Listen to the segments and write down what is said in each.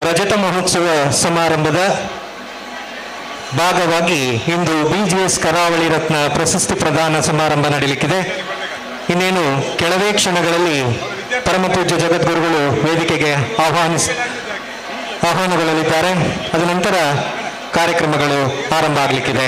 ರಜತ ಮಹೋತ್ಸವ ಸಮಾರಂಭದ ಭಾಗವಾಗಿ ಇಂದು ಬಿಜಿಎಸ್ ಕರಾವಳಿ ರತ್ನ ಪ್ರಶಸ್ತಿ ಪ್ರದಾನ ಸಮಾರಂಭ ನಡೆಯಲಿಕ್ಕಿದೆ. ಇನ್ನೇನು ಕೆಲವೇ ಕ್ಷಣಗಳಲ್ಲಿ ಪರಮಪೂಜ್ಯ ಜಗದ್ಗುರುಗಳು ವೇದಿಕೆಗೆ ಆಹ್ವಾನಗೊಳ್ಳಲಿದ್ದಾರೆ. ಅದ ನಂತರ ಕಾರ್ಯಕ್ರಮಗಳು ಆರಂಭ ಆಗಲಿಕ್ಕಿದೆ.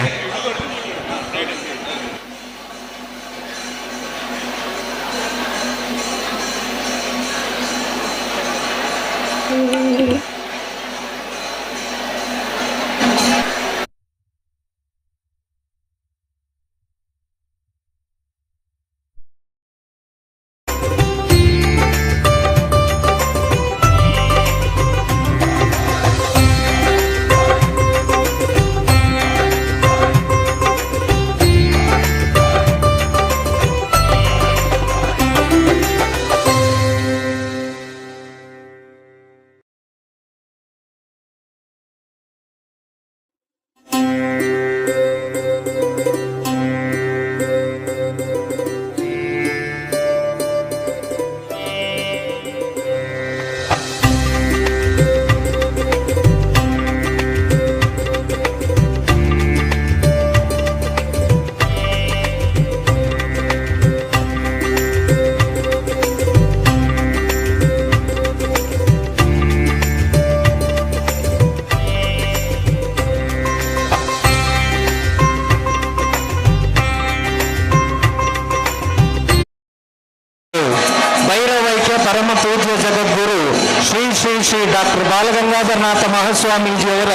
ಪರಮ ಪೂಜ್ಯ ಜಗದ್ಗುರು ಶ್ರೀ ಶ್ರೀ ಶ್ರೀ ಡಾಕ್ಟರ್ ಬಾಲಗಂಗಾಧರನಾಥ ಮಹಾಸ್ವಾಮೀಜಿಯವರ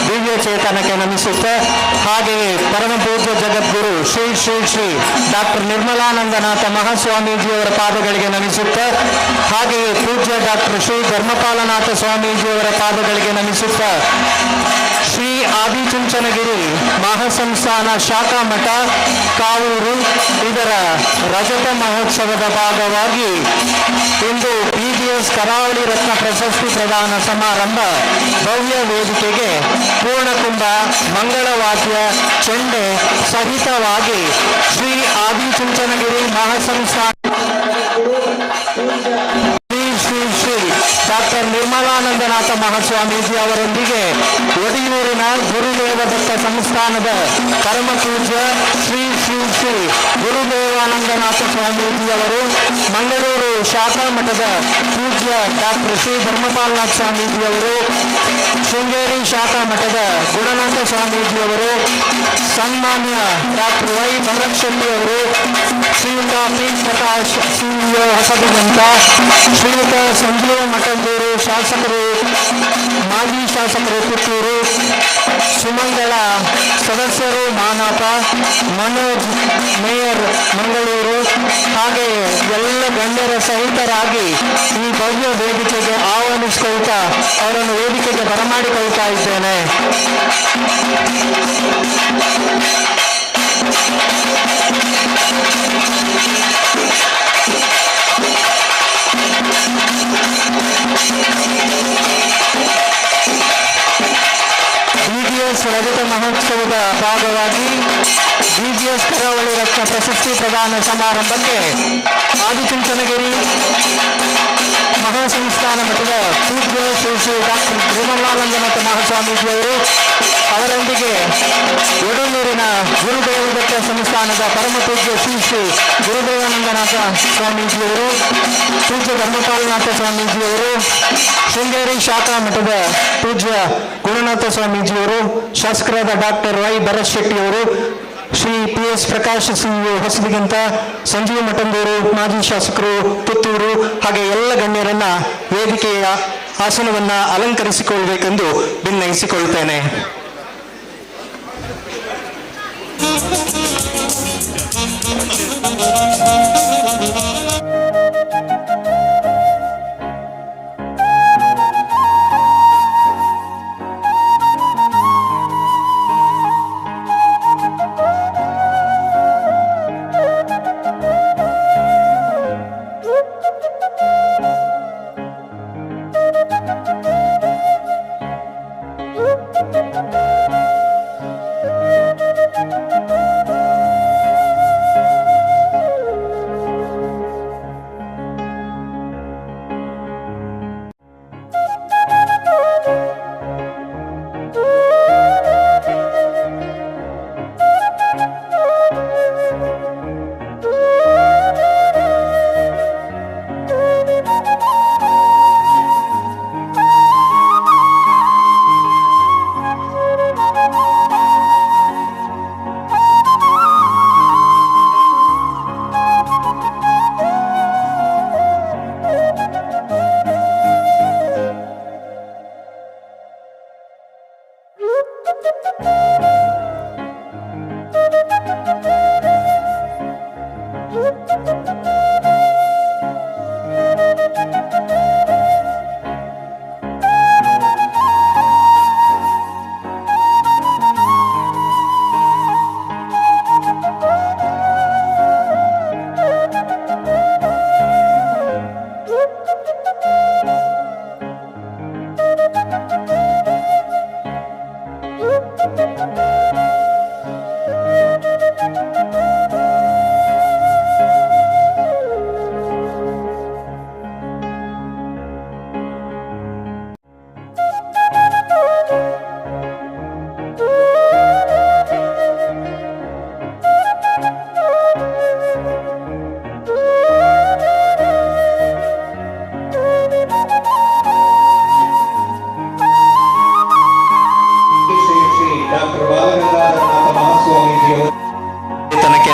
ದಿವ್ಯ ಚೇತನಕ್ಕೆ ನಮಿಸುತ್ತ, ಹಾಗೆಯೇ ಪರಮ ಪೂಜ್ಯ ಜಗದ್ಗುರು ಶ್ರೀ ಶ್ರೀ ಶ್ರೀ ಡಾಕ್ಟರ್ ನಿರ್ಮಲಾನಂದನಾಥ ಮಹಾಸ್ವಾಮೀಜಿಯವರ ಪಾದಗಳಿಗೆ ನಮಿಸುತ್ತ, ಹಾಗೆಯೇ ಪೂಜ್ಯ ಡಾಕ್ಟರ್ ಶ್ರೀ ಧರ್ಮಪಾಲನಾಥ ಸ್ವಾಮೀಜಿಯವರ ಪಾದಗಳಿಗೆ ನಮಿಸುತ್ತ, ಶ್ರೀ ಆದಿಚುಂಚನಗಿರಿ ಮಹಾಸಂಸ್ಥಾನ ಶಾಖಾ ಮಠ ಕಾವೂರು ಇದರ ರಜತ ಮಹೋತ್ಸವದ ಭಾಗವಾಗಿ ಇಂದು ಬಿಜಿಎಸ್ ಕರಾವಳಿ ರತ್ನ ಪ್ರಶಸ್ತಿ ಪ್ರದಾನ ಸಮಾರಂಭ ಭವ್ಯ ವೇದಿಕೆಗೆ ಪೂರ್ಣಕುಂಭ ಮಂಗಳವಾದ್ಯ ಚೆಂಡೆ ಸಹಿತವಾಗಿ ಶ್ರೀ ಆದಿಚುಂಚನಗಿರಿ ಮಹಾಸಂಸ್ಥಾನ ಶ್ರೀ ಡಾಕ್ಟರ್ ನಿರ್ಮಲಾನಂದನಾಥ ಮಹಾಸ್ವಾಮೀಜಿ ಅವರೊಂದಿಗೆ ಒಡಿಯೂರಿನ ಗುರುದೇವದತ್ತ ಸಂಸ್ಥಾನದ ಪರಮ ಪೂಜ್ಯ ಶ್ರೀ ಶ್ರೀ ಶ್ರೀ ಗುರುದೇವಾನಂದನಾಥ ಸ್ವಾಮೀಜಿಯವರು, ಮಂಗಳೂರು ಶಾಖಾ ಮಠದ ಪೂಜ್ಯ ಡಾಕ್ಟರ್ ಶ್ರೀ ಧರ್ಮಪಾಲನಾಥ ಸ್ವಾಮೀಜಿಯವರು, ಶೃಂಗೇರಿ ಶಾಖಾ ಮಠದ ಗುಣನಾಥ ಸ್ವಾಮೀಜಿಯವರು, ಸನ್ಮಾನ್ಯ ಡಾಕ್ಟರ್ ವೈ ಭರತ್ ಶೆಟ್ಟಿಯವರು, ಶ್ರೀಯುತ ಪಿ ಪ್ರಕಾಶ್ ಸಿಇಒ ಹೊಸದುರ್ಗ, ಶ್ರೀಯುತ ಸಂಜೀವ ಮಠಂದೂರು ಶಾಸಕರು, ಮಾಜಿ ಶಾಸಕರು ಪುತ್ತೂರು, ಸುಮಂಗಳ ಸದಸ್ಯರು ಮಾನಪ, ಮನೋಜ್ ಮೇಯರ್ ಮಂಗಳೂರು, ಹಾಗೆ ಎಲ್ಲ ಗಣ್ಯರ ಸಹಿತರಾಗಿ ಈ ಭವ್ಯ ವೇದಿಕೆಗೆ ಆಹ್ವಾನಿಸಿಕೊಳ್ತಾ ಅವರನ್ನು ವೇದಿಕೆಗೆ ಬರಮಾಡಿಕೊಳ್ತಾ ಇದ್ದೇನೆ. ಬಿಜಿಎಸ್ ರಜತ ಮಹೋತ್ಸವದ ಭಾಗವಾಗಿ ಬಿಜಿಎಸ್ ಕರಾವಳಿ ರತ್ನ ಪ್ರಶಸ್ತಿ ಪ್ರದಾನ ಸಮಾರಂಭಕ್ಕೆ ಆದಿಚುಂಚನಗಿರಿ ಮಹಾಸಂಸ್ಥಾನ ಮಠದ ಪೂಜ್ಯ ಶ್ರೀ ಶ್ರೀ ಡಾಕ್ಟರ್ ನಿರ್ಮಲಾನಂದನಾಥ ಮಹಾಸ್ವಾಮೀಜಿಯವರು, ಅವರೊಂದಿಗೆ ಒಡಲೂರಿನ ಗುರುದೇವದತ್ತ ಸಂಸ್ಥಾನದ ಪರಮ ಪೂಜ್ಯ ಶ್ರೀ ಶ್ರೀ ಗುರುದೇವಾನಂದನಾಥ ಸ್ವಾಮೀಜಿಯವರು, ಪೂಜ್ಯ ಧರ್ಮಪಾಲನಾಥ ಸ್ವಾಮೀಜಿಯವರು, ಶೃಂಗೇರಿ ಶಾಖಾ ಮಠದ ಪೂಜ್ಯ ಗುರುನಾಥ ಸ್ವಾಮೀಜಿಯವರು, ಶಾಸಕರಾದ ಡಾಕ್ಟರ್ ವೈ ಭರತ್ ಶೆಟ್ಟಿಯವರು, Shri P S Prakash CEO Hosadiganta, Sanjeeva Mathandur ಮಾಜಿ ಶಾಸಕರು ಪುತ್ತೂರು, ಹಾಗೆ ಎಲ್ಲ ಗಣ್ಯರನ್ನ ವೇದಿಕೆಯ ಆಸನವನ್ನ ಅಲಂಕರಿಸಿಕೊಳ್ಳಬೇಕೆಂದು ಭಿನ್ನಯಿಸಿಕೊಳ್ಳುತ್ತೇನೆ.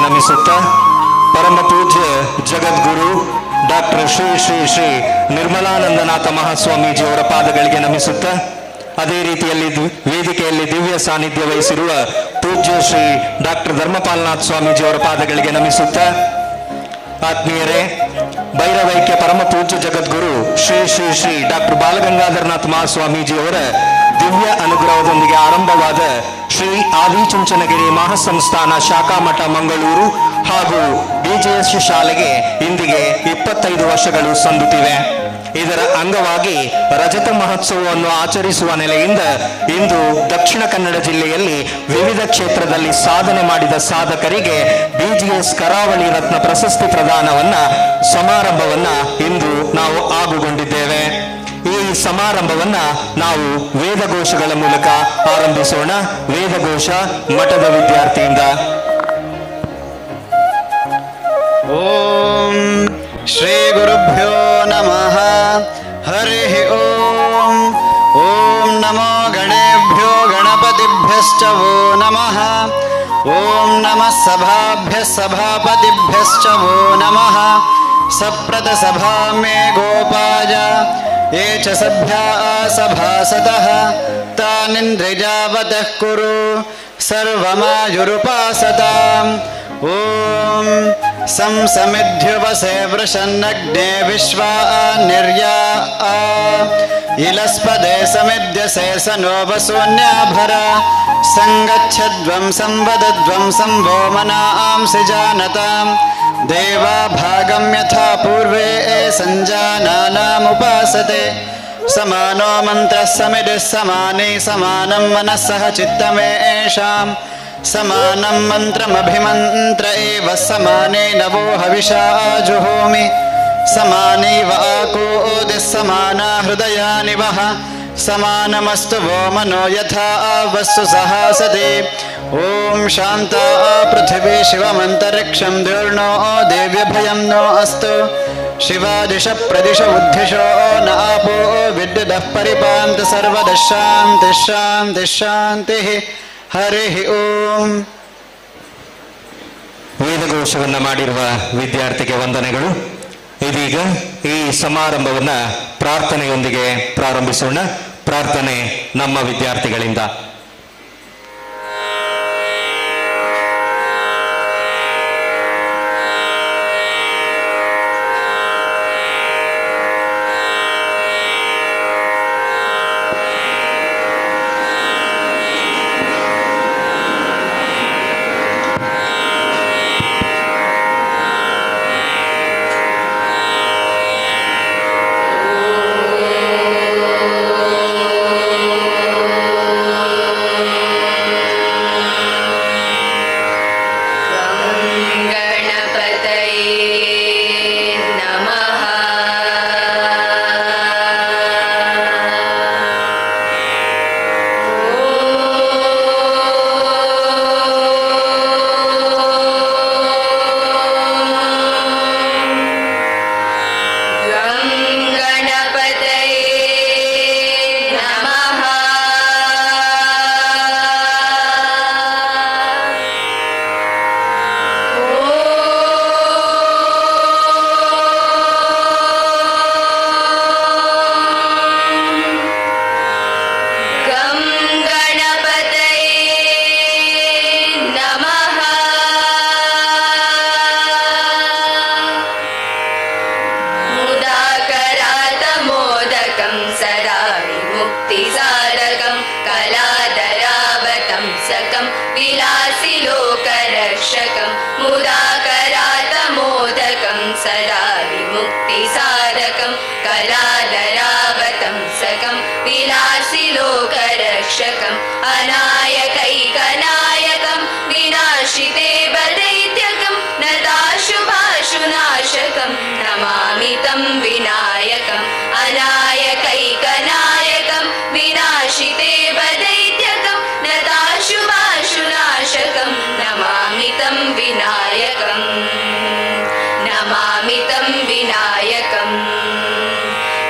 ನಮಿಸುತ್ತಾ ಪರಮ ಪೂಜ್ಯ ಜಗದ್ಗುರು ಡಾಕ್ಟರ್ ಶ್ರೀ ಶ್ರೀ ಶ್ರೀ ನಿರ್ಮಲಾನಂದನಾಥ ಮಹಾಸ್ವಾಮೀಜಿಯವರ ಪಾದಗಳಿಗೆ ನಮಿಸುತ್ತಾ, ಅದೇ ರೀತಿಯಲ್ಲಿ ವೇದಿಕೆಯಲ್ಲಿ ದಿವ್ಯ ಸಾನ್ನಿಧ್ಯ ವಹಿಸಿರುವ ಪೂಜ್ಯ ಶ್ರೀ ಡಾಕ್ಟರ್ ಧರ್ಮಪಾಲನಾಥ್ ಸ್ವಾಮೀಜಿಯವರ ಪಾದಗಳಿಗೆ ನಮಿಸುತ್ತಾ, ಆತ್ಮೀಯರೇ, ಭೈರವೈಕ್ಯ ಪರಮ ಪೂಜ್ಯ ಜಗದ್ಗುರು ಶ್ರೀ ಶ್ರೀ ಶ್ರೀ ಡಾಕ್ಟರ್ ಬಾಲಗಂಗಾಧರನಾಥ ಮಹಾಸ್ವಾಮೀಜಿಯವರ ದಿವ್ಯ ಅನುಗ್ರಹದೊಂದಿಗೆ ಆರಂಭವಾದ ಶ್ರೀ ಆದಿಚುಂಚನಗಿರಿ ಮಹಾಸಂಸ್ಥಾನ ಶಾಖಾ ಮಠ ಮಂಗಳೂರು ಹಾಗೂ BJS ಶಾಲೆಗೆ ಇಂದಿಗೆ 25 ವರ್ಷಗಳು ಸಂದುತ್ತಿವೆ. ಇದರ ಅಂಗವಾಗಿ ರಜತ ಮಹೋತ್ಸವವನ್ನು ಆಚರಿಸುವ ನೆಲೆಯಿಂದ ಇಂದು ದಕ್ಷಿಣ ಕನ್ನಡ ಜಿಲ್ಲೆಯಲ್ಲಿ ವಿವಿಧ ಕ್ಷೇತ್ರದಲ್ಲಿ ಸಾಧನೆ ಮಾಡಿದ ಸಾಧಕರಿಗೆ BJS ಕರಾವಳಿ ರತ್ನ ಪ್ರಶಸ್ತಿ ಸಮಾರಂಭವನ್ನ ಇಂದು ನಾವು ಆಗುಗೊಂಡಿದ್ದೇವೆ. ಈ ಸಮಾರಂಭವನ್ನ ನಾವು ವೇದಘೋಷಗಳ ಮೂಲಕ ಆರಂಭಿಸೋಣ. ವೇದಘೋಷ ಮಠದ ವಿದ್ಯಾರ್ಥಿಯಿಂದ. ಓಂ ಶ್ರೀ ಗುರುಭ್ಯೋ ನಮಃ. ಹರಿ ಓಂ. ಓಂ ನಮೋ ಗಣೇಭ್ಯೋ ಗಣಪತಿಭ್ಯಶ್ಚ ವೋ ನಮಃ. ಓಂ ನಮಃ ಸಭಾಭ್ಯಃ ಸಭಾಪತಿಭ್ಯಶ್ಚ ವೋ ನಮಃ. ಸಪ್ರತ ಸಭಾ ಮೇ ಗೋಪಾಯ ಯೇ ಚ ಸಭ್ಯಾ ಸಭಾಸತಃ ತಾನಿಂದ್ರಿಜಾವತಃ ಕುರು ಸರ್ವಮಾಯುರುಪಾಸತಾಂ. ಓಂ ಸಂಸಮಿಧ್ಯುವಸೆ ವೃಷನ್ನಗ್ನೇ ವಿಶ್ವಾ ನಿರ್ಯಾ ಇಲಸ್ಪದೆ ಸಮಿಧ್ಯಸೆ ಸನೋ ವಸೂನ್ಯಾಭರ ಸಂಗಚ್ಛದ್ವಂ ಸಂವದದ್ವಂ ಸಂವೋ ಮನಾಂಸಿ ಜಾನತಾಂ. ದೇವಾ ಭಾಗಂ ಯಥಾ ಪೂರ್ವೇ ಸಂಜಾನಾನಾಮುಪಾಸತೆ. ಸಮಾನೋ ಮಂತ್ರಃ ಸಮಿದಿಃ ಸಮಾನೇ ಸಮಾನಂ ಮನಸ್ಸಃ ಚಿತ್ತಮೇಷಾಂ. ಸಮಾನಂ ಮಂತ್ರಮಭಿಮಂತ್ರ ಏವ ಸಮಾನೇನ ವೋ ಹವಿಷಾ ಜುಹೋಮಿ. ಸಮಾನೈವ ಆಕೋದಿಃ ಸಮಾನಾ ಹೃದಯಾನಿ ವಃ. ಸಮಾನಮಸ್ತು ವೋ ಮನೋ ಯಥಾ ವಸ್ತು ಸಹಾಸತೆ. ಓಂ ಶಾಂತಾ ಪೃಥಿವೀ ಶಿವಮಂತರಿಕ್ಷಂ ದ್ಯುರ್ಣೋ ದೇವ್ಯಭಯಂ ನೋ ಅಸ್ತು. ಶಿವಾದಿಶ ಪ್ರದಿಶ ಉದ್ಧಿಶೋ ನ ಆಪೋ ವಿದ್ಯುದಃ ಪರಿಪಾಂತ ಸರ್ವದಃ ಶಾಂತಿ ಶಾಂತಿ ಶಾಂತಿ. ಹರಿ ಓಂ. ವೇದಘೋಷವನ್ನ ಮಾಡಿರುವ ವಿದ್ಯಾರ್ಥಿಗೆ ವಂದನೆಗಳು. ಇದೀಗ ಈ ಸಮಾರಂಭವನ್ನ ಪ್ರಾರ್ಥನೆಯೊಂದಿಗೆ ಪ್ರಾರಂಭಿಸೋಣ. ಪ್ರಾರ್ಥನೆ ನಮ್ಮ ವಿದ್ಯಾರ್ಥಿಗಳಿಂದ. विलासि लोकरक्षकं मुदाकरातमोदकं सदा विमुक्तिसाधकं कलाधरावतंसकं विलासि लोकरक्षकम् अनायकैकनायकं विनाशिते वदैत्यकं नताशुभाशुनाशकं नमामि तं विनायकम् अनायकैकनायकं विनाशिते वदैत्यकं नताशुभाशुनाशकं नमामि तं विनायकम् नमामि तं विनायकम्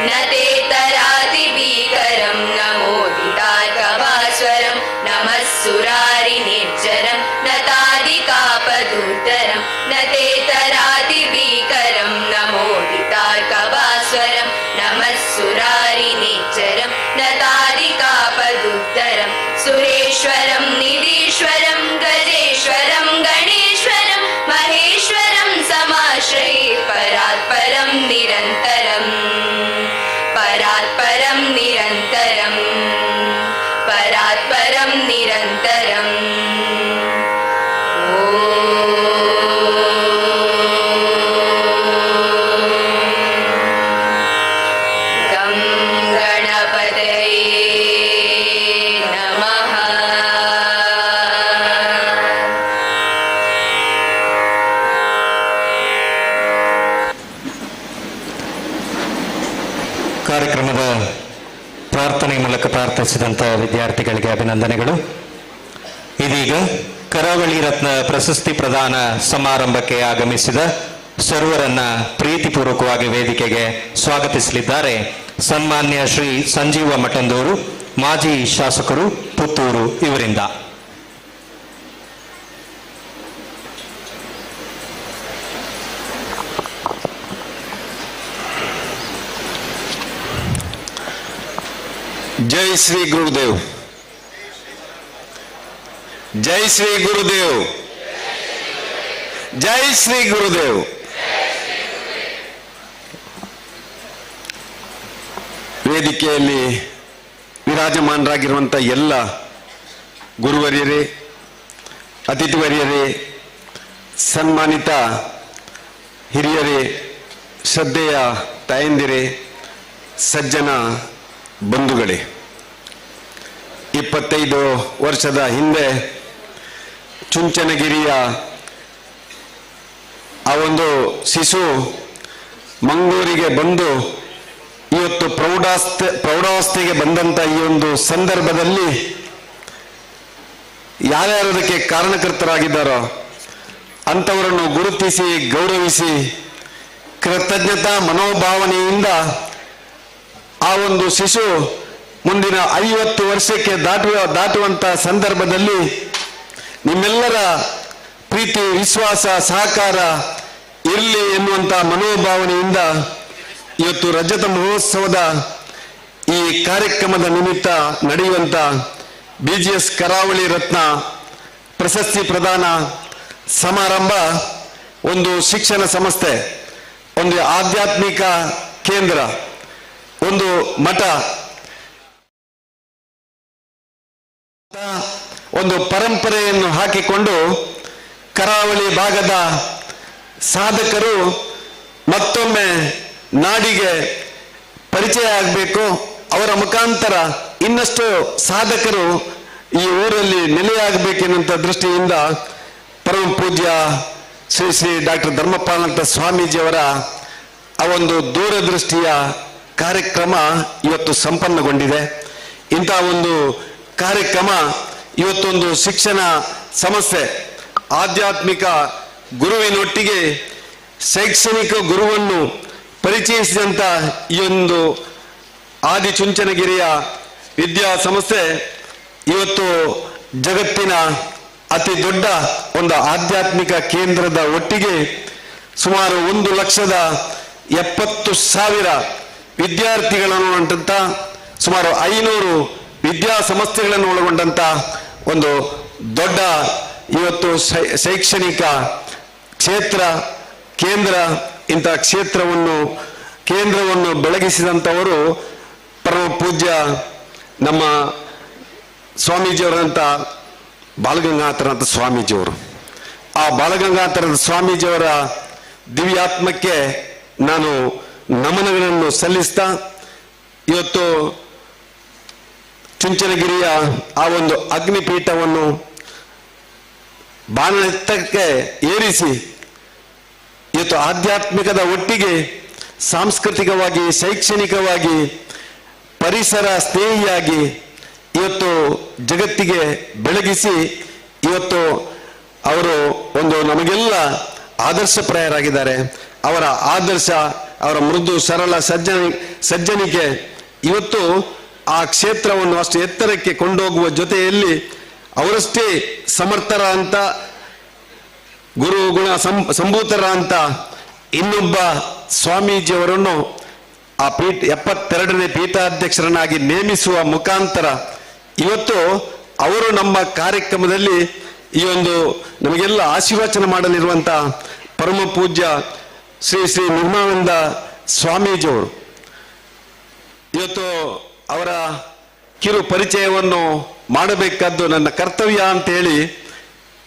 न ते तरातिभीकरं नमोदितार्कभास्वरं नमः सुरारिनिर्जरं नतादिकापदुत्तरं न ते तरातिभीकरं नमोदितार्कभास्वरं नमः सुरारिनिर्जरं नतादिकापदुत्तरं सुरेश्वरं निधीश्वरं गजेश्वरं गणेश्वरं महेश्वरं समाश्रये परात्परं निरन्तरम् परात्परं निरन्तरं परात्परं निरन्तरम् गं गणपतये नमः। ಕಾರ್ಯಕ್ರಮದ ಪ್ರಾರ್ಥನೆ ಮೂಲಕ ಪ್ರಾರ್ಥಿಸಿದಂಥ ವಿದ್ಯಾರ್ಥಿಗಳಿಗೆ ಅಭಿನಂದನೆಗಳು. ಇದೀಗ ಕರಾವಳಿ ರತ್ನ ಪ್ರಶಸ್ತಿ ಪ್ರದಾನ ಸಮಾರಂಭಕ್ಕೆ ಆಗಮಿಸಿದ ಸರ್ವರನ್ನ ಪ್ರೀತಿಪೂರ್ವಕವಾಗಿ ವೇದಿಕೆಗೆ ಸ್ವಾಗತಿಸಲಿದ್ದಾರೆ ಸನ್ಮಾನ್ಯ ಶ್ರೀ ಸಂಜೀವ ಮಠಂದೂರು, ಮಾಜಿ ಶಾಸಕರು, ಪುತ್ತೂರು ಇವರಿಂದ. जय श्री गुरुदेव, जय श्री गुरुदेव, जय श्री गुरुदेव. ವೇದಿಕೆಯಲ್ಲಿ ವಿರಾಜಮಾನರಾಗಿರುವಂಥ ಎಲ್ಲ ಗುರುವರ್ಯರೇ, ಅತಿಥಿವರ್ಯರೇ, ಸನ್ಮಾನಿತ ಹಿರಿಯರೇ, ಶ್ರದ್ಧೆಯ ತಾಯಂದಿರೇ, ಸಜ್ಜನ ಬಂಧುಗಳೇ, 25 ವರ್ಷದ ಹಿಂದೆ ಚುಂಚನಗಿರಿಯ ಆ ಒಂದು ಶಿಶು ಮಂಗಳೂರಿಗೆ ಬಂದು ಇವತ್ತು ಪ್ರೌಢಾವಸ್ಥೆಗೆ ಬಂದಂಥ ಈ ಒಂದು ಸಂದರ್ಭದಲ್ಲಿ ಯಾರ್ಯಾರು ಅದಕ್ಕೆ ಕಾರಣಕರ್ತರಾಗಿದ್ದಾರೋ ಅಂಥವರನ್ನು ಗುರುತಿಸಿ ಗೌರವಿಸಿ ಕೃತಜ್ಞತಾ ಮನೋಭಾವನೆಯಿಂದ ಆ ಒಂದು ಶಿಶು ಮುಂದಿನ 50 ವರ್ಷಕ್ಕೆ ದಾಟುವಂತ ಸಂದರ್ಭದಲ್ಲಿ ನಿಮ್ಮೆಲ್ಲರ ಪ್ರೀತಿ, ವಿಶ್ವಾಸ, ಸಹಕಾರ ಇರಲಿ ಎನ್ನುವಂತ ಮನೋಭಾವನೆಯಿಂದ ಇವತ್ತು ರಜತ ಮಹೋತ್ಸವದ ಈ ಕಾರ್ಯಕ್ರಮದ ನಿಮಿತ್ತ ನಡೆಯುವಂತ BGS ಕರಾವಳಿ ರತ್ನ ಪ್ರಶಸ್ತಿ ಪ್ರದಾನ ಸಮಾರಂಭ ಒಂದು ಶಿಕ್ಷಣ ಸಂಸ್ಥೆ, ಒಂದು ಆಧ್ಯಾತ್ಮಿಕ ಕೇಂದ್ರ, ಒಂದು ಮಠ, ಒಂದು ಪರಂಪರೆಯನ್ನು ಹಾಕಿಕೊಂಡು ಕರಾವಳಿ ಭಾಗದ ಸಾಧಕರು ಮತ್ತೊಮ್ಮೆ ನಾಡಿಗೆ ಪರಿಚಯ ಆಗಬೇಕು, ಅವರ ಮುಖಾಂತರ ಇನ್ನಷ್ಟು ಸಾಧಕರು ಈ ಊರಲ್ಲಿ ನೆಲೆಯಾಗಬೇಕೆನ್ನುವಂಥ ದೃಷ್ಟಿಯಿಂದ ಪರಮ ಪೂಜ್ಯ ಶ್ರೀ ಶ್ರೀ ಡಾಕ್ಟರ್ ಧರ್ಮಪಾಲಂತ ಸ್ವಾಮೀಜಿಯವರ ಆ ಒಂದು ದೂರದೃಷ್ಟಿಯ ಕಾರ್ಯಕ್ರಮ ಇವತ್ತು ಸಂಪನ್ನಗೊಂಡಿದೆ. ಇಂಥ ಒಂದು ಕಾರ್ಯಕ್ರಮ ಇವತ್ತೊಂದು ಶಿಕ್ಷಣ ಸಂಸ್ಥೆ ಆಧ್ಯಾತ್ಮಿಕ ಗುರುವಿನೊಟ್ಟಿಗೆ ಶೈಕ್ಷಣಿಕ ಗುರುವನ್ನು ಪರಿಚಯಿಸಿದಂಥ ಈ ಒಂದು ಆದಿಚುಂಚನಗಿರಿಯ ವಿದ್ಯಾ ಸಂಸ್ಥೆ ಇವತ್ತು ಜಗತ್ತಿನ ಅತಿ ದೊಡ್ಡ ಒಂದು ಆಧ್ಯಾತ್ಮಿಕ ಕೇಂದ್ರದ ಒಟ್ಟಿಗೆ ಸುಮಾರು 1,70,000 ವಿದ್ಯಾರ್ಥಿಗಳನ್ನು ಒಳಗೊಂಡಂತ ಸುಮಾರು 500 ವಿದ್ಯಾಸಂಸ್ಥೆಗಳನ್ನು ಒಳಗೊಂಡಂತ ಒಂದು ದೊಡ್ಡ ಇವತ್ತು ಶೈಕ್ಷಣಿಕ ಕ್ಷೇತ್ರ ಕೇಂದ್ರ. ಇಂಥ ಕೇಂದ್ರವನ್ನು ಬೆಳಗಿಸಿದಂಥವರು ಪರಮ ಪೂಜ್ಯ ನಮ್ಮ ಸ್ವಾಮೀಜಿಯವರಂಥ ಬಾಲಗಂಗಾಧರನಾಥ ಸ್ವಾಮೀಜಿಯವರು. ಆ ಬಾಲಗಂಗಾಧರ ಸ್ವಾಮೀಜಿಯವರ ದಿವ್ಯಾತ್ಮಕ್ಕೆ ನಾನು ನಮನಗಳನ್ನು ಸಲ್ಲಿಸ್ತಾ ಇವತ್ತು ಚುಂಚನಗಿರಿಯ ಆ ಒಂದು ಅಗ್ನಿಪೀಠವನ್ನು ಬಾಣೆತ್ತಕ್ಕೆ ಏರಿಸಿ ಇವತ್ತು ಆಧ್ಯಾತ್ಮಿಕದ ಒಟ್ಟಿಗೆ ಸಾಂಸ್ಕೃತಿಕವಾಗಿ, ಶೈಕ್ಷಣಿಕವಾಗಿ, ಪರಿಸರ ಸ್ನೇಹಿಯಾಗಿ ಇವತ್ತು ಜಗತ್ತಿಗೆ ಬೆಳಗಿಸಿ ಇವತ್ತು ಅವರು ಒಂದು ನಮಗೆಲ್ಲ ಆದರ್ಶಪ್ರಾಯರಾಗಿದ್ದಾರೆ. ಅವರ ಆದರ್ಶ, ಅವರ ಮೃದು ಸರಳ ಸಜ್ಜನಿಕೆ ಇವತ್ತು ಆ ಕ್ಷೇತ್ರವನ್ನು ಅಷ್ಟು ಎತ್ತರಕ್ಕೆ ಕೊಂಡೋಗುವ ಜೊತೆಯಲ್ಲಿ ಅವರಷ್ಟೇ ಸಮರ್ಥರ ಅಂತ, ಗುರು ಗುಣ ಸಂಭೂತರ ಅಂತ ಇನ್ನೊಬ್ಬ ಸ್ವಾಮೀಜಿಯವರನ್ನು ಆ 72ನೇ ಪೀಠಾಧ್ಯಕ್ಷರನ್ನಾಗಿ ನೇಮಿಸುವ ಮುಖಾಂತರ ಇವತ್ತು ಅವರು ನಮ್ಮ ಕಾರ್ಯಕ್ರಮದಲ್ಲಿ ಈ ಒಂದು ನಮಗೆಲ್ಲ ಆಶೀರ್ವಚನ ಮಾಡಲಿರುವಂತ ಪರಮ ಪೂಜ್ಯ ಶ್ರೀ ಶ್ರೀ ನಿರ್ಮಲಾನಂದ ಸ್ವಾಮೀಜಿಯವರು. ಇವತ್ತು ಅವರ ಕಿರು ಪರಿಚಯವನ್ನು ಮಾಡಬೇಕಾದ್ದು ನನ್ನ ಕರ್ತವ್ಯ ಅಂತ ಹೇಳಿ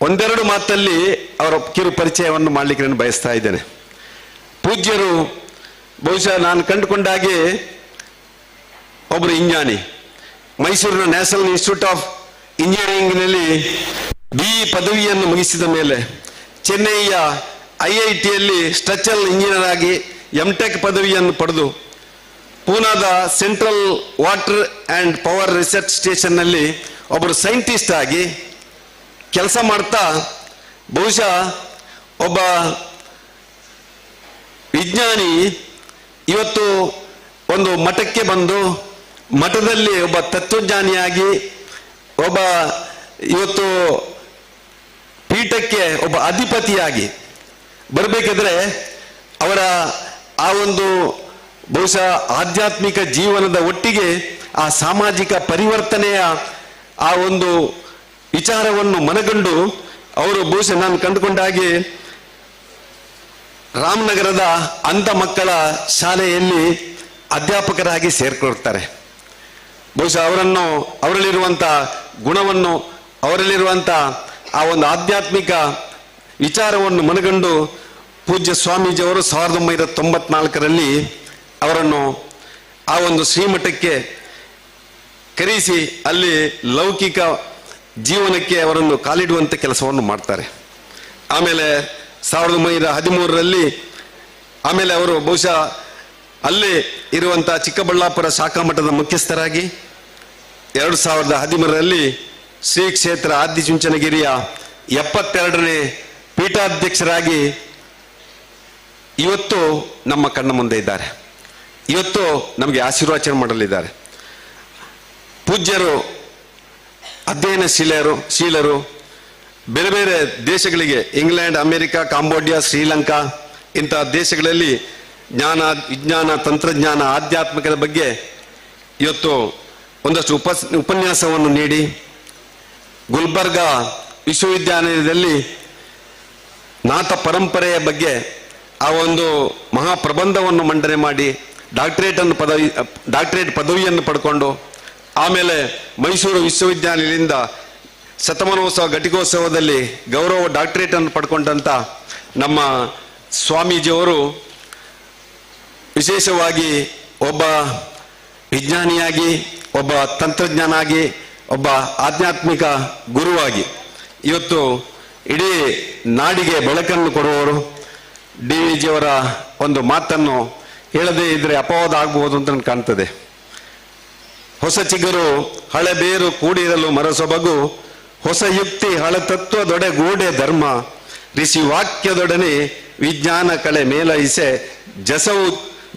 ಒಂದೆರಡು ಮಾತಲ್ಲಿ ಅವರ ಕಿರು ಪರಿಚಯವನ್ನು ಮಾಡಲಿಕ್ಕೆ ನಾನು ಬಯಸ್ತಾ ಇದ್ದೇನೆ. ಪೂಜ್ಯರು ಬಹುಶಃ ನಾನು ಕಂಡುಕೊಂಡಾಗೆ ಒಬ್ಬರು ವಿಜ್ಞಾನಿ, ಮೈಸೂರಿನ ನ್ಯಾಷನಲ್ ಇನ್ಸ್ಟಿಟ್ಯೂಟ್ ಆಫ್ ಇಂಜಿನಿಯರಿಂಗ್ನಲ್ಲಿ BE ಪದವಿಯನ್ನು ಮುಗಿಸಿದ ಮೇಲೆ ಚೆನ್ನೈಯ IITಯಲ್ಲಿ ಸ್ಟ್ರಕ್ಚರಲ್ ಇಂಜಿನಿಯರ್ ಆಗಿ MTech ಪದವಿಯನ್ನು ಪಡೆದು ಪೂನಾದ central water and power research ಸ್ಟೇಷನ್ನಲ್ಲಿ ಒಬ್ಬರು ಸೈಂಟಿಸ್ಟ್ ಆಗಿ ಕೆಲಸ ಮಾಡ್ತಾ ಬಹುಶಃ ಒಬ್ಬ ವಿಜ್ಞಾನಿ ಇವತ್ತು ಒಂದು ಮಠಕ್ಕೆ ಬಂದು ಮಠದಲ್ಲಿ ಒಬ್ಬ ತತ್ವಜ್ಞಾನಿಯಾಗಿ, ಒಬ್ಬ ಇವತ್ತು ಪೀಠಕ್ಕೆ ಒಬ್ಬ ಅಧಿಪತಿಯಾಗಿ ಬರಬೇಕಾದ್ರೆ ಅವರ ಆ ಒಂದು ಬಹುಶಃ ಆಧ್ಯಾತ್ಮಿಕ ಜೀವನದ ಒಟ್ಟಿಗೆ ಆ ಸಾಮಾಜಿಕ ಪರಿವರ್ತನೆಯ ಆ ಒಂದು ವಿಚಾರವನ್ನು ಮನಗಂಡು ಅವರು ಬಹುಶಃ ನಾನು ಕಂಡುಕೊಂಡ ಹಾಗೆ ರಾಮನಗರದ ಅಂಧ ಮಕ್ಕಳ ಶಾಲೆಯಲ್ಲಿ ಅಧ್ಯಾಪಕರಾಗಿ ಸೇರ್ಕೊಳ್ತಾರೆ. ಬಹುಶಃ ಅವರಲ್ಲಿರುವಂಥ ಗುಣವನ್ನು, ಅವರಲ್ಲಿರುವಂಥ ಆ ಒಂದು ಆಧ್ಯಾತ್ಮಿಕ ವಿಚಾರವನ್ನು ಮನಗಂಡು ಪೂಜ್ಯ ಸ್ವಾಮೀಜಿಯವರು 1994ರಲ್ಲಿ ಅವರನ್ನು ಆ ಒಂದು ಶ್ರೀಮಠಕ್ಕೆ ಕರೆಸಿ ಅಲ್ಲಿ ಲೌಕಿಕ ಜೀವನಕ್ಕೆ ಅವರನ್ನು ಕಾಲಿಡುವಂಥ ಕೆಲಸವನ್ನು ಮಾಡ್ತಾರೆ. ಆಮೇಲೆ 1913ರಲ್ಲಿ ಆಮೇಲೆ ಅವರು ಬಹುಶಃ ಅಲ್ಲೇ ಇರುವಂಥ ಚಿಕ್ಕಬಳ್ಳಾಪುರ ಶಾಖಾ ಮಠದ ಮುಖ್ಯಸ್ಥರಾಗಿ 2013ರಲ್ಲಿ ಶ್ರೀ ಕ್ಷೇತ್ರ ಆದಿಚುಂಚನಗಿರಿಯ 72ನೇ ಪೀಠಾಧ್ಯಕ್ಷರಾಗಿ ಇವತ್ತು ನಮ್ಮ ಕಣ್ಣ ಮುಂದೆ ಇದ್ದಾರೆ. ಇವತ್ತು ನಮಗೆ ಆಶೀರ್ವಚನ ಮಾಡಲಿದ್ದಾರೆ. ಪೂಜ್ಯರು ಅಧ್ಯಯನಶೀಲರು ಬೇರೆ ಬೇರೆ ದೇಶಗಳಿಗೆ, ಇಂಗ್ಲೆಂಡ್, ಅಮೆರಿಕ, ಕಾಂಬೋಡಿಯಾ, ಶ್ರೀಲಂಕಾ ಇಂತಹ ದೇಶಗಳಲ್ಲಿ ಜ್ಞಾನ, ವಿಜ್ಞಾನ, ತಂತ್ರಜ್ಞಾನ, ಆಧ್ಯಾತ್ಮಿಕದ ಬಗ್ಗೆ ಇವತ್ತು ಒಂದಷ್ಟು ಉಪನ್ಯಾಸವನ್ನು ನೀಡಿ ಗುಲ್ಬರ್ಗಾ ವಿಶ್ವವಿದ್ಯಾನಿಲಯದಲ್ಲಿ ನಾಥ ಪರಂಪರೆಯ ಬಗ್ಗೆ ಆ ಒಂದು ಮಹಾಪ್ರಬಂಧವನ್ನು ಮಂಡನೆ ಮಾಡಿ ಡಾಕ್ಟರೇಟ್ ಪದವಿಯನ್ನು ಪಡ್ಕೊಂಡು ಆಮೇಲೆ ಮೈಸೂರು ವಿಶ್ವವಿದ್ಯಾನಿಲಯದಿಂದ ಶತಮಾನೋತ್ಸವ ಘಟಿಕೋತ್ಸವದಲ್ಲಿ ಗೌರವ ಡಾಕ್ಟರೇಟ್ ಅನ್ನು ಪಡ್ಕೊಂಡಂತ ನಮ್ಮ ಸ್ವಾಮೀಜಿಯವರು ವಿಶೇಷವಾಗಿ ಒಬ್ಬ ವಿಜ್ಞಾನಿಯಾಗಿ, ಒಬ್ಬ ತಂತ್ರಜ್ಞಾನಾಗಿ, ಒಬ್ಬ ಆಧ್ಯಾತ್ಮಿಕ ಗುರುವಾಗಿ ಇವತ್ತು ಇಡೀ ನಾಡಿಗೆ ಬೆಳಕನ್ನು ಕೊಡುವವರು. DVಜಿಯವರ ಒಂದು ಮಾತನ್ನು ಹೇಳದೇ ಇದ್ರೆ ಅಪವಾದ ಆಗಬಹುದು ಅಂತ ನನಗೆ ಕಾಣ್ತದೆ. ಹೊಸ ಚಿಗುರು ಹಳೆ ಬೇರು ಕೂಡಿರಲು ಮರಸೊಬಗು, ಹೊಸ ಯುಕ್ತಿ ಹಳೆ ತತ್ವದೊಡೆ ಗೂಡೆ ಧರ್ಮ, ಋಷಿ ವಾಕ್ಯದೊಡನೆ ವಿಜ್ಞಾನ ಕಳೆ ಮೇಲೈಸೆ, ಜಸವು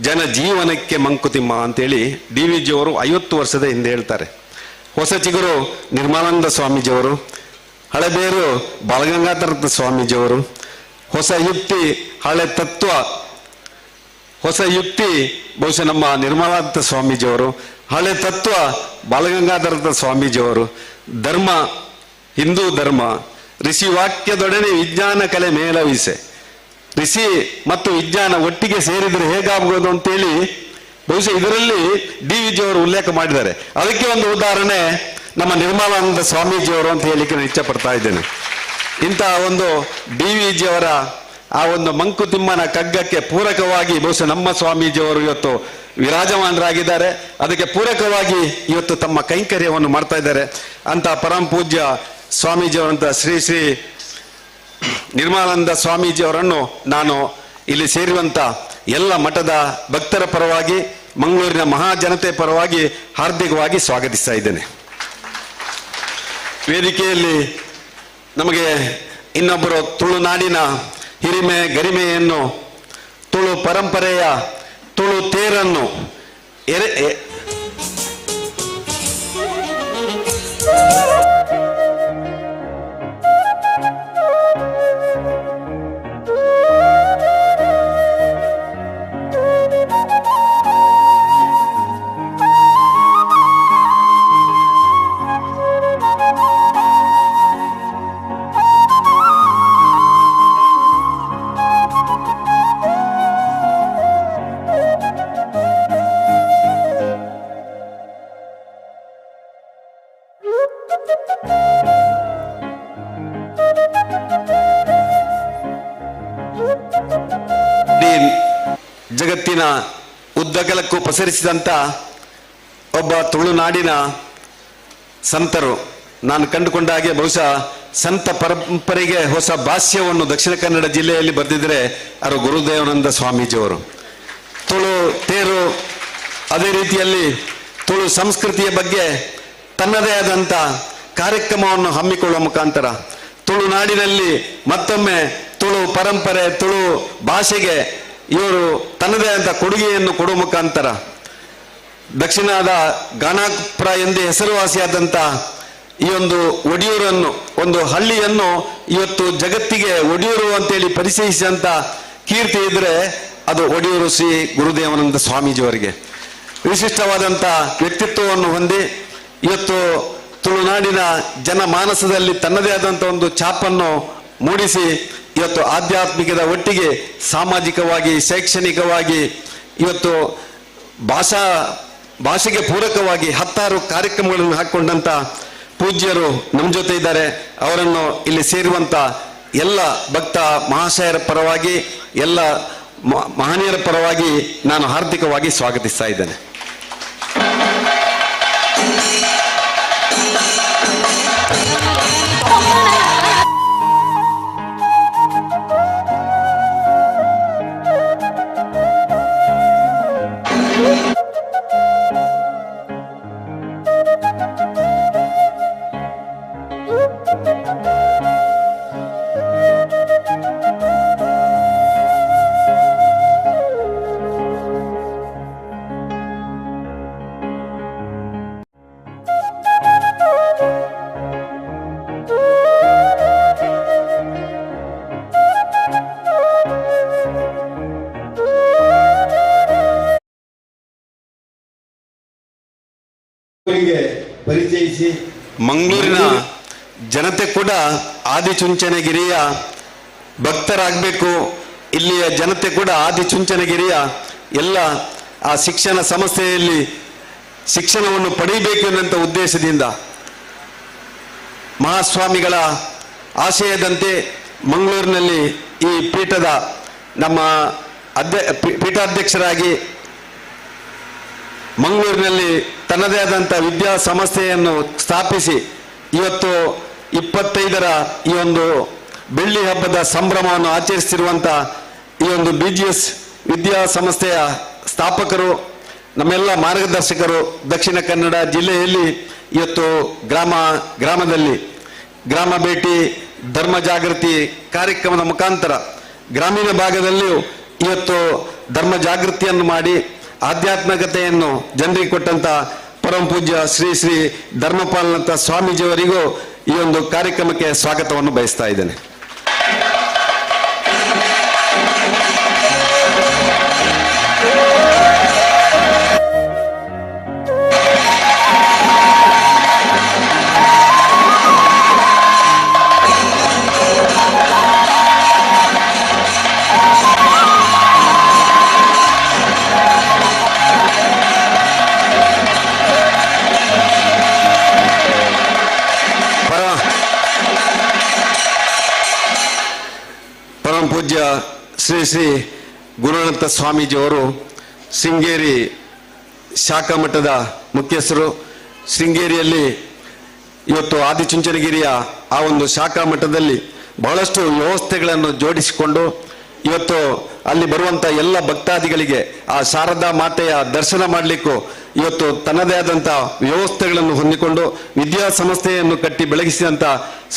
ಜನ ಜೀವನಕ್ಕೆ ಮಂಕುತಿಮ್ಮ ಅಂತೇಳಿ DVಜಿಯವರು 50 ವರ್ಷದ ಹಿಂದೆ ಹೇಳ್ತಾರೆ. ಹೊಸ ಚಿಗುರು ನಿರ್ಮಲಾನಂದ ಸ್ವಾಮೀಜಿಯವರು, ಹಳೆಬೇರು ಬಾಲಗಂಗಾಧರ ಸ್ವಾಮೀಜಿಯವರು, ಹೊಸ ಯುಕ್ತಿ ಹಳೆ ತತ್ವ, ಹೊಸ ಯುಕ್ತಿ ಬಹುಶಃ ನಮ್ಮ ನಿರ್ಮಲಾನಂದ ಸ್ವಾಮೀಜಿಯವರು, ಹಳೆ ತತ್ವ ಬಾಲಗಂಗಾಧರ ಸ್ವಾಮೀಜಿಯವರು, ಧರ್ಮ ಹಿಂದೂ ಧರ್ಮ, ಋಷಿ ವಾಕ್ಯದೊಡನೆ ವಿಜ್ಞಾನ ಕಲೆ ಮೇಲವಿಸೆ. ಋಷಿ ಮತ್ತು ವಿಜ್ಞಾನ ಒಟ್ಟಿಗೆ ಸೇರಿದರೆ ಹೇಗಾಗಬಹುದು ಅಂತೇಳಿ ಬಹುಶಃ ಇದರಲ್ಲಿ DVಜಿಯವರು ಉಲ್ಲೇಖ ಮಾಡಿದ್ದಾರೆ. ಅದಕ್ಕೆ ಒಂದು ಉದಾಹರಣೆ ನಮ್ಮ ನಿರ್ಮಲಾನಂದ ಸ್ವಾಮೀಜಿಯವರು ಅಂತ ಹೇಳಿಕ್ಕೆ ನಾನು ಇಚ್ಛಪಡ್ತಾ ಇದ್ದೇನೆ. ಇಂತಹ ಒಂದು ಡಿ ವಿ ಜಿಯವರ ಆ ಒಂದು ಮಂಕುತಿಮ್ಮನ ಕಗ್ಗಕ್ಕೆ ಪೂರಕವಾಗಿ ಬಹುಶಃ ನಮ್ಮ ಸ್ವಾಮೀಜಿಯವರು ಇವತ್ತು ವಿರಾಜಮಾನರಾಗಿದ್ದಾರೆ. ಅದಕ್ಕೆ ಪೂರಕವಾಗಿ ಇವತ್ತು ತಮ್ಮ ಕೈಂಕರ್ಯವನ್ನು ಮಾಡ್ತಾ ಇದ್ದಾರೆ. ಅಂತ ಪರಮ ಪೂಜ್ಯ ಸ್ವಾಮೀಜಿಯವರಂತ ಶ್ರೀ ಶ್ರೀ ನಿರ್ಮಲಾನಂದ ಸ್ವಾಮೀಜಿಯವರನ್ನು ನಾನು ಇಲ್ಲಿ ಸೇರುವಂತ ಎಲ್ಲ ಮಠದ ಭಕ್ತರ ಪರವಾಗಿ, ಮಂಗಳೂರಿನ ಮಹಾಜನತೆ ಪರವಾಗಿ ಹಾರ್ದಿಕವಾಗಿ ಸ್ವಾಗತಿಸ್ತಾ ಇದ್ದೇನೆ. ವೇದಿಕೆಯಲ್ಲಿ ನಮಗೆ ಇನ್ನೊಬ್ಬರು ತುಳುನಾಡಿನ ಹಿರಿಮೆ ಗರಿಮೆಯನ್ನು, ತುಳು ಪರಂಪರೆಯ ತುಳು ತೇರನ್ನು ಜಗತ್ತಿನ ಉದ್ದಗಲಕ್ಕೂ ಪಸರಿಸಿದಂಥ ಒಬ್ಬ ತುಳುನಾಡಿನ ಸಂತರು. ನಾನು ಕಂಡುಕೊಂಡ ಹಾಗೆ ಬಹುಶಃ ಸಂತ ಪರಂಪರೆಗೆ ಹೊಸ ಭಾಷ್ಯವನ್ನು ದಕ್ಷಿಣ ಕನ್ನಡ ಜಿಲ್ಲೆಯಲ್ಲಿ ಬರೆದಿದ್ದರೆ ಅವರು ಗುರುದೇವಾನಂದ ಸ್ವಾಮೀಜಿಯವರು. ತುಳು ತೇರು, ಅದೇ ರೀತಿಯಲ್ಲಿ ತುಳು ಸಂಸ್ಕೃತಿಯ ಬಗ್ಗೆ ತನ್ನದೇ ಆದಂಥ ಕಾರ್ಯಕ್ರಮವನ್ನು ಹಮ್ಮಿಕೊಳ್ಳುವ ಮುಖಾಂತರ ತುಳುನಾಡಿನಲ್ಲಿ ಮತ್ತೊಮ್ಮೆ ತುಳು ಪರಂಪರೆ, ತುಳು ಭಾಷೆಗೆ ಇವರು ತನ್ನದೇ ಆದ ಕೊಡುಗೆಯನ್ನು ಕೊಡುವ ಮುಖಾಂತರ ದಕ್ಷಿಣದ ಗಾಣಾಪುರ ಎಂದೇ ಹೆಸರುವಾಸಿಯಾದಂಥ ಈ ಒಂದು ಒಡಿಯೂರನ್ನು, ಒಂದು ಹಳ್ಳಿಯನ್ನು ಇವತ್ತು ಜಗತ್ತಿಗೆ ಒಡಿಯೂರು ಅಂತೇಳಿ ಪರಿಚಯಿಸಿದಂಥ ಕೀರ್ತಿ ಇದ್ರೆ ಅದು ಒಡಿಯೂರು ಶ್ರೀ ಗುರುದೇವಾನಂದ ಸ್ವಾಮೀಜಿಯವರಿಗೆ. ವಿಶಿಷ್ಟವಾದಂಥ ವ್ಯಕ್ತಿತ್ವವನ್ನು ಹೊಂದಿ ಇವತ್ತು ತುಳುನಾಡಿನ ಜನಮಾನಸದಲ್ಲಿ ತನ್ನದೇ ಆದಂಥ ಒಂದು ಛಾಪನ್ನು ಮೂಡಿಸಿ ಇವತ್ತು ಆಧ್ಯಾತ್ಮಿಕದ ಒಟ್ಟಿಗೆ ಸಾಮಾಜಿಕವಾಗಿ, ಶೈಕ್ಷಣಿಕವಾಗಿ ಇವತ್ತು ಭಾಷೆಗೆ ಪೂರಕವಾಗಿ 10 ಕಾರ್ಯಕ್ರಮಗಳನ್ನು ಹಾಕೊಂಡಂತ ಪೂಜ್ಯರು ನಮ್ಮ ಜೊತೆ ಇದ್ದಾರೆ. ಅವರನ್ನು ಇಲ್ಲಿ ಸೇರುವಂತ ಎಲ್ಲ ಭಕ್ತ ಮಹಾಶಯರ ಪರವಾಗಿ, ಎಲ್ಲ ಮಹನೀಯರ ಪರವಾಗಿ ನಾನು ಹಾರ್ದಿಕವಾಗಿ ಸ್ವಾಗತಿಸ್ತಾ ಇದ್ದೇನೆ. ಪರಿಚಯಿಸಿ ಮಂಗಳೂರಿನ ಜನತೆ ಕೂಡ ಆದಿಚುಂಚನಗಿರಿಯ ಭಕ್ತರಾಗಬೇಕು. ಇಲ್ಲಿಯ ಜನತೆ ಕೂಡ ಆದಿಚುಂಚನಗಿರಿಯ ಎಲ್ಲ ಆ ಶಿಕ್ಷಣ ಸಂಸ್ಥೆಯಲ್ಲಿ ಶಿಕ್ಷಣವನ್ನು ಪಡೆಯಬೇಕು ಎನ್ನುವಂಥ ಉದ್ದೇಶದಿಂದ ಮಹಾಸ್ವಾಮಿಗಳ ಆಶಯದಂತೆ ಮಂಗಳೂರಿನಲ್ಲಿ ಈ ಪೀಠದ ನಮ್ಮ ಪೀಠಾಧ್ಯಕ್ಷರಾಗಿ ಮಂಗಳೂರಿನಲ್ಲಿ ತನ್ನದೇ ಆದಂಥ ವಿದ್ಯಾ ಸಂಸ್ಥೆಯನ್ನು ಸ್ಥಾಪಿಸಿ ಇವತ್ತು 25ರ ಈ ಒಂದು ಬೆಳ್ಳಿ ಹಬ್ಬದ ಸಂಭ್ರಮವನ್ನು ಆಚರಿಸ್ತಿರುವಂಥ ಈ ಒಂದು BGS ವಿದ್ಯಾ ಸಂಸ್ಥೆಯ ಸ್ಥಾಪಕರು, ನಮ್ಮೆಲ್ಲ ಮಾರ್ಗದರ್ಶಕರು ದಕ್ಷಿಣ ಕನ್ನಡ ಜಿಲ್ಲೆಯಲ್ಲಿ ಇವತ್ತು ಗ್ರಾಮದಲ್ಲಿ ಗ್ರಾಮ ಭೇಟಿ, ಧರ್ಮ ಜಾಗೃತಿ ಕಾರ್ಯಕ್ರಮದ ಮುಖಾಂತರ ಗ್ರಾಮೀಣ ಭಾಗದಲ್ಲಿಯೂ ಇವತ್ತು ಧರ್ಮ ಜಾಗೃತಿಯನ್ನು ಮಾಡಿ ಆಧ್ಯಾತ್ಮಿಕತೆಯನ್ನು ಜನರಿಗೆ ಕೊಟ್ಟಂತ ಪರಮ ಪೂಜ್ಯ ಶ್ರೀ ಶ್ರೀ ಧರ್ಮಪಾಲನಂತ ಸ್ವಾಮೀಜಿಯವರಿಗೂ ಈ ಒಂದು ಕಾರ್ಯಕ್ರಮಕ್ಕೆ ಸ್ವಾಗತವನ್ನು ಬಯಸ್ತಾ ಇದ್ದೇನೆ. ಪರಮ ಪೂಜ್ಯ ಶ್ರೀ ಶ್ರೀ ಗುರುನಾಥ ಸ್ವಾಮೀಜಿಯವರು ಶೃಂಗೇರಿ ಶಾಖಾ ಮಠದ ಮುಖ್ಯಸ್ಥರು. ಶೃಂಗೇರಿಯಲ್ಲಿ ಇವತ್ತು ಆದಿಚುಂಚನಗಿರಿಯ ಆ ಒಂದು ಶಾಖಾ ಮಠದಲ್ಲಿ ಬಹಳಷ್ಟು ವ್ಯವಸ್ಥೆಗಳನ್ನು ಜೋಡಿಸಿಕೊಂಡು ಇವತ್ತು ಅಲ್ಲಿ ಬರುವಂಥ ಎಲ್ಲ ಭಕ್ತಾದಿಗಳಿಗೆ ಆ ಶಾರದಾ ಮಾತೆಯ ದರ್ಶನ ಮಾಡಲಿಕ್ಕೂ ಇವತ್ತು ತನ್ನದೇ ಆದಂಥ ವ್ಯವಸ್ಥೆಗಳನ್ನು ಹೊಂದಿಕೊಂಡು ವಿದ್ಯಾಸಂಸ್ಥೆಯನ್ನು ಕಟ್ಟಿ ಬೆಳಗಿಸಿದಂಥ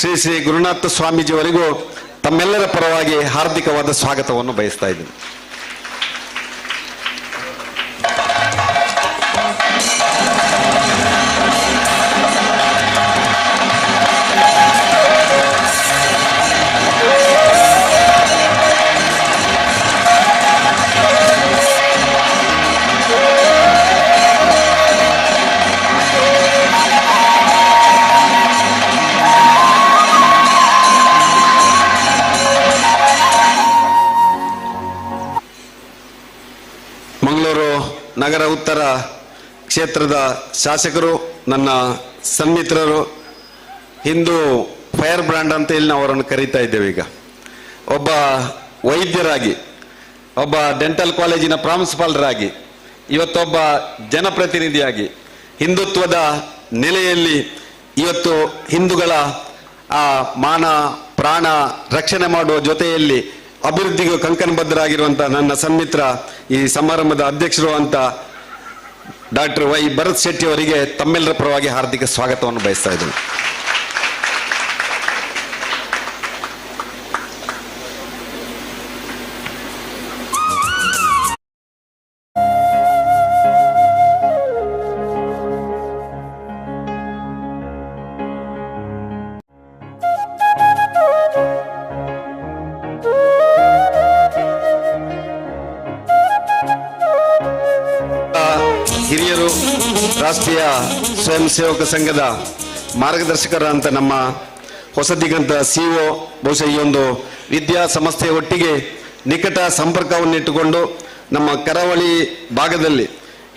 ಶ್ರೀ ಶ್ರೀ ಗುರುನಾಥ ಸ್ವಾಮೀಜಿಯವರಿಗೂ ತಮ್ಮೆಲ್ಲರ ಪರವಾಗಿ ಹಾರ್ದಿಕವಾದ ಸ್ವಾಗತವನ್ನು ಬಯಸ್ತಾ ಇದ್ದೀನಿ. ಮಂಗಳೂರು ನಗರ ಉತ್ತರ ಕ್ಷೇತ್ರದ ಶಾಸಕರು, ನನ್ನ ಸನ್ಮಿತ್ರರು, ಹಿಂದೂ ಫೈರ್ ಬ್ರ್ಯಾಂಡ್ ಅಂತ ಹೇಳಿ ನಾವು ಅವರನ್ನು ಕರೀತಾ ಇದ್ದೇವೆ. ಈಗ ಒಬ್ಬ ವೈದ್ಯರಾಗಿ, ಒಬ್ಬ ಡೆಂಟಲ್ ಕಾಲೇಜಿನ ಪ್ರಾಂಶುಪಾಲರಾಗಿ, ಇವತ್ತೊಬ್ಬ ಜನಪ್ರತಿನಿಧಿಯಾಗಿ ಹಿಂದುತ್ವದ ನೆಲೆಯಲ್ಲಿ ಇವತ್ತು ಹಿಂದೂಗಳ ಆ ಮಾನ ಪ್ರಾಣ ರಕ್ಷಣೆ ಮಾಡುವ ಜೊತೆಯಲ್ಲಿ ಅಭಿವೃದ್ಧಿಗೂ ಕಂಕಣಬದ್ಧರಾಗಿರುವಂಥ ನನ್ನ ಸನ್ಮಿತ್ರ, ಈ ಸಮಾರಂಭದ ಅಧ್ಯಕ್ಷರು ಅಂತ ಡಾಕ್ಟರ್ ವೈ ಭರತ್ ಶೆಟ್ಟಿ ಅವರಿಗೆ ತಮ್ಮೆಲ್ಲರ ಪರವಾಗಿ ಹಾರ್ದಿಕ ಸ್ವಾಗತವನ್ನು ಬಯಸ್ತಾ ಇದ್ದೇನೆ. ಹಿರಿಯರು, ರಾಷ್ಟ್ರೀಯ ಸ್ವಯಂ ಸೇವಕ ಸಂಘದ ಮಾರ್ಗದರ್ಶಕರಂತ ನಮ್ಮ ಹೊಸ ದಿಗಂತ ಸಿಒ ಬಹುಶಃ ಈ ಒಂದು ವಿದ್ಯಾ ಸಂಸ್ಥೆಯ ಒಟ್ಟಿಗೆ ನಿಕಟ ಸಂಪರ್ಕವನ್ನಿಟ್ಟುಕೊಂಡು ನಮ್ಮ ಕರಾವಳಿ ಭಾಗದಲ್ಲಿ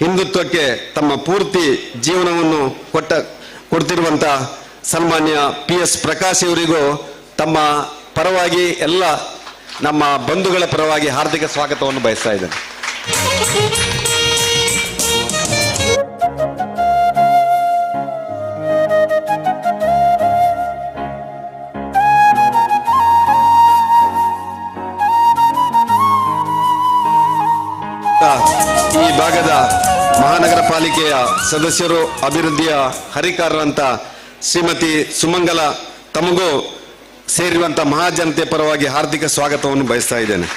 ಹಿಂದುತ್ವಕ್ಕೆ ತಮ್ಮ ಪೂರ್ತಿ ಜೀವನವನ್ನು ಕೊಡ್ತಿರುವಂಥ ಸನ್ಮಾನ್ಯ PS ಪ್ರಕಾಶ್ ಅವರಿಗೂ ತಮ್ಮ ಪರವಾಗಿ ಎಲ್ಲ ನಮ್ಮ ಬಂಧುಗಳ ಪರವಾಗಿ ಹಾರ್ದಿಕ ಸ್ವಾಗತವನ್ನು ಬಯಸ್ತಾ ಇದ್ದೇನೆ. ಈ ಭಾಗದ ಮಹಾನಗರ ಪಾಲಿಕೆಯ ಸದಸ್ಯರು, ಅಭಿವೃದ್ಧಿಯ ಹರಿಕಾರರಂತ ಶ್ರೀಮತಿ ಸುಮಂಗಲ, ತಮಗೂ ಸೇರಿರುವಂತ ಮಹಾಜನತೆ ಪರವಾಗಿ ಹಾರ್ದಿಕ ಸ್ವಾಗತವನ್ನು ಬಯಸ್ತಾ ಇದ್ದೇನೆ.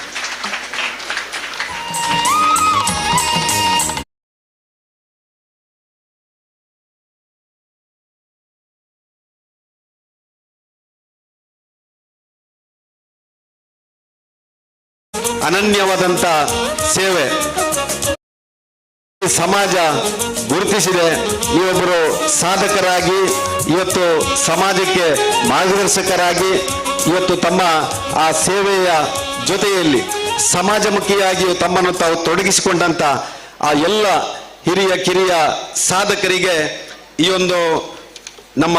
ಅನನ್ಯವಾದಂತ ಸೇವೆ ಸಮಾಜ ಗುರುತಿಸಿದೆ. ನೀವೊಬ್ಬರು ಸಾಧಕರಾಗಿ ಇವತ್ತು ಸಮಾಜಕ್ಕೆ ಮಾರ್ಗದರ್ಶಕರಾಗಿ ಇವತ್ತು ತಮ್ಮ ಆ ಸೇವೆಯ ಜೊತೆಯಲ್ಲಿ ಸಮಾಜಮುಖಿಯಾಗಿ ತಮ್ಮನ್ನು ತಾವು ತೊಡಗಿಸಿಕೊಂಡಂತ ಆ ಎಲ್ಲ ಹಿರಿಯ ಕಿರಿಯ ಸಾಧಕರಿಗೆ ಈ ಒಂದು ನಮ್ಮ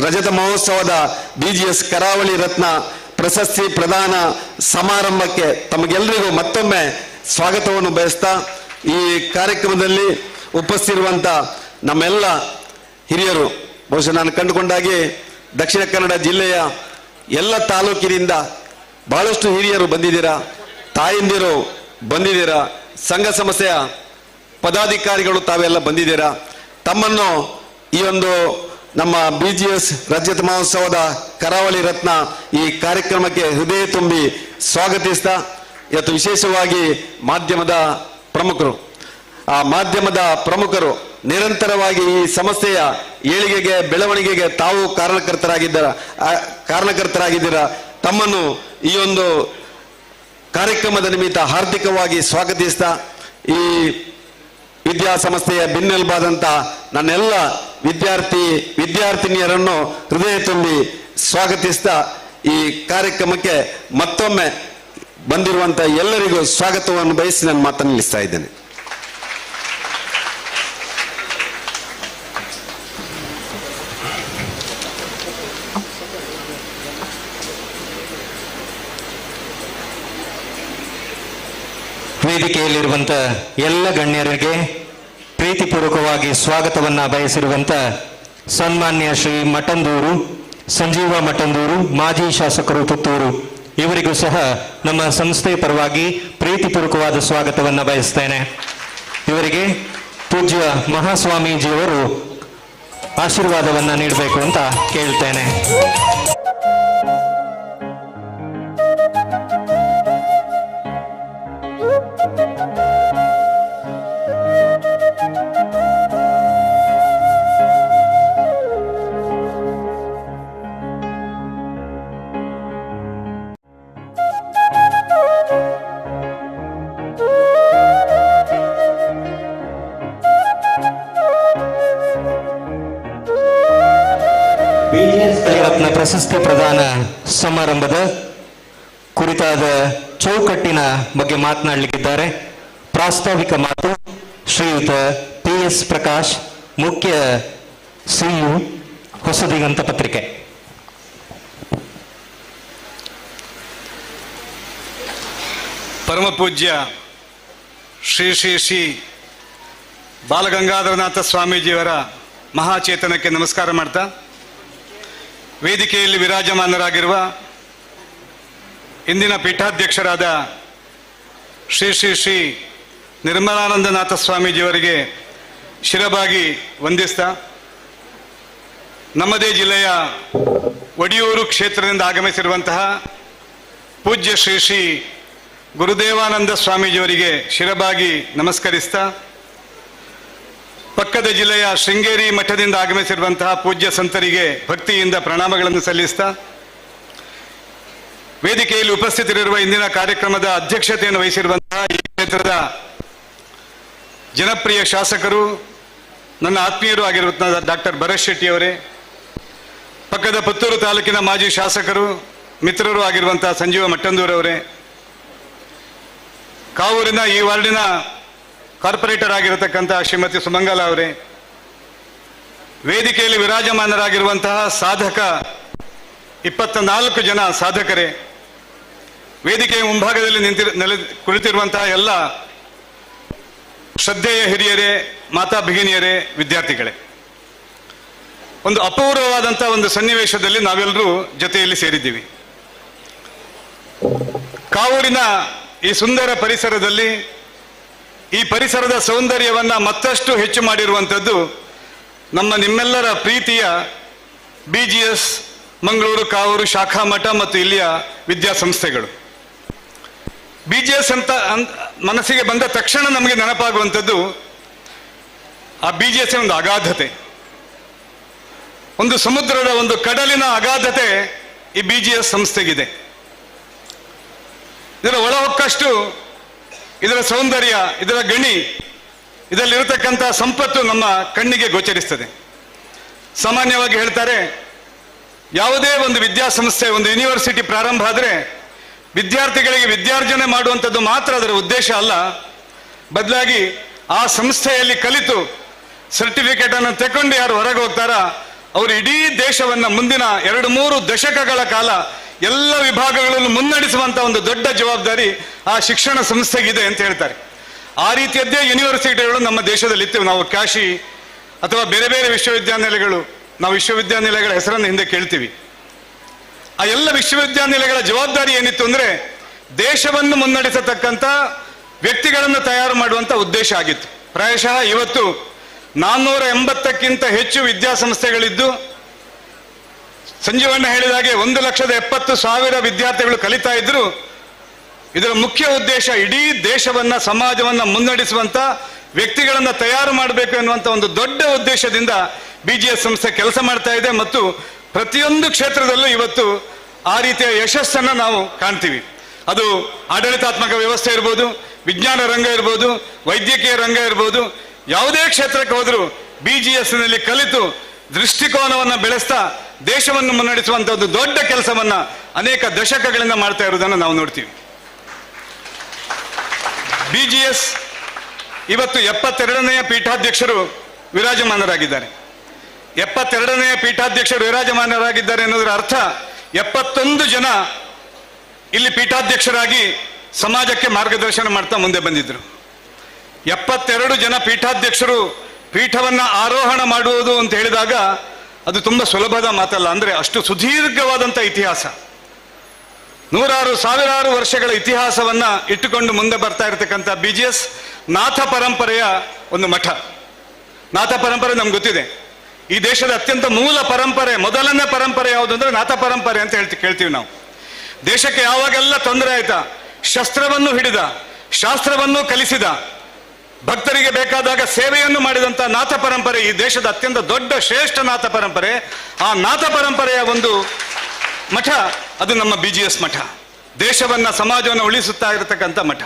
ರಜತ ಮಹೋತ್ಸವದ BGS ಕರಾವಳಿ ರತ್ನ ಪ್ರಶಸ್ತಿ ಪ್ರದಾನ ಸಮಾರಂಭಕ್ಕೆ ತಮಗೆಲ್ಲರಿಗೂ ಮತ್ತೊಮ್ಮೆ ಸ್ವಾಗತವನ್ನು ಬಯಸ್ತಾ, ಈ ಕಾರ್ಯಕ್ರಮದಲ್ಲಿ ಉಪಸ್ಥಿತಿರುವಂಥ ನಮ್ಮೆಲ್ಲ ಹಿರಿಯರು, ಬಹುಶಃ ನಾನು ಕಂಡುಕೊಂಡಾಗೆ ದಕ್ಷಿಣ ಕನ್ನಡ ಜಿಲ್ಲೆಯ ಎಲ್ಲ ತಾಲೂಕಿನಿಂದ ಬಹಳಷ್ಟು ಹಿರಿಯರು ಬಂದಿದ್ದೀರಾ, ತಾಯಂದಿರು ಬಂದಿದ್ದೀರಾ, ಸಂಘ ಸಂಸ್ಥೆಯ ಪದಾಧಿಕಾರಿಗಳು ತಾವೆಲ್ಲ ಬಂದಿದ್ದೀರಾ. ತಮ್ಮನ್ನು ಈ ಒಂದು ನಮ್ಮ BGS ರಜತ ಮಹೋತ್ಸವದ ಕರಾವಳಿ ರತ್ನ ಈ ಕಾರ್ಯಕ್ರಮಕ್ಕೆ ಹೃದಯ ತುಂಬಿ ಸ್ವಾಗತಿಸ್ತಾ, ಇವತ್ತು ವಿಶೇಷವಾಗಿ ಮಾಧ್ಯಮದ ಪ್ರಮುಖರು, ಆ ಮಾಧ್ಯಮದ ಪ್ರಮುಖರು ನಿರಂತರವಾಗಿ ಈ ಸಂಸ್ಥೆಯ ಏಳಿಗೆಗೆ ಬೆಳವಣಿಗೆಗೆ ತಾವು ಕಾರಣಕರ್ತರಾಗಿದ್ದೀರಾ. ತಮ್ಮನ್ನು ಈ ಒಂದು ಕಾರ್ಯಕ್ರಮದ ನಿಮಿತ್ತ ಹಾರ್ದಿಕವಾಗಿ ಸ್ವಾಗತಿಸ್ತಾ, ಈ ವಿದ್ಯಾಸಂಸ್ಥೆಯ ಬೆನ್ನೆಲುಬಾದಂತ ನನ್ನೆಲ್ಲ ವಿದ್ಯಾರ್ಥಿನಿಯರನ್ನು ಹೃದಯ ತುಂಬಿ ಸ್ವಾಗತಿಸ್ತಾ, ಈ ಕಾರ್ಯಕ್ರಮಕ್ಕೆ ಮತ್ತೊಮ್ಮೆ ಬಂದಿರುವಂತ ಎಲ್ಲರಿಗೂ ಸ್ವಾಗತವನ್ನು ಬಯಸಿ ನಾನು ಮಾತನ್ನು ನಿಲ್ಲಿಸ್ತಾ ಇದ್ದೇನೆ. ವೇದಿಕೆಯಲ್ಲಿರುವಂಥ ಎಲ್ಲ ಗಣ್ಯರಿಗೆ ಪ್ರೀತಿಪೂರ್ವಕವಾಗಿ ಸ್ವಾಗತವನ್ನು ಬಯಸಿರುವಂಥ ಸನ್ಮಾನ್ಯ ಶ್ರೀ ಮಠಂದೂರು ಸಂಜೀವ ಮಠಂದೂರು, ಮಾಜಿ ಶಾಸಕರು ಪುತ್ತೂರು, ಇವರಿಗೂ ಸಹ ನಮ್ಮ ಸಂಸ್ಥೆ ಪರವಾಗಿ ಪ್ರೀತಿಪೂರ್ವಕವಾದ ಸ್ವಾಗತವನ್ನು ಬಯಸ್ತೇನೆ. ಇವರಿಗೆ ಪೂಜ್ಯ ಮಹಾಸ್ವಾಮೀಜಿಯವರು ಆಶೀರ್ವಾದವನ್ನು ನೀಡಬೇಕು ಅಂತ ಕೇಳ್ತೇನೆ. ರತ್ನ ಪ್ರಶಸ್ತಿ ಪ್ರದಾನ ಸಮಾರಂಭದ ಕುರಿತಾದ ಚೌಕಟ್ಟಿನ ಬಗ್ಗೆ ಮಾತನಾಡಲಿಕ್ಕಿದ್ದಾರೆ. ಪ್ರಾಸ್ತಾವಿಕ ಮಾತು ಶ್ರೀಯುತ PS ಪ್ರಕಾಶ್, ಮುಖ್ಯ ಸಿಇಒ, ಹೊಸದಿಗಂತ ಪತ್ರಿಕೆ. ಪರಮ ಪೂಜ್ಯ ಶ್ರೀ ಶ್ರೀ ಶ್ರೀ ಬಾಲಗಂಗಾಧರನಾಥ ಸ್ವಾಮೀಜಿಯವರ ಮಹಾಚೇತನಕ್ಕೆ ನಮಸ್ಕಾರ ಮಾಡ್ತಾ, ವೇದಿಕೆಯಲ್ಲಿ ವಿರಾಜಮಾನರಾಗಿರುವ ಇಂದಿನ ಪೀಠಾಧ್ಯಕ್ಷರಾದ ಶ್ರೀ ಶ್ರೀ ಶ್ರೀ ನಿರ್ಮಲಾನಂದನಾಥ ಸ್ವಾಮೀಜಿಯವರಿಗೆ ಶಿರಬಾಗಿ ವಂದಿಸ್ತಾ, ನಮ್ಮದೇ ಜಿಲ್ಲೆಯ ಒಡಿಯೂರು ಕ್ಷೇತ್ರದಿಂದ ಆಗಮಿಸಿರುವಂತಹ ಪೂಜ್ಯ ಶ್ರೀ ಶ್ರೀ ಗುರುದೇವಾನಂದ ಸ್ವಾಮೀಜಿಯವರಿಗೆ ಶಿರಬಾಗಿ ನಮಸ್ಕರಿಸ್ತಾ, ಪಕ್ಕದ ಜಿಲ್ಲೆಯ ಶೃಂಗೇರಿ ಮಠದಿಂದ ಆಗಮಿಸಿರುವಂತಹ ಪೂಜ್ಯ ಸಂತರಿಗೆ ಭಕ್ತಿಯಿಂದ ಪ್ರಣಾಮಗಳನ್ನು ಸಲ್ಲಿಸ್ತಾ, ವೇದಿಕೆಯಲ್ಲಿ ಉಪಸ್ಥಿತರಿರುವ ಇಂದಿನ ಕಾರ್ಯಕ್ರಮದ ಅಧ್ಯಕ್ಷತೆಯನ್ನು ವಹಿಸಿರುವಂತಹ ಈ ಕ್ಷೇತ್ರದ ಜನಪ್ರಿಯ ಶಾಸಕರು, ನನ್ನ ಆತ್ಮೀಯರು ಆಗಿರುವಂತಹ ಡಾಕ್ಟರ್ ಭರತ್ ಶೆಟ್ಟಿ ಅವರೇ, ಪಕ್ಕದ ಪುತ್ತೂರು ತಾಲೂಕಿನ ಮಾಜಿ ಶಾಸಕರು, ಮಿತ್ರರು ಆಗಿರುವಂತಹ ಸಂಜೀವ ಮಟ್ಟಂದೂರವರೇ, ಕಾವೂರಿನ ಈ ವಾರ್ಡಿನ ಕಾರ್ಪೊರೇಟರ್ ಆಗಿರತಕ್ಕಂತಹ ಶ್ರೀಮತಿ ಸುಮಂಗಲ ಅವರೇ, ವೇದಿಕೆಯಲ್ಲಿ ವಿರಾಜಮಾನರಾಗಿರುವಂತಹ ಸಾಧಕ 24 ಜನ ಸಾಧಕರೇ, ವೇದಿಕೆಯ ಮುಂಭಾಗದಲ್ಲಿ ಕುಳಿತಿರುವಂತಹ ಎಲ್ಲ ಶ್ರದ್ಧೆಯ ಹಿರಿಯರೇ, ಮಾತಾ ಭಗಿನಿಯರೇ, ವಿದ್ಯಾರ್ಥಿಗಳೇ, ಒಂದು ಅಪೂರ್ವವಾದಂತಹ ಒಂದು ಸನ್ನಿವೇಶದಲ್ಲಿ ನಾವೆಲ್ಲರೂ ಜೊತೆಯಲ್ಲಿ ಸೇರಿದ್ದೀವಿ. ಕಾವೂರಿನ ಈ ಸುಂದರ ಪರಿಸರದಲ್ಲಿ ಈ ಪರಿಸರದ ಸೌಂದರ್ಯವನ್ನ ಮತ್ತಷ್ಟು ಹೆಚ್ಚು ಮಾಡಿರುವಂಥದ್ದು ನಿಮ್ಮೆಲ್ಲರ ಪ್ರೀತಿಯ BGS ಮಂಗಳೂರು ಕಾವೂರು ಶಾಖಾ ಮಠ ಮತ್ತು ಇಲ್ಲಿಯ ವಿದ್ಯಾಸಂಸ್ಥೆಗಳು. BGS ಅಂತ ಮನಸ್ಸಿಗೆ ಬಂದ ತಕ್ಷಣ ನಮಗೆ ನೆನಪಾಗುವಂಥದ್ದು ಆ BGS ಒಂದು ಅಗಾಧತೆ, ಒಂದು ಸಮುದ್ರದ, ಒಂದು ಕಡಲಿನ ಅಗಾಧತೆ ಈ BGS ಸಂಸ್ಥೆಗಿದೆ. ಇದರ ಒಳ ಹೊಕ್ಕಷ್ಟು ಇದರ ಸೌಂದರ್ಯ, ಇದರ ಗಣಿ, ಇದರಲ್ಲಿರತಕ್ಕಂಥ ಸಂಪತ್ತು ನಮ್ಮ ಕಣ್ಣಿಗೆ ಗೋಚರಿಸ್ತದೆ. ಸಾಮಾನ್ಯವಾಗಿ ಹೇಳ್ತಾರೆ, ಯಾವುದೇ ಒಂದು ವಿದ್ಯಾಸಂಸ್ಥೆ, ಒಂದು ಯೂನಿವರ್ಸಿಟಿ ಪ್ರಾರಂಭ ಆದರೆ ವಿದ್ಯಾರ್ಥಿಗಳಿಗೆ ವಿದ್ಯಾರ್ಜನೆ ಮಾಡುವಂಥದ್ದು ಮಾತ್ರ ಅದರ ಉದ್ದೇಶ ಅಲ್ಲ, ಬದಲಾಗಿ ಆ ಸಂಸ್ಥೆಯಲ್ಲಿ ಕಲಿತು ಸರ್ಟಿಫಿಕೇಟ್ ಅನ್ನು ತಗೊಂಡು ಯಾರು ಹೊರಗೆ ಹೋಗ್ತಾರ ಅವರು ಇಡೀ ದೇಶವನ್ನು ಮುಂದಿನ 2-3 ದಶಕಗಳ ಕಾಲ ಎಲ್ಲ ವಿಭಾಗಗಳನ್ನು ಮುನ್ನಡೆಸುವಂತ ಒಂದು ದೊಡ್ಡ ಜವಾಬ್ದಾರಿ ಆ ಶಿಕ್ಷಣ ಸಂಸ್ಥೆಗಿದೆ ಅಂತ ಹೇಳ್ತಾರೆ. ಆ ರೀತಿಯದ್ದೇ ಯೂನಿವರ್ಸಿಟಿಗಳು ನಮ್ಮ ದೇಶದಲ್ಲಿ ಇತ್ತು. ನಾವು ಕಾಶಿ ಅಥವಾ ಬೇರೆ ಬೇರೆ ವಿಶ್ವವಿದ್ಯಾನಿಲಯಗಳು, ನಾವು ವಿಶ್ವವಿದ್ಯಾನಿಲಯಗಳ ಹೆಸರನ್ನು ಹಿಂದೆ ಕೇಳ್ತೀವಿ. ಆ ಎಲ್ಲ ವಿಶ್ವವಿದ್ಯಾನಿಲಯಗಳ ಜವಾಬ್ದಾರಿ ಏನಿತ್ತು ಅಂದ್ರೆ ದೇಶವನ್ನು ಮುನ್ನಡೆಸತಕ್ಕಂಥ ವ್ಯಕ್ತಿಗಳನ್ನು ತಯಾರು ಮಾಡುವಂತ ಉದ್ದೇಶ ಆಗಿತ್ತು. ಪ್ರಾಯಶಃ ಇವತ್ತು 480ಕ್ಕಿಂತ ಹೆಚ್ಚು ವಿದ್ಯಾಸಂಸ್ಥೆಗಳಿದ್ದು, ಸಂಜೀವಣ್ಣ ಹೇಳಿದಾಗೆ 1,70,000 ವಿದ್ಯಾರ್ಥಿಗಳು ಕಲಿತಾ ಇದ್ರು. ಇದರ ಮುಖ್ಯ ಉದ್ದೇಶ ಇಡೀ ದೇಶವನ್ನ, ಸಮಾಜವನ್ನ ಮುನ್ನಡೆಸುವಂತ ವ್ಯಕ್ತಿಗಳನ್ನ ತಯಾರು ಮಾಡಬೇಕು ಎನ್ನುವಂತ ಒಂದು ದೊಡ್ಡ ಉದ್ದೇಶದಿಂದ BGS ಸಂಸ್ಥೆ ಕೆಲಸ ಮಾಡ್ತಾ ಇದೆ. ಮತ್ತು ಪ್ರತಿಯೊಂದು ಕ್ಷೇತ್ರದಲ್ಲೂ ಇವತ್ತು ಆ ರೀತಿಯ ಯಶಸ್ಸನ್ನ ನಾವು ಕಾಣ್ತೀವಿ. ಅದು ಆಡಳಿತಾತ್ಮಕ ವ್ಯವಸ್ಥೆ ಇರ್ಬೋದು, ವಿಜ್ಞಾನ ರಂಗ ಇರ್ಬೋದು, ವೈದ್ಯಕೀಯ ರಂಗ ಇರ್ಬೋದು, ಯಾವುದೇ ಕ್ಷೇತ್ರಕ್ಕೆ ಹೋದರೂ BGS ನಲ್ಲಿ ಕಲಿತು ದೃಷ್ಟಿಕೋನವನ್ನು ಬೆಳೆಸ್ತಾ ದೇಶವನ್ನು ಮುನ್ನಡೆಸುವಂತ ಒಂದು ದೊಡ್ಡ ಕೆಲಸವನ್ನ ಅನೇಕ ದಶಕಗಳಿಂದ ಮಾಡ್ತಾ ಇರುವುದನ್ನು ನಾವು ನೋಡ್ತೀವಿ. BGS ಇವತ್ತು 72ನೇ ಪೀಠಾಧ್ಯಕ್ಷರು ವಿರಾಜಮಾನರಾಗಿದ್ದಾರೆ. 72ನೇ ಪೀಠಾಧ್ಯಕ್ಷರು ವಿರಾಜಮಾನರಾಗಿದ್ದಾರೆ ಅನ್ನೋದರ ಅರ್ಥ 71 ಜನ ಇಲ್ಲಿ ಪೀಠಾಧ್ಯಕ್ಷರಾಗಿ ಸಮಾಜಕ್ಕೆ ಮಾರ್ಗದರ್ಶನ ಮಾಡ್ತಾ ಮುಂದೆ ಬಂದಿದ್ರು. 72 ಜನ ಪೀಠಾಧ್ಯಕ್ಷರು ಪೀಠವನ್ನ ಆರೋಹಣ ಮಾಡುವುದು ಅಂತ ಹೇಳಿದಾಗ ಅದು ತುಂಬ ಸುಲಭದ ಮಾತಲ್ಲ. ಅಂದ್ರೆ ಅಷ್ಟು ಸುದೀರ್ಘವಾದಂಥ ಇತಿಹಾಸ, ನೂರಾರು ಸಾವಿರಾರು ವರ್ಷಗಳ ಇತಿಹಾಸವನ್ನ ಇಟ್ಟುಕೊಂಡು ಮುಂದೆ ಬರ್ತಾ ಇರತಕ್ಕಂಥ BGS ನಾಥ ಪರಂಪರೆಯ ಒಂದು ಮಠ. ನಾಥ ಪರಂಪರೆ ನಮ್ಗೆ ಗೊತ್ತಿದೆ. ಈ ದೇಶದ ಅತ್ಯಂತ ಮೂಲ ಪರಂಪರೆ, ಮೊದಲನೇ ಪರಂಪರೆ ಯಾವುದು ಅಂದ್ರೆ ನಾಥ ಪರಂಪರೆ ಅಂತ ಕೇಳ್ತೀವಿ ನಾವು. ದೇಶಕ್ಕೆ ಯಾವಾಗೆಲ್ಲ ತೊಂದರೆ ಆಯ್ತಾ, ಶಸ್ತ್ರವನ್ನು ಹಿಡಿದ, ಶಾಸ್ತ್ರವನ್ನು ಕಲಿಸಿದ, ಭಕ್ತರಿಗೆ ಬೇಕಾದಾಗ ಸೇವೆಯನ್ನು ಮಾಡಿದಂಥ ನಾಥ ಪರಂಪರೆ ಈ ದೇಶದ ಅತ್ಯಂತ ದೊಡ್ಡ ಶ್ರೇಷ್ಠ ನಾಥ ಪರಂಪರೆ. ಆ ನಾಥ ಪರಂಪರೆಯ ಒಂದು ಮಠ ಅದು ನಮ್ಮ BGS ಮಠ. ದೇಶವನ್ನ ಸಮಾಜವನ್ನು ಉಳಿಸುತ್ತಾ ಇರತಕ್ಕಂಥ ಮಠ.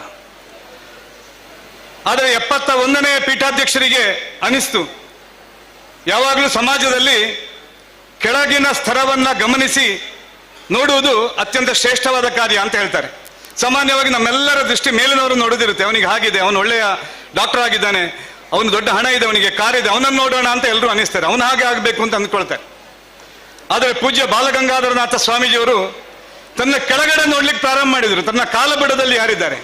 ಆದರೆ 71ನೇ ಪೀಠಾಧ್ಯಕ್ಷರಿಗೆ ಅನಿಸ್ತು, ಯಾವಾಗಲೂ ಸಮಾಜದಲ್ಲಿ ಕೆಳಗಿನ ಸ್ತರವನ್ನ ಗಮನಿಸಿ ನೋಡುವುದು ಅತ್ಯಂತ ಶ್ರೇಷ್ಠವಾದ ಕಾರ್ಯ ಅಂತ ಹೇಳ್ತಾರೆ. ಸಾಮಾನ್ಯವಾಗಿ ನಮ್ಮೆಲ್ಲರ ದೃಷ್ಟಿ ಮೇಲಿನವರು ನೋಡೋದಿರುತ್ತೆ. ಅವನಿಗೆ ಹಾಗಿದೆ, ಅವನು ಒಳ್ಳೆಯ ಡಾಕ್ಟರ್ ಆಗಿದ್ದಾನೆ, ಅವನು ದೊಡ್ಡ ಹಣ ಇದೆ, ಅವನಿಗೆ ಕಾರ್ ಇದೆ, ಅವನನ್ನು ನೋಡೋಣ ಅಂತ ಎಲ್ಲರೂ ಅನಿಸ್ತಾರೆ, ಅವನು ಹಾಗೆ ಆಗಬೇಕು ಅಂತ ಅಂದ್ಕೊಳ್ತಾರೆ. ಆದರೆ ಪೂಜ್ಯ ಬಾಲಗಂಗಾಧರನಾಥ ಸ್ವಾಮೀಜಿಯವರು ತನ್ನ ಕೆಳಗಡೆ ನೋಡ್ಲಿಕ್ಕೆ ಪ್ರಾರಂಭ ಮಾಡಿದರು. ತನ್ನ ಕಾಲಬುಡದಲ್ಲಿ ಯಾರಿದ್ದಾರೆ,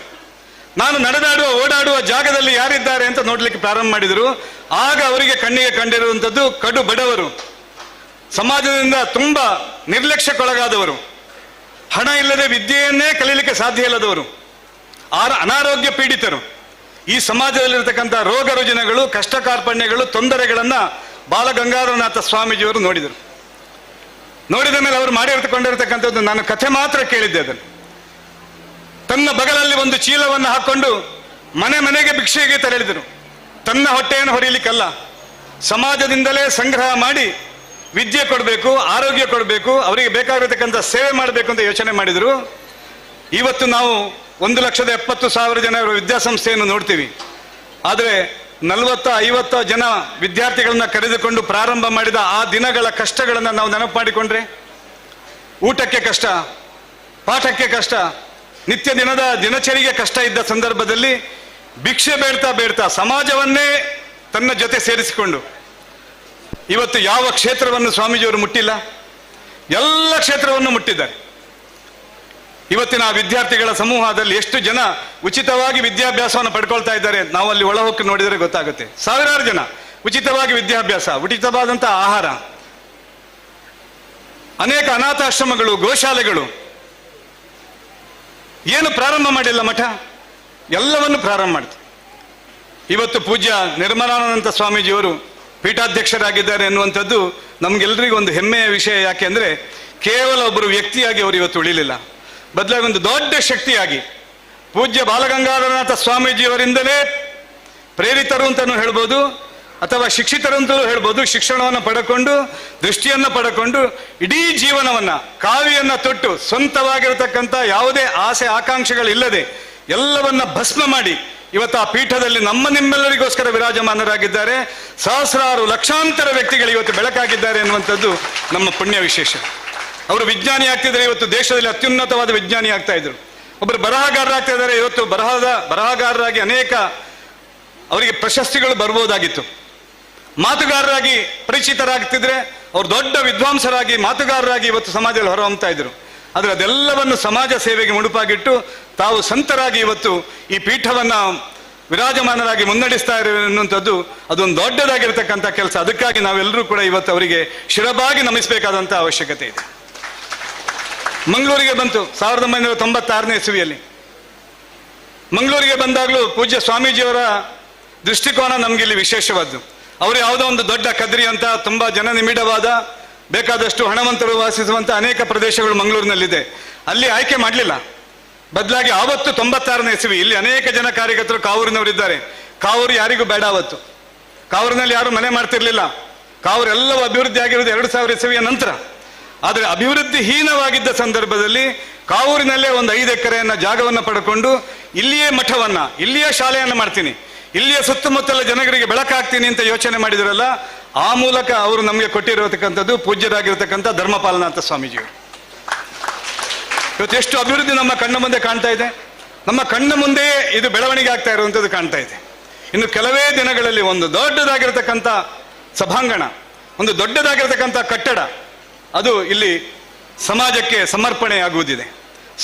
ನಾನು ನಡೆದಾಡುವ ಓಡಾಡುವ ಜಾಗದಲ್ಲಿ ಯಾರಿದ್ದಾರೆ ಅಂತ ನೋಡ್ಲಿಕ್ಕೆ ಪ್ರಾರಂಭ ಮಾಡಿದರು. ಆಗ ಅವರಿಗೆ ಕಣ್ಣಿಗೆ ಕಂಡಿರುವಂಥದ್ದು ಕಡು ಬಡವರು, ಸಮಾಜದಿಂದ ತುಂಬಾ ನಿರ್ಲಕ್ಷ್ಯಕ್ಕೊಳಗಾದವರು, ಹಣ ಇಲ್ಲದೆ ವಿದ್ಯೆಯನ್ನೇ ಕಲೀಲಿಕ್ಕೆ ಸಾಧ್ಯ ಇಲ್ಲದವರು, ಅನಾರೋಗ್ಯ ಪೀಡಿತರು. ಈ ಸಮಾಜದಲ್ಲಿರ್ತಕ್ಕಂಥ ರೋಗ ರುಜಿನಗಳು, ಕಷ್ಟ ಕಾರ್ಪಣ್ಯಗಳು, ತೊಂದರೆಗಳನ್ನ ಬಾಲಗಂಗಾಧರನಾಥ ಸ್ವಾಮೀಜಿಯವರು ನೋಡಿದರು. ನೋಡಿದ ಮೇಲೆ ಅವರು ಮಾಡಿರ್ತಕೊಂಡಿರ್ತಕ್ಕಂಥದ್ದು, ನಾನು ಕಥೆ ಮಾತ್ರ ಕೇಳಿದ್ದೆ ಅದನ್ನು. ತನ್ನ ಬಗಲಲ್ಲಿ ಒಂದು ಚೀಲವನ್ನು ಹಾಕೊಂಡು ಮನೆ ಮನೆಗೆ ಭಿಕ್ಷೆಗೆ ತೆರಳಿದರು. ತನ್ನ ಹೊಟ್ಟೆಯನ್ನು ಹೊರೀಲಿಕ್ಕಲ್ಲ, ಸಮಾಜದಿಂದಲೇ ಸಂಗ್ರಹ ಮಾಡಿ ವಿದ್ಯೆ ಕೊಡಬೇಕು, ಆರೋಗ್ಯ ಕೊಡಬೇಕು, ಅವರಿಗೆ ಬೇಕಾಗಿರತಕ್ಕಂಥ ಸೇವೆ ಮಾಡಬೇಕು ಅಂತ ಯೋಚನೆ ಮಾಡಿದರು. ಇವತ್ತು ನಾವು 1,70,000 ಜನ ವಿದ್ಯಾಸಂಸ್ಥೆಯನ್ನು ನೋಡ್ತೀವಿ. ಆದರೆ 40-50 ಜನ ವಿದ್ಯಾರ್ಥಿಗಳನ್ನ ಕರೆದುಕೊಂಡು ಪ್ರಾರಂಭ ಮಾಡಿದ ಆ ದಿನಗಳ ಕಷ್ಟಗಳನ್ನು ನಾವು ನೆನಪು ಮಾಡಿಕೊಂಡ್ರೆ, ಊಟಕ್ಕೆ ಕಷ್ಟ, ಪಾಠಕ್ಕೆ ಕಷ್ಟ, ನಿತ್ಯ ದಿನದ ದಿನಚರಿಗೆ ಕಷ್ಟ ಇದ್ದ ಸಂದರ್ಭದಲ್ಲಿ ಭಿಕ್ಷೆ ಬೇಡ್ತಾ ಸಮಾಜವನ್ನೇ ತನ್ನ ಜೊತೆ ಸೇರಿಸಿಕೊಂಡು ಇವತ್ತು ಯಾವ ಕ್ಷೇತ್ರವನ್ನು ಸ್ವಾಮೀಜಿಯವರು ಮುಟ್ಟಿಲ್ಲ, ಎಲ್ಲ ಕ್ಷೇತ್ರವನ್ನು ಮುಟ್ಟಿದ್ದಾರೆ. ಇವತ್ತಿನ ವಿದ್ಯಾರ್ಥಿಗಳ ಸಮೂಹದಲ್ಲಿ ಎಷ್ಟು ಜನ ಉಚಿತವಾಗಿ ವಿದ್ಯಾಭ್ಯಾಸವನ್ನು ಪಡ್ಕೊಳ್ತಾ ಇದ್ದಾರೆ, ನಾವು ಅಲ್ಲಿ ಒಳಹೊಕ್ಕಿ ನೋಡಿದರೆ ಗೊತ್ತಾಗುತ್ತೆ. ಸಾವಿರಾರು ಜನ ಉಚಿತವಾಗಿ ವಿದ್ಯಾಭ್ಯಾಸ, ಉಚಿತವಾದಂಥ ಆಹಾರ, ಅನೇಕ ಅನಾಥಾಶ್ರಮಗಳು, ಗೋಶಾಲೆಗಳು. ಏನು ಪ್ರಾರಂಭ ಮಾಡಿಲ್ಲ ಮಠ, ಎಲ್ಲವನ್ನು ಪ್ರಾರಂಭ ಮಾಡ್ತು. ಇವತ್ತು ಪೂಜ್ಯ ನಿರ್ಮಲಾನಂದ ಸ್ವಾಮೀಜಿಯವರು ಪೀಠಾಧ್ಯಕ್ಷರಾಗಿದ್ದಾರೆ ಎನ್ನುವಂಥದ್ದು ನಮ್ಗೆಲ್ರಿಗೂ ಒಂದು ಹೆಮ್ಮೆಯ ವಿಷಯ. ಯಾಕೆ ಅಂದರೆ ಕೇವಲ ಒಬ್ಬರು ವ್ಯಕ್ತಿಯಾಗಿ ಅವರು ಇವತ್ತು ಉಳಿಲಿಲ್ಲ, ಬದಲಾಗಿ ಒಂದು ದೊಡ್ಡ ಶಕ್ತಿಯಾಗಿ ಪೂಜ್ಯ ಬಾಲಗಂಗಾಧರನಾಥ ಸ್ವಾಮೀಜಿಯವರಿಂದಲೇ ಪ್ರೇರಿತರು ಅಂತಲೂ ಹೇಳ್ಬೋದು, ಅಥವಾ ಶಿಕ್ಷಿತರು ಅಂತಲೂ ಹೇಳ್ಬೋದು. ಶಿಕ್ಷಣವನ್ನು ಪಡ್ಕೊಂಡು, ದೃಷ್ಟಿಯನ್ನು ಪಡ್ಕೊಂಡು, ಇಡೀ ಜೀವನವನ್ನ ಕಾವಿಯನ್ನ ತೊಟ್ಟು ಸ್ವಂತವಾಗಿರತಕ್ಕಂಥ ಯಾವುದೇ ಆಸೆ ಆಕಾಂಕ್ಷೆಗಳಿಲ್ಲದೆ ಎಲ್ಲವನ್ನ ಭಸ್ಮ ಮಾಡಿ ಇವತ್ತು ಆ ಪೀಠದಲ್ಲಿ ನಿಮ್ಮೆಲ್ಲರಿಗೋಸ್ಕರ ವಿರಾಜಮಾನರಾಗಿದ್ದಾರೆ. ಸಹಸ್ರಾರು ಲಕ್ಷಾಂತರ ವ್ಯಕ್ತಿಗಳು ಇವತ್ತು ಬೆಳಕಾಗಿದ್ದಾರೆ ಎನ್ನುವಂಥದ್ದು ನಮ್ಮ ಪುಣ್ಯ ವಿಶೇಷ. ಅವರು ವಿಜ್ಞಾನಿ ಆಗ್ತಿದ್ದಾರೆ, ಇವತ್ತು ದೇಶದಲ್ಲಿ ಅತ್ಯುನ್ನತವಾದ ವಿಜ್ಞಾನಿ ಆಗ್ತಾ ಇದ್ರು. ಒಬ್ಬರು ಬರಹಗಾರರಾಗ್ತಾ ಇದ್ದಾರೆ, ಇವತ್ತು ಬರಹಗಾರರಾಗಿ ಅನೇಕ ಅವರಿಗೆ ಪ್ರಶಸ್ತಿಗಳು ಬರ್ಬೋದಾಗಿತ್ತು. ಮಾತುಗಾರರಾಗಿ ಪರಿಚಿತರಾಗ್ತಿದ್ರೆ ಅವರು ದೊಡ್ಡ ವಿದ್ವಾಂಸರಾಗಿ, ಮಾತುಗಾರರಾಗಿ ಇವತ್ತು ಸಮಾಜದಲ್ಲಿ ಹೊರಹೊಮ್ತಾ ಇದ್ರು. ಆದರೆ ಅದೆಲ್ಲವನ್ನು ಸಮಾಜ ಸೇವೆಗೆ ಮುಡುಪಾಗಿಟ್ಟು ತಾವು ಸಂತರಾಗಿ ಇವತ್ತು ಈ ಪೀಠವನ್ನ ವಿರಾಜಮಾನರಾಗಿ ಮುನ್ನಡೆಸ್ತಾ ಇದ್ದಾರೆ ಎನ್ನುವಂಥದ್ದು ಅದೊಂದು ದೊಡ್ಡದಾಗಿರ್ತಕ್ಕಂಥ ಕೆಲಸ. ಅದಕ್ಕಾಗಿ ನಾವೆಲ್ಲರೂ ಕೂಡ ಇವತ್ತು ಅವರಿಗೆ ಶಿರಬಾಗಿ ನಮಿಸಬೇಕಾದಂಥ ಅವಶ್ಯಕತೆ ಇದೆ. ಮಂಗಳೂರಿಗೆ ಬಂತು 1996ನೇ ಇಸವಿಯಲ್ಲಿ. ಮಂಗಳೂರಿಗೆ ಬಂದಾಗಲೂ ಪೂಜ್ಯ ಸ್ವಾಮೀಜಿಯವರ ದೃಷ್ಟಿಕೋನ ನಮಗಿಲ್ಲಿ ವಿಶೇಷವಾದ್ದು. ಅವರು ಯಾವುದೋ ಒಂದು ದೊಡ್ಡ ಕದ್ರಿ ಅಂತ ತುಂಬಾ ಜನನಿಬಿಡವಾದ, ಬೇಕಾದಷ್ಟು ಹಣವಂತರು ವಾಸಿಸುವಂತ ಅನೇಕ ಪ್ರದೇಶಗಳು ಮಂಗಳೂರಿನಲ್ಲಿದೆ, ಅಲ್ಲಿ ಆಯ್ಕೆ ಮಾಡಲಿಲ್ಲ. ಬದಲಾಗಿ ಆವತ್ತು 96ನೇ ಇಸವಿ ಇಲ್ಲಿ ಅನೇಕ ಜನ ಕಾರ್ಯಕರ್ತರು ಕಾವೂರಿನವರಿದ್ದಾರೆ. ಕಾವೂರು ಯಾರಿಗೂ ಬೇಡ. ಅವತ್ತು ಕಾವೂರಿನಲ್ಲಿ ಯಾರು ಮನೆ ಮಾಡ್ತಿರ್ಲಿಲ್ಲ. ಕಾವೂರು ಎಲ್ಲವೂ ಅಭಿವೃದ್ಧಿ ಆಗಿರುವುದು 2000 ಇಸವಿಯ ನಂತರ. ಆದರೆ ಅಭಿವೃದ್ಧಿ ಹೀನವಾಗಿದ್ದ ಸಂದರ್ಭದಲ್ಲಿ ಕಾವೂರಿನಲ್ಲೇ ಒಂದು 5 ಎಕರೆಯನ್ನ ಜಾಗವನ್ನು ಪಡ್ಕೊಂಡು ಇಲ್ಲಿಯೇ ಮಠವನ್ನ, ಇಲ್ಲಿಯೇ ಶಾಲೆಯನ್ನು ಮಾಡ್ತೀನಿ, ಇಲ್ಲಿಯ ಸುತ್ತಮುತ್ತಲ ಜನಗಳಿಗೆ ಬೆಳಕಾಗ್ತೀನಿ ಅಂತ ಯೋಚನೆ ಮಾಡಿದ್ರಲ್ಲ, ಆ ಮೂಲಕ ಅವರು ನಮಗೆ ಕೊಟ್ಟಿರತಕ್ಕಂಥದ್ದು ಪೂಜ್ಯರಾಗಿರ್ತಕ್ಕಂಥ ಧರ್ಮಪಾಲನಾಥ ಸ್ವಾಮೀಜಿಯವರು. ಇವತ್ತು ಎಷ್ಟು ಅಭಿವೃದ್ಧಿ ನಮ್ಮ ಕಣ್ಣ ಮುಂದೆ ಕಾಣ್ತಾ ಇದೆ. ನಮ್ಮ ಕಣ್ಣ ಮುಂದೆಯೇ ಇದು ಬೆಳವಣಿಗೆ ಆಗ್ತಾ ಇರುವಂಥದ್ದು ಕಾಣ್ತಾ ಇದೆ. ಇನ್ನು ಕೆಲವೇ ದಿನಗಳಲ್ಲಿ ಒಂದು ದೊಡ್ಡದಾಗಿರ್ತಕ್ಕಂಥ ಸಭಾಂಗಣ, ಒಂದು ದೊಡ್ಡದಾಗಿರ್ತಕ್ಕಂಥ ಕಟ್ಟಡ ಅದು ಇಲ್ಲಿ ಸಮಾಜಕ್ಕೆ ಸಮರ್ಪಣೆ ಆಗುವುದಿದೆ.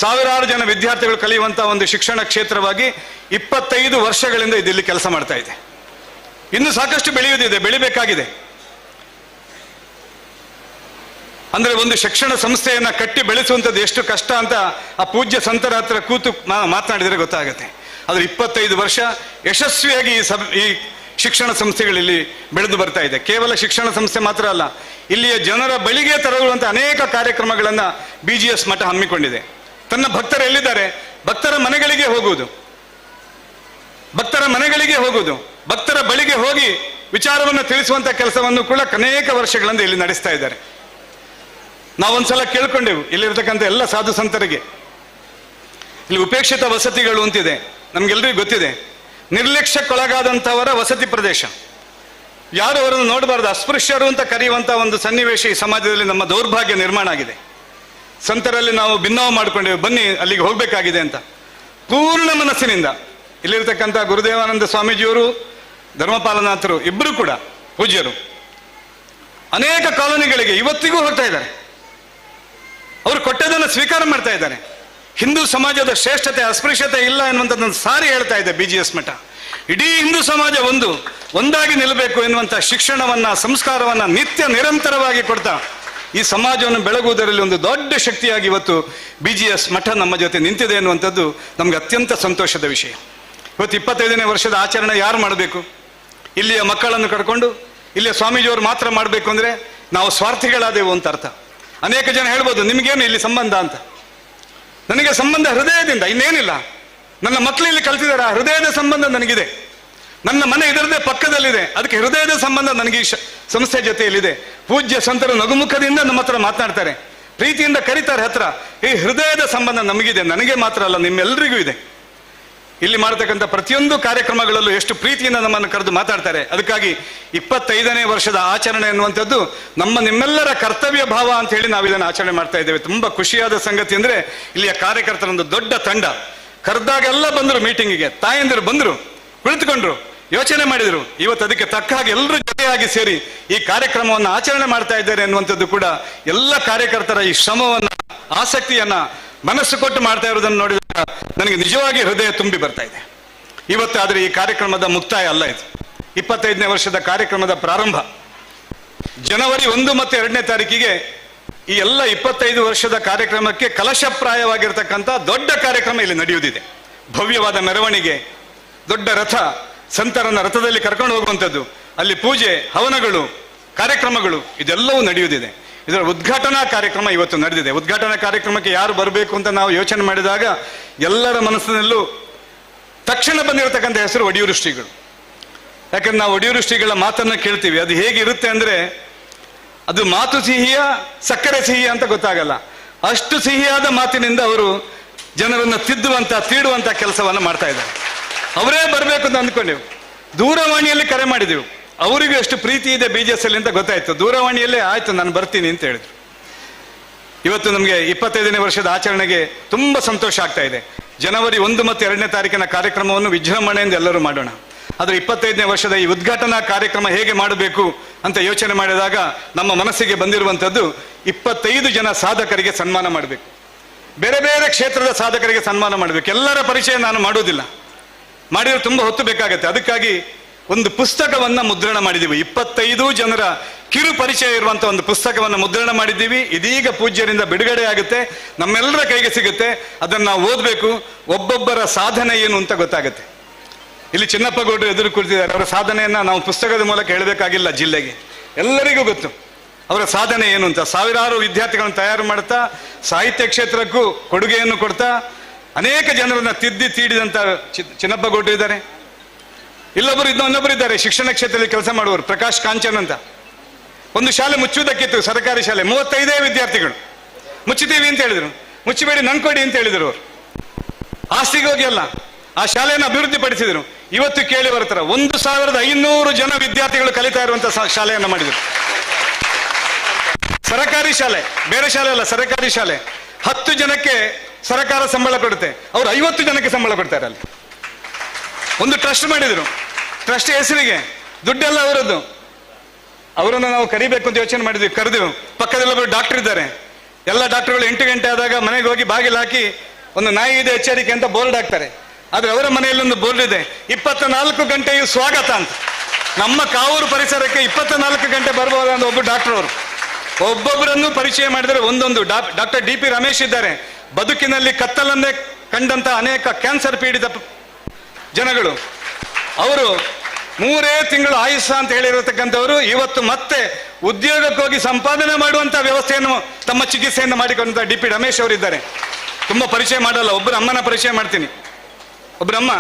ಸಾವಿರಾರು ಜನ ವಿದ್ಯಾರ್ಥಿಗಳು ಕಲಿಯುವಂತಹ ಒಂದು ಶಿಕ್ಷಣ ಕ್ಷೇತ್ರವಾಗಿ 25 ವರ್ಷಗಳಿಂದ ಇಲ್ಲಿ ಕೆಲಸ ಮಾಡ್ತಾ ಇದೆ. ಇನ್ನು ಸಾಕಷ್ಟು ಬೆಳೆಯುವುದಿದೆ, ಬೆಳಿಬೇಕಾಗಿದೆ. ಅಂದ್ರೆ ಒಂದು ಶಿಕ್ಷಣ ಸಂಸ್ಥೆಯನ್ನ ಕಟ್ಟಿ ಬೆಳೆಸುವಂಥದ್ದು ಎಷ್ಟು ಕಷ್ಟ ಅಂತ ಆ ಪೂಜ್ಯ ಸಂತರ ಹತ್ರ ಕೂತು ಮಾತನಾಡಿದರೆ ಗೊತ್ತಾಗುತ್ತೆ. ಆದ್ರೆ 25 ವರ್ಷ ಯಶಸ್ವಿಯಾಗಿ ಈ ಶಿಕ್ಷಣ ಸಂಸ್ಥೆಗಳಲ್ಲಿ ಬೆಳೆದು ಬರ್ತಾ ಇದೆ. ಕೇವಲ ಶಿಕ್ಷಣ ಸಂಸ್ಥೆ ಮಾತ್ರ ಅಲ್ಲ, ಇಲ್ಲಿಯ ಜನರ ಬಳಿಗೆ ತರುವಂತ ಅನೇಕ ಕಾರ್ಯಕ್ರಮಗಳನ್ನ BGS ಮಠ ಹಮ್ಮಿಕೊಂಡಿದೆ. ತನ್ನ ಭಕ್ತರು ಎಲ್ಲಿದ್ದಾರೆ, ಭಕ್ತರ ಮನೆಗಳಿಗೆ ಹೋಗುವುದು, ಭಕ್ತರ ಬಳಿಗೆ ಹೋಗಿ ವಿಚಾರವನ್ನು ತಿಳಿಸುವಂತ ಕೆಲಸವನ್ನು ಕೂಡ ಅನೇಕ ವರ್ಷಗಳಿಂದ ಇಲ್ಲಿ ನಡೆಸ್ತಾ ಇದ್ದಾರೆ. ನಾವೊಂದ್ಸಲ ಕೇಳ್ಕೊಂಡೆವು ಇಲ್ಲಿರ್ತಕ್ಕಂಥ ಎಲ್ಲ ಸಾಧು ಸಂತರಿಗೆ, ಇಲ್ಲಿ ಉಪೇಕ್ಷಿತ ವಸತಿಗಳು ಅಂತಿದೆ, ನಮ್ಗೆಲ್ರಿಗೂ ಗೊತ್ತಿದೆ. ನಿರ್ಲಕ್ಷ್ಯಕ್ಕೊಳಗಾದಂಥವರ ವಸತಿ ಪ್ರದೇಶ, ಯಾರು ಅವರನ್ನು ನೋಡಬಾರ್ದು, ಅಸ್ಪೃಶ್ಯರು ಅಂತ ಕರೆಯುವಂತ ಒಂದು ಸನ್ನಿವೇಶ ಈ ಸಮಾಜದಲ್ಲಿ ನಮ್ಮ ದೌರ್ಭಾಗ್ಯ ನಿರ್ಮಾಣ ಆಗಿದೆ. ಸಂತರಲ್ಲಿ ನಾವು ಭಿನ್ನವ ಮಾಡ್ಕೊಂಡೇವೆ, ಬನ್ನಿ ಅಲ್ಲಿಗೆ ಹೋಗ್ಬೇಕಾಗಿದೆ ಅಂತ. ಪೂರ್ಣ ಮನಸ್ಸಿನಿಂದ ಇಲ್ಲಿರ್ತಕ್ಕಂಥ ಗುರುದೇವಾನಂದ ಸ್ವಾಮೀಜಿಯವರು, ಧರ್ಮಪಾಲನಾಥರು ಇಬ್ಬರು ಕೂಡ ಪೂಜ್ಯರು ಅನೇಕ ಕಾಲೋನಿಗಳಿಗೆ ಇವತ್ತಿಗೂ ಹೋಗ್ತಾ ಇದ್ದಾರೆ. ಅವರು ಕೊಟ್ಟದನ್ನು ಸ್ವೀಕಾರ ಮಾಡ್ತಾ ಇದ್ದಾರೆ. ಹಿಂದೂ ಸಮಾಜದ ಶ್ರೇಷ್ಠತೆ ಅಸ್ಪೃಶ್ಯತೆ ಇಲ್ಲ ಎನ್ನುವಂಥದ್ದನ್ನು ಸಾರಿ ಹೇಳ್ತಾ ಇದೆ BGS ಮಠ. ಇಡೀ ಹಿಂದೂ ಸಮಾಜ ಒಂದಾಗಿ ನಿಲ್ಲಬೇಕು ಎನ್ನುವಂಥ ಶಿಕ್ಷಣವನ್ನ, ಸಂಸ್ಕಾರವನ್ನ ನಿತ್ಯ ನಿರಂತರವಾಗಿ ಕೊಡ್ತಾ ಈ ಸಮಾಜವನ್ನು ಬೆಳಗುವುದರಲ್ಲಿ ಒಂದು ದೊಡ್ಡ ಶಕ್ತಿಯಾಗಿ ಇವತ್ತು BGS ಮಠ ನಮ್ಮ ಜೊತೆ ನಿಂತಿದೆ ಎನ್ನುವಂಥದ್ದು ನಮ್ಗೆ ಅತ್ಯಂತ ಸಂತೋಷದ ವಿಷಯ. ಇವತ್ತು 25ನೇ ವರ್ಷದ ಆಚರಣೆ ಯಾರು ಮಾಡಬೇಕು? ಇಲ್ಲಿಯ ಮಕ್ಕಳನ್ನು ಕರ್ಕೊಂಡು ಇಲ್ಲಿಯ ಸ್ವಾಮೀಜಿಯವರು ಮಾತ್ರ ಮಾಡಬೇಕು ಅಂದ್ರೆ ನಾವು ಸ್ವಾರ್ಥಿಗಳಾದೆವು ಅಂತ ಅರ್ಥ. ಅನೇಕ ಜನ ಹೇಳ್ಬೋದು, ನಿಮಗೇನು ಇಲ್ಲಿ ಸಂಬಂಧ ಅಂತ. ನನಗೆ ಸಂಬಂಧ ಹೃದಯದಿಂದ, ಇನ್ನೇನಿಲ್ಲ. ನನ್ನ ಮಕ್ಕಳು ಇಲ್ಲಿ ಕಲ್ತಿದ್ದಾರೆ, ಆ ಹೃದಯದ ಸಂಬಂಧ ನನಗಿದೆ. ನನ್ನ ಮನೆ ಇದರದೇ ಪಕ್ಕದಲ್ಲಿದೆ, ಅದಕ್ಕೆ ಹೃದಯದ ಸಂಬಂಧ ನನಗೆ ಈ ಸಂಸ್ಥೆ ಜೊತೆಯಲ್ಲಿದೆ. ಪೂಜ್ಯ ಸಂತರು ನಗುಮುಖದಿಂದ ನಮ್ಮ ಹತ್ರ ಮಾತನಾಡ್ತಾರೆ, ಪ್ರೀತಿಯಿಂದ ಕರೀತಾರೆ ಹತ್ರ. ಈ ಹೃದಯದ ಸಂಬಂಧ ನಮಗಿದೆ, ನನಗೆ ಮಾತ್ರ ಅಲ್ಲ, ನಿಮ್ಮೆಲ್ಲರಿಗೂ ಇದೆ. ಇಲ್ಲಿ ಮಾಡತಕ್ಕಂಥ ಪ್ರತಿಯೊಂದು ಕಾರ್ಯಕ್ರಮಗಳಲ್ಲೂ ಎಷ್ಟು ಪ್ರೀತಿಯಿಂದ ನಮ್ಮನ್ನು ಕರೆದು ಮಾತಾಡ್ತಾರೆ. ಅದಕ್ಕಾಗಿ 25ನೇ ವರ್ಷದ ಆಚರಣೆ ಎನ್ನುವಂಥದ್ದು ನಿಮ್ಮೆಲ್ಲರ ಕರ್ತವ್ಯ ಭಾವ ಅಂತ ಹೇಳಿ ನಾವು ಇದನ್ನು ಆಚರಣೆ ಮಾಡ್ತಾ ಇದ್ದೇವೆ. ತುಂಬಾ ಖುಷಿಯಾದ ಸಂಗತಿ ಅಂದ್ರೆ ಇಲ್ಲಿಯ ಕಾರ್ಯಕರ್ತರೊಂದು ದೊಡ್ಡ ತಂಡ ಕರೆದಾಗೆಲ್ಲ ಬಂದರು, ಮೀಟಿಂಗಿಗೆ ತಾಯಂದಿರು ಬಂದರು, ಕುಳಿತುಕೊಂಡ್ರು, ಯೋಚನೆ ಮಾಡಿದ್ರು. ಇವತ್ತು ಅದಕ್ಕೆ ತಕ್ಕ ಹಾಗೆ ಎಲ್ಲರೂ ಜೊತೆಯಾಗಿ ಸೇರಿ ಈ ಕಾರ್ಯಕ್ರಮವನ್ನು ಆಚರಣೆ ಮಾಡ್ತಾ ಇದ್ದಾರೆ ಎನ್ನುವಂಥದ್ದು ಕೂಡ ಎಲ್ಲ ಕಾರ್ಯಕರ್ತರ ಈ ಶ್ರಮವನ್ನ, ಆಸಕ್ತಿಯನ್ನ ಮನಸ್ಸು ಕೊಟ್ಟು ಮಾಡ್ತಾ ಇರೋದನ್ನು ನೋಡಿದಾಗ ನನಗೆ ನಿಜವಾಗಿ ಹೃದಯ ತುಂಬಿ ಬರ್ತಾ ಇದೆ. ಇವತ್ತು ಆದರೆ ಈ ಕಾರ್ಯಕ್ರಮದ ಮುಕ್ತಾಯ ಅಲ್ಲ, ಇದು 25ನೇ ವರ್ಷದ ಕಾರ್ಯಕ್ರಮದ ಪ್ರಾರಂಭ. ಜನವರಿ 1 ಮತ್ತು 2ನೇ ತಾರೀಕಿಗೆ ಈ ಎಲ್ಲ 25 ವರ್ಷದ ಕಾರ್ಯಕ್ರಮಕ್ಕೆ ಕಲಶಪ್ರಾಯವಾಗಿರ್ತಕ್ಕಂಥ ದೊಡ್ಡ ಕಾರ್ಯಕ್ರಮ ಇಲ್ಲಿ ನಡೆಯುವುದಿದೆ. ಭವ್ಯವಾದ ಮೆರವಣಿಗೆ, ದೊಡ್ಡ ರಥ, ಸಂತರನ್ನ ರಥದಲ್ಲಿ ಕರ್ಕೊಂಡು ಹೋಗುವಂಥದ್ದು, ಅಲ್ಲಿ ಪೂಜೆ, ಹವನಗಳು, ಕಾರ್ಯಕ್ರಮಗಳು ಇದೆಲ್ಲವೂ ನಡೆಯುವುದಿದೆ. ಇದರ ಉದ್ಘಾಟನಾ ಕಾರ್ಯಕ್ರಮ ಇವತ್ತು ನಡೆದಿದೆ. ಉದ್ಘಾಟನಾ ಕಾರ್ಯಕ್ರಮಕ್ಕೆ ಯಾರು ಬರಬೇಕು ಅಂತ ನಾವು ಯೋಚನೆ ಮಾಡಿದಾಗ ಎಲ್ಲರ ಮನಸ್ಸಿನಲ್ಲೂ ತಕ್ಷಣ ಬಂದಿರತಕ್ಕಂಥ ಹೆಸರು ಒಡಿಯೂರು ಶ್ರೀಗಳು. ಯಾಕಂದ್ರೆ ನಾವು ಒಡಿಯೂರು ಶ್ರೀಗಳ ಮಾತನ್ನ ಕೇಳ್ತೀವಿ, ಅದು ಹೇಗಿರುತ್ತೆ ಅಂದ್ರೆ ಅದು ಮಾತು ಸಿಹಿಯ ಸಕ್ಕರೆ ಸಿಹಿಯ ಅಂತ ಗೊತ್ತಾಗಲ್ಲ. ಅಷ್ಟು ಸಿಹಿಯಾದ ಮಾತಿನಿಂದ ಅವರು ಜನರನ್ನ ತೀಡುವಂತ ಕೆಲಸವನ್ನ ಮಾಡ್ತಾ ಇದ್ದಾರೆ. ಅವರೇ ಬರಬೇಕು ಅಂತ ಅಂದ್ಕೊಂಡೆವು. ದೂರವಾಣಿಯಲ್ಲಿ ಕರೆ ಮಾಡಿದೆವು, ಅವರಿಗೂ ಎಷ್ಟು ಪ್ರೀತಿ ಇದೆ BGS ಅಲ್ಲಿ ಅಂತ ಗೊತ್ತಾಯ್ತು. ದೂರವಾಣಿಯಲ್ಲೇ ಆಯ್ತು ನಾನು ಬರ್ತೀನಿ ಅಂತ ಹೇಳಿದ್ರು. ಇವತ್ತು ನಮಗೆ 25ನೇ ವರ್ಷದ ಆಚರಣೆಗೆ ತುಂಬಾ ಸಂತೋಷ ಆಗ್ತಾ ಇದೆ. ಜನವರಿ 1 ಮತ್ತು 2ನೇ ತಾರೀಕಿನ ಕಾರ್ಯಕ್ರಮವನ್ನು ವಿಜೃಂಭಣೆಯಿಂದ ಎಲ್ಲರೂ ಮಾಡೋಣ. ಆದ್ರೆ 25ನೇ ವರ್ಷದ ಈ ಉದ್ಘಾಟನಾ ಕಾರ್ಯಕ್ರಮ ಹೇಗೆ ಮಾಡಬೇಕು ಅಂತ ಯೋಚನೆ ಮಾಡಿದಾಗ ನಮ್ಮ ಮನಸ್ಸಿಗೆ ಬಂದಿರುವಂತದ್ದು 25 ಜನ ಸಾಧಕರಿಗೆ ಸನ್ಮಾನ ಮಾಡಬೇಕು. ಬೇರೆ ಬೇರೆ ಕ್ಷೇತ್ರದ ಸಾಧಕರಿಗೆ ಸನ್ಮಾನ ಮಾಡಬೇಕು. ಎಲ್ಲರ ಪರಿಚಯ ನಾನು ಮಾಡೋದಿಲ್ಲ, ಮಾಡಿದ್ರೆ ತುಂಬಾ ಹೊತ್ತು ಬೇಕಾಗತ್ತೆ. ಅದಕ್ಕಾಗಿ ಒಂದು ಪುಸ್ತಕವನ್ನ ಮುದ್ರಣ ಮಾಡಿದ್ದೀವಿ. 25 ಜನರ ಕಿರು ಪರಿಚಯ ಇರುವಂತ ಒಂದು ಪುಸ್ತಕವನ್ನ ಮುದ್ರಣ ಮಾಡಿದ್ದೀವಿ. ಇದೀಗ ಪೂಜ್ಯರಿಂದ ಬಿಡುಗಡೆ ಆಗುತ್ತೆ, ನಮ್ಮೆಲ್ಲರ ಕೈಗೆ ಸಿಗುತ್ತೆ. ಅದನ್ನ ನಾವು ಓದ್ಬೇಕು, ಒಬ್ಬೊಬ್ಬರ ಸಾಧನೆ ಏನು ಅಂತ ಗೊತ್ತಾಗುತ್ತೆ. ಇಲ್ಲಿ ಚಿನ್ನಪ್ಪ ಗೌಡರು ಎದುರು ಕುಳಿತಿದ್ದಾರೆ, ಅವರ ಸಾಧನೆಯನ್ನ ನಾವು ಪುಸ್ತಕದ ಮೂಲಕ ಹೇಳಬೇಕಾಗಿಲ್ಲ, ಜಿಲ್ಲೆಗೆ ಎಲ್ಲರಿಗೂ ಗೊತ್ತು ಅವರ ಸಾಧನೆ ಏನು ಅಂತ. ಸಾವಿರಾರು ವಿದ್ಯಾರ್ಥಿಗಳನ್ನು ತಯಾರು ಮಾಡ್ತಾ, ಸಾಹಿತ್ಯ ಕ್ಷೇತ್ರಕ್ಕೂ ಕೊಡುಗೆಯನ್ನು ಕೊಡ್ತಾ, ಅನೇಕ ಜನರನ್ನ ತೀಡಿದಂತ ಚಿನ್ನಪ್ಪ ಗೌಡರು ಇದ್ದಾರೆ. ಇನ್ನೊಬ್ಬರು ಇದ್ದಾರೆ ಶಿಕ್ಷಣ ಕ್ಷೇತ್ರದಲ್ಲಿ ಕೆಲಸ ಮಾಡುವವರು, ಪ್ರಕಾಶ್ ಕಾಂಚನ್ ಅಂತ. ಒಂದು ಶಾಲೆ ಮುಚ್ಚುವುದಕ್ಕಿತ್ತು, ಸರ್ಕಾರಿ ಶಾಲೆ, 35 ವಿದ್ಯಾರ್ಥಿಗಳು. ಮುಚ್ಚುತ್ತೀವಿ ಅಂತ ಹೇಳಿದ್ರು, ಮುಚ್ಚಬೇಡಿ ನನ್ ಕೊಡಿ ಅಂತ ಹೇಳಿದ್ರು. ಅವರು ಆಸ್ತಿಗೆ ಹೋಗಿ ಅಲ್ಲ, ಆ ಶಾಲೆಯನ್ನು ಅಭಿವೃದ್ಧಿ ಪಡಿಸಿದ್ರು. ಇವತ್ತು ಕೇಳಿ ಬರ್ತಾರ 1500 ಜನ ವಿದ್ಯಾರ್ಥಿಗಳು ಕಲಿತಾ ಇರುವಂತ ಶಾಲೆಯನ್ನು ಮಾಡಿದ್ರು. ಸರಕಾರಿ ಶಾಲೆ, ಬೇರೆ ಶಾಲೆ ಅಲ್ಲ, ಸರಕಾರಿ ಶಾಲೆ. 10 ಜನಕ್ಕೆ ಸರ್ಕಾರ ಸಂಬಳ ಕೊಡುತ್ತೆ, ಅವ್ರು 50 ಜನಕ್ಕೆ ಸಂಬಳ ಕೊಡ್ತಾರೆ. ಅಲ್ಲಿ ಒಂದು ಟ್ರಸ್ಟ್ ಮಾಡಿದ್ರು, ಟ್ರಸ್ಟ್ ಹೆಸರಿಗೆ ದುಡ್ಡೆಲ್ಲ ಅವರದ್ದು. ಅವರನ್ನು ನಾವು ಕರಿಬೇಕು ಅಂತ ಯೋಚನೆ ಮಾಡಿದ್ವಿ, ಕರೆದು. ಪಕ್ಕದಲ್ಲೊಬ್ಬರು ಡಾಕ್ಟರ್ ಇದ್ದಾರೆ, ಎಲ್ಲ ಡಾಕ್ಟರ್ಗಳು 8 ಗಂಟೆ ಆದಾಗ ಮನೆಗೆ ಹೋಗಿ ಬಾಗಿಲು ಹಾಕಿ ಒಂದು ನಾಯಿ ಇದೆ ಎಚ್ಚರಿಕೆ ಅಂತ ಬೋರ್ಡ್ ಹಾಕ್ತಾರೆ. ಆದ್ರೆ ಅವರ ಮನೆಯಲ್ಲಿ ಒಂದು ಬೋರ್ಡ್ ಇದೆ, 24 ಗಂಟೆಯು ಸ್ವಾಗತ ಅಂತ. ನಮ್ಮ ಕಾವೂರು ಪರಿಸರಕ್ಕೆ 24 ಗಂಟೆ ಬರ್ಬೋದ ಅಂತ ಒಬ್ಬ ಡಾಕ್ಟರ್ ಅವರು ಒಬ್ಬೊಬ್ಬರನ್ನು ಪರಿಚಯ ಮಾಡಿದರೆ ಒಂದೊಂದು. ಡಾಕ್ಟರ್ DP ರಮೇಶ್ ಇದ್ದಾರೆ, ಬದುಕಿನಲ್ಲಿ ಕತ್ತಲನ್ನೇ ಕಂಡಂತ ಅನೇಕ ಕ್ಯಾನ್ಸರ್ ಪೀಡಿತ ಜನಗಳು. ಅವರು 3 ತಿಂಗಳು ಆಯುಷ ಅಂತ ಹೇಳಿರತಕ್ಕಂಥವರು ಇವತ್ತು ಮತ್ತೆ ಉದ್ಯೋಗಕ್ಕೋಗಿ ಸಂಪಾದನೆ ಮಾಡುವಂತ ವ್ಯವಸ್ಥೆಯನ್ನು ತಮ್ಮ ಚಿಕಿತ್ಸೆಯನ್ನು ಮಾಡಿಕೊಂಡ DP ರಮೇಶ್ ಅವರಿದ್ದಾರೆ. ತುಂಬಾ ಪರಿಚಯ ಮಾಡಲ್ಲ, ಒಬ್ಬರು ಅಮ್ಮನ ಪರಿಚಯ ಮಾಡ್ತೀನಿ. ಒಬ್ಬರಮ್ಮ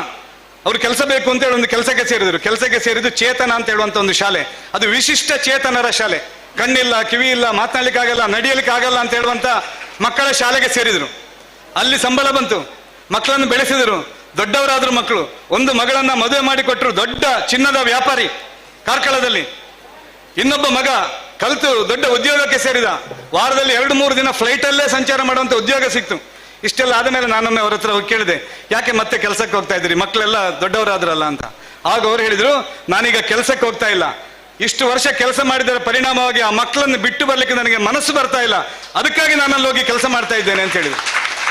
ಅವ್ರು ಕೆಲಸ ಬೇಕು ಅಂತ ಹೇಳಿ ಒಂದು ಕೆಲಸಕ್ಕೆ ಸೇರಿದ್ರು. ಕೆಲಸಕ್ಕೆ ಸೇರಿದ್ದು ಚೇತನ ಅಂತ ಹೇಳುವಂತ ಒಂದು ಶಾಲೆ. ಅದು ವಿಶಿಷ್ಟ ಚೇತನರ ಶಾಲೆ. ಕಣ್ಣಿಲ್ಲ, ಕಿವಿ ಇಲ್ಲ, ಮಾತನಾಡ್ಲಿಕ್ಕಾಗಲ್ಲ, ನಡಿಯಲಿಕ್ಕಾಗಲ್ಲ ಅಂತ ಹೇಳುವಂತ ಮಕ್ಕಳ ಶಾಲೆಗೆ ಸೇರಿದ್ರು. ಅಲ್ಲಿ ಸಂಬಳ ಬಂತು, ಮಕ್ಕಳನ್ನು ಬೆಳೆಸಿದರು, ದೊಡ್ಡವರಾದ್ರು ಮಕ್ಕಳು. ಒಂದು ಮಗಳನ್ನ ಮದುವೆ ಮಾಡಿಕೊಟ್ರು, ದೊಡ್ಡ ಚಿನ್ನದ ವ್ಯಾಪಾರಿ ಕಾರ್ಕಳದಲ್ಲಿ. ಇನ್ನೊಬ್ಬ ಮಗ ಕಲಿತು ದೊಡ್ಡ ಉದ್ಯೋಗಕ್ಕೆ ಸೇರಿದ. ವಾರದಲ್ಲಿ 2-3 ದಿನ ಫ್ಲೈಟ್ ಅಲ್ಲೇ ಸಂಚಾರ ಮಾಡುವಂತ ಉದ್ಯೋಗ ಸಿಕ್ತು. ಇಷ್ಟೆಲ್ಲ ಆದಮೇಲೆ ನಾನೊಮ್ಮೆ ಅವ್ರ ಹತ್ರ ಹೋಗಿ ಕೇಳಿದೆ, ಯಾಕೆ ಮತ್ತೆ ಕೆಲಸಕ್ಕೆ ಹೋಗ್ತಾ ಇದ್ದೀರಿ, ಮಕ್ಕಳೆಲ್ಲ ದೊಡ್ಡವರಾದ್ರಲ್ಲ ಅಂತ. ಆಗ ಅವ್ರು ಹೇಳಿದ್ರು, ನಾನೀಗ ಕೆಲಸಕ್ಕೆ ಹೋಗ್ತಾ ಇಲ್ಲ, ಇಷ್ಟು ವರ್ಷ ಕೆಲಸ ಮಾಡಿದರ ಪರಿಣಾಮವಾಗಿ ಆ ಮಕ್ಕಳನ್ನು ಬಿಟ್ಟು ಬರ್ಲಿಕ್ಕೆ ನನಗೆ ಮನಸ್ಸು ಬರ್ತಾ ಇಲ್ಲ, ಅದಕ್ಕಾಗಿ ನಾನಲ್ಲಿ ಹೋಗಿ ಕೆಲಸ ಮಾಡ್ತಾ ಇದ್ದೇನೆ ಅಂತ ಹೇಳಿದ್ರು.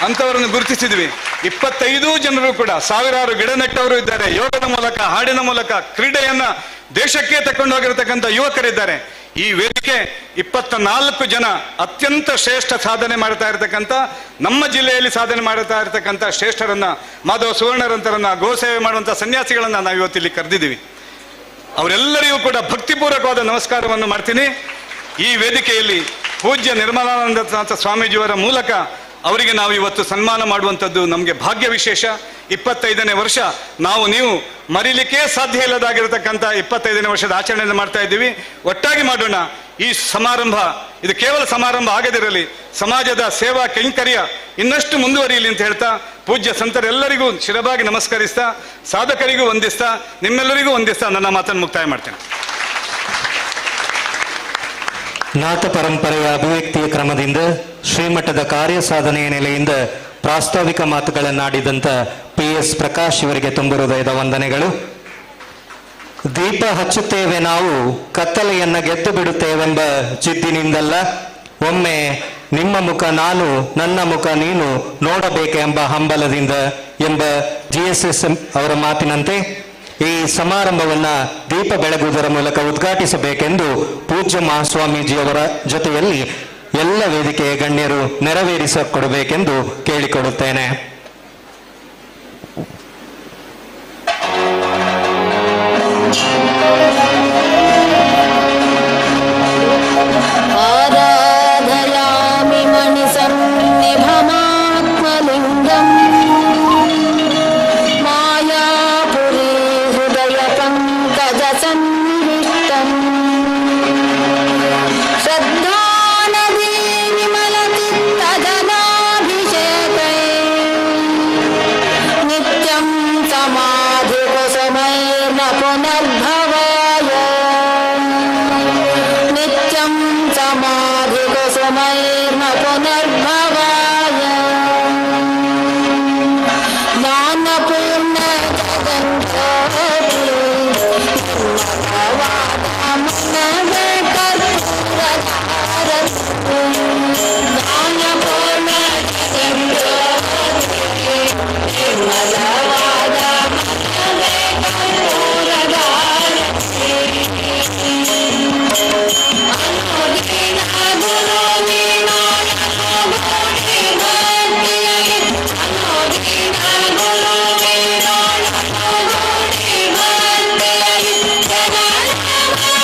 ಅಂತವರನ್ನು ಗುರುತಿಸಿದ್ವಿ. 25 ಜನರು ಕೂಡ, ಸಾವಿರಾರು ಗಿಡ ನೆಟ್ಟವರು ಇದ್ದಾರೆ. ಯೋಗದ ಮೂಲಕ, ಹಾಡಿನ ಮೂಲಕ, ಕ್ರೀಡೆಯನ್ನ ದೇಶಕ್ಕೆ ತಕೊಂಡು ಹೋಗಿರತಕ್ಕಂಥ ಯುವಕರಿದ್ದಾರೆ. ಈ ವೇದಿಕೆ 24 ಜನ ಅತ್ಯಂತ ಶ್ರೇಷ್ಠ ಸಾಧನೆ ಮಾಡ್ತಾ ಇರತಕ್ಕಂಥ, ನಮ್ಮ ಜಿಲ್ಲೆಯಲ್ಲಿ ಸಾಧನೆ ಮಾಡ್ತಾ ಇರತಕ್ಕಂಥ ಶ್ರೇಷ್ಠರನ್ನ, ಮಾಧವ ಸುವರ್ಣರಂತರನ್ನ, ಗೋಸೇವೆ ಮಾಡುವಂಥ ಸನ್ಯಾಸಿಗಳನ್ನ ನಾವು ಇವತ್ತಿಲ್ಲಿ ಕರೆದಿದ್ದೀವಿ. ಅವರೆಲ್ಲರಿಗೂ ಕೂಡ ಭಕ್ತಿಪೂರ್ವಕವಾದ ನಮಸ್ಕಾರವನ್ನು ಮಾಡ್ತೀನಿ. ಈ ವೇದಿಕೆಯಲ್ಲಿ ಪೂಜ್ಯ ನಿರ್ಮಲಾನಂದನಾಥ ಸ್ವಾಮೀಜಿಯವರ ಮೂಲಕ ಅವರಿಗೆ ನಾವು ಇವತ್ತು ಸನ್ಮಾನ ಮಾಡುವಂಥದ್ದು ನಮಗೆ ಭಾಗ್ಯ ವಿಶೇಷ. 25ನೇ ವರ್ಷ ನಾವು ನೀವು ಮರಿಲಿಕ್ಕೆ ಸಾಧ್ಯ ಇಲ್ಲದಾಗಿರತಕ್ಕಂಥ 25ನೇ ವರ್ಷದ ಆಚರಣೆಯನ್ನು ಮಾಡ್ತಾ ಇದ್ದೀವಿ. ಒಟ್ಟಾಗಿ ಮಾಡೋಣ. ಈ ಸಮಾರಂಭ ಇದು ಕೇವಲ ಸಮಾರಂಭ ಆಗದಿರಲಿ, ಸಮಾಜದ ಸೇವಾ ಕೈಂಕರ್ಯ ಇನ್ನಷ್ಟು ಮುಂದುವರಿಯಲಿ ಅಂತ ಹೇಳ್ತಾ, ಪೂಜ್ಯ ಸಂತರೆಲ್ಲರಿಗೂ ಶಿರಬಾಗಿ ನಮಸ್ಕರಿಸ್ತಾ, ಸಾಧಕರಿಗೂ ವಂದಿಸ್ತಾ, ನಿಮ್ಮೆಲ್ಲರಿಗೂ ವಂದಿಸ್ತಾ ನನ್ನ ಮಾತನ್ನು ಮುಕ್ತಾಯ ಮಾಡ್ತೇನೆ. ನಾಥ ಪರಂಪರೆಯ ಅಭಿವ್ಯಕ್ತಿಯ ಕ್ರಮದಿಂದ ಶ್ರೀಮಠದ ಕಾರ್ಯ ಸಾಧನೆಯ ನೆಲೆಯಿಂದ ಪ್ರಾಸ್ತಾವಿಕ ಮಾತುಗಳನ್ನಾಡಿದಂಥ PS ಪ್ರಕಾಶ್ ಇವರಿಗೆ ತುಂಬ ಹೃದಯದ ವಂದನೆಗಳು. ದೀಪ ಹಚ್ಚುತ್ತೇವೆ ನಾವು, ಕತ್ತಲೆಯನ್ನ ಗೆದ್ದು ಬಿಡುತ್ತೇವೆಂಬ ಜಿದ್ದಿನಿಂದಲ್ಲ, ಒಮ್ಮೆ ನಿಮ್ಮ ಮುಖ ನಾನು, ನನ್ನ ಮುಖ ನೀನು ನೋಡಬೇಕೆಂಬ ಹಂಬಲದಿಂದ ಎಂಬ GSS ಅವರ ಮಾತಿನಂತೆ ಈ ಸಮಾರಂಭವನ್ನ ದೀಪ ಬೆಳಗುವುದರ ಮೂಲಕ ಉದ್ಘಾಟಿಸಬೇಕೆಂದು ಪೂಜ್ಯ ಮಹಾಸ್ವಾಮೀಜಿಯವರ ಜೊತೆಯಲ್ಲಿ ಎಲ್ಲ ವೇದಿಕೆಯ ಗಣ್ಯರು ನೆರವೇರಿಸಿಕೊಡಬೇಕೆಂದು ಕೇಳಿಕೊಡುತ್ತೇನೆ. ಆರಾಧಯಾಮಿ ಮಣಿಸನ್ನಿಭಮಾತ್ಮಲಿಂಗಂ ಮಾಯಾಪುರಿ ಹೃದಯ ಪಂಕಜ ಸನ್ನಿವಿಷ್ಟಂ ಶ್ರದ್ಧಾನದಿ ವಿಮಲ ಚಿತ್ತಜನಾಭಿಷೇಕೈ ನಿತ್ಯಂ ಸಮಾಧಿ ಕುಸುಮೈರ್ನ ಪುನರ್ಭವಾಯ ನಿತ್ಯಂ ಸಮಾಧಿ ಕುಸುಮೈರ್ನ ಪುನರ್ಭವಾಯ ಜ್ಞಾನಪೂರ್ಣ ಜಗಂಜ್ಯೋತಿ ಮನವೇ ಕರ್ಪೂರಧಾರತಿ ಜ್ಞಾನಪೂರ್ಣ ಜಗಂಜ್ಯೋತಿ ನಿರ್ಮಲವಾದ ಮನವೇ ಕರ್ಪೂರಧಾರತಿ ಅನುದಿನ ಗುರು ನೀನೋಣಿ ಭಕ್ತಿಯಲಿ ಅನುದಿನ ಗುರು ನೀನೋಣಿ ಭಕ್ತಿಯಲಿ ಜಗನ್ನಾಥ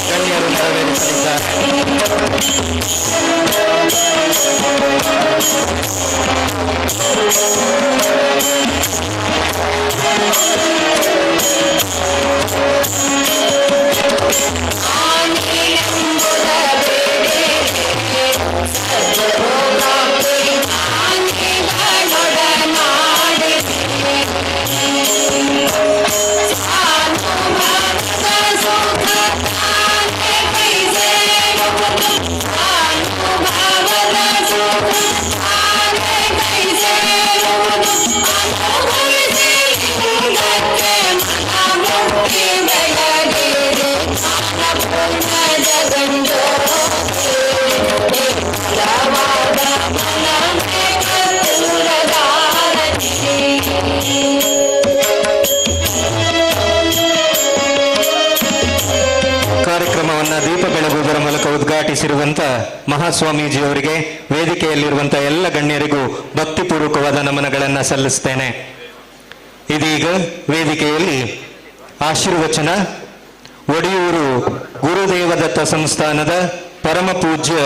ಗಣ್ಯರು ನೆರವೇರಿಸಲಿದ್ದಾರೆ. ಸುಖ ಉದ್ಘಾಟಿಸಿರುವಂಥ ಮಹಾಸ್ವಾಮೀಜಿಯವರಿಗೆ, ವೇದಿಕೆಯಲ್ಲಿರುವಂಥ ಎಲ್ಲ ಗಣ್ಯರಿಗೂ ಭಕ್ತಿಪೂರ್ವಕವಾದ ನಮನಗಳನ್ನು ಸಲ್ಲಿಸ್ತೇನೆ. ಇದೀಗ ವೇದಿಕೆಯಲ್ಲಿ ಆಶೀರ್ವಚನ ಒಡಿಯೂರು ಗುರುದೇವದತ್ತ ಸಂಸ್ಥಾನದ ಪರಮ ಪೂಜ್ಯ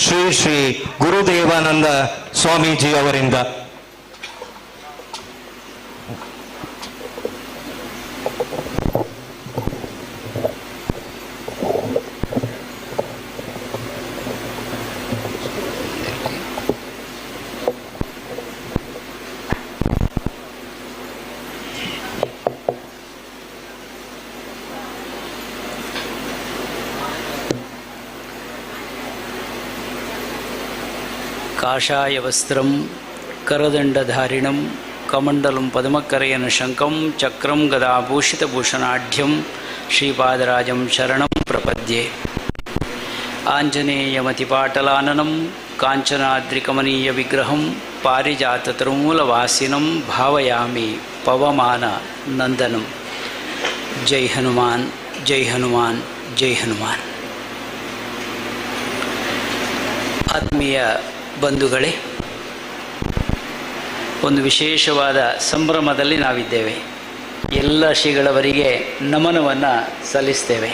ಶ್ರೀ ಶ್ರೀ ಗುರುದೇವಾನಂದ ಸ್ವಾಮೀಜಿ ಅವರಿಂದ. ಕಾಷಾಯವಸ್ತ್ರಂ ಕರದಂಡಧಾರಿಣಂ ಕಮಂಡಲಂ ಪದ್ಮಕರಯನ ಶಂಕಂ ಚಕ್ರಂ ಗದಾಭೂಷಿತಭೂಷಣಾಢ್ಯಂ ಶ್ರೀಪಾದರಾಜಂ ಶರಣಂ ಪ್ರಪದ್ಯೆ. ಆಂಜನೇಯಮತಿಪಾಟಲಾನನಂ ಕಾಂಚನಾದ್ರಿಕಮನೀಯ ವಿಗ್ರಹಂ ಪಾರಿಜಾತತರುಮೂಲವಾಸಿನಂ ಭಾವಯಾಮಿ ಪವಮಾನ ನಂದನಂ. ಜೈ ಹನುಮಾನ್, ಜೈ ಹನುಮಾನ್, ಜೈ ಹನುಮಾನ್. ಆತ್ಮೀಯ ಬಂಧುಗಳೇ, ಒಂದು ವಿಶೇಷವಾದ ಸಂಭ್ರಮದಲ್ಲಿ ನಾವಿದ್ದೇವೆ. ಎಲ್ಲ ಶ್ರೀಗಳವರಿಗೆ ನಮನವನ್ನು ಸಲ್ಲಿಸ್ತೇವೆ.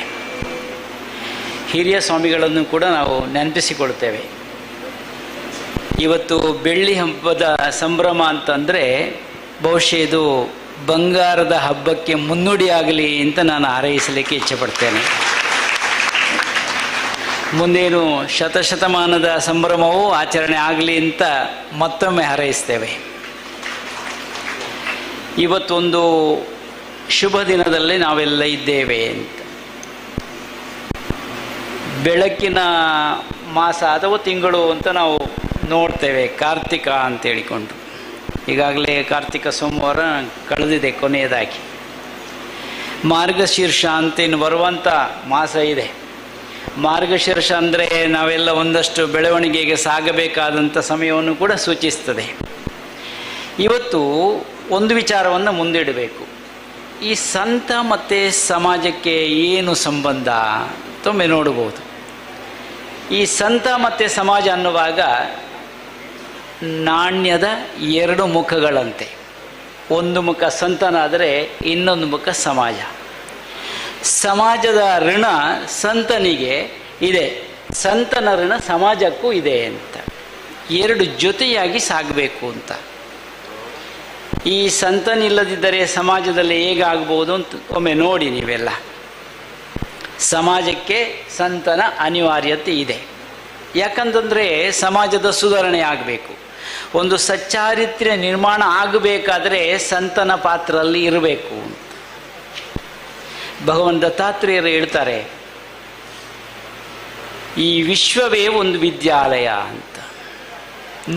ಹಿರಿಯ ಸ್ವಾಮಿಗಳನ್ನು ಕೂಡ ನಾವು ನೆನಪಿಸಿಕೊಳ್ತೇವೆ. ಇವತ್ತು ಬೆಳ್ಳಿ ಹಬ್ಬದ ಸಂಭ್ರಮ ಅಂತಂದರೆ ಬಹುಶಃ ಇದು ಬಂಗಾರದ ಹಬ್ಬಕ್ಕೆ ಮುನ್ನುಡಿಯಾಗಲಿ ಅಂತ ನಾನು ಹಾರೈಸಲಿಕ್ಕೆ ಇಚ್ಛೆಪಡ್ತೇನೆ. ಮುಂದೇನು ಶತಶತಮಾನದ ಸಂಭ್ರಮವೂ ಆಚರಣೆ ಆಗಲಿ ಅಂತ ಮತ್ತೊಮ್ಮೆ ಹಾರೈಸ್ತೇವೆ. ಇವತ್ತೊಂದು ಶುಭ ದಿನದಲ್ಲಿ ನಾವೆಲ್ಲ ಇದ್ದೇವೆ ಅಂತ. ಬೆಳಕಿನ ಮಾಸ ಅಥವಾ ತಿಂಗಳು ಅಂತ ನಾವು ನೋಡ್ತೇವೆ, ಕಾರ್ತಿಕ ಅಂತ ಹೇಳಿಕೊಂಡು. ಈಗಾಗಲೇ ಕಾರ್ತಿಕ ಸೋಮವಾರ ಕಳೆದಿದೆ ಕೊನೆಯದಾಗಿ. ಮಾರ್ಗಶೀರ್ಷ ಅಂತೇನು ಬರುವಂಥ ಮಾಸ ಇದೆ. ಮಾರ್ಗಶೀರ್ಷ ಅಂದರೆ ನಾವೆಲ್ಲ ಒಂದಷ್ಟು ಬೆಳವಣಿಗೆಗೆ ಸಾಗಬೇಕಾದಂಥ ಸಮಯವನ್ನು ಕೂಡ ಸೂಚಿಸ್ತದೆ. ಇವತ್ತು ಒಂದು ವಿಚಾರವನ್ನು ಮುಂದಿಡಬೇಕು. ಈ ಸಂತ ಮತ್ತು ಸಮಾಜಕ್ಕೆ ಏನು ಸಂಬಂಧ ತೊಮ್ಮೆ ನೋಡ್ಬೋದು. ಈ ಸಂತ ಮತ್ತು ಸಮಾಜ ಅನ್ನುವಾಗ ನಾಣ್ಯದ ಎರಡು ಮುಖಗಳಂತೆ. ಒಂದು ಮುಖ ಸಂತನಾದರೆ ಇನ್ನೊಂದು ಮುಖ ಸಮಾಜ. ಸಮಾಜದ ಋಣ ಸಂತನಿಗೆ ಇದೆ, ಸಂತನ ಋಣ ಸಮಾಜಕ್ಕೂ ಇದೆ ಅಂತ. ಎರಡು ಜೊತೆಯಾಗಿ ಸಾಗಬೇಕು ಅಂತ. ಈ ಸಂತನಿಲ್ಲದಿದ್ದರೆ ಸಮಾಜದಲ್ಲಿ ಹೇಗಾಗ್ಬೋದು ಅಂತ ಒಮ್ಮೆ ನೋಡಿ ನೀವೆಲ್ಲ. ಸಮಾಜಕ್ಕೆ ಸಂತನ ಅನಿವಾರ್ಯತೆ ಇದೆ. ಯಾಕಂತಂದರೆ ಸಮಾಜದ ಸುಧಾರಣೆ ಆಗಬೇಕು. ಒಂದು ಸಚ್ಚಾರಿತ್ರ್ಯ ನಿರ್ಮಾಣ ಆಗಬೇಕಾದ್ರೆ ಸಂತನ ಪಾತ್ರದಲ್ಲಿ ಇರಬೇಕು. ಭಗವಾನ್ ದತ್ತಾತ್ರೇಯರು ಹೇಳ್ತಾರೆ, ಈ ವಿಶ್ವವೇ ಒಂದು ವಿದ್ಯಾಲಯ ಅಂತ.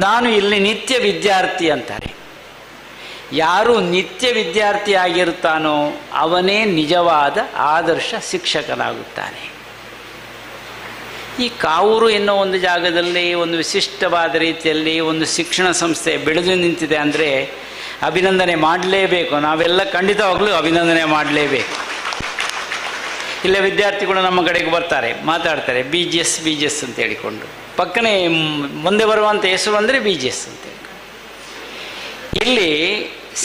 ನಾನು ಇಲ್ಲಿ ನಿತ್ಯ ವಿದ್ಯಾರ್ಥಿ ಅಂತಾರೆ. ಯಾರು ನಿತ್ಯ ವಿದ್ಯಾರ್ಥಿ ಆಗಿರ್ತಾನೋ ಅವನೇ ನಿಜವಾದ ಆದರ್ಶ ಶಿಕ್ಷಕನಾಗುತ್ತಾನೆ. ಈ ಕಾವೂರು ಎನ್ನೋ ಒಂದು ಜಾಗದಲ್ಲಿ ಒಂದು ವಿಶಿಷ್ಟವಾದ ರೀತಿಯಲ್ಲಿ ಒಂದು ಶಿಕ್ಷಣ ಸಂಸ್ಥೆ ಬೆಳೆದು ನಿಂತಿದೆ ಅಂದರೆ ಅಭಿನಂದನೆ ಮಾಡಲೇಬೇಕು. ನಾವೆಲ್ಲ ಖಂಡಿತವಾಗ್ಲೂ ಅಭಿನಂದನೆ ಮಾಡಲೇಬೇಕು. ಇಲ್ಲೇ ವಿದ್ಯಾರ್ಥಿಗಳು ನಮ್ಮ ಕಡೆಗೆ ಬರ್ತಾರೆ, ಮಾತಾಡ್ತಾರೆ, BGS ಅಂತ ಹೇಳಿಕೊಂಡು. ಪಕ್ಕನೇ ಮುಂದೆ ಬರುವಂಥ ಹೆಸರು ಅಂದರೆ BGS ಅಂತೇಳಿ. ಇಲ್ಲಿ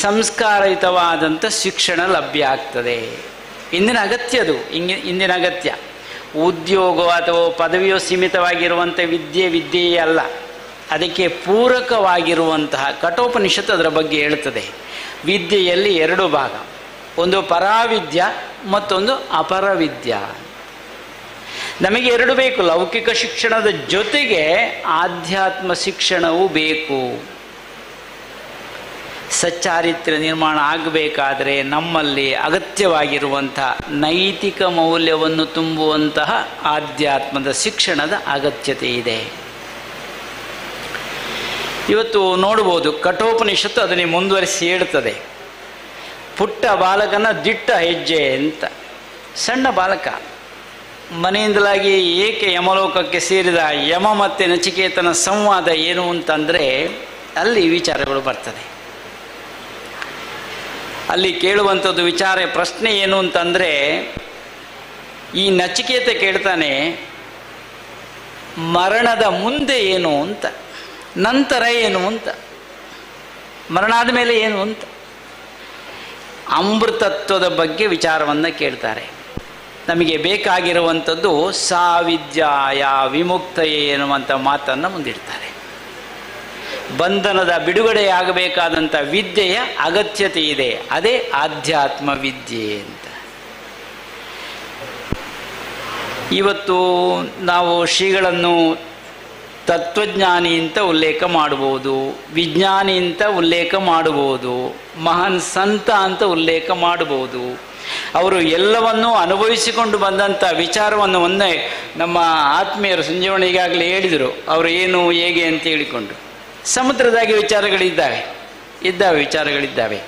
ಸಂಸ್ಕಾರಯುತವಾದಂಥ ಶಿಕ್ಷಣ ಲಭ್ಯ ಆಗ್ತದೆ. ಇಂದಿನ ಅಗತ್ಯ ಅದು. ಇಂದಿನ ಅಗತ್ಯ ಉದ್ಯೋಗ ಅಥವಾ ಪದವಿಯೋ ಸೀಮಿತವಾಗಿರುವಂಥ ವಿದ್ಯೆಯೇ ಅಲ್ಲ. ಅದಕ್ಕೆ ಪೂರಕವಾಗಿರುವಂತಹ ಕಠೋಪನಿಷತ್ತು ಅದರ ಬಗ್ಗೆ ಹೇಳ್ತದೆ. ವಿದ್ಯೆಯಲ್ಲಿ ಎರಡು ಭಾಗ, ಒಂದು ಪರಾವಿದ್ಯಾ ಮತ್ತೊಂದು ಅಪರವಿದ್ಯಾ. ನಮಗೆ ಎರಡು ಬೇಕು. ಲೌಕಿಕ ಶಿಕ್ಷಣದ ಜೊತೆಗೆ ಆಧ್ಯಾತ್ಮ ಶಿಕ್ಷಣವೂ ಬೇಕು. ಸಚ್ಚಾರಿತ್ರ್ಯ ನಿರ್ಮಾಣ ಆಗಬೇಕಾದರೆ ನಮ್ಮಲ್ಲಿ ಅಗತ್ಯವಾಗಿರುವಂಥ ನೈತಿಕ ಮೌಲ್ಯವನ್ನು ತುಂಬುವಂತಹ ಆಧ್ಯಾತ್ಮದ ಶಿಕ್ಷಣದ ಅಗತ್ಯತೆ ಇದೆ. ಇವತ್ತು ನೋಡ್ಬೋದು, ಕಠೋಪನಿಷತ್ತು ಅದನ್ನೇ ಮುಂದುವರಿಸಿ ಹೇಳ್ತದೆ. ಪುಟ್ಟ ಬಾಲಕನ ದಿಟ್ಟ ಹೆಜ್ಜೆ ಅಂತ. ಸಣ್ಣ ಬಾಲಕ ಮನೆಯಿಂದಲಾಗಿ ಏಕೆ ಯಮಲೋಕಕ್ಕೆ ಸೇರಿದ ಯಮ ಮತ್ತು ನಚಿಕೇತನ ಸಂವಾದ ಏನು ಅಂತಂದರೆ ಅಲ್ಲಿ ವಿಚಾರಗಳು ಬರ್ತದೆ. ಅಲ್ಲಿ ಕೇಳುವಂಥದ್ದು ವಿಚಾರ ಪ್ರಶ್ನೆ ಏನು ಅಂತಂದರೆ, ಈ ನಚಿಕೇತ ಕೇಳ್ತಾನೆ, ಮರಣದ ಮುಂದೆ ಏನು ಅಂತ, ನಂತರ ಏನು ಅಂತ, ಮರಣಾದ ಮೇಲೆ ಏನು ಅಂತ ಅಮೃತತ್ವದ ಬಗ್ಗೆ ವಿಚಾರವನ್ನು ಕೇಳ್ತಾರೆ. ನಮಗೆ ಬೇಕಾಗಿರುವಂಥದ್ದು ಸಾವಿದ್ಯಾಯ ವಿಮುಕ್ತಯೇ ಎನ್ನುವಂಥ ಮಾತನ್ನು ಮುಂದಿಡ್ತಾರೆ. ಬಂಧನದ ಬಿಡುಗಡೆಯಾಗಬೇಕಾದಂಥ ವಿದ್ಯೆಯ ಅಗತ್ಯತೆ ಇದೆ, ಅದೇ ಆಧ್ಯಾತ್ಮ ವಿದ್ಯೆ ಅಂತ. ಇವತ್ತು ನಾವು ಶ್ರೀಗಳನ್ನು ತತ್ವಜ್ಞಾನಿ ಅಂತ ಉಲ್ಲೇಖ ಮಾಡಬಹುದು, ವಿಜ್ಞಾನಿ ಅಂತ ಉಲ್ಲೇಖ ಮಾಡಬಹುದು, ಮಹಾನ್ ಸಂತ ಅಂತ ಉಲ್ಲೇಖ ಮಾಡಬಹುದು. ಅವರು ಎಲ್ಲವನ್ನೂ ಅನುಭವಿಸಿಕೊಂಡು ಬಂದಂಥ ವಿಚಾರವನ್ನು ಒಂದೇ ನಮ್ಮ ಆತ್ಮೀಯರು ಸಂಜೀವನ ಈಗಾಗಲೇ ಹೇಳಿದರು. ಅವರು ಏನು ಹೇಗೆ ಅಂತ ಹೇಳಿಕೊಂಡು ಸಮುದ್ರದಾಗಿ ವಿಚಾರಗಳಿದ್ದಾವೆ, ವಿಚಾರಗಳಿದ್ದಾವೆ.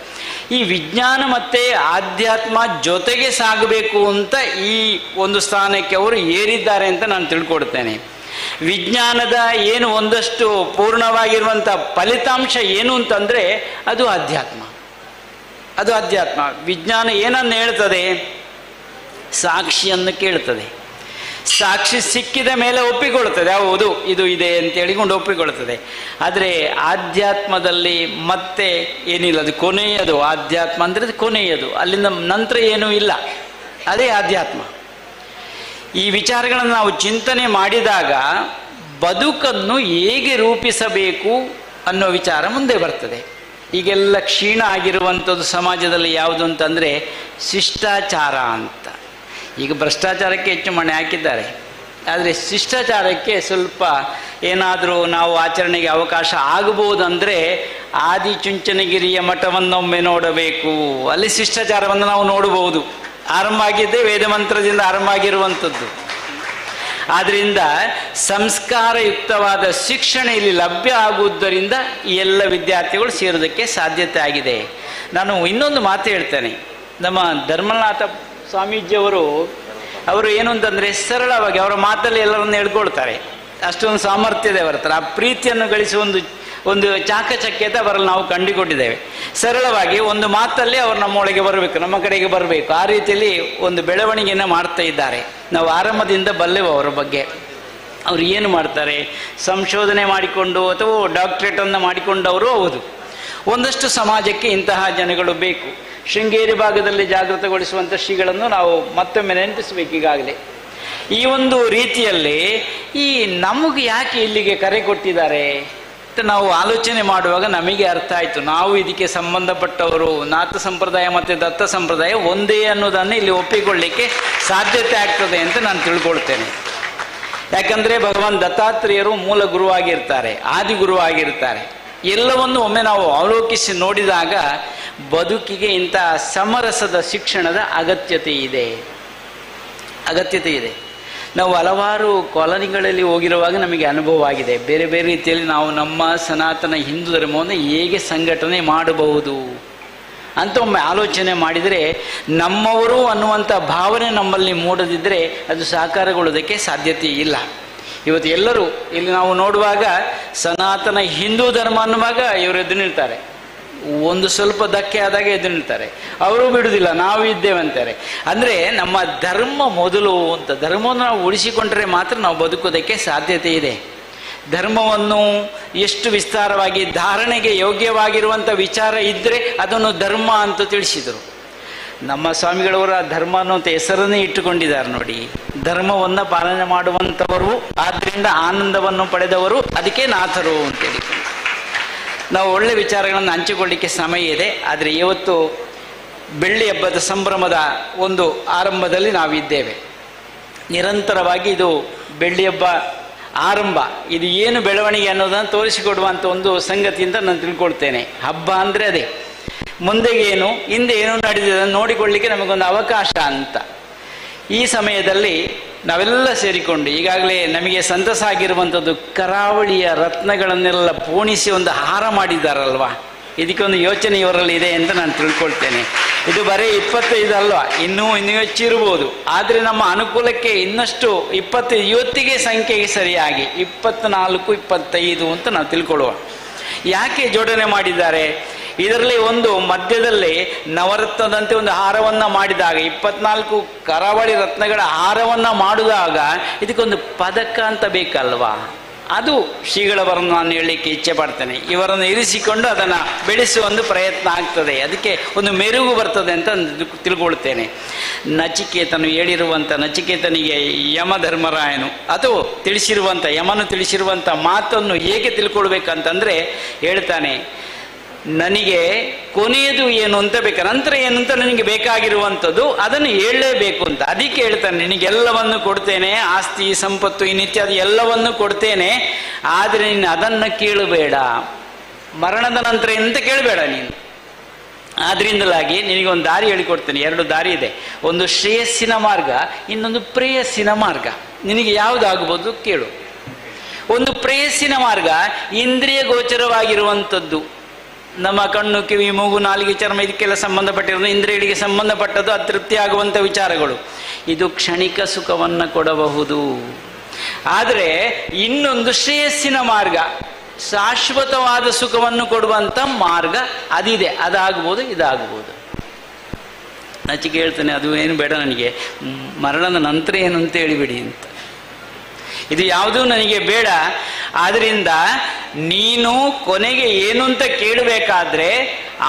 ಈ ವಿಜ್ಞಾನ ಮತ್ತು ಆಧ್ಯಾತ್ಮ ಜೊತೆಗೆ ಸಾಗಬೇಕು ಅಂತ ಈ ಒಂದು ಸ್ಥಾನಕ್ಕೆ ಅವರು ಏರಿದ್ದಾರೆ ಅಂತ ನಾನು ತಿಳ್ಕೊಡ್ತೇನೆ. ವಿಜ್ಞಾನದ ಏನು ಒಂದಷ್ಟು ಪೂರ್ಣವಾಗಿರುವಂಥ ಫಲಿತಾಂಶ ಏನು ಅಂತಂದರೆ ಅದು ಅಧ್ಯಾತ್ಮ. ವಿಜ್ಞಾನ ಏನನ್ನು ಹೇಳ್ತದೆ? ಸಾಕ್ಷಿಯನ್ನು ಕೇಳ್ತದೆ. ಸಾಕ್ಷಿ ಸಿಕ್ಕಿದ ಮೇಲೆ ಒಪ್ಪಿಕೊಳ್ತದೆ, ಹೌದು ಇದು ಇದೆ ಅಂತ ಹೇಳಿಕೊಂಡು ಒಪ್ಪಿಕೊಳ್ತದೆ. ಆದರೆ ಆಧ್ಯಾತ್ಮದಲ್ಲಿ ಮತ್ತೆ ಏನಿಲ್ಲ, ಅದು ಕೊನೆಯದು. ಆಧ್ಯಾತ್ಮ ಅಂದರೆ ಅದು ಕೊನೆಯದು, ಅಲ್ಲಿಂದ ನಂತರ ಏನೂ ಇಲ್ಲ. ಅದೇ ಆಧ್ಯಾತ್ಮ. ಈ ವಿಚಾರಗಳನ್ನು ನಾವು ಚಿಂತನೆ ಮಾಡಿದಾಗ ಬದುಕನ್ನು ಹೇಗೆ ರೂಪಿಸಬೇಕು ಅನ್ನೋ ವಿಚಾರ ಮುಂದೆ ಬರ್ತದೆ. ಈಗೆಲ್ಲ ಕ್ಷೀಣ ಆಗಿರುವಂಥದ್ದು ಸಮಾಜದಲ್ಲಿ ಯಾವುದು ಅಂತಂದರೆ ಶಿಷ್ಟಾಚಾರ ಅಂತ. ಈಗ ಭ್ರಷ್ಟಾಚಾರಕ್ಕೆ ಹೆಚ್ಚು ಮಣೆ ಹಾಕಿದ್ದಾರೆ, ಆದರೆ ಶಿಷ್ಟಾಚಾರಕ್ಕೆ ಸ್ವಲ್ಪ ಏನಾದರೂ ನಾವು ಆಚರಣೆಗೆ ಅವಕಾಶ ಆಗಬಹುದಂದರೆ ಆದಿಚುಂಚನಗಿರಿಯ ಮಠವನ್ನೊಮ್ಮೆ ನೋಡಬೇಕು. ಅಲ್ಲಿ ಶಿಷ್ಟಾಚಾರವನ್ನು ನಾವು ನೋಡಬಹುದು. ಆರಂಭ ಆಗಿದ್ದೇ ವೇದ ಮಂತ್ರದಿಂದ ಆರಂಭ ಆಗಿರುವಂಥದ್ದು. ಆದ್ದರಿಂದ ಸಂಸ್ಕಾರಯುಕ್ತವಾದ ಶಿಕ್ಷಣ ಇಲ್ಲಿ ಲಭ್ಯ ಆಗುವುದರಿಂದ ಈ ಎಲ್ಲ ವಿದ್ಯಾರ್ಥಿಗಳು ಸೇರೋದಕ್ಕೆ ಸಾಧ್ಯತೆ ಆಗಿದೆ. ನಾನು ಇನ್ನೊಂದು ಮಾತು ಹೇಳ್ತೇನೆ. ನಮ್ಮ ಧರ್ಮನಾಥ ಸ್ವಾಮೀಜಿಯವರು ಏನು ಅಂತಂದರೆ ಸರಳವಾಗಿ ಅವರ ಮಾತಲ್ಲಿ ಎಲ್ಲರನ್ನು ಹೇಳ್ಕೊಳ್ತಾರೆ. ಅಷ್ಟೊಂದು ಸಾಮರ್ಥ್ಯದ ಅವರ ಆ ಪ್ರೀತಿಯನ್ನು ಗಳಿಸುವ ಒಂದು ಚಾಕಚಕ್ಯತೆ ಅವರಲ್ಲಿ ನಾವು ಕಂಡುಕೊಂಡಿದ್ದೇವೆ. ಸರಳವಾಗಿ ಒಂದು ಮಾತಲ್ಲಿ ಅವರು ನಮ್ಮೊಳಗೆ ಬರಬೇಕು, ನಮ್ಮ ಕಡೆಗೆ ಬರಬೇಕು. ಆ ರೀತಿಯಲ್ಲಿ ಒಂದು ಬೆಳವಣಿಗೆಯನ್ನು ಮಾಡ್ತಾ ಇದ್ದಾರೆ. ನಾವು ಆರಂಭದಿಂದ ಬಲ್ಲೆವು ಅವರ ಬಗ್ಗೆ. ಅವರು ಏನು ಮಾಡ್ತಾರೆ? ಸಂಶೋಧನೆ ಮಾಡಿಕೊಂಡು ಅಥವಾ ಡಾಕ್ಟರೇಟನ್ನು ಮಾಡಿಕೊಂಡವರು ಹೌದು. ಒಂದಷ್ಟು ಸಮಾಜಕ್ಕೆ ಇಂತಹ ಜನಗಳು ಬೇಕು. ಶೃಂಗೇರಿ ಭಾಗದಲ್ಲಿ ಜಾಗೃತಗೊಳಿಸುವಂಥ ಶ್ರೀಗಳನ್ನು ನಾವು ಮತ್ತೊಮ್ಮೆ ನೆನಪಿಸಬೇಕು. ಈಗಾಗಲೇ ಈ ಒಂದು ರೀತಿಯಲ್ಲಿ ಈ ನಮಗೆ ಯಾಕೆ ಇಲ್ಲಿಗೆ ಕರೆ ಕೊಟ್ಟಿದ್ದಾರೆ ಅಂತ ನಾವು ಆಲೋಚನೆ ಮಾಡುವಾಗ ನಮಗೆ ಅರ್ಥ ಆಯಿತು. ನಾವು ಇದಕ್ಕೆ ಸಂಬಂಧಪಟ್ಟವರು. ನಾಥ ಸಂಪ್ರದಾಯ ಮತ್ತು ದತ್ತ ಸಂಪ್ರದಾಯ ಒಂದೇ ಅನ್ನೋದನ್ನು ಇಲ್ಲಿ ಒಪ್ಪಿಕೊಳ್ಳಿಕ್ಕೆ ಸಾಧ್ಯತೆ ಆಗ್ತದೆ ಅಂತ ನಾನು ತಿಳ್ಕೊಳ್ತೇನೆ. ಯಾಕಂದರೆ ಭಗವಾನ್ ದತ್ತಾತ್ರೇಯರು ಮೂಲ ಗುರುವಾಗಿರ್ತಾರೆ, ಆದಿಗುರುವಾಗಿರ್ತಾರೆ. ಎಲ್ಲವನ್ನು ಒಮ್ಮೆ ನಾವು ಅವಲೋಕಿಸಿ ನೋಡಿದಾಗ ಬದುಕಿಗೆ ಇಂಥ ಸಮರಸದ ಶಿಕ್ಷಣದ ಅಗತ್ಯತೆ ಇದೆ. ನಾವು ಹಲವಾರು ಕಾಲೋನಿಗಳಲ್ಲಿ ಹೋಗಿರುವಾಗ ನಮಗೆ ಅನುಭವ ಆಗಿದೆ. ಬೇರೆ ಬೇರೆ ರೀತಿಯಲ್ಲಿ ನಾವು ನಮ್ಮ ಸನಾತನ ಹಿಂದೂ ಧರ್ಮವನ್ನು ಹೇಗೆ ಸಂಘಟನೆ ಮಾಡಬಹುದು ಅಂತ ಒಮ್ಮೆ ಆಲೋಚನೆ ಮಾಡಿದರೆ, ನಮ್ಮವರು ಅನ್ನುವಂಥ ಭಾವನೆ ನಮ್ಮಲ್ಲಿ ಮೂಡದಿದ್ದರೆ ಅದು ಸಾಕಾರಗೊಳ್ಳೋದಕ್ಕೆ ಸಾಧ್ಯತೆ ಇಲ್ಲ. ಇವತ್ತು ಎಲ್ಲರೂ ಇಲ್ಲಿ ನಾವು ನೋಡುವಾಗ ಸನಾತನ ಹಿಂದೂ ಧರ್ಮ ಅನ್ನುವಾಗ ಇವರು ಎದ್ದು ನಿಲ್ತಾರೆ. ಒಂದು ಸ್ವಲ್ಪ ಧಕ್ಕೆ ಆದಾಗ ಎದ್ದು ನಿಲ್ತಾರೆ. ಅವರು ಬಿಡುವುದಿಲ್ಲ, ನಾವು ಇದ್ದೇವೆ ಅಂತಾರೆ. ಅಂದರೆ ನಮ್ಮ ಧರ್ಮ ಮೊದಲು ಅಂತ. ಧರ್ಮವನ್ನು ನಾವು ಉಳಿಸಿಕೊಂಡ್ರೆ ಮಾತ್ರ ನಾವು ಬದುಕೋದಕ್ಕೆ ಸಾಧ್ಯತೆ ಇದೆ. ಧರ್ಮವನ್ನು ಎಷ್ಟು ವಿಸ್ತಾರವಾಗಿ ಧಾರಣೆಗೆ ಯೋಗ್ಯವಾಗಿರುವಂಥ ವಿಚಾರ ಇದ್ದರೆ ಅದನ್ನು ಧರ್ಮ ಅಂತ ತಿಳಿಸಿದರು. ನಮ್ಮ ಸ್ವಾಮಿಗಳವರ ಧರ್ಮ ಅನ್ನುವಂಥ ಹೆಸರನ್ನೇ ಇಟ್ಟುಕೊಂಡಿದ್ದಾರೆ ನೋಡಿ. ಧರ್ಮವನ್ನು ಪಾಲನೆ ಮಾಡುವಂಥವರು, ಆದ್ದರಿಂದ ಆನಂದವನ್ನು ಪಡೆದವರು, ಅದಕ್ಕೆ ನಾಥರು ಅಂತೇಳಿ. ನಾವು ಒಳ್ಳೆ ವಿಚಾರಗಳನ್ನು ಹಂಚಿಕೊಳ್ಳಿಕ್ಕೆ ಸಮಯ ಇದೆ. ಆದರೆ ಇವತ್ತು ಬೆಳ್ಳಿ ಹಬ್ಬದ ಸಂಭ್ರಮದ ಒಂದು ಆರಂಭದಲ್ಲಿ ನಾವಿದ್ದೇವೆ. ನಿರಂತರವಾಗಿ ಇದು ಬೆಳ್ಳಿ ಹಬ್ಬ ಆರಂಭ, ಇದು ಏನು ಬೆಳವಣಿಗೆ ಅನ್ನೋದನ್ನು ತೋರಿಸಿಕೊಡುವಂಥ ಒಂದು ಸಂಗತಿಯಿಂದ ನಾನು ತಿಳ್ಕೊಳ್ತೇನೆ. ಹಬ್ಬ ಅಂದರೆ ಅದೇ. ಮುಂದೆಗೆ ಏನು, ಹಿಂದೆ ಏನು ನಡೆದಿದೆ ನೋಡಿಕೊಳ್ಳಿಕ್ಕೆ ನಮಗೊಂದು ಅವಕಾಶ ಅಂತ. ಈ ಸಮಯದಲ್ಲಿ ನಾವೆಲ್ಲ ಸೇರಿಕೊಂಡು ಈಗಾಗಲೇ ನಮಗೆ ಸಂತಸ ಆಗಿರುವಂಥದ್ದು ಕರಾವಳಿಯ ರತ್ನಗಳನ್ನೆಲ್ಲ ಪೋಣಿಸಿ ಒಂದು ಹಾರ ಮಾಡಿದ್ದಾರಲ್ವ, ಇದಕ್ಕೊಂದು ಯೋಚನೆ ಇವರಲ್ಲಿ ಇದೆ ಅಂತ ನಾನು ತಿಳ್ಕೊಳ್ತೇನೆ. ಇದು ಬರೀ 25 ಅಲ್ವಾ, ಇನ್ನೂ ಹೆಚ್ಚಿರ್ಬೋದು. ಆದರೆ ನಮ್ಮ ಅನುಕೂಲಕ್ಕೆ ಇನ್ನಷ್ಟು 20 ಇವತ್ತಿಗೆ ಸಂಖ್ಯೆಗೆ ಸರಿಯಾಗಿ 24, 25 ಅಂತ ನಾವು ತಿಳ್ಕೊಳ್ಳುವ. ಯಾಕೆ ಜೋಡಣೆ ಮಾಡಿದ್ದಾರೆ? ಇದರಲ್ಲಿ ಒಂದು ಮಧ್ಯದಲ್ಲಿ ನವರತ್ನದಂತೆ ಒಂದು ಹಾರವನ್ನು ಮಾಡಿದಾಗ 24 ಕರಾವಳಿ ರತ್ನಗಳ ಹಾರವನ್ನು ಮಾಡಿದಾಗ ಇದಕ್ಕೊಂದು ಪದಕ ಅಂತ ಬೇಕಲ್ವಾ? ಅದು ಶ್ರೀಗಳವರನ್ನು ನಾನು ಹೇಳಲಿಕ್ಕೆ ಇಚ್ಛೆ ಪಡ್ತೇನೆ. ಇವರನ್ನು ಇರಿಸಿಕೊಂಡು ಅದನ್ನು ಬೆಳೆಸುವ ಒಂದು ಪ್ರಯತ್ನ ಆಗ್ತದೆ, ಅದಕ್ಕೆ ಒಂದು ಮೆರುಗು ಬರ್ತದೆ ಅಂತ ತಿಳ್ಕೊಳ್ತೇನೆ. ನಚಿಕೇತನು ಹೇಳಿರುವಂಥ, ನಚಿಕೇತನಿಗೆ ಯಮಧರ್ಮರಾಯನು ಅಥವಾ ತಿಳಿಸಿರುವಂಥ ಯಮನು ತಿಳಿಸಿರುವಂಥ ಮಾತನ್ನು ಹೇಗೆ ತಿಳ್ಕೊಳ್ಬೇಕಂತಂದರೆ ಹೇಳ್ತಾನೆ, ನನಗೆ ಕೊನೆಯದು ಏನು ಅಂತ ಬೇಕು, ನಂತರ ಏನು ಅಂತ ನನಗೆ ಬೇಕಾಗಿರುವಂಥದ್ದು ಅದನ್ನು ಹೇಳಲೇಬೇಕು ಅಂತ. ಅದಕ್ಕೆ ಹೇಳ್ತಾನೆ, ನಿನಗೆಲ್ಲವನ್ನು ಕೊಡ್ತೇನೆ, ಆಸ್ತಿ ಸಂಪತ್ತು ಇನ್ನಿತ್ಯಾದಿ ಎಲ್ಲವನ್ನು ಕೊಡ್ತೇನೆ, ಆದರೆ ನೀನು ಅದನ್ನು ಕೇಳಬೇಡ, ಮರಣದ ನಂತರ ಎಂತ ಕೇಳಬೇಡ ನೀನು. ಆದ್ರಿಂದಲಾಗಿ ನಿನಗೆ ಒಂದು ದಾರಿ ಹೇಳಿಕೊಡ್ತೇನೆ. 2 ದಾರಿ ಇದೆ, ಒಂದು ಶ್ರೇಯಸ್ಸಿನ ಮಾರ್ಗ, ಇನ್ನೊಂದು ಪ್ರೇಯಸ್ಸಿನ ಮಾರ್ಗ. ನಿನಗೆ ಯಾವುದಾಗಬಹುದು ಕೇಳು. ಒಂದು ಪ್ರೇಯಸ್ಸಿನ ಮಾರ್ಗ ಇಂದ್ರಿಯ ಗೋಚರವಾಗಿರುವಂಥದ್ದು, ನಮ್ಮ ಕಣ್ಣು ಕಿವಿ ಮೂಗು ನಾಲಿಗೆ ಚರ್ಮ ಇದಕ್ಕೆಲ್ಲ ಸಂಬಂಧಪಟ್ಟಿರೋದು, ಇಂದ್ರಿಯಗಳಿಗೆ ಸಂಬಂಧಪಟ್ಟದ್ದು, ಅತೃಪ್ತಿ ಆಗುವಂಥ ವಿಚಾರಗಳು. ಇದು ಕ್ಷಣಿಕ ಸುಖವನ್ನು ಕೊಡಬಹುದು. ಆದರೆ ಇನ್ನೊಂದು ಶ್ರೇಯಸ್ಸಿನ ಮಾರ್ಗ, ಶಾಶ್ವತವಾದ ಸುಖವನ್ನು ಕೊಡುವಂಥ ಮಾರ್ಗ ಅದಿದೆ. ಅದಾಗ್ಬೋದು, ಇದಾಗ್ಬೋದು. ನಚಿಕೆ ಹೇಳ್ತಾನೆ, ಅದು ಏನು ಬೇಡ ನನಗೆ, ಮರಣದ ನಂತರ ಏನು ಅಂತ ಹೇಳಿಬಿಡಿ ಅಂತ. ಇದು ಯಾವುದೂ ನನಗೆ ಬೇಡ. ಆದ್ದರಿಂದ ನೀನು ಕೊನೆಗೆ ಏನು ಅಂತ ಕೇಳಬೇಕಾದ್ರೆ,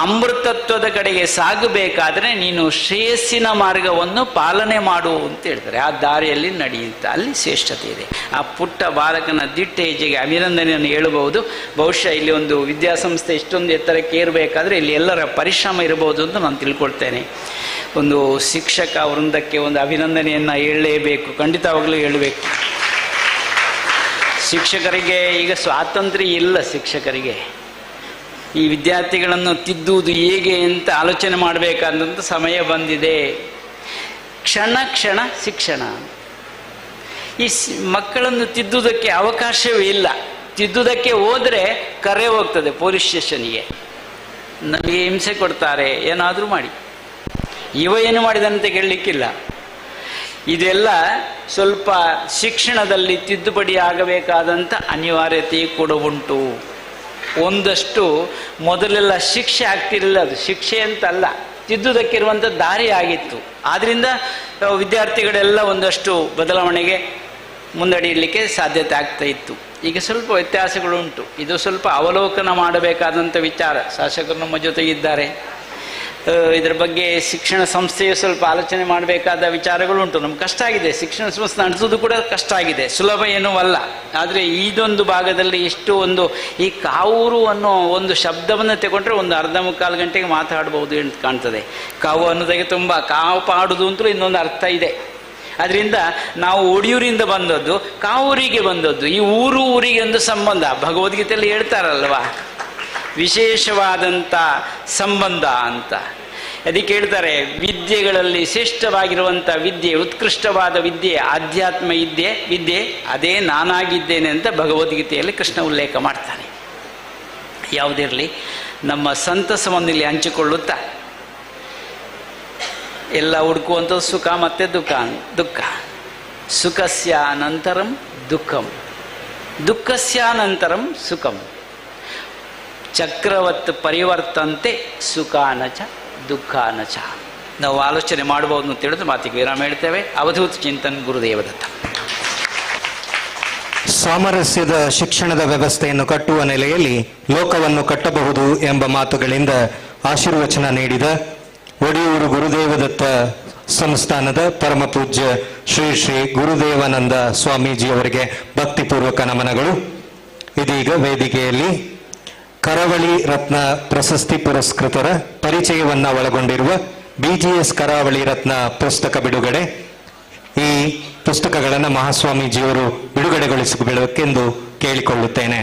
ಅಮೃತತ್ವದ ಕಡೆಗೆ ಸಾಗಬೇಕಾದ್ರೆ ನೀನು ಶ್ರೇಯಸ್ಸಿನ ಮಾರ್ಗವನ್ನು ಪಾಲನೆ ಮಾಡು ಅಂತ ಹೇಳ್ತಾರೆ. ಆ ದಾರಿಯಲ್ಲಿ ನಡೆಯುತ್ತ ಅಲ್ಲಿ ಶ್ರೇಷ್ಠತೆ ಇದೆ. ಆ ಪುಟ್ಟ ಬಾಲಕನ ದಿಟ್ಟ ಹೆಜ್ಜೆಗೆ ಅಭಿನಂದನೆಯನ್ನು ಹೇಳಬಹುದು. ಬಹುಶಃ ಇಲ್ಲಿ ಒಂದು ವಿದ್ಯಾಸಂಸ್ಥೆ ಇಷ್ಟೊಂದು ಎತ್ತರಕ್ಕೆ ಏರಬೇಕಾದ್ರೆ ಇಲ್ಲಿ ಎಲ್ಲರ ಪರಿಶ್ರಮ ಇರಬಹುದು ಅಂತ ನಾನು ತಿಳ್ಕೊಳ್ತೇನೆ. ಒಂದು ಶಿಕ್ಷಕ ವೃಂದಕ್ಕೆ ಒಂದು ಅಭಿನಂದನೆಯನ್ನು ಹೇಳಲೇಬೇಕು, ಖಂಡಿತವಾಗಲೂ ಹೇಳಬೇಕು. ಶಿಕ್ಷಕರಿಗೆ ಈಗ ಸ್ವಾತಂತ್ರ್ಯ ಇಲ್ಲ. ಶಿಕ್ಷಕರಿಗೆ ಈ ವಿದ್ಯಾರ್ಥಿಗಳನ್ನು ತಿದ್ದುವುದು ಹೇಗೆ ಅಂತ ಆಲೋಚನೆ ಮಾಡಬೇಕಾದಂಥ ಸಮಯ ಬಂದಿದೆ. ಕ್ಷಣ ಕ್ಷಣ ಶಿಕ್ಷಣ. ಈ ಮಕ್ಕಳನ್ನು ತಿದ್ದುವುದಕ್ಕೆ ಅವಕಾಶವೇ ಇಲ್ಲ. ತಿದ್ದುವುದಕ್ಕೆ ಹೋದರೆ ಕರೆ ಹೋಗ್ತದೆ ಪೊಲೀಸ್ ಸ್ಟೇಷನ್ಗೆ, ನನಗೆ ಹಿಂಸೆ ಕೊಡ್ತಾರೆ, ಏನಾದರೂ ಮಾಡಿ. ಇವ ಏನು ಮಾಡಿದಂತೆ ಕೇಳಲಿಕ್ಕಿಲ್ಲ. ಇದೆಲ್ಲ ಸ್ವಲ್ಪ ಶಿಕ್ಷಣದಲ್ಲಿ ತಿದ್ದುಪಡಿ ಆಗಬೇಕಾದಂಥ ಅನಿವಾರ್ಯತೆ ಕೂಡ ಉಂಟು. ಒಂದಷ್ಟು ಮೊದಲೆಲ್ಲ ಶಿಕ್ಷೆ ಆಗ್ತಿರಲಿಲ್ಲ, ಅದು ಶಿಕ್ಷೆ ಅಂತಲ್ಲ, ತಿದ್ದುವುದಕ್ಕಿರುವಂಥ ದಾರಿ ಆಗಿತ್ತು. ಆದ್ದರಿಂದ ವಿದ್ಯಾರ್ಥಿಗಳೆಲ್ಲ ಒಂದಷ್ಟು ಬದಲಾವಣೆಗೆ ಮುಂದಡಿಯಲಿಕ್ಕೆ ಸಾಧ್ಯತೆ ಆಗ್ತಾ ಇತ್ತು. ಈಗ ಸ್ವಲ್ಪ ವ್ಯತ್ಯಾಸಗಳುಂಟು. ಇದು ಸ್ವಲ್ಪ ಅವಲೋಕನ ಮಾಡಬೇಕಾದಂಥ ವಿಚಾರ. ಶಾಸಕರು ನಮ್ಮ ಜೊತೆಗಿದ್ದಾರೆ. ಇದರ ಬಗ್ಗೆ ಶಿಕ್ಷಣ ಸಂಸ್ಥೆಯು ಸ್ವಲ್ಪ ಆಲೋಚನೆ ಮಾಡಬೇಕಾದ ವಿಚಾರಗಳುಂಟು. ನಮ್ಗೆ ಕಷ್ಟ ಆಗಿದೆ, ಶಿಕ್ಷಣ ಸಂಸ್ಥೆ ನಡೆಸೋದು ಕೂಡ ಕಷ್ಟ ಆಗಿದೆ, ಸುಲಭ ಏನೂ ಅಲ್ಲ. ಆದರೆ ಇದೊಂದು ಭಾಗದಲ್ಲಿ ಇಷ್ಟು ಒಂದು ಈ ಕಾವೂರು ಅನ್ನೋ ಒಂದು ಶಬ್ದವನ್ನು ತಗೊಂಡ್ರೆ ಒಂದು ಅರ್ಧ ಮುಕ್ಕಾಲು ಗಂಟೆಗೆ ಮಾತಾಡ್ಬೋದು ಅಂತ ಕಾಣ್ತದೆ. ಕಾವು ಅನ್ನೋದಕ್ಕೆ ತುಂಬ ಕಾಪಾಡುವುದು ಅಂತಲೂ ಇನ್ನೊಂದು ಅರ್ಥ ಇದೆ. ಅದರಿಂದ ನಾವು ಒಡಿಯೂರಿಂದ ಬಂದದ್ದು, ಕಾವೂರಿಗೆ ಬಂದದ್ದು. ಈ ಊರಿಗೆ ಒಂದು ಸಂಬಂಧ ಭಗವದ್ಗೀತೆಯಲ್ಲಿ ಹೇಳ್ತಾರಲ್ವಾ, ವಿಶೇಷವಾದಂಥ ಸಂಬಂಧ ಅಂತ. ಅದಕ್ಕೆ ಹೇಳ್ತಾರೆ, ವಿದ್ಯೆಗಳಲ್ಲಿ ಶ್ರೇಷ್ಠವಾಗಿರುವಂಥ ವಿದ್ಯೆ, ಉತ್ಕೃಷ್ಟವಾದ ವಿದ್ಯೆ, ಆಧ್ಯಾತ್ಮ ವಿದ್ಯೆ ಅದೇ ನಾನಾಗಿದ್ದೇನೆ ಅಂತ ಭಗವದ್ಗೀತೆಯಲ್ಲಿ ಕೃಷ್ಣ ಉಲ್ಲೇಖ ಮಾಡ್ತಾನೆ. ಯಾವುದಿರಲಿ, ನಮ್ಮ ಸಂತಸವನ್ನು ಇಲ್ಲಿ ಹಂಚಿಕೊಳ್ಳುತ್ತಾ ಎಲ್ಲ ಹುಡುಕುವಂಥದ್ದು ಸುಖ ಮತ್ತು ದುಃಖ. ಸುಖಸ್ಯಾನಂತರಂ ದುಃಖಂ, ದುಃಖಸ್ಯಾನಂತರಂ ಸುಖಂ, ಚಕ್ರವತ್ ಪರಿವರ್ತಂತೆ ಸುಖಾನಚ ದುಃಖಾನಚ. ನಾವು ಆಲೋಚನೆ ಮಾಡಬಹುದು ಅಂತ ಹೇಳಿದ್ರೆ ಮಾತಿಗೆ ವಿರಾಮ ಹೇಳ್ತೇವೆ. ಅವಧೂತ ಚಿಂತನ್, ಗುರುದೇವದತ್ತ. ಸಾಮರಸ್ಯದ ಶಿಕ್ಷಣದ ವ್ಯವಸ್ಥೆಯನ್ನು ಕಟ್ಟುವ ನೆಲೆಯಲ್ಲಿ ಲೋಕವನ್ನು ಕಟ್ಟಬಹುದು ಎಂಬ ಮಾತುಗಳಿಂದ ಆಶೀರ್ವಚನ ನೀಡಿದ ಒಡಿಯೂರು ಗುರುದೇವದತ್ತ ಸಂಸ್ಥಾನದ ಪರಮ ಪೂಜ್ಯ ಶ್ರೀ ಶ್ರೀ ಗುರುದೇವಾನಂದ ಸ್ವಾಮೀಜಿಯವರಿಗೆ ಭಕ್ತಿಪೂರ್ವಕ ನಮನಗಳು. ಇದೀಗ ವೇದಿಕೆಯಲ್ಲಿ ಕರಾವಳಿ ರತ್ನ ಪ್ರಶಸ್ತಿ ಪುರಸ್ಕೃತರ ಪರಿಚಯವನ್ನ ಒಳಗೊಂಡಿರುವ BGS ಕರಾವಳಿ ರತ್ನ ಪುಸ್ತಕ ಬಿಡುಗಡೆ. ಈ ಪುಸ್ತಕಗಳನ್ನು ಮಹಾಸ್ವಾಮೀಜಿಯವರು ಬಿಡುಗಡೆಗೊಳಿಸಬೇಕೆಂದು ಕೇಳಿಕೊಳ್ಳುತ್ತೇನೆ.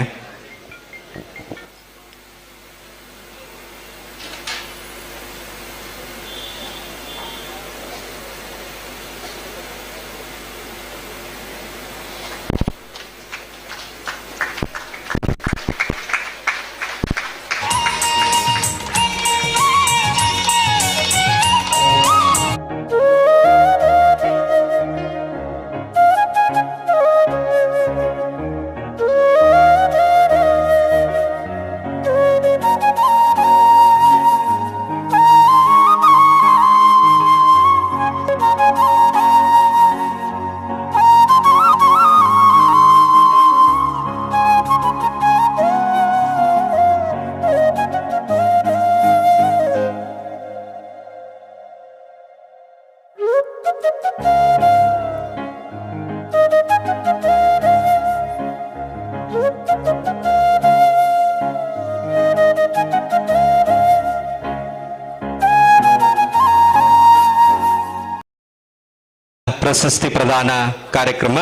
ಪ್ರಶಸ್ತಿ ಪ್ರದಾನ ಕಾರ್ಯಕ್ರಮ.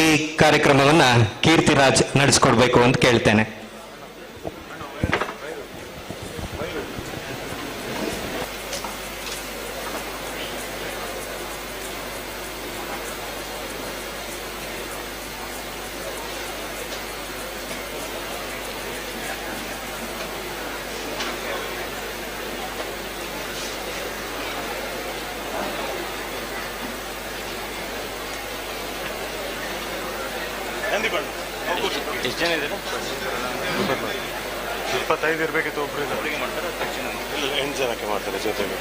ಈ ಕಾರ್ಯಕ್ರಮವನ್ನ ಕೀರ್ತಿರಾಜ್ ನಡೆಸ್ಕೊಡ್ಬೇಕು ಅಂತ ಕೇಳ್ತೇನೆ. ಎಷ್ಟು ಜನ ಇದ್ದೀರಾ? 25 ಇರಬೇಕಿತ್ತು. ಒಬ್ಬರಿಗೆ ಮಾಡ್ತಾರೆ, 8 ಜನಕ್ಕೆ ಮಾಡ್ತಾರೆ ಜೊತೆಗೆ.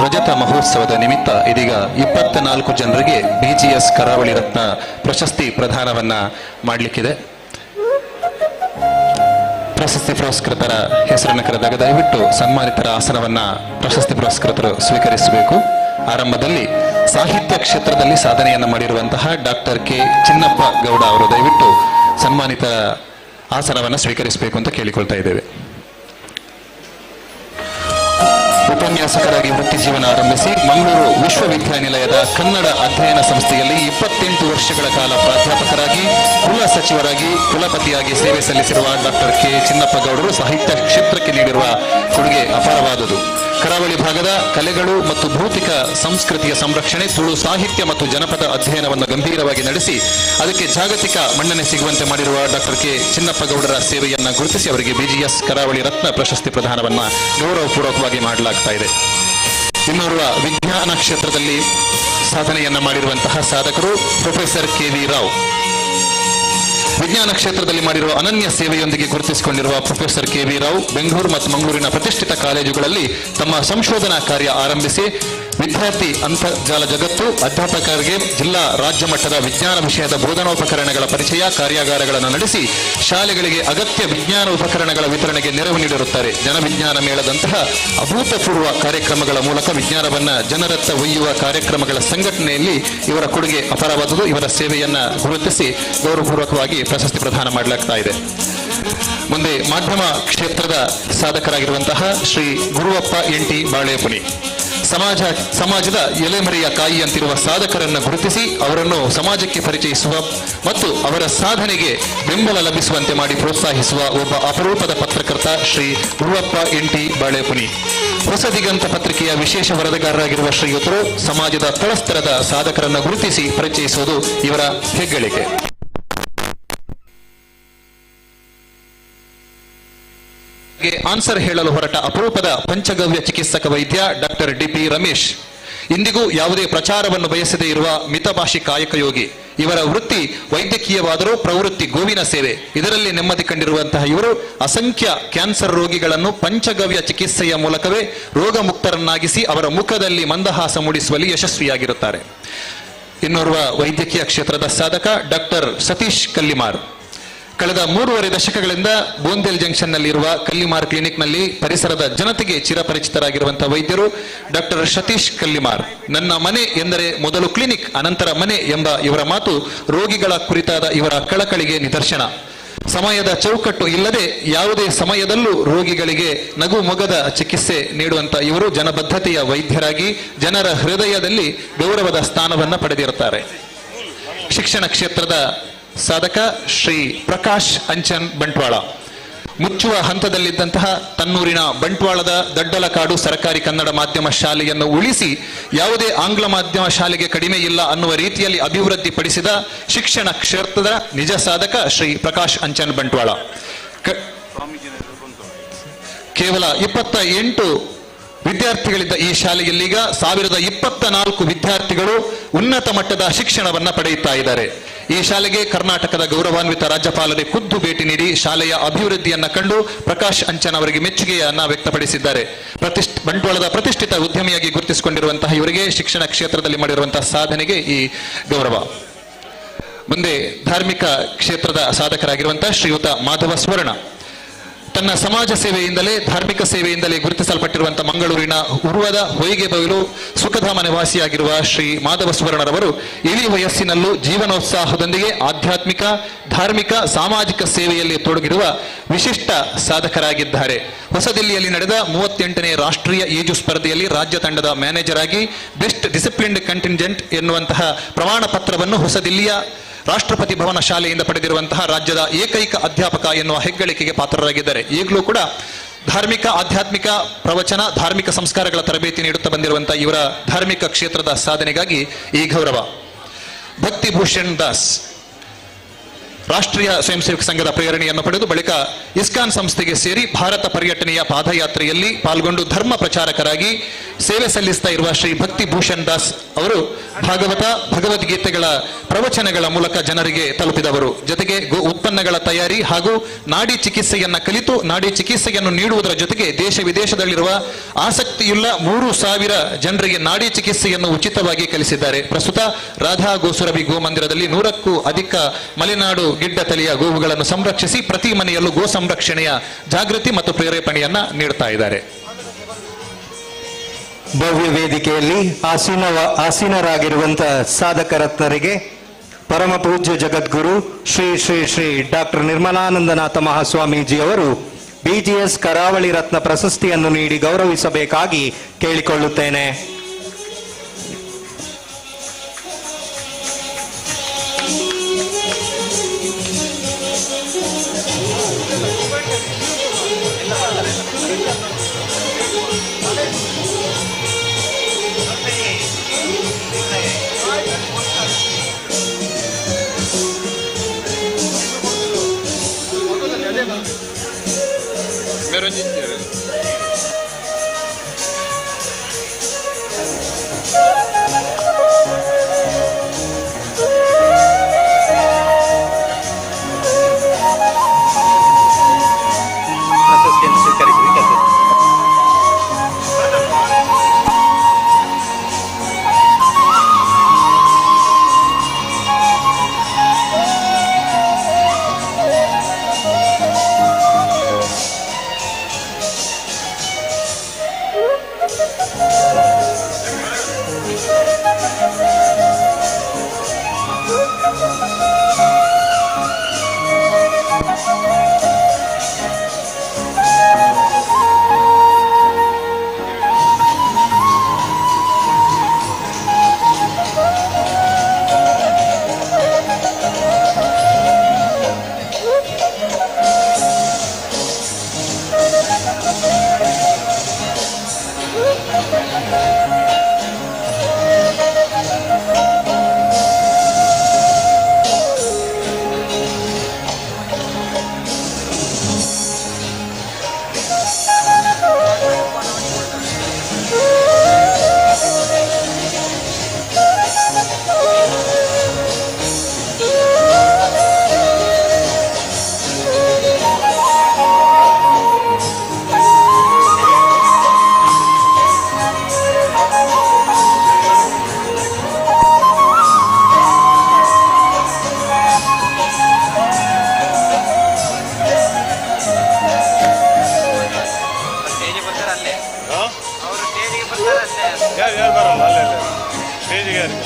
ರಜತ ಮಹೋತ್ಸವದ ನಿಮಿತ್ತ ಇದೀಗ 24 ಜನರಿಗೆ BGS ಕರಾವಳಿ ರತ್ನ ಪ್ರಶಸ್ತಿ ಪ್ರದಾನವನ್ನ ಮಾಡಲಿಕ್ಕಿದೆ. ಪ್ರಶಸ್ತಿ ಪುರಸ್ಕೃತರ ಹೆಸರನ್ನು ಕರೆದಾಗ ದಯವಿಟ್ಟು ಸನ್ಮಾನಿತರ ಆಸನವನ್ನ ಪ್ರಶಸ್ತಿ ಪುರಸ್ಕೃತರು ಸ್ವೀಕರಿಸಬೇಕು. ಆರಂಭದಲ್ಲಿ ಸಾಹಿತ್ಯ ಕ್ಷೇತ್ರದಲ್ಲಿ ಸಾಧನೆಯನ್ನು ಮಾಡಿರುವಂತಹ ಡಾಕ್ಟರ್ ಕೆ ಚಿನ್ನಪ್ಪ ಗೌಡ ಅವರು ದಯವಿಟ್ಟು ಸನ್ಮಾನಿತ ಆಸನವನ್ನು ಸ್ವೀಕರಿಸಬೇಕು ಅಂತ ಕೇಳಿಕೊಳ್ತಾ ಇದ್ದೇವೆ. ಉಪನ್ಯಾಸಕರಾಗಿ ವೃತ್ತಿ ಜೀವನ ಆರಂಭಿಸಿ ಮಂಗಳೂರು ವಿಶ್ವವಿದ್ಯಾನಿಲಯದ ಕನ್ನಡ ಅಧ್ಯಯನ ಸಂಸ್ಥೆಯಲ್ಲಿ 28 ವರ್ಷಗಳ ಕಾಲ ಪ್ರಾಧ್ಯಾಪಕರಾಗಿ ಕುಲ ಸಚಿವರಾಗಿ ಕುಲಪತಿಯಾಗಿ ಸೇವೆ ಸಲ್ಲಿಸಿರುವ ಡಾಕ್ಟರ್ ಕೆ ಚಿನ್ನಪ್ಪ ಗೌಡರು ಸಾಹಿತ್ಯ ಕ್ಷೇತ್ರಕ್ಕೆ ನೀಡಿರುವ ಕೊಡುಗೆ ಅಪಾರವಾದುದು. ಕರಾವಳಿ ಭಾಗದ ಕಲೆಗಳು ಮತ್ತು ಭೌತಿಕ ಸಂಸ್ಕೃತಿಯ ಸಂರಕ್ಷಣೆ, ತುಳು ಸಾಹಿತ್ಯ ಮತ್ತು ಜನಪದ ಅಧ್ಯಯನವನ್ನು ಗಂಭೀರವಾಗಿ ನಡೆಸಿ ಅದಕ್ಕೆ ಜಾಗತಿಕ ಮನ್ನಣೆ ಸಿಗುವಂತೆ ಮಾಡಿರುವ ಡಾಕ್ಟರ್ ಕೆ ಚಿನ್ನಪ್ಪ ಗೌಡರ ಸೇವೆಯನ್ನ ಗುರುತಿಸಿ ಅವರಿಗೆ BGS ಕರಾವಳಿ ರತ್ನ ಪ್ರಶಸ್ತಿ ಪ್ರದಾನವನ್ನ ಗೌರವಪೂರ್ವಕವಾಗಿ ಮಾಡಲಾಗ್ತಾ ಇದೆ. ಇನ್ನೋರ್ವ ವಿಜ್ಞಾನ ಕ್ಷೇತ್ರದಲ್ಲಿ ಸಾಧನೆಯನ್ನ ಮಾಡಿರುವಂತಹ ಸಾಧಕರು ಪ್ರೊಫೆಸರ್ KV ರಾವ್. ವಿಜ್ಞಾನ ಕ್ಷೇತ್ರದಲ್ಲಿ ಮಾಡಿರುವ ಅನನ್ಯ ಸೇವೆಯೊಂದಿಗೆ ಗುರುತಿಸಿಕೊಂಡಿರುವ ಪ್ರೊಫೆಸರ್ KV ರಾವ್ ಬೆಂಗಳೂರು ಮತ್ತು ಮಂಗಳೂರಿನ ಪ್ರತಿಷ್ಠಿತ ಕಾಲೇಜುಗಳಲ್ಲಿ ತಮ್ಮ ಸಂಶೋಧನಾ ಕಾರ್ಯ ಆರಂಭಿಸಿ ವಿದ್ಯಾರ್ಥಿ ಅಂತರ್ಜಾಲ ಜಗತ್ತು, ಅಧ್ಯಾಪಕರಿಗೆ ಜಿಲ್ಲಾ ರಾಜ್ಯ ಮಟ್ಟದ ವಿಜ್ಞಾನ ವಿಷಯದ ಬೋಧನೋಪಕರಣಗಳ ಪರಿಚಯ ಕಾರ್ಯಾಗಾರಗಳನ್ನು ನಡೆಸಿ ಶಾಲೆಗಳಿಗೆ ಅಗತ್ಯ ವಿಜ್ಞಾನ ಉಪಕರಣಗಳ ವಿತರಣೆಗೆ ನೆರವು ನೀಡಿರುತ್ತಾರೆ. ಜನವಿಜ್ಞಾನ ಮೇಳದಂತಹ ಅಭೂತಪೂರ್ವ ಕಾರ್ಯಕ್ರಮಗಳ ಮೂಲಕ ವಿಜ್ಞಾನವನ್ನ ಜನರತ್ತ ಒಯ್ಯುವ ಕಾರ್ಯಕ್ರಮಗಳ ಸಂಘಟನೆಯಲ್ಲಿ ಇವರ ಕೊಡುಗೆ ಅಪಾರವಾದುದು. ಇವರ ಸೇವೆಯನ್ನ ಗುರುತಿಸಿ ಗೌರವಪೂರ್ವಕವಾಗಿ ಪ್ರಶಸ್ತಿ ಪ್ರದಾನ ಮಾಡಲಾಗ್ತಾ ಇದೆ. ಮುಂದೆ ಮಾಧ್ಯಮ ಕ್ಷೇತ್ರದ ಸಾಧಕರಾಗಿರುವಂತಹ ಶ್ರೀ ಗುರುವಪ್ಪ NT ಬಾಳೇಪುನಿ. ಸಮಾಜದ ಎಲೆಮರೆಯ ಕಾಯಿ ಅಂತಿರುವ ಸಾಧಕರನ್ನು ಗುರುತಿಸಿ ಅವರನ್ನು ಸಮಾಜಕ್ಕೆ ಪರಿಚಯಿಸುವ ಮತ್ತು ಅವರ ಸಾಧನೆಗೆ ಬೆಂಬಲ ಲಭಿಸುವಂತೆ ಮಾಡಿ ಪ್ರೋತ್ಸಾಹಿಸುವ ಒಬ್ಬ ಅಪರೂಪದ ಪತ್ರಕರ್ತ ಶ್ರೀ ಗುರುವಪ್ಪ NT ಬಾಳೇಪುನಿ. ಹೊಸ ದಿಗಂತ ಪತ್ರಿಕೆಯ ವಿಶೇಷ ವರದಿಗಾರರಾಗಿರುವ ಶ್ರೀಯುತರು ಸಮಾಜದ ತಳಸ್ತರದ ಸಾಧಕರನ್ನು ಗುರುತಿಸಿ ಪರಿಚಯಿಸುವುದು ಇವರ ಹೆಗ್ಗಳಿಕೆ. ಆನ್ಸರ್ ಹೇಳಲು ಹೊರಟ ಅಪರೂಪದ ಪಂಚಗವ್ಯ ಚಿಕಿತ್ಸಕ ವೈದ್ಯ ಡಾಕ್ಟರ್ DP ರಮೇಶ್. ಇಂದಿಗೂ ಯಾವುದೇ ಪ್ರಚಾರವನ್ನು ಬಯಸದೇ ಇರುವ ಮಿತಭಾಷಿ ಕಾಯಕ ಯೋಗಿ. ಇವರ ವೃತ್ತಿ ವೈದ್ಯಕೀಯವಾದರೂ ಪ್ರವೃತ್ತಿ ಗೋವಿನ ಸೇವೆ. ಇದರಲ್ಲಿ ನೆಮ್ಮದಿ ಕಂಡಿರುವಂತಹ ಇವರು ಅಸಂಖ್ಯ ಕ್ಯಾನ್ಸರ್ ರೋಗಿಗಳನ್ನು ಪಂಚಗವ್ಯ ಚಿಕಿತ್ಸೆಯ ಮೂಲಕವೇ ರೋಗ ಮುಕ್ತರನ್ನಾಗಿಸಿ ಅವರ ಮುಖದಲ್ಲಿ ಮಂದಹಾಸ ಮೂಡಿಸುವಲ್ಲಿ ಯಶಸ್ವಿಯಾಗಿರುತ್ತಾರೆ. ಇನ್ನೋರ್ವ ವೈದ್ಯಕೀಯ ಕ್ಷೇತ್ರದ ಸಾಧಕ ಡಾಕ್ಟರ್ ಸತೀಶ್ ಕಲ್ಲಿಮಾರ್. ಕಳೆದ 3.5 ದಶಕಗಳಿಂದ ಬೋಂದೇಲ್ ಜಂಕ್ಷನ್ನಲ್ಲಿರುವ ಕಲ್ಲಿಮಾರ್ ಕ್ಲಿನಿಕ್ನಲ್ಲಿ ಪರಿಸರದ ಜನತೆಗೆ ಚಿರಪರಿಚಿತರಾಗಿರುವಂತಹ ವೈದ್ಯರು ಡಾಕ್ಟರ್ ಸತೀಶ್ ಕಲ್ಲಿಮಾರ್. ನನ್ನ ಮನೆ ಎಂದರೆ ಮೊದಲು ಕ್ಲಿನಿಕ್, ಅನಂತರ ಮನೆ ಎಂಬ ಇವರ ಮಾತು ರೋಗಿಗಳ ಕುರಿತಾದ ಇವರ ಕಳಕಳಿಗೆ ನಿದರ್ಶನ. ಸಮಯದ ಚೌಕಟ್ಟು ಇಲ್ಲದೆ ಯಾವುದೇ ಸಮಯದಲ್ಲೂ ರೋಗಿಗಳಿಗೆ ನಗು ಮೊಗದ ಚಿಕಿತ್ಸೆ ನೀಡುವಂತ ಇವರು ಜನಬದ್ಧತೆಯ ವೈದ್ಯರಾಗಿ ಜನರ ಹೃದಯದಲ್ಲಿ ಗೌರವದ ಸ್ಥಾನವನ್ನು ಪಡೆದಿರುತ್ತಾರೆ. ಶಿಕ್ಷಣ ಕ್ಷೇತ್ರದ ಸಾಧಕ ಶ್ರೀ ಪ್ರಕಾಶ್ ಅಂಚನ್ ಬಂಟ್ವಾಳ. ಮುಚ್ಚುವ ಹಂತದಲ್ಲಿದ್ದಂತಹ ತನ್ನೂರಿನ ಬಂಟ್ವಾಳದ ದಡ್ಡಲಕಾಡು ಸರ್ಕಾರಿ ಕನ್ನಡ ಮಾಧ್ಯಮ ಶಾಲೆಯನ್ನು ಉಳಿಸಿ ಯಾವುದೇ ಆಂಗ್ಲ ಮಾಧ್ಯಮ ಶಾಲೆಗೆ ಕಡಿಮೆ ಇಲ್ಲ ಅನ್ನುವ ರೀತಿಯಲ್ಲಿ ಅಭಿವೃದ್ಧಿಪಡಿಸಿದ ಶಿಕ್ಷಣ ಕ್ಷೇತ್ರದ ನಿಜ ಸಾಧಕ ಶ್ರೀ ಪ್ರಕಾಶ್ ಅಂಚನ್ ಬಂಟ್ವಾಳ. ಕೇವಲ 28 ವಿದ್ಯಾರ್ಥಿಗಳಿದ್ದ ಈ ಶಾಲೆಯಲ್ಲೀಗ 1024 ವಿದ್ಯಾರ್ಥಿಗಳು ಉನ್ನತ ಮಟ್ಟದ ಶಿಕ್ಷಣವನ್ನ ಪಡೆಯುತ್ತಾ ಇದ್ದಾರೆ. ಈ ಶಾಲೆಗೆ ಕರ್ನಾಟಕದ ಗೌರವಾನ್ವಿತ ರಾಜ್ಯಪಾಲರೇ ಖುದ್ದು ಭೇಟಿ ನೀಡಿ ಶಾಲೆಯ ಅಭಿವೃದ್ಧಿಯನ್ನ ಕಂಡು ಪ್ರಕಾಶ್ ಅಂಚನ್ ಅವರಿಗೆ ಮೆಚ್ಚುಗೆಯನ್ನ ವ್ಯಕ್ತಪಡಿಸಿದ್ದಾರೆ. ಬಂಟ್ವಾಳದ ಪ್ರತಿಷ್ಠಿತ ಉದ್ಯಮಿಯಾಗಿ ಗುರುತಿಸಿಕೊಂಡಿರುವಂತಹ ಇವರಿಗೆ ಶಿಕ್ಷಣ ಕ್ಷೇತ್ರದಲ್ಲಿ ಮಾಡಿರುವಂತಹ ಸಾಧನೆಗೆ ಈ ಗೌರವ. ಮುಂದೆ ಧಾರ್ಮಿಕ ಕ್ಷೇತ್ರದ ಸಾಧಕರಾಗಿರುವಂತಹ ಶ್ರೀಯುತ ಮಾಧವ ಸ್ವರ್ಣ ತನ್ನ ಸಮಾಜ ಸೇವೆಯಿಂದಲೇ ಧಾರ್ಮಿಕ ಸೇವೆಯಿಂದಲೇ ಗುರುತಿಸಲ್ಪಟ್ಟಿರುವಂತಹ ಮಂಗಳೂರಿನ ಉರ್ವದ ಹೊಯ್ಗೆ ಬಯಲು ಸುಖಧಾಮ ನಿವಾಸಿಯಾಗಿರುವ ಶ್ರೀ ಮಾಧವ ಸುವರ್ಣರವರು ಇಳಿ ವಯಸ್ಸಿನಲ್ಲೂ ಜೀವನೋತ್ಸಾಹದೊಂದಿಗೆ ಆಧ್ಯಾತ್ಮಿಕ ಧಾರ್ಮಿಕ ಸಾಮಾಜಿಕ ಸೇವೆಯಲ್ಲಿ ತೊಡಗಿರುವ ವಿಶಿಷ್ಟ ಸಾಧಕರಾಗಿದ್ದಾರೆ. ಹೊಸದಿಲ್ಲಿಯಲ್ಲಿ ನಡೆದ 38ನೇ ರಾಷ್ಟ್ರೀಯ ಈಜು ಸ್ಪರ್ಧೆಯಲ್ಲಿ ರಾಜ್ಯ ತಂಡದ ಮ್ಯಾನೇಜರ್ ಆಗಿ ಬೆಸ್ಟ್ ಡಿಸಿಪ್ಲಿನ್ಡ್ ಕಂಟಿಂಜೆಂಟ್ ಎನ್ನುವಂತಹ ಪ್ರಮಾಣ ಪತ್ರವನ್ನು ಹೊಸದಿಲ್ಲಿಯ ರಾಷ್ಟ್ರಪತಿ ಭವನ ಶಾಲೆಯಿಂದ ಪಡೆದಿರುವಂತಹ ರಾಜ್ಯದ ಏಕೈಕ ಅಧ್ಯಾಪಕ ಎನ್ನುವ ಹೆಗ್ಗಳಿಕೆಗೆ ಪಾತ್ರರಾಗಿದ್ದಾರೆ. ಈಗಲೂ ಕೂಡ ಧಾರ್ಮಿಕ ಆಧ್ಯಾತ್ಮಿಕ ಪ್ರವಚನ ಧಾರ್ಮಿಕ ಸಂಸ್ಕಾರಗಳ ತರಬೇತಿ ನೀಡುತ್ತಾ ಬಂದಿರುವಂತಹ ಇವರ ಧಾರ್ಮಿಕ ಕ್ಷೇತ್ರದ ಸಾಧನೆಗಾಗಿ ಈ ಗೌರವ. ಭಕ್ತಿಭೂಷಣ್ ದಾಸ್ ರಾಷ್ಟ್ರೀಯ ಸ್ವಯಂ ಸೇವಕ ಸಂಘದ ಪ್ರೇರಣೆಯನ್ನು ಪಡೆದು ಬಳಿಕ ಇಸ್ಕಾನ್ ಸಂಸ್ಥೆಗೆ ಸೇರಿ ಭಾರತ ಪರ್ಯಟನೆಯ ಪಾದಯಾತ್ರೆಯಲ್ಲಿ ಪಾಲ್ಗೊಂಡು ಧರ್ಮ ಪ್ರಚಾರಕರಾಗಿ ಸೇವೆ ಸಲ್ಲಿಸ್ತಾ ಇರುವ ಶ್ರೀ ಭಕ್ತಿಭೂಷಣ್ ದಾಸ್ ಅವರು ಭಾಗವತ ಭಗವದ್ಗೀತೆಗಳ ಪ್ರವಚನಗಳ ಮೂಲಕ ಜನರಿಗೆ ತಲುಪಿದವರು. ಜೊತೆಗೆ ಗೋ ಉತ್ಪನ್ನಗಳ ತಯಾರಿ ಹಾಗೂ ನಾಡಿ ಚಿಕಿತ್ಸೆಯನ್ನ ಕಲಿತು ನಾಡಿ ಚಿಕಿತ್ಸೆಯನ್ನು ನೀಡುವುದರ ಜೊತೆಗೆ ದೇಶ ವಿದೇಶದಲ್ಲಿರುವ ಆಸಕ್ತಿಯುಳ್ಳ 3,000 ಜನರಿಗೆ ನಾಡಿ ಚಿಕಿತ್ಸೆಯನ್ನು ಉಚಿತವಾಗಿ ಕಲಿಸಿದ್ದಾರೆ. ಪ್ರಸ್ತುತ ರಾಧಾ ಗೋಸುರಭಿ ಗೋಮಂದಿರದಲ್ಲಿ 100ಕ್ಕೂ ಅಧಿಕ ಮಲೆನಾಡು ಗಿಡ್ಡ ತಳಿಯ ಗೋವುಗಳನ್ನು ಸಂರಕ್ಷಿಸಿ ಪ್ರತಿ ಮನೆಯಲ್ಲೂ ಗೋ ಸಂರಕ್ಷಣೆಯ ಜಾಗೃತಿ ಮತ್ತು ಪ್ರೇರೇಪಣೆಯನ್ನ ನೀಡುತ್ತಾ ಇದ್ದಾರೆ. ಭವ್ಯ ವೇದಿಕೆಯಲ್ಲಿ ಆಸೀನರಾಗಿರುವಂತಹ ಸಾಧಕರತ್ನರಿಗೆ ಪರಮ ಪೂಜ್ಯ ಜಗದ್ಗುರು ಶ್ರೀ ಶ್ರೀ ಶ್ರೀ ಡಾಕ್ಟರ್ ನಿರ್ಮಲಾನಂದನಾಥ ಮಹಾಸ್ವಾಮೀಜಿಯವರು BGS ಕರಾವಳಿ ರತ್ನ ಪ್ರಶಸ್ತಿಯನ್ನು ನೀಡಿ ಗೌರವಿಸಬೇಕಾಗಿ ಕೇಳಿಕೊಳ್ಳುತ್ತೇನೆ. ಯಾರು ಬರಲ್ಲ ಅಲ್ಲೇ ಸ್ಟೇಜಿಗೆ ಯಾರು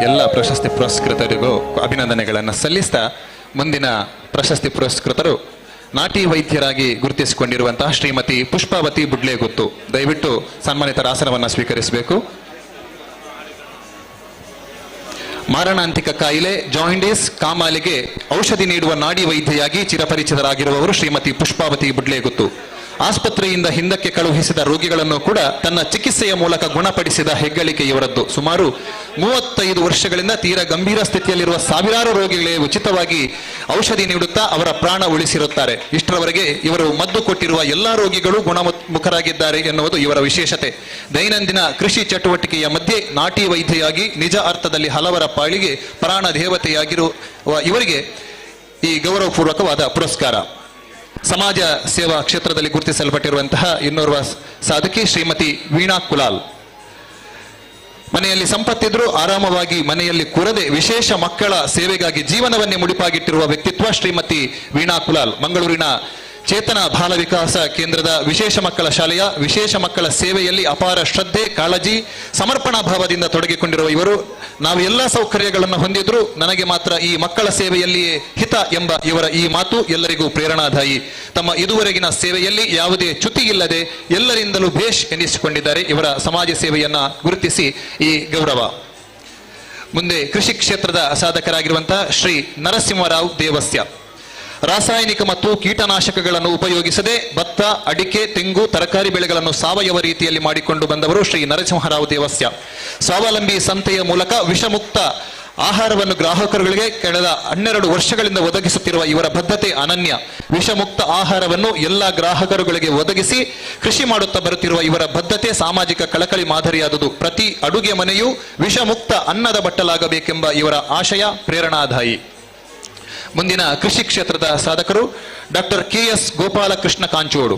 ಎಲ್ಲ ಪ್ರಶಸ್ತಿ ಪುರಸ್ಕೃತರಿಗೂ ಅಭಿನಂದನೆಗಳನ್ನು ಸಲ್ಲಿಸ್ತಾ ಮುಂದಿನ ಪ್ರಶಸ್ತಿ ಪುರಸ್ಕೃತರು ನಾಟಿ ವೈದ್ಯರಾಗಿ ಗುರುತಿಸಿಕೊಂಡಿರುವಂತಹ ಶ್ರೀಮತಿ ಪುಷ್ಪಾವತಿ ಬುಡ್ಲೇಗುತ್ತು. ದಯವಿಟ್ಟು ಸನ್ಮಾನಿತರ ಆಸನವನ್ನು ಸ್ವೀಕರಿಸಬೇಕು. ಮಾರಣಾಂತಿಕ ಕಾಯಿಲೆ ಜಾಯಿಂಡಿಸ್ ಕಾಮಾಲೆಗೆ ಔಷಧಿ ನೀಡುವ ನಾಡಿ ವೈದ್ಯೆಯಾಗಿ ಚಿರಪರಿಚಿತರಾಗಿರುವವರು ಶ್ರೀಮತಿ ಪುಷ್ಪಾವತಿ ಬುಡ್ಲೇಗುತ್ತು. ಆಸ್ಪತ್ರೆಯಿಂದ ಹಿಂದಕ್ಕೆ ಕಳುಹಿಸಿದ ರೋಗಿಗಳನ್ನು ಕೂಡ ತನ್ನ ಚಿಕಿತ್ಸೆಯ ಮೂಲಕ ಗುಣಪಡಿಸಿದ ಹೆಗ್ಗಳಿಕೆ ಇವರದ್ದು. ಸುಮಾರು 35 ವರ್ಷಗಳಿಂದ ತೀರಾ ಗಂಭೀರ ಸ್ಥಿತಿಯಲ್ಲಿರುವ ಸಾವಿರಾರು ರೋಗಿಗಳಿಗೆ ಉಚಿತವಾಗಿ ಔಷಧಿ ನೀಡುತ್ತಾ ಅವರ ಪ್ರಾಣ ಉಳಿಸಿರುತ್ತಾರೆ. ಇಷ್ಟರವರೆಗೆ ಇವರು ಮದ್ದು ಕೊಟ್ಟಿರುವ ಎಲ್ಲಾ ರೋಗಿಗಳು ಗುಣಮುಖರಾಗಿದ್ದಾರೆ ಎನ್ನುವುದು ಇವರ ವಿಶೇಷತೆ. ದೈನಂದಿನ ಕೃಷಿ ಚಟುವಟಿಕೆಯ ಮಧ್ಯೆ ನಾಟಿ ವೈದ್ಯೆಯಾಗಿ ನಿಜ ಅರ್ಥದಲ್ಲಿ ಹಲವರ ಪಾಳಿಗೆ ಪ್ರಾಣ ದೇವತೆಯಾಗಿರುವ ಇವರಿಗೆ ಈ ಗೌರವಪೂರ್ವಕವಾದ ಪುರಸ್ಕಾರ. ಸಮಾಜ ಸೇವಾ ಕ್ಷೇತ್ರದಲ್ಲಿ ಗುರುತಿಸಲ್ಪಟ್ಟಿರುವಂತಹ ಇನ್ನೋರ್ವ ಸಾಧಕಿ ಶ್ರೀಮತಿ ವೀಣಾ ಕುಲಾಲ್. ಮನೆಯಲ್ಲಿ ಸಂಪತ್ತಿದ್ರೂ ಆರಾಮವಾಗಿ ಮನೆಯಲ್ಲಿ ಕೂರದೆ ವಿಶೇಷ ಮಕ್ಕಳ ಸೇವೆಗಾಗಿ ಜೀವನವನ್ನೇ ಮುಡಿಪಾಗಿಟ್ಟಿರುವ ವ್ಯಕ್ತಿತ್ವ ಶ್ರೀಮತಿ ವೀಣಾ ಕುಲಾಲ್. ಮಂಗಳೂರಿನ ಚೇತನ ಬಾಲ ವಿಕಾಸ ಕೇಂದ್ರದ ವಿಶೇಷ ಮಕ್ಕಳ ಶಾಲೆಯ ವಿಶೇಷ ಮಕ್ಕಳ ಸೇವೆಯಲ್ಲಿ ಅಪಾರ ಶ್ರದ್ಧೆ, ಕಾಳಜಿ, ಸಮರ್ಪಣಾ ಭಾವದಿಂದ ತೊಡಗಿಕೊಂಡಿರುವ ಇವರು ನಾವು ಎಲ್ಲ ಸೌಕರ್ಯಗಳನ್ನು ಹೊಂದಿದ್ರು ನನಗೆ ಮಾತ್ರ ಈ ಮಕ್ಕಳ ಸೇವೆಯಲ್ಲಿಯೇ ಹಿತ ಎಂಬ ಇವರ ಈ ಮಾತು ಎಲ್ಲರಿಗೂ ಪ್ರೇರಣಾದಾಯಿ. ತಮ್ಮ ಇದುವರೆಗಿನ ಸೇವೆಯಲ್ಲಿ ಯಾವುದೇ ಚ್ಯುತಿ ಇಲ್ಲದೆ ಎಲ್ಲರಿಂದಲೂ ಭೇಷ್ ಎನ್ನಿಸಿಕೊಂಡಿದ್ದಾರೆ. ಇವರ ಸಮಾಜ ಸೇವೆಯನ್ನ ಗುರುತಿಸಿ ಈ ಗೌರವ. ಮುಂದೆ ಕೃಷಿ ಕ್ಷೇತ್ರದ ಸಾಧಕರಾಗಿರುವಂತಹ ಶ್ರೀ ನರಸಿಂಹರಾವ್ ದೇವಸ್ಯ. ರಾಸಾಯನಿಕ ಮತ್ತು ಕೀಟನಾಶಕಗಳನ್ನು ಉಪಯೋಗಿಸದೆ ಭತ್ತ, ಅಡಿಕೆ, ತೆಂಗು, ತರಕಾರಿ ಬೆಳೆಗಳನ್ನು ಸಾವಯವ ರೀತಿಯಲ್ಲಿ ಮಾಡಿಕೊಂಡು ಬಂದವರು ಶ್ರೀ ನರಸಿಂಹರಾವ್ ದೇವಸ್ಯ. ಸ್ವಾವಲಂಬಿ ಸಂತೆಯ ಮೂಲಕ ವಿಷಮುಕ್ತ ಆಹಾರವನ್ನು ಗ್ರಾಹಕರುಗಳಿಗೆ ಕಳೆದ 12 ವರ್ಷಗಳಿಂದ ಒದಗಿಸುತ್ತಿರುವ ಇವರ ಬದ್ಧತೆ ಅನನ್ಯ. ವಿಷಮುಕ್ತ ಆಹಾರವನ್ನು ಎಲ್ಲ ಗ್ರಾಹಕರುಗಳಿಗೆ ಒದಗಿಸಿ ಕೃಷಿ ಮಾಡುತ್ತಾ ಬರುತ್ತಿರುವ ಇವರ ಬದ್ಧತೆ ಸಾಮಾಜಿಕ ಕಳಕಳಿ ಮಾದರಿಯಾದುದು. ಪ್ರತಿ ಅಡುಗೆ ಮನೆಯೂ ವಿಷಮುಕ್ತ ಅನ್ನದ ಬಟ್ಟಲಾಗಬೇಕೆಂಬ ಇವರ ಆಶಯ ಪ್ರೇರಣಾದಾಯಿ. ಮುಂದಿನ ಕೃಷಿ ಕ್ಷೇತ್ರದ ಸಾಧಕರು ಡಾಕ್ಟರ್ KS ಗೋಪಾಲಕೃಷ್ಣ ಕಾಂಚೋಡು.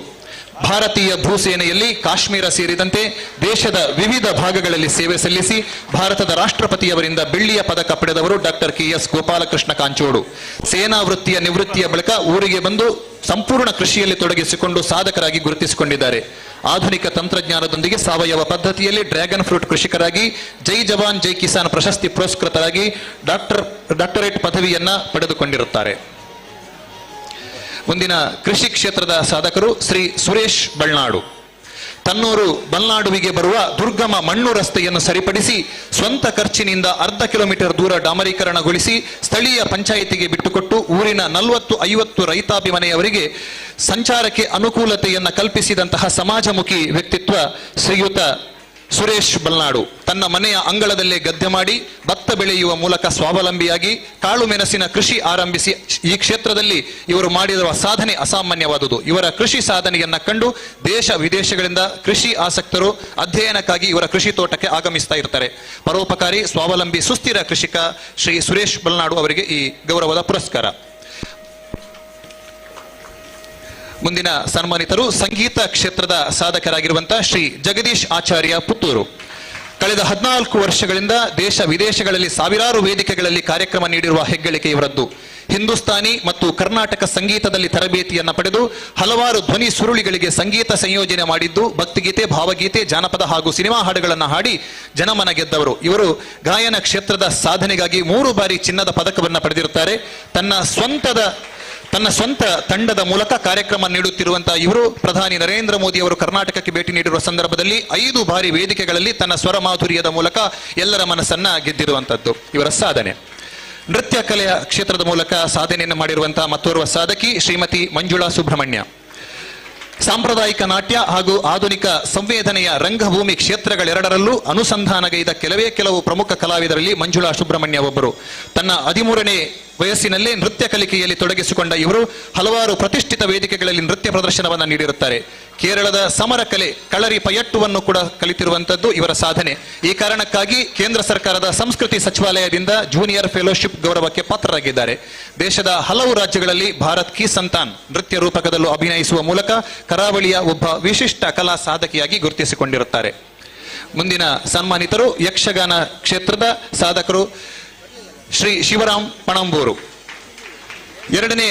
ಭಾರತೀಯ ಭೂಸೇನೆಯಲ್ಲಿ ಕಾಶ್ಮೀರ ಸೇರಿದಂತೆ ದೇಶದ ವಿವಿಧ ಭಾಗಗಳಲ್ಲಿ ಸೇವೆ ಸಲ್ಲಿಸಿ ಭಾರತದ ರಾಷ್ಟ್ರಪತಿಯವರಿಂದ ಬೆಳ್ಳಿಯ ಪದಕ ಪಡೆದವರು ಡಾಕ್ಟರ್ KS ಗೋಪಾಲಕೃಷ್ಣ ಕಾಂಚೋಡು. ಸೇನಾ ವೃತ್ತಿಯ ನಿವೃತ್ತಿಯ ಬಳಿಕ ಊರಿಗೆ ಬಂದು ಸಂಪೂರ್ಣ ಕೃಷಿಯಲ್ಲಿ ತೊಡಗಿಸಿಕೊಂಡು ಸಾಧಕರಾಗಿ ಗುರುತಿಸಿಕೊಂಡಿದ್ದಾರೆ. ಆಧುನಿಕ ತಂತ್ರಜ್ಞಾನದೊಂದಿಗೆ ಸಾವಯವ ಪದ್ಧತಿಯಲ್ಲಿ ಡ್ರ್ಯಾಗನ್ ಫ್ರೂಟ್ ಕೃಷಿಕರಾಗಿ ಜೈ ಜವಾನ್ ಜೈ ಕಿಸಾನ್ ಪ್ರಶಸ್ತಿ ಪುರಸ್ಕೃತರಾಗಿ ಡಾಕ್ಟರೇಟ್ ಪದವಿಯನ್ನ ಪಡೆದುಕೊಂಡಿರುತ್ತಾರೆ. ಮುಂದಿನ ಕೃಷಿ ಕ್ಷೇತ್ರದ ಸಾಧಕರು ಶ್ರೀ ಸುರೇಶ್ ಬಳ್ನಾಡು. ತನ್ನೂರು ಬಲ್ನಾಡುವಿಗೆ ಬರುವ ದುರ್ಗಮ ಮಣ್ಣು ರಸ್ತೆಯನ್ನು ಸರಿಪಡಿಸಿ ಸ್ವಂತ ಖರ್ಚಿನಿಂದ 1/2 ಕಿಲೋಮೀಟರ್ ದೂರ ಡಾಮರೀಕರಣಗೊಳಿಸಿ ಸ್ಥಳೀಯ ಪಂಚಾಯಿತಿಗೆ ಬಿಟ್ಟುಕೊಟ್ಟು ಊರಿನ 40-50 ರೈತಾಪಿ ಮನೆಯವರಿಗೆ ಸಂಚಾರಕ್ಕೆ ಅನುಕೂಲತೆಯನ್ನು ಕಲ್ಪಿಸಿದಂತಹ ಸಮಾಜಮುಖಿ ವ್ಯಕ್ತಿತ್ವ ಶ್ರೀಯುತ ಸುರೇಶ್ ಬಲ್ನಾಡು. ತನ್ನ ಮನೆಯ ಅಂಗಳದಲ್ಲೇ ಗದ್ದೆ ಮಾಡಿ ಭತ್ತ ಬೆಳೆಯುವ ಮೂಲಕ ಸ್ವಾವಲಂಬಿಯಾಗಿ ಕಾಳು ಮೆಣಸಿನ ಕೃಷಿ ಆರಂಭಿಸಿ ಈ ಕ್ಷೇತ್ರದಲ್ಲಿ ಇವರು ಮಾಡಿರುವ ಸಾಧನೆ ಅಸಾಮಾನ್ಯವಾದುದು. ಇವರ ಕೃಷಿ ಸಾಧನೆಯನ್ನ ಕಂಡು ದೇಶ ವಿದೇಶಗಳಿಂದ ಕೃಷಿ ಆಸಕ್ತರು ಅಧ್ಯಯನಕ್ಕಾಗಿ ಇವರ ಕೃಷಿ ತೋಟಕ್ಕೆ ಆಗಮಿಸ್ತಾ ಇರ್ತಾರೆ. ಪರೋಪಕಾರಿ, ಸ್ವಾವಲಂಬಿ, ಸುಸ್ಥಿರ ಕೃಷಿಕ ಶ್ರೀ ಸುರೇಶ್ ಬಲ್ನಾಡು ಅವರಿಗೆ ಈ ಗೌರವದ ಪುರಸ್ಕಾರ. ಮುಂದಿನ ಸನ್ಮಾನಿತರು ಸಂಗೀತ ಕ್ಷೇತ್ರದ ಸಾಧಕರಾಗಿರುವಂತಹ ಶ್ರೀ ಜಗದೀಶ್ ಆಚಾರ್ಯ ಪುತ್ತೂರು. ಕಳೆದ 14 ವರ್ಷಗಳಿಂದ ದೇಶ ವಿದೇಶಗಳಲ್ಲಿ ಸಾವಿರಾರು ವೇದಿಕೆಗಳಲ್ಲಿ ಕಾರ್ಯಕ್ರಮ ನೀಡಿರುವ ಹೆಗ್ಗಳಿಕೆ ಇವರದ್ದು. ಹಿಂದೂಸ್ತಾನಿ ಮತ್ತು ಕರ್ನಾಟಕ ಸಂಗೀತದಲ್ಲಿ ತರಬೇತಿಯನ್ನ ಪಡೆದು ಹಲವಾರು ಧ್ವನಿ ಸುರುಳಿಗಳಿಗೆ ಸಂಗೀತ ಸಂಯೋಜನೆ ಮಾಡಿದ್ದು ಭಕ್ತಿಗೀತೆ, ಭಾವಗೀತೆ, ಜಾನಪದ ಹಾಗೂ ಸಿನಿಮಾ ಹಾಡುಗಳನ್ನು ಹಾಡಿ ಜನಮನ ಗೆದ್ದವರು. ಇವರು ಗಾಯನ ಕ್ಷೇತ್ರದ ಸಾಧನೆಗಾಗಿ 3 ಬಾರಿ ಚಿನ್ನದ ಪದಕವನ್ನು ಪಡೆದಿರುತ್ತಾರೆ. ತನ್ನ ಸ್ವಂತ ತಂಡದ ಮೂಲಕ ಕಾರ್ಯಕ್ರಮ ನೀಡುತ್ತಿರುವಂತಹ ಇವರು ಪ್ರಧಾನಿ ನರೇಂದ್ರ ಮೋದಿ ಅವರು ಕರ್ನಾಟಕಕ್ಕೆ ಭೇಟಿ ನೀಡಿರುವ ಸಂದರ್ಭದಲ್ಲಿ 5 ಬಾರಿ ವೇದಿಕೆಗಳಲ್ಲಿ ತನ್ನ ಸ್ವರ ಮಾಧುರ್ಯದ ಮೂಲಕ ಎಲ್ಲರ ಮನಸ್ಸನ್ನ ಗೆದ್ದಿರುವಂತದ್ದು ಇವರ ಸಾಧನೆ. ನೃತ್ಯ ಕಲೆಯ ಕ್ಷೇತ್ರದ ಮೂಲಕ ಸಾಧನೆಯನ್ನು ಮಾಡಿರುವಂತಹ ಮತ್ತೋರ್ವ ಸಾಧಕಿ ಶ್ರೀಮತಿ ಮಂಜುಳಾ ಸುಬ್ರಹ್ಮಣ್ಯ. ಸಾಂಪ್ರದಾಯಿಕ ನಾಟ್ಯ ಹಾಗೂ ಆಧುನಿಕ ಸಂವೇದನೆಯ ರಂಗಭೂಮಿ ಕ್ಷೇತ್ರಗಳೆರಡರಲ್ಲೂ ಅನುಸಂಧಾನಗೈದ ಕೆಲವು ಪ್ರಮುಖ ಕಲಾವಿದರಲ್ಲಿ ಮಂಜುಳಾ ಸುಬ್ರಹ್ಮಣ್ಯ ಒಬ್ಬರು. ತನ್ನ 13ನೇ ವಯಸ್ಸಿನಲ್ಲೇ ನೃತ್ಯ ಕಲಿಕೆಯಲ್ಲಿ ತೊಡಗಿಸಿಕೊಂಡ ಇವರು ಹಲವಾರು ಪ್ರತಿಷ್ಠಿತ ವೇದಿಕೆಗಳಲ್ಲಿ ನೃತ್ಯ ಪ್ರದರ್ಶನವನ್ನು ನೀಡಿರುತ್ತಾರೆ. ಕೇರಳದ ಸಮರ ಕಲೆ ಕಳರಿ ಪಯಟ್ಟುವನ್ನು ಕೂಡ ಕಲಿತಿರುವಂತದ್ದು ಇವರ ಸಾಧನೆ. ಈ ಕಾರಣಕ್ಕಾಗಿ ಕೇಂದ್ರ ಸರ್ಕಾರದ ಸಂಸ್ಕೃತಿ ಸಚಿವಾಲಯದಿಂದ ಜೂನಿಯರ್ ಫೆಲೋಶಿಪ್ ಗೌರವಕ್ಕೆ ಪಾತ್ರರಾಗಿದ್ದಾರೆ. ದೇಶದ ಹಲವು ರಾಜ್ಯಗಳಲ್ಲಿ ಭಾರತ್ ಕಿ ಸಂತಾನ್ ನೃತ್ಯ ರೂಪಕದಲ್ಲೂ ಅಭಿನಯಿಸುವ ಮೂಲಕ ಕರಾವಳಿಯ ಒಬ್ಬ ವಿಶಿಷ್ಟ ಕಲಾ ಸಾಧಕಿಯಾಗಿ ಗುರುತಿಸಿಕೊಂಡಿರುತ್ತಾರೆ. ಮುಂದಿನ ಸನ್ಮಾನಿತರು ಯಕ್ಷಗಾನ ಕ್ಷೇತ್ರದ ಸಾಧಕರು ಶ್ರೀ ಶಿವರಾಮ್ ಪಣಂಬೂರು. 2ನೇ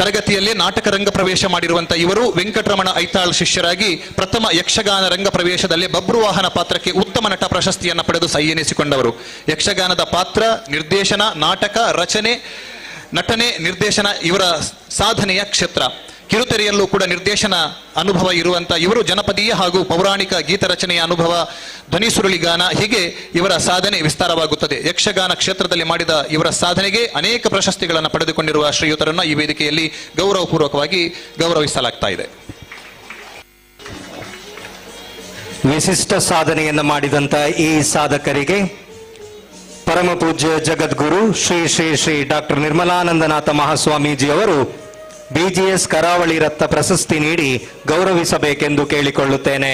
ತರಗತಿಯಲ್ಲಿ ನಾಟಕ ರಂಗ ಪ್ರವೇಶ ಮಾಡಿರುವಂತಹ ಇವರು ವೆಂಕಟರಮಣ ಐತಾಳ್ ಶಿಷ್ಯರಾಗಿ ಪ್ರಥಮ ಯಕ್ಷಗಾನ ರಂಗ ಪ್ರವೇಶದಲ್ಲಿ ಬಬ್ರುವಾಹನ ಪಾತ್ರಕ್ಕೆ ಉತ್ತಮ ನಟ ಪ್ರಶಸ್ತಿಯನ್ನು ಪಡೆದು ಸೈ ಎನಿಸಿಕೊಂಡವರು. ಯಕ್ಷಗಾನದ ಪಾತ್ರ, ನಿರ್ದೇಶನ, ನಾಟಕ ರಚನೆ, ನಟನೆ, ನಿರ್ದೇಶನ ಇವರ ಸಾಧನೆಯ ಕ್ಷೇತ್ರ. ಕಿರುತೆರೆಯಲ್ಲೂ ಕೂಡ ನಿರ್ದೇಶನ ಅನುಭವ ಇರುವಂತಹ ಇವರು ಜನಪದೀಯ ಹಾಗೂ ಪೌರಾಣಿಕ ಗೀತ ರಚನೆಯ ಅನುಭವ, ಧ್ವನಿ ಸುರುಳಿಗಾನ, ಹೀಗೆ ಇವರ ಸಾಧನೆ ವಿಸ್ತಾರವಾಗುತ್ತದೆ. ಯಕ್ಷಗಾನ ಕ್ಷೇತ್ರದಲ್ಲಿ ಮಾಡಿದ ಇವರ ಸಾಧನೆಗೆ ಅನೇಕ ಪ್ರಶಸ್ತಿಗಳನ್ನು ಪಡೆದುಕೊಂಡಿರುವ ಶ್ರೀಯುತರನ್ನು ಈ ವೇದಿಕೆಯಲ್ಲಿ ಗೌರವಪೂರ್ವಕವಾಗಿ ಗೌರವಿಸಲಾಗ್ತಾ ಇದೆ. ವಿಶಿಷ್ಟ ಸಾಧನೆಯನ್ನು ಮಾಡಿದಂತ ಈ ಸಾಧಕರಿಗೆ ಪರಮ ಪೂಜ್ಯ ಜಗದ್ಗುರು ಶ್ರೀ ಶ್ರೀ ಶ್ರೀ ಡಾಕ್ಟರ್ ನಿರ್ಮಲಾನಂದನಾಥ ಮಹಾಸ್ವಾಮೀಜಿ ಅವರು BGS ಕರಾವಳಿ ರತ್ನ ಪ್ರಶಸ್ತಿ ನೀಡಿ ಗೌರವಿಸಬೇಕೆಂದು ಕೇಳಿಕೊಳ್ಳುತ್ತೇನೆ.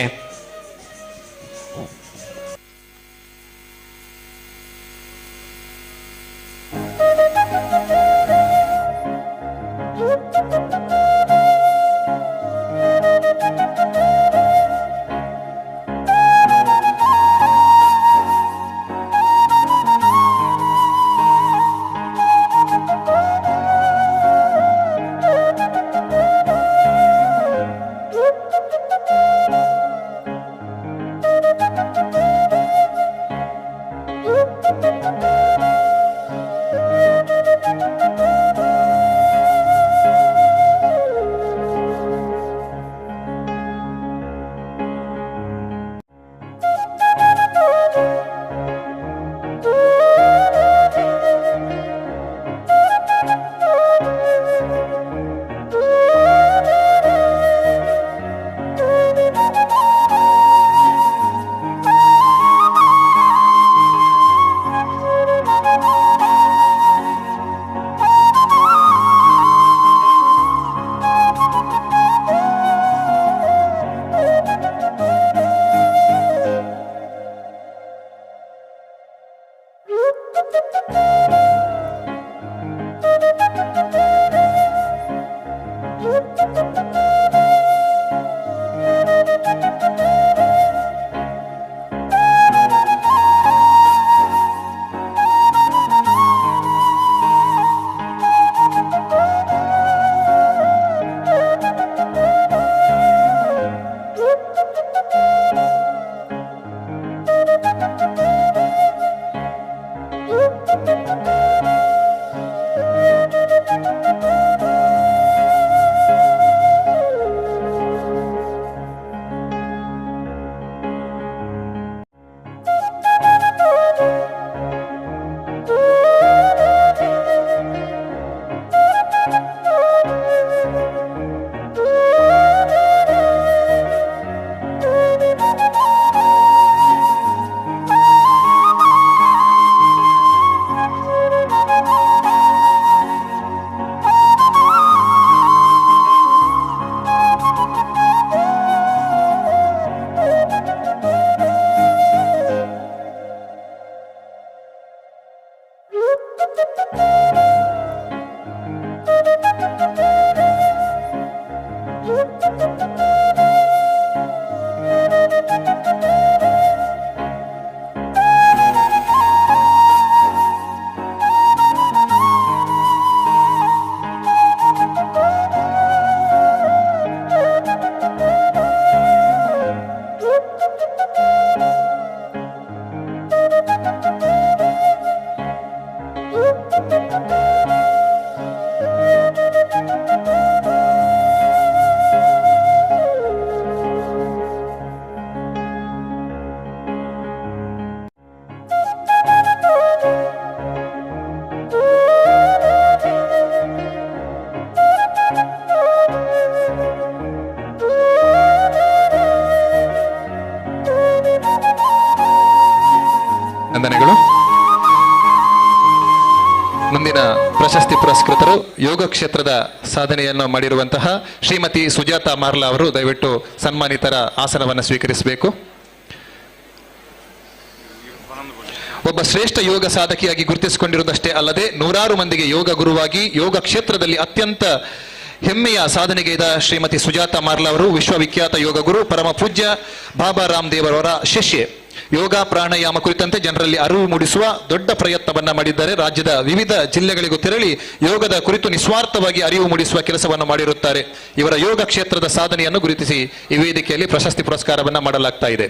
ವಂದನೆಗಳು. ಮುಂದಿನ ಪ್ರಶಸ್ತಿ ಪುರಸ್ಕೃತರು ಯೋಗ ಕ್ಷೇತ್ರದ ಸಾಧನೆಯನ್ನು ಮಾಡಿರುವಂತಹ ಶ್ರೀಮತಿ ಸುಜಾತಾ ಮಾರ್ಲಾ ಅವರು ದಯವಿಟ್ಟು ಸನ್ಮಾನಿತರ ಆಸನವನ್ನು ಸ್ವೀಕರಿಸಬೇಕು. ಒಬ್ಬ ಶ್ರೇಷ್ಠ ಯೋಗ ಸಾಧಕಿಯಾಗಿ ಗುರುತಿಸಿಕೊಂಡಿರುವುದಷ್ಟೇ ಅಲ್ಲದೆ ನೂರಾರು ಮಂದಿಗೆ ಯೋಗ ಗುರುವಾಗಿ ಯೋಗ ಕ್ಷೇತ್ರದಲ್ಲಿ ಅತ್ಯಂತ ಹೆಮ್ಮೆಯ ಸಾಧನೆಗೈದ ಶ್ರೀಮತಿ ಸುಜಾತಾ ಮಾರ್ಲಾ ಅವರು ವಿಶ್ವವಿಖ್ಯಾತ ಯೋಗ ಗುರು, ಪರಮ ಪೂಜ್ಯ ಬಾಬಾ ರಾಮದೇವ್ ಅವರ ಶಿಷ್ಯೆ. ಯೋಗ ಪ್ರಾಣಾಯಾಮ ಕುರಿತಂತೆ ಜನರಲ್ಲಿ ಅರಿವು ಮೂಡಿಸುವ ದೊಡ್ಡ ಪ್ರಯತ್ನವನ್ನ ಮಾಡಿದ್ದಾರೆ. ರಾಜ್ಯದ ವಿವಿಧ ಜಿಲ್ಲೆಗಳಿಗೂ ತೆರಳಿ ಯೋಗದ ಕುರಿತು ನಿಸ್ವಾರ್ಥವಾಗಿ ಅರಿವು ಮೂಡಿಸುವ ಕೆಲಸವನ್ನು ಮಾಡಿರುತ್ತಾರೆ. ಇವರ ಯೋಗ ಕ್ಷೇತ್ರದ ಸಾಧನೆಯನ್ನು ಗುರುತಿಸಿ ಈ ವೇದಿಕೆಯಲ್ಲಿ ಪ್ರಶಸ್ತಿ ಪುರಸ್ಕಾರವನ್ನ ಮಾಡಲಾಗ್ತಾ ಇದೆ.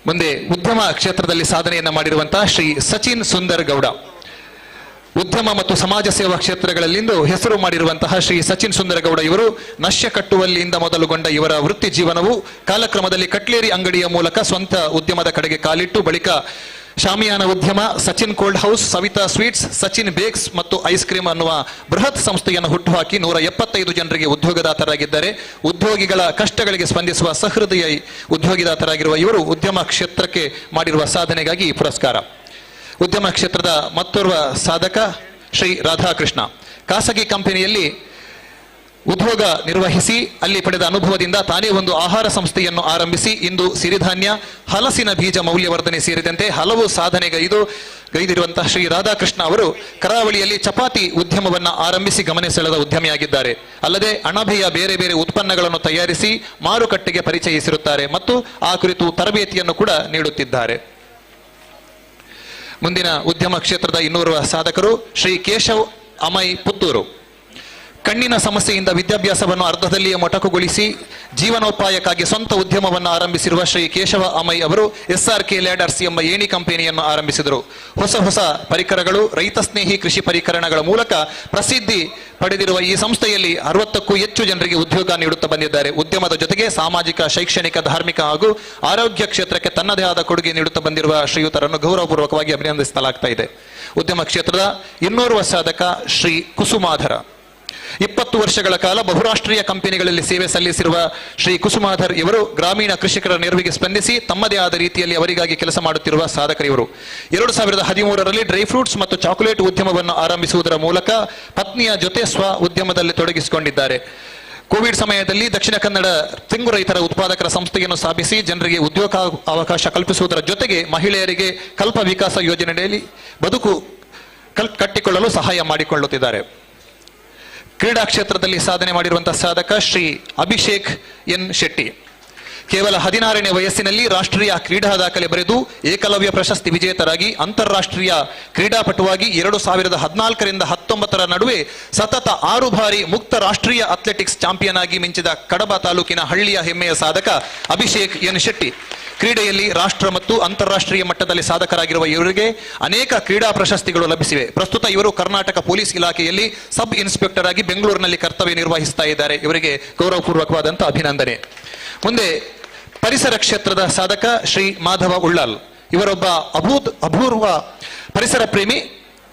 ಮುಂದೆ ಉದ್ಯಮ ಕ್ಷೇತ್ರದಲ್ಲಿ ಸಾಧನೆಯನ್ನ ಮಾಡಿರುವಂತಹ ಶ್ರೀ ಸಚಿನ್ ಸುಂದರ್ ಗೌಡ, ಉದ್ಯಮ ಮತ್ತು ಸಮಾಜ ಸೇವಾ ಕ್ಷೇತ್ರಗಳಲ್ಲಿಂದು ಹೆಸರು ಮಾಡಿರುವಂತಹ ಶ್ರೀ ಸಚಿನ್ ಸುಂದರಗೌಡ ಇವರು ನಶ್ಯ ಕಟ್ಟುವಲ್ಲಿಂದ ಮೊದಲುಗೊಂಡ ಇವರ ವೃತ್ತಿ ಜೀವನವು ಕಾಲಕ್ರಮದಲ್ಲಿ ಕಟ್ಲೇರಿ ಅಂಗಡಿಯ ಮೂಲಕ ಸ್ವಂತ ಉದ್ಯಮದ ಕಡೆಗೆ ಕಾಲಿಟ್ಟು ಬಳಿಕ ಶಾಮಿಯಾನ ಉದ್ಯಮ, Sachin cold house, Savita sweets, Sachin bakes ಮತ್ತು ಐಸ್ ಕ್ರೀಮ್ ಅನ್ನುವ ಬೃಹತ್ ಸಂಸ್ಥೆಯನ್ನು ಹುಟ್ಟುಹಾಕಿ 175 ಜನರಿಗೆ ಉದ್ಯೋಗದಾತರಾಗಿದ್ದಾರೆ. ಉದ್ಯೋಗಿಗಳ ಕಷ್ಟಗಳಿಗೆ ಸ್ಪಂದಿಸುವ ಸಹೃದಯ ಉದ್ಯೋಗಿದಾತರಾಗಿರುವ ಇವರು ಉದ್ಯಮ ಕ್ಷೇತ್ರಕ್ಕೆ ಮಾಡಿರುವ ಸಾಧನೆಗಾಗಿ ಈ ಪುರಸ್ಕಾರ. ಉದ್ಯಮ ಕ್ಷೇತ್ರದ ಮತ್ತೋರ್ವ ಸಾಧಕ ಶ್ರೀ ರಾಧಾಕೃಷ್ಣ, ಖಾಸಗಿ ಕಂಪನಿಯಲ್ಲಿ ಉದ್ಯೋಗ ನಿರ್ವಹಿಸಿ ಅಲ್ಲಿ ಪಡೆದ ಅನುಭವದಿಂದ ತಾನೇ ಒಂದು ಆಹಾರ ಸಂಸ್ಥೆಯನ್ನು ಆರಂಭಿಸಿ ಇಂದು ಸಿರಿಧಾನ್ಯ, ಹಲಸಿನ ಬೀಜ ಮೌಲ್ಯವರ್ಧನೆ ಸೇರಿದಂತೆ ಹಲವು ಗೈದಿರುವಂತಹ ಶ್ರೀ ರಾಧಾಕೃಷ್ಣ ಅವರು ಕರಾವಳಿಯಲ್ಲಿ ಚಪಾತಿ ಉದ್ಯಮವನ್ನ ಆರಂಭಿಸಿ ಗಮನ ಸೆಳೆದ ಉದ್ಯಮಿಯಾಗಿದ್ದಾರೆ. ಅಲ್ಲದೆ ಅಣಬೆಯ ಬೇರೆ ಬೇರೆ ಉತ್ಪನ್ನಗಳನ್ನು ತಯಾರಿಸಿ ಮಾರುಕಟ್ಟೆಗೆ ಪರಿಚಯಿಸಿರುತ್ತಾರೆ ಮತ್ತು ಆ ಕುರಿತು ತರಬೇತಿಯನ್ನು ಕೂಡ ನೀಡುತ್ತಿದ್ದಾರೆ. ಮುಂದಿನ ಉದ್ಯಮ ಕ್ಷೇತ್ರದ ಇನ್ನೋರ್ವ ಸಾಧಕರು ಶ್ರೀ ಕೇಶವ್ ಅಮೈ ಪುತ್ತೂರು. ಕಣ್ಣಿನ ಸಮಸ್ಯೆಯಿಂದ ವಿದ್ಯಾಭ್ಯಾಸವನ್ನು ಅರ್ಧದಲ್ಲಿಯೇ ಮೊಟಕುಗೊಳಿಸಿ ಜೀವನೋಪಾಯಕ್ಕಾಗಿ ಸ್ವಂತ ಉದ್ಯಮವನ್ನು ಆರಂಭಿಸಿರುವ ಶ್ರೀ ಕೇಶವ ಅಮೈ ಅವರು SRK ಲ್ಯಾಡರ್ಸ್ ಎಂಬ ಏಣಿ ಕಂಪನಿಯನ್ನು ಆರಂಭಿಸಿದರು. ಹೊಸ ಪರಿಕರಗಳು, ರೈತ ಸ್ನೇಹಿ ಕೃಷಿ ಪರಿಕರಣಗಳ ಮೂಲಕ ಪ್ರಸಿದ್ಧಿ ಪಡೆದಿರುವ ಈ ಸಂಸ್ಥೆಯಲ್ಲಿ 60ಕ್ಕೂ ಹೆಚ್ಚು ಜನರಿಗೆ ಉದ್ಯೋಗ ನೀಡುತ್ತಾ ಬಂದಿದ್ದಾರೆ. ಉದ್ಯಮದ ಜೊತೆಗೆ ಸಾಮಾಜಿಕ, ಶೈಕ್ಷಣಿಕ, ಧಾರ್ಮಿಕ ಹಾಗೂ ಆರೋಗ್ಯ ಕ್ಷೇತ್ರಕ್ಕೆ ತನ್ನದೇ ಆದ ಕೊಡುಗೆ ನೀಡುತ್ತಾ ಬಂದಿರುವ ಶ್ರೀಯುತರನ್ನು ಗೌರವಪೂರ್ವಕವಾಗಿ ಅಭಿನಂದಿಸಲಾಗ್ತಾ ಇದೆ. ಉದ್ಯಮ ಕ್ಷೇತ್ರದ ಇನ್ನೋರ್ವ ಸಾಧಕ ಶ್ರೀ ಕುಸುಮಾಧರ, 20 ವರ್ಷಗಳ ಕಾಲ ಬಹುರಾಷ್ಟ್ರೀಯ ಕಂಪನಿಗಳಲ್ಲಿ ಸೇವೆ ಸಲ್ಲಿಸಿರುವ ಶ್ರೀ ಕುಸುಮಾಧರ್ ಇವರು ಗ್ರಾಮೀಣ ಕೃಷಿಕರ ನೆರವಿಗೆ ಸ್ಪಂದಿಸಿ ತಮ್ಮದೇ ಆದ ರೀತಿಯಲ್ಲಿ ಅವರಿಗಾಗಿ ಕೆಲಸ ಮಾಡುತ್ತಿರುವ ಸಾಧಕರಿವರು. 2013ರಲ್ಲಿ ಡ್ರೈ ಫ್ರೂಟ್ಸ್ ಮತ್ತು ಚಾಕೊಲೇಟ್ ಉದ್ಯಮವನ್ನು ಆರಂಭಿಸುವುದರ ಮೂಲಕ ಪತ್ನಿಯ ಜೊತೆ ಸ್ವ ಉದ್ಯಮದಲ್ಲಿ ತೊಡಗಿಸಿಕೊಂಡಿದ್ದಾರೆ. ಕೋವಿಡ್ ಸಮಯದಲ್ಲಿ ದಕ್ಷಿಣ ಕನ್ನಡ ತೆಂಗು ರೈತರ ಉತ್ಪಾದಕರ ಸಂಸ್ಥೆಯನ್ನು ಸ್ಥಾಪಿಸಿ ಜನರಿಗೆ ಉದ್ಯೋಗ ಅವಕಾಶ ಕಲ್ಪಿಸುವುದರ ಜೊತೆಗೆ ಮಹಿಳೆಯರಿಗೆ ಕಲ್ಪ ವಿಕಾಸ ಯೋಜನೆಯಲ್ಲಿ ಬದುಕು ಕಟ್ಟಿಕೊಳ್ಳಲು ಸಹಾಯ ಮಾಡಿಕೊಳ್ಳುತ್ತಿದ್ದಾರೆ. ಕ್ರೀಡಾ ಕ್ಷೇತ್ರದಲ್ಲಿ ಸಾಧನೆ ಮಾಡಿರುವಂತಹ ಸಾಧಕ ಶ್ರೀ ಅಭಿಷೇಕ್ ಎನ್ ಶೆಟ್ಟಿ, ಕೇವಲ 16ನೇ ವಯಸ್ಸಿನಲ್ಲಿ ರಾಷ್ಟ್ರೀಯ ಕ್ರೀಡಾ ದಾಖಲೆ ಬರೆದು ಏಕಲವ್ಯ ಪ್ರಶಸ್ತಿ ವಿಜೇತರಾಗಿ ಅಂತಾರಾಷ್ಟ್ರೀಯ ಕ್ರೀಡಾಪಟುವಾಗಿ 2014ರಿಂದ 19ರ ನಡುವೆ ಸತತ 6 ಬಾರಿ ಮುಕ್ತ ರಾಷ್ಟ್ರೀಯ ಅಥ್ಲೆಟಿಕ್ಸ್ ಚಾಂಪಿಯನ್ ಆಗಿ ಮಿಂಚಿದ ಕಡಬ ತಾಲೂಕಿನ ಹಳ್ಳಿಯ ಹೆಮ್ಮೆಯ ಸಾಧಕ ಅಭಿಷೇಕ್ ಎನ್ ಶೆಟ್ಟಿ. ಕ್ರೀಡೆಯಲ್ಲಿ ರಾಷ್ಟ್ರ ಮತ್ತು ಅಂತಾರಾಷ್ಟ್ರೀಯ ಮಟ್ಟದಲ್ಲಿ ಸಾಧಕರಾಗಿರುವ ಇವರಿಗೆ ಅನೇಕ ಕ್ರೀಡಾ ಪ್ರಶಸ್ತಿಗಳು ಲಭಿಸಿವೆ. ಪ್ರಸ್ತುತ ಇವರು ಕರ್ನಾಟಕ ಪೊಲೀಸ್ ಇಲಾಖೆಯಲ್ಲಿ ಸಬ್ ಇನ್ಸ್ಪೆಕ್ಟರ್ ಆಗಿ ಬೆಂಗಳೂರಿನಲ್ಲಿ ಕರ್ತವ್ಯ ನಿರ್ವಹಿಸ್ತಾ ಇದ್ದಾರೆ. ಇವರಿಗೆ ಗೌರವಪೂರ್ವಕವಾದಂತಹ ಅಭಿನಂದನೆ. ಮುಂದೆ ಪರಿಸರ ಕ್ಷೇತ್ರದ ಸಾಧಕ ಶ್ರೀ ಮಾಧವ ಉಳ್ಳಾಲ್, ಇವರೊಬ್ಬ ಅಪೂರ್ವ ಪರಿಸರ ಪ್ರೇಮಿ.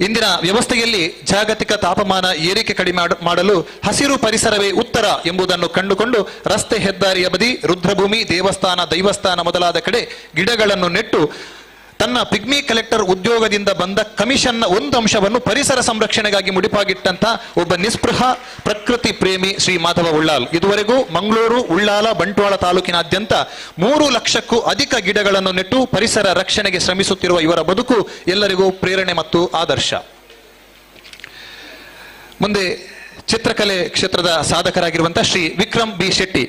ಇಂದಿನ ವ್ಯವಸ್ಥೆಯಲ್ಲಿ ಜಾಗತಿಕ ತಾಪಮಾನ ಏರಿಕೆ ಕಡಿಮೆ ಮಾಡಲು ಹಸಿರು ಪರಿಸರವೇ ಉತ್ತರ ಎಂಬುದನ್ನು ಕಂಡುಕೊಂಡು ರಸ್ತೆ, ಹೆದ್ದಾರಿಯ ಬದಿ, ರುದ್ರಭೂಮಿ, ದೇವಸ್ಥಾನ, ದೈವಸ್ಥಾನ ಮೊದಲಾದ ಕಡೆ ಗಿಡಗಳನ್ನು ನೆಟ್ಟು ತನ್ನ ಪಿಗ್ಮಿ ಕಲೆಕ್ಟರ್ ಉದ್ಯೋಗದಿಂದ ಬಂದ ಕಮಿಷನ್ನ ಒಂದು ಅಂಶವನ್ನು ಪರಿಸರ ಸಂರಕ್ಷಣೆಗಾಗಿ ಮುಡಿಪಾಗಿಟ್ಟಂತ ಒಬ್ಬ ನಿಸ್ಪೃಹ ಪ್ರಕೃತಿ ಪ್ರೇಮಿ ಶ್ರೀ ಮಾಧವ ಉಳ್ಳಾಲ್. ಇದುವರೆಗೂ ಮಂಗಳೂರು, ಉಳ್ಳಾಲ, ಬಂಟ್ವಾಳ ತಾಲೂಕಿನಾದ್ಯಂತ 3 ಲಕ್ಷಕ್ಕೂ ಅಧಿಕ ಗಿಡಗಳನ್ನು ನೆಟ್ಟು ಪರಿಸರ ರಕ್ಷಣೆಗೆ ಶ್ರಮಿಸುತ್ತಿರುವ ಇವರ ಬದುಕು ಎಲ್ಲರಿಗೂ ಪ್ರೇರಣೆ ಮತ್ತು ಆದರ್ಶ. ಮುಂದೆ ಚಿತ್ರಕಲೆ ಕ್ಷೇತ್ರದ ಸಾಧಕರಾಗಿರುವಂತಹ ಶ್ರೀ ವಿಕ್ರಮ್ ಬಿ ಶೆಟ್ಟಿ,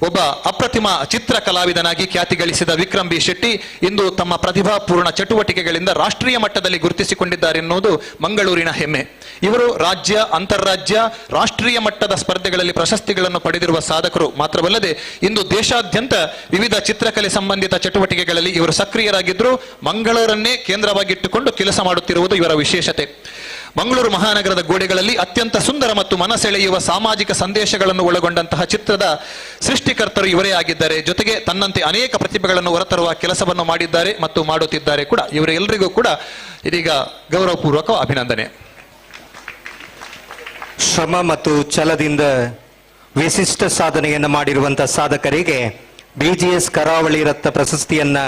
ಒಬ್ಬ ಅಪ್ರತಿಮ ಚಿತ್ರ ಕಲಾವಿದನಾಗಿ ಖ್ಯಾತಿ ಗಳಿಸಿದ ವಿಕ್ರಮ್ ಬಿ ಶೆಟ್ಟಿ ಇಂದು ತಮ್ಮ ಪ್ರತಿಭಾಪೂರ್ಣ ಚಟುವಟಿಕೆಗಳಿಂದ ರಾಷ್ಟ್ರೀಯ ಮಟ್ಟದಲ್ಲಿ ಗುರುತಿಸಿಕೊಂಡಿದ್ದಾರೆ ಎನ್ನುವುದು ಮಂಗಳೂರಿನ ಹೆಮ್ಮೆ. ಇವರು ರಾಜ್ಯ, ಅಂತಾರಾಜ್ಯ, ರಾಷ್ಟ್ರೀಯ ಮಟ್ಟದ ಸ್ಪರ್ಧೆಗಳಲ್ಲಿ ಪ್ರಶಸ್ತಿಗಳನ್ನು ಪಡೆದಿರುವ ಸಾಧಕರು ಮಾತ್ರವಲ್ಲದೆ ಇಂದು ದೇಶಾದ್ಯಂತ ವಿವಿಧ ಚಿತ್ರಕಲೆ ಸಂಬಂಧಿತ ಚಟುವಟಿಕೆಗಳಲ್ಲಿ ಇವರು ಸಕ್ರಿಯರಾಗಿದ್ದರೂ ಮಂಗಳೂರನ್ನೇ ಕೇಂದ್ರವಾಗಿಟ್ಟುಕೊಂಡು ಕೆಲಸ ಮಾಡುತ್ತಿರುವುದು ಇವರ ವಿಶೇಷತೆ. ಮಂಗಳೂರು ಮಹಾನಗರದ ಗೋಡೆಗಳಲ್ಲಿ ಅತ್ಯಂತ ಸುಂದರ ಮತ್ತು ಮನಸೆಳೆಯುವ ಸಾಮಾಜಿಕ ಸಂದೇಶಗಳನ್ನು ಒಳಗೊಂಡಂತಹ ಚಿತ್ರದ ಸೃಷ್ಟಿಕರ್ತರು ಇವರೇ ಆಗಿದ್ದಾರೆ. ಜೊತೆಗೆ ತನ್ನಂತೆ ಅನೇಕ ಪ್ರತಿಭೆಗಳನ್ನು ಹೊರತರುವ ಕೆಲಸವನ್ನು ಮಾಡಿದ್ದಾರೆ ಮತ್ತು ಮಾಡುತ್ತಿದ್ದಾರೆ ಕೂಡ. ಇವರೆಲ್ಲರಿಗೂ ಕೂಡ ಇದೀಗ ಗೌರವಪೂರ್ವಕ ಅಭಿನಂದನೆ. ಶ್ರಮ ಮತ್ತು ಛಲದಿಂದ ವಿಶಿಷ್ಟ ಸಾಧನೆಯನ್ನು ಮಾಡಿರುವಂತಹ ಸಾಧಕರಿಗೆ BGS ಕರಾವಳಿ ರತ್ನ ಪ್ರಶಸ್ತಿಯನ್ನ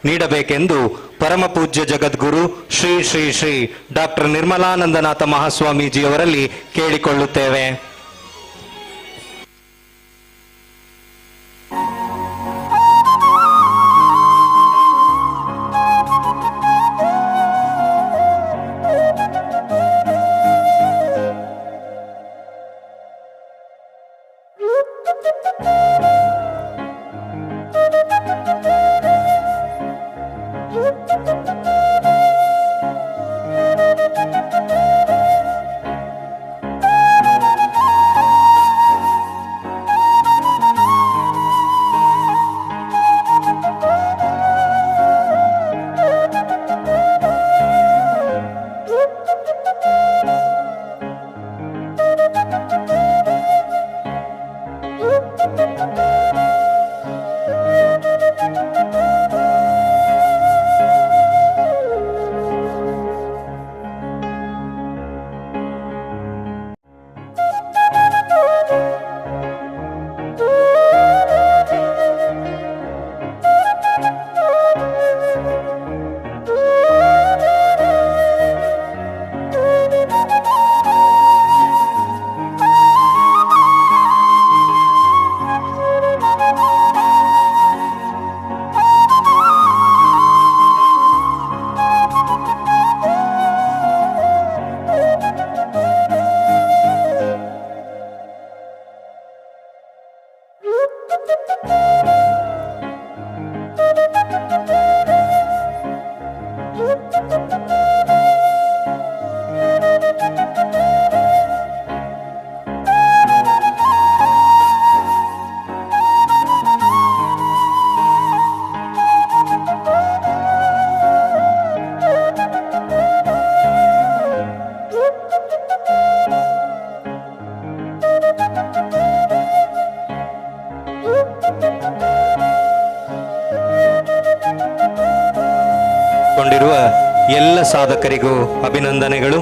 ನೀಡಬೇಕೆಂದು ಪರಮ ಪೂಜ್ಯ ಜಗದ್ಗುರು ಶ್ರೀ ಶ್ರೀ ಶ್ರೀ ಡಾಕ್ಟರ್ ನಿರ್ಮಲಾನಂದನಾಥ ಮಹಾಸ್ವಾಮೀಜಿಯವರಲ್ಲಿ ಕೇಳಿಕೊಳ್ಳುತ್ತೇವೆ. ಪಾಲ್ಗೊಂಡಿರುವ ಎಲ್ಲ ಸಾಧಕರಿಗೂ ಅಭಿನಂದನೆಗಳು.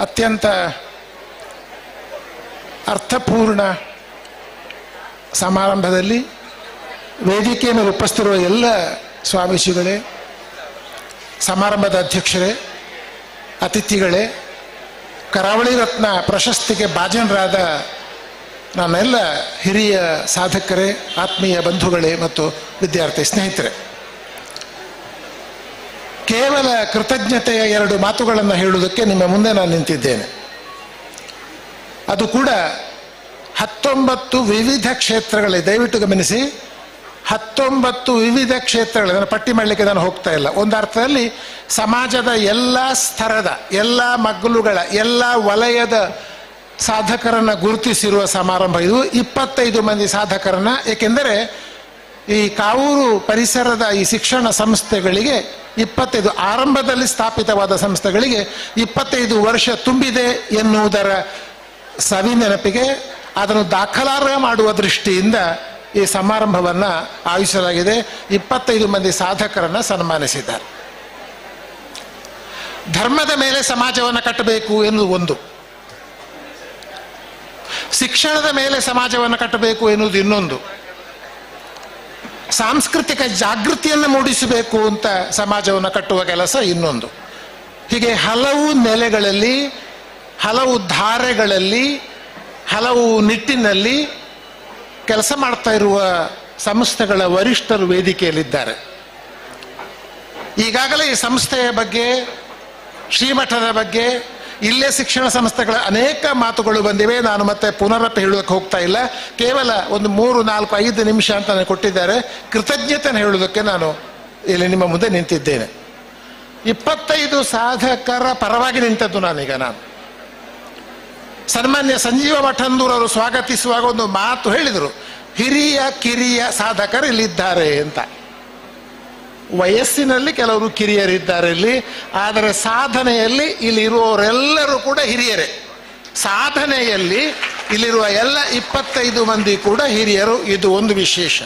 ಅತ್ಯಂತ ಅರ್ಥಪೂರ್ಣ ಸಮಾರಂಭದಲ್ಲಿ ವೇದಿಕೆಯ ಮೇಲೆ ಉಪಸ್ಥಿರುವ ಎಲ್ಲ ಸ್ವಾಮೀಜಿಗಳೇ, ಸಮಾರಂಭದ ಅಧ್ಯಕ್ಷರೇ, ಅತಿಥಿಗಳೇ, ಕರಾವಳಿ ರತ್ನ ಪ್ರಶಸ್ತಿಗೆ ಭಾಜನರಾದ ನನ್ನೆಲ್ಲ ಹಿರಿಯ ಸಾಧಕರೇ, ಆತ್ಮೀಯ ಬಂಧುಗಳೇ ಮತ್ತು ವಿದ್ಯಾರ್ಥಿ ಸ್ನೇಹಿತರೆ, ಕೇವಲ ಕೃತಜ್ಞತೆಯ 2 ಮಾತುಗಳನ್ನು ಹೇಳುವುದಕ್ಕೆ ನಿಮ್ಮ ಮುಂದೆ ನಾನು ನಿಂತಿದ್ದೇನೆ. ಅದು ಕೂಡ 19 ವಿವಿಧ ಕ್ಷೇತ್ರಗಳಲ್ಲಿ, ದಯವಿಟ್ಟು ಗಮನಿಸಿ, 19 ವಿವಿಧ ಕ್ಷೇತ್ರಗಳು. ನಾನು ಪಟ್ಟಿ ಮಾಡಲಿಕ್ಕೆ ನಾನು ಹೋಗ್ತಾ ಇಲ್ಲ. ಒಂದು ಅರ್ಥದಲ್ಲಿ ಸಮಾಜದ ಎಲ್ಲ ಸ್ತರದ, ಎಲ್ಲ ಮಗ್ಗಲುಗಳ, ಎಲ್ಲ ವಲಯದ ಸಾಧಕರನ್ನು ಗುರುತಿಸಿರುವ ಸಮಾರಂಭ ಇದು. 25 ಮಂದಿ ಸಾಧಕರನ್ನು, ಏಕೆಂದರೆ ಈ ಕಾವೂರು ಪರಿಸರದ ಈ ಶಿಕ್ಷಣ ಸಂಸ್ಥೆಗಳಿಗೆ 25 ಆರಂಭದಲ್ಲಿ ಸ್ಥಾಪಿತವಾದ ಸಂಸ್ಥೆಗಳಿಗೆ 25 ವರ್ಷ ತುಂಬಿದೆ ಎನ್ನುವುದರ ಸವಿನೆನಪಿಗೆ ಅದನ್ನು ದಾಖಲಾರ್ಹ ಮಾಡುವ ದೃಷ್ಟಿಯಿಂದ ಈ ಸಮಾರಂಭವನ್ನು ಆಯೋಜಿಸಲಾಗಿದೆ. 25 ಮಂದಿ ಸಾಧಕರನ್ನು ಸನ್ಮಾನಿಸಿದ್ದಾರೆ. ಧರ್ಮದ ಮೇಲೆ ಸಮಾಜವನ್ನು ಕಟ್ಟಬೇಕು ಎನ್ನುವುದು ಒಂದು, ಶಿಕ್ಷಣದ ಮೇಲೆ ಸಮಾಜವನ್ನು ಕಟ್ಟಬೇಕು ಎನ್ನುವುದು ಇನ್ನೊಂದು, ಸಾಂಸ್ಕೃತಿಕ ಜಾಗೃತಿಯನ್ನು ಮೂಡಿಸಬೇಕು ಅಂತ ಸಮಾಜವನ್ನು ಕಟ್ಟುವ ಕೆಲಸ ಇನ್ನೊಂದು. ಹೀಗೆ ಹಲವು ನೆಲೆಗಳಲ್ಲಿ, ಹಲವು ಧಾರೆಗಳಲ್ಲಿ, ಹಲವು ನಿಟ್ಟಿನಲ್ಲಿ ಕೆಲಸ ಮಾಡ್ತಾ ಇರುವ ಸಂಸ್ಥೆಗಳ ವರಿಷ್ಠರು ವೇದಿಕೆಯಲ್ಲಿದ್ದಾರೆ. ಈಗಾಗಲೇ ಈ ಸಂಸ್ಥೆಯ ಬಗ್ಗೆ, ಶ್ರೀಮಠದ ಬಗ್ಗೆ, ಇಲ್ಲೇ ಶಿಕ್ಷಣ ಸಂಸ್ಥೆಗಳ ಅನೇಕ ಮಾತುಗಳು ಬಂದಿವೆ. ನಾನು ಮತ್ತೆ ಪುನರಪಿ ಹೇಳೋದಕ್ಕೆ ಹೋಗ್ತಾ ಇಲ್ಲ. ಕೇವಲ ಒಂದು 3, 4, 5 ನಿಮಿಷ ಅಂತ ನನಗೆ ಕೊಟ್ಟಿದ್ದಾರೆ. ಕೃತಜ್ಞತೆಯನ್ನು ಹೇಳುವುದಕ್ಕೆ ನಾನು ಇಲ್ಲಿ ನಿಮ್ಮ ಮುಂದೆ ನಿಂತಿದ್ದೇನೆ. 25 ಸಾಧಕರ ಪರವಾಗಿ ನಿಂತದ್ದು ನಾನೀಗ. ನಾನು ಸನ್ಮಾನ್ಯ ಸಂಜೀವ ಮಠಂದೂರ್ ಅವರು ಸ್ವಾಗತಿಸುವಾಗ ಒಂದು ಮಾತು ಹೇಳಿದರು, ಹಿರಿಯ ಕಿರಿಯ ಸಾಧಕರು ಇಲ್ಲಿದ್ದಾರೆ ಅಂತ. ವಯಸ್ಸಿನಲ್ಲಿ ಕೆಲವರು ಕಿರಿಯರಿದ್ದಾರೆ ಇಲ್ಲಿ, ಆದರೆ ಸಾಧನೆಯಲ್ಲಿ ಇಲ್ಲಿರುವವರೆಲ್ಲರೂ ಕೂಡ ಹಿರಿಯರೇ. ಸಾಧನೆಯಲ್ಲಿ ಇಲ್ಲಿರುವ ಎಲ್ಲ 25 ಮಂದಿ ಕೂಡ ಹಿರಿಯರು. ಇದು ಒಂದು ವಿಶೇಷ.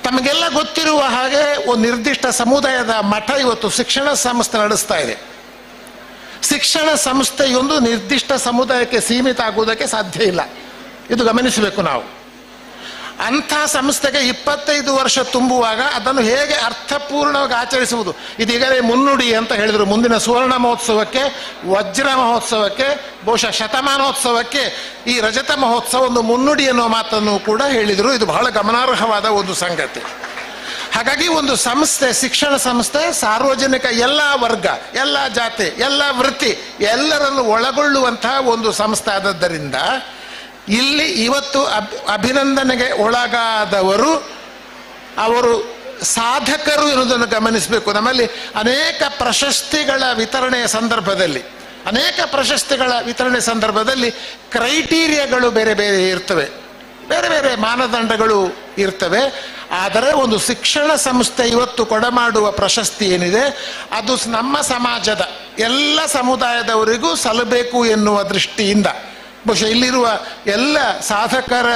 ತಮಗೆಲ್ಲ ಗೊತ್ತಿರುವ ಹಾಗೆ ಒಂದು ನಿರ್ದಿಷ್ಟ ಸಮುದಾಯದ ಮಠ ಇವತ್ತು ಶಿಕ್ಷಣ ಸಂಸ್ಥೆ ನಡೆಸ್ತಾ ಇದೆ. ಶಿಕ್ಷಣ ಸಂಸ್ಥೆಯೊಂದು ನಿರ್ದಿಷ್ಟ ಸಮುದಾಯಕ್ಕೆ ಸೀಮಿತ ಆಗುವುದಕ್ಕೆ ಸಾಧ್ಯ ಇಲ್ಲ. ಇದು ಗಮನಿಸಬೇಕು ನಾವು. ಅಂಥ ಸಂಸ್ಥೆಗೆ 25 ವರ್ಷ ತುಂಬುವಾಗ ಅದನ್ನು ಹೇಗೆ ಅರ್ಥಪೂರ್ಣವಾಗಿ ಆಚರಿಸುವುದು, ಇದೀಗಲೇ ಮುನ್ನುಡಿ ಅಂತ ಹೇಳಿದರು. ಮುಂದಿನ ಸುವರ್ಣ ಮಹೋತ್ಸವಕ್ಕೆ, ವಜ್ರ ಮಹೋತ್ಸವಕ್ಕೆ, ಬಹುಶಃ ಶತಮಾನೋತ್ಸವಕ್ಕೆ ಈ ರಜತ ಮಹೋತ್ಸವ ಒಂದು ಮುನ್ನುಡಿ ಎನ್ನುವ ಮಾತನ್ನು ಕೂಡ ಹೇಳಿದರು. ಇದು ಬಹಳ ಗಮನಾರ್ಹವಾದ ಒಂದು ಸಂಗತಿ. ಹಾಗಾಗಿ ಒಂದು ಸಂಸ್ಥೆ, ಶಿಕ್ಷಣ ಸಂಸ್ಥೆ ಸಾರ್ವಜನಿಕ ಎಲ್ಲ ವರ್ಗ, ಎಲ್ಲ ಜಾತಿ, ಎಲ್ಲ ವೃತ್ತಿ ಎಲ್ಲರನ್ನು ಒಳಗೊಳ್ಳುವಂತಹ ಒಂದು ಸಂಸ್ಥೆ ಆದದ್ದರಿಂದ ಇಲ್ಲಿ ಇವತ್ತು ಅಭಿನಂದನೆಗೆ ಒಳಗಾದವರು ಅವರು ಸಾಧಕರು ಎನ್ನುವುದನ್ನು ಗಮನಿಸಬೇಕು. ನಮ್ಮಲ್ಲಿ ಅನೇಕ ಪ್ರಶಸ್ತಿಗಳ ವಿತರಣೆಯ ಸಂದರ್ಭದಲ್ಲಿ ಕ್ರೈಟೀರಿಯಾಗಳು ಬೇರೆ ಬೇರೆ ಇರ್ತವೆ, ಬೇರೆ ಬೇರೆ ಮಾನದಂಡಗಳು ಇರ್ತವೆ. ಆದರೆ ಒಂದು ಶಿಕ್ಷಣ ಸಂಸ್ಥೆ ಇವತ್ತು ಕೊಡಮಾಡುವ ಪ್ರಶಸ್ತಿ ಏನಿದೆ ಅದು ನಮ್ಮ ಸಮಾಜದ ಎಲ್ಲ ಸಮುದಾಯದವರಿಗೂ ಸಲ್ಲಬೇಕು ಎನ್ನುವ ದೃಷ್ಟಿಯಿಂದ ಬಹುಶಃ ಇಲ್ಲಿರುವ ಎಲ್ಲ ಸಾಧಕರ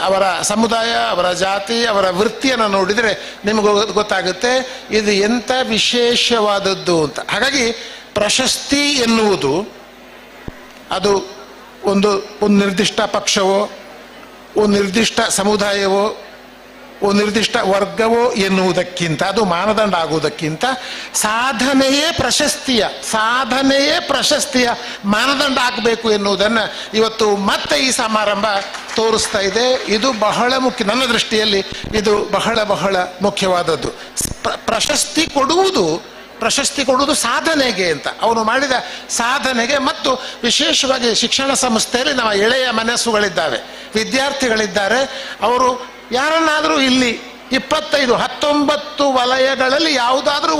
ಅವರ ಸಮುದಾಯ, ಅವರ ಜಾತಿ, ಅವರ ವೃತ್ತಿಯನ್ನು ನೋಡಿದರೆ ನಿಮಗೆ ಗೊತ್ತಾಗುತ್ತೆ ಇದು ಎಂಥ ವಿಶೇಷವಾದದ್ದು ಅಂತ. ಹಾಗಾಗಿ ಪ್ರಶಸ್ತಿ ಎನ್ನುವುದು ಅದು ಒಂದು ನಿರ್ದಿಷ್ಟ ಪಕ್ಷವೋ, ಒಂದು ನಿರ್ದಿಷ್ಟ ಸಮುದಾಯವೋ, ಒಂದು ನಿರ್ದಿಷ್ಟ ವರ್ಗವೋ ಎನ್ನುವುದಕ್ಕಿಂತ, ಅದು ಮಾನದಂಡ ಆಗುವುದಕ್ಕಿಂತ ಸಾಧನೆಯೇ ಪ್ರಶಸ್ತಿಯ ಮಾನದಂಡ ಆಗಬೇಕು ಎನ್ನುವುದನ್ನು ಇವತ್ತು ಮತ್ತೆ ಈ ಸಮಾರಂಭ ತೋರಿಸ್ತಾ ಇದೆ. ಇದು ಬಹಳ ಮುಖ್ಯ, ನನ್ನ ದೃಷ್ಟಿಯಲ್ಲಿ ಇದು ಬಹಳ ಬಹಳ ಮುಖ್ಯವಾದದ್ದು. ಪ್ರಶಸ್ತಿ ಕೊಡುವುದು ಸಾಧನೆಗೆ ಅಂತ, ಅವನು ಮಾಡಿದ ಸಾಧನೆಗೆ. ಮತ್ತು ವಿಶೇಷವಾಗಿ ಶಿಕ್ಷಣ ಸಂಸ್ಥೆಯಲ್ಲಿ ನಮ್ಮ ಎಳೆಯ ಮನಸ್ಸುಗಳಿದ್ದಾವೆ, ವಿದ್ಯಾರ್ಥಿಗಳಿದ್ದಾರೆ. ಅವರು ಯಾರನ್ನಾದರೂ ಇಲ್ಲಿ 19 ವಲಯಗಳಲ್ಲಿ ಯಾವುದಾದ್ರೂ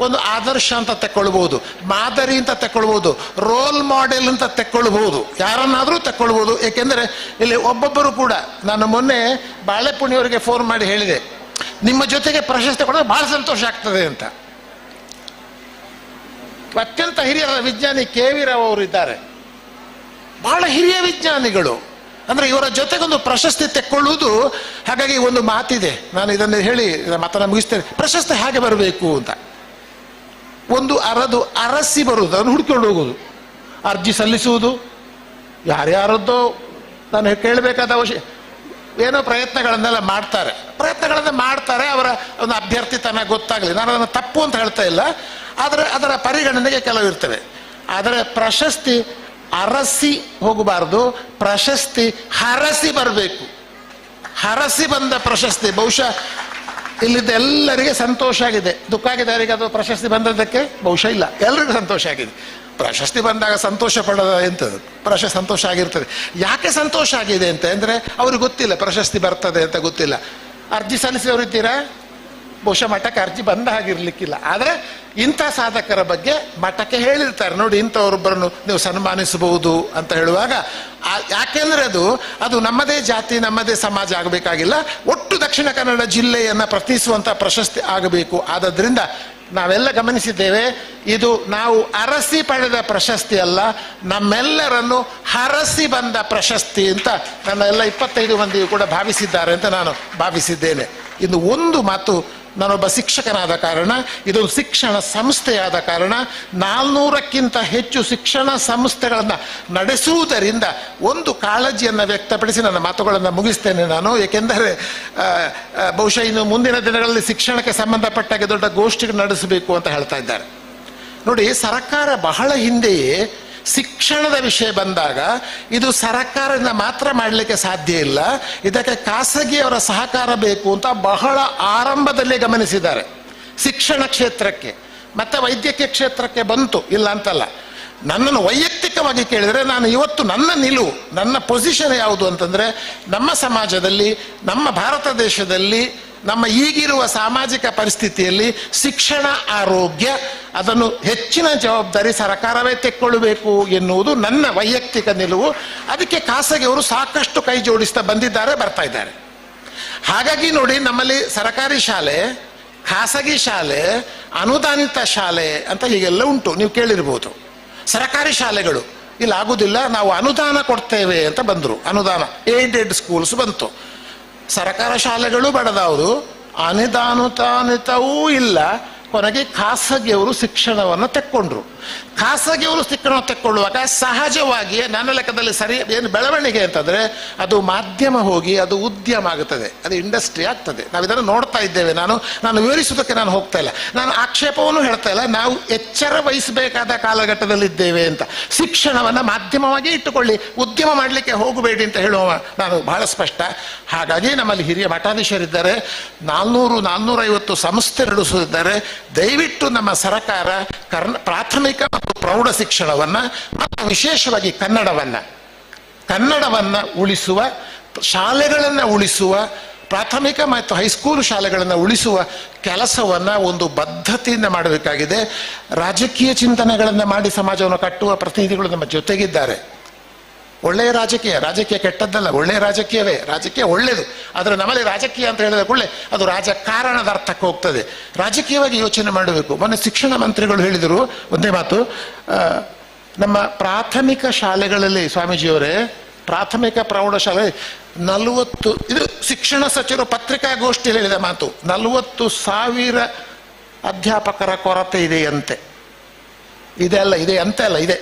ಒಂದು ಆದರ್ಶ ಅಂತ ತಕ್ಕೊಳ್ಬಹುದು, ಮಾದರಿ ಅಂತ ತಕ್ಕೊಳ್ಬಹುದು, ರೋಲ್ ಮಾಡೆಲ್ ಅಂತ ತಕ್ಕೊಳ್ಬಹುದು, ಯಾರನ್ನಾದರೂ ತಕ್ಕೊಳ್ಬಹುದು. ಏಕೆಂದರೆ ಇಲ್ಲಿ ಒಬ್ಬೊಬ್ಬರು ಕೂಡ, ನಾನು ಮೊನ್ನೆ ಬಾಳೆಪುಣಿಯವರಿಗೆ ಫೋನ್ ಮಾಡಿ ಹೇಳಿದೆ, ನಿಮ್ಮ ಜೊತೆಗೆ ಪ್ರಶಸ್ತಿ ಕೊಡೋದು ಬಹಳ ಸಂತೋಷ ಆಗ್ತದೆ ಅಂತ. ಅತ್ಯಂತ ಹಿರಿಯ ವಿಜ್ಞಾನಿ KV ರಾವ್ ಅವರು ಇದ್ದಾರೆ, ಬಹಳ ಹಿರಿಯ ವಿಜ್ಞಾನಿಗಳು. ಅಂದ್ರೆ ಇವರ ಜೊತೆಗೊಂದು ಪ್ರಶಸ್ತಿ ತೆಕ್ಕೊಳ್ಳುವುದು. ಹಾಗಾಗಿ ಒಂದು ಮಾತಿದೆ, ನಾನು ಇದನ್ನು ಹೇಳಿ ಮಾತನ್ನ ಮುಗಿಸ್ತೇನೆ. ಪ್ರಶಸ್ತಿ ಹೇಗೆ ಬರಬೇಕು ಅಂತ, ಒಂದು ಅರಸಿ ಬರುವುದು, ಅದನ್ನು ಹುಡ್ಕೊಂಡು ಹೋಗುವುದು, ಅರ್ಜಿ ಸಲ್ಲಿಸುವುದು, ಯಾರ್ಯಾರದ್ದೋ ನಾನು ಕೇಳಬೇಕಾದ ಏನೋ ಪ್ರಯತ್ನಗಳನ್ನೆಲ್ಲ ಮಾಡ್ತಾರೆ. ಅವರ ಒಂದು ಅಭ್ಯರ್ಥಿತನ ಗೊತ್ತಾಗಲಿ, ನಾನು ಅದನ್ನು ತಪ್ಪು ಅಂತ ಹೇಳ್ತಾ ಇಲ್ಲ, ಆದರೆ ಅದರ ಪರಿಗಣನೆಗೆ ಕೆಲವು ಇರ್ತವೆ. ಆದರೆ ಪ್ರಶಸ್ತಿ ಅರಸಿ ಹೋಗಬಾರ್ದು, ಪ್ರಶಸ್ತಿ ಹರಸಿ ಬರಬೇಕು. ಹರಸಿ ಬಂದ ಪ್ರಶಸ್ತಿ ಬಹುಶಃ ಇಲ್ಲಿದ್ದ ಎಲ್ಲರಿಗೆ ಸಂತೋಷ ಆಗಿದೆ. ದುಃಖ ಆಗಿದೆ ಯಾರಿಗೆ ಅದು ಪ್ರಶಸ್ತಿ ಬಂದದ್ದಕ್ಕೆ? ಬಹುಶಃ ಇಲ್ಲ, ಎಲ್ಲರಿಗೂ ಸಂತೋಷ ಆಗಿದೆ. ಪ್ರಶಸ್ತಿ ಬಂದಾಗ ಸಂತೋಷ ಪಡೋದ ಎಂಥದ್ದು, ಪ್ರಶಸ್ತಿ ಸಂತೋಷ ಆಗಿರ್ತದೆ. ಯಾಕೆ ಸಂತೋಷ ಆಗಿದೆ ಅಂತ ಅಂದರೆ ಅವ್ರಿಗೆ ಗೊತ್ತಿಲ್ಲ ಪ್ರಶಸ್ತಿ ಬರ್ತದೆ ಅಂತ ಗೊತ್ತಿಲ್ಲ. ಅರ್ಜಿ ಸಲ್ಲಿಸಿದವರಿದ್ದೀರಾ? ಬಹುಶಃ ಮಠಕ್ಕೆ ಅರ್ಜಿ ಬಂದ ಹಾಗಿರ್ಲಿಕ್ಕಿಲ್ಲ. ಆದರೆ ಇಂಥ ಸಾಧಕರ ಬಗ್ಗೆ ಮಠಕ್ಕೆ ಹೇಳಿರ್ತಾರೆ, ನೋಡಿ ಇಂಥವ್ರೊಬ್ಬರನ್ನು ನೀವು ಸನ್ಮಾನಿಸಬಹುದು ಅಂತ ಹೇಳುವಾಗ, ಯಾಕೆಂದ್ರೆ ಅದು ನಮ್ಮದೇ ಜಾತಿ, ನಮ್ಮದೇ ಸಮಾಜ ಆಗಬೇಕಾಗಿಲ್ಲ, ಒಟ್ಟು ದಕ್ಷಿಣ ಕನ್ನಡ ಜಿಲ್ಲೆಯನ್ನು ಪ್ರತಿನಿಧಿಸುವಂಥ ಪ್ರಶಸ್ತಿ ಆಗಬೇಕು. ಆದದ್ರಿಂದ ನಾವೆಲ್ಲ ಗಮನಿಸಿದ್ದೇವೆ, ಇದು ನಾವು ಅರಸಿ ಪಡೆದ ಪ್ರಶಸ್ತಿ ಅಲ್ಲ, ನಮ್ಮೆಲ್ಲರನ್ನು ಹರಸಿ ಬಂದ ಪ್ರಶಸ್ತಿ ಅಂತ ನನ್ನ ಎಲ್ಲ 25 ಮಂದಿಯು ಕೂಡ ಭಾವಿಸಿದ್ದಾರೆ ಅಂತ ನಾನು ಭಾವಿಸಿದ್ದೇನೆ. ಇನ್ನು ಒಂದು ಮಾತು, ನಾನೊಬ್ಬ ಶಿಕ್ಷಕನಾದ ಕಾರಣ, ಇದೊಂದು ಶಿಕ್ಷಣ ಸಂಸ್ಥೆಯಾದ ಕಾರಣ 400ಕ್ಕಿಂತ ಹೆಚ್ಚು ಶಿಕ್ಷಣ ಸಂಸ್ಥೆಗಳನ್ನು ನಡೆಸುವುದರಿಂದ ಒಂದು ಕಾಳಜಿಯನ್ನು ವ್ಯಕ್ತಪಡಿಸಿ ನನ್ನ ಮಾತುಗಳನ್ನು ಮುಗಿಸ್ತೇನೆ ನಾನು. ಏಕೆಂದರೆ ಬಹುಶಃ ಇನ್ನು ಮುಂದಿನ ದಿನಗಳಲ್ಲಿ ಶಿಕ್ಷಣಕ್ಕೆ ಸಂಬಂಧಪಟ್ಟಾಗೆ ದೊಡ್ಡ ಗೋಷ್ಠಿಗಳು ನಡೆಸಬೇಕು ಅಂತ ಹೇಳ್ತಾ ಇದ್ದಾರೆ. ನೋಡಿ, ಸರ್ಕಾರ ಬಹಳ ಹಿಂದೆಯೇ ಶಿಕ್ಷಣದ ವಿಷಯ ಬಂದಾಗ ಇದು ಸರ್ಕಾರದಿಂದ ಮಾತ್ರ ಮಾಡಲಿಕ್ಕೆ ಸಾಧ್ಯ ಇಲ್ಲ, ಇದಕ್ಕೆ ಖಾಸಗಿಯವರ ಸಹಕಾರ ಬೇಕು ಅಂತ ಬಹಳ ಆರಂಭದಲ್ಲೇ ಗಮನಿಸಿದ್ದಾರೆ. ಶಿಕ್ಷಣ ಕ್ಷೇತ್ರಕ್ಕೆ ಮತ್ತೆ ವೈದ್ಯಕೀಯ ಕ್ಷೇತ್ರಕ್ಕೆ ಬಂತು, ಇಲ್ಲ ಅಂತಲ್ಲ. ನನ್ನನ್ನು ವೈಯಕ್ತಿಕವಾಗಿ ಕೇಳಿದರೆ ನಾನು ಇವತ್ತು ನನ್ನ ನಿಲುವು, ನನ್ನ ಪೊಸಿಷನ್ ಯಾವುದು ಅಂತಂದರೆ, ನಮ್ಮ ಸಮಾಜದಲ್ಲಿ, ನಮ್ಮ ಭಾರತ ದೇಶದಲ್ಲಿ, ನಮ್ಮ ಈಗಿರುವ ಸಾಮಾಜಿಕ ಪರಿಸ್ಥಿತಿಯಲ್ಲಿ ಶಿಕ್ಷಣ, ಆರೋಗ್ಯ ಅದನ್ನು ಹೆಚ್ಚಿನ ಜವಾಬ್ದಾರಿ ಸರ್ಕಾರವೇ ತೆಕ್ಕೊಳ್ಳಬೇಕು ಎನ್ನುವುದು ನನ್ನ ವೈಯಕ್ತಿಕ ನಿಲುವು. ಅದಕ್ಕೆ ಖಾಸಗಿಯವರು ಸಾಕಷ್ಟು ಕೈ ಜೋಡಿಸ್ತಾ ಬರ್ತಾ ಇದ್ದಾರೆ. ಹಾಗಾಗಿ ನೋಡಿ, ನಮ್ಮಲ್ಲಿ ಸರ್ಕಾರಿ ಶಾಲೆ, ಖಾಸಗಿ ಶಾಲೆ, ಅನುದಾನಿತ ಶಾಲೆ ಅಂತ ಹೀಗೆಲ್ಲ ಉಂಟು, ನೀವು ಕೇಳಿರ್ಬೋದು. ಸರ್ಕಾರಿ ಶಾಲೆಗಳು ಇಲ್ಲಿ ಆಗುದಿಲ್ಲ, ನಾವು ಅನುದಾನ ಕೊಡ್ತೇವೆ ಅಂತ ಬಂದರು, ಅನುದಾನ ಏಡೆಡ್ ಸ್ಕೂಲ್ಸ್ ಬಂತು. ಸರ್ಕಾರ ಶಾಲೆಗಳು ಬಡದವರು, ಅನುದಾನಿತವೂ ಇಲ್ಲ, ಕೊನೆಗೆ ಖಾಸಗಿಯವರು ಶಿಕ್ಷಣವನ್ನು ತೆಕ್ಕೊಂಡ್ರು. ಖಾಸಗಿಯವರು ಶಿಕ್ಷಣ ತೆಕ್ಕೊಳ್ಳುವಾಗ ಸಹಜವಾಗಿಯೇ ನನ್ನ ಲೆಕ್ಕದಲ್ಲಿ ಸರಿ ಏನು ಬೆಳವಣಿಗೆ ಅಂತಂದರೆ ಅದು ಮಾಧ್ಯಮ ಹೋಗಿ ಅದು ಉದ್ಯಮ ಆಗುತ್ತದೆ, ಅದು ಇಂಡಸ್ಟ್ರಿ ಆಗ್ತದೆ. ನಾವು ಇದನ್ನು ನೋಡ್ತಾ ಇದ್ದೇವೆ. ನಾನು ವಿವರಿಸುವುದಕ್ಕೆ ನಾನು ಹೋಗ್ತಾ ಇಲ್ಲ, ನಾನು ಆಕ್ಷೇಪವನ್ನು ಹೇಳ್ತಾ ಇಲ್ಲ. ನಾವು ಎಚ್ಚರ ವಹಿಸಬೇಕಾದ ಕಾಲಘಟ್ಟದಲ್ಲಿದ್ದೇವೆ ಅಂತ. ಶಿಕ್ಷಣವನ್ನು ಮಾಧ್ಯಮವಾಗಿ ಇಟ್ಟುಕೊಳ್ಳಿ, ಉದ್ಯಮ ಮಾಡಲಿಕ್ಕೆ ಹೋಗಬೇಡಿ ಅಂತ ಹೇಳುವ ನಾನು ಬಹಳ ಸ್ಪಷ್ಟ. ಹಾಗಾಗಿ ನಮ್ಮಲ್ಲಿ ಹಿರಿಯ ಮಠಾಧೀಶರಿದ್ದಾರೆ, 400-450 ಸಂಸ್ಥೆ ನಡೆಸುತ್ತಿದ್ದಾರೆ. ದಯವಿಟ್ಟು ನಮ್ಮ ಸರ್ಕಾರ ಪ್ರಾಥಮಿಕ ಮತ್ತು ಪ್ರೌಢ ಶಿಕ್ಷಣವನ್ನು ಮತ್ತು ವಿಶೇಷವಾಗಿ ಕನ್ನಡವನ್ನು ಉಳಿಸುವ, ಶಾಲೆಗಳನ್ನು ಉಳಿಸುವ, ಪ್ರಾಥಮಿಕ ಮತ್ತು ಹೈಸ್ಕೂಲ್ ಶಾಲೆಗಳನ್ನು ಉಳಿಸುವ ಕೆಲಸವನ್ನು ಒಂದು ಬದ್ಧತೆಯಿಂದ ಮಾಡಬೇಕಾಗಿದೆ. ರಾಜಕೀಯ ಚಿಂತನೆಗಳನ್ನು ಮಾಡಿ ಸಮಾಜವನ್ನು ಕಟ್ಟುವ ಪ್ರತಿನಿಧಿಗಳು ನಮ್ಮ ಜೊತೆಗಿದ್ದಾರೆ. ಒಳ್ಳೆಯ ರಾಜಕೀಯ ಕೆಟ್ಟದ್ದಲ್ಲ, ಒಳ್ಳೆಯ ರಾಜಕೀಯವೇ. ರಾಜಕೀಯ ಒಳ್ಳೆಯದು, ಆದರೆ ನಮ್ಮಲ್ಲಿ ರಾಜಕೀಯ ಅಂತ ಹೇಳಿದ ಕೂಡಲೇ ಅದು ರಾಜಕಾರಣದ ಅರ್ಥಕ್ಕೆ ಹೋಗ್ತದೆ. ರಾಜಕೀಯವಾಗಿ ಯೋಚನೆ ಮಾಡಬೇಕು. ಮೊನ್ನೆ ಶಿಕ್ಷಣ ಮಂತ್ರಿಗಳು ಹೇಳಿದರು ಒಂದೇ ಮಾತು, ನಮ್ಮ ಪ್ರಾಥಮಿಕ ಶಾಲೆಗಳಲ್ಲಿ ಸ್ವಾಮೀಜಿಯವರೇ, ಪ್ರಾಥಮಿಕ ಪ್ರೌಢಶಾಲೆ 40, ಇದು ಶಿಕ್ಷಣ ಸಚಿವರು ಪತ್ರಿಕಾಗೋಷ್ಠಿಯಲ್ಲಿ ಹೇಳಿದ ಮಾತು, 40,000 ಅಧ್ಯಾಪಕರ ಕೊರತೆ ಇದೆಯಂತೆ. ಇದೆ.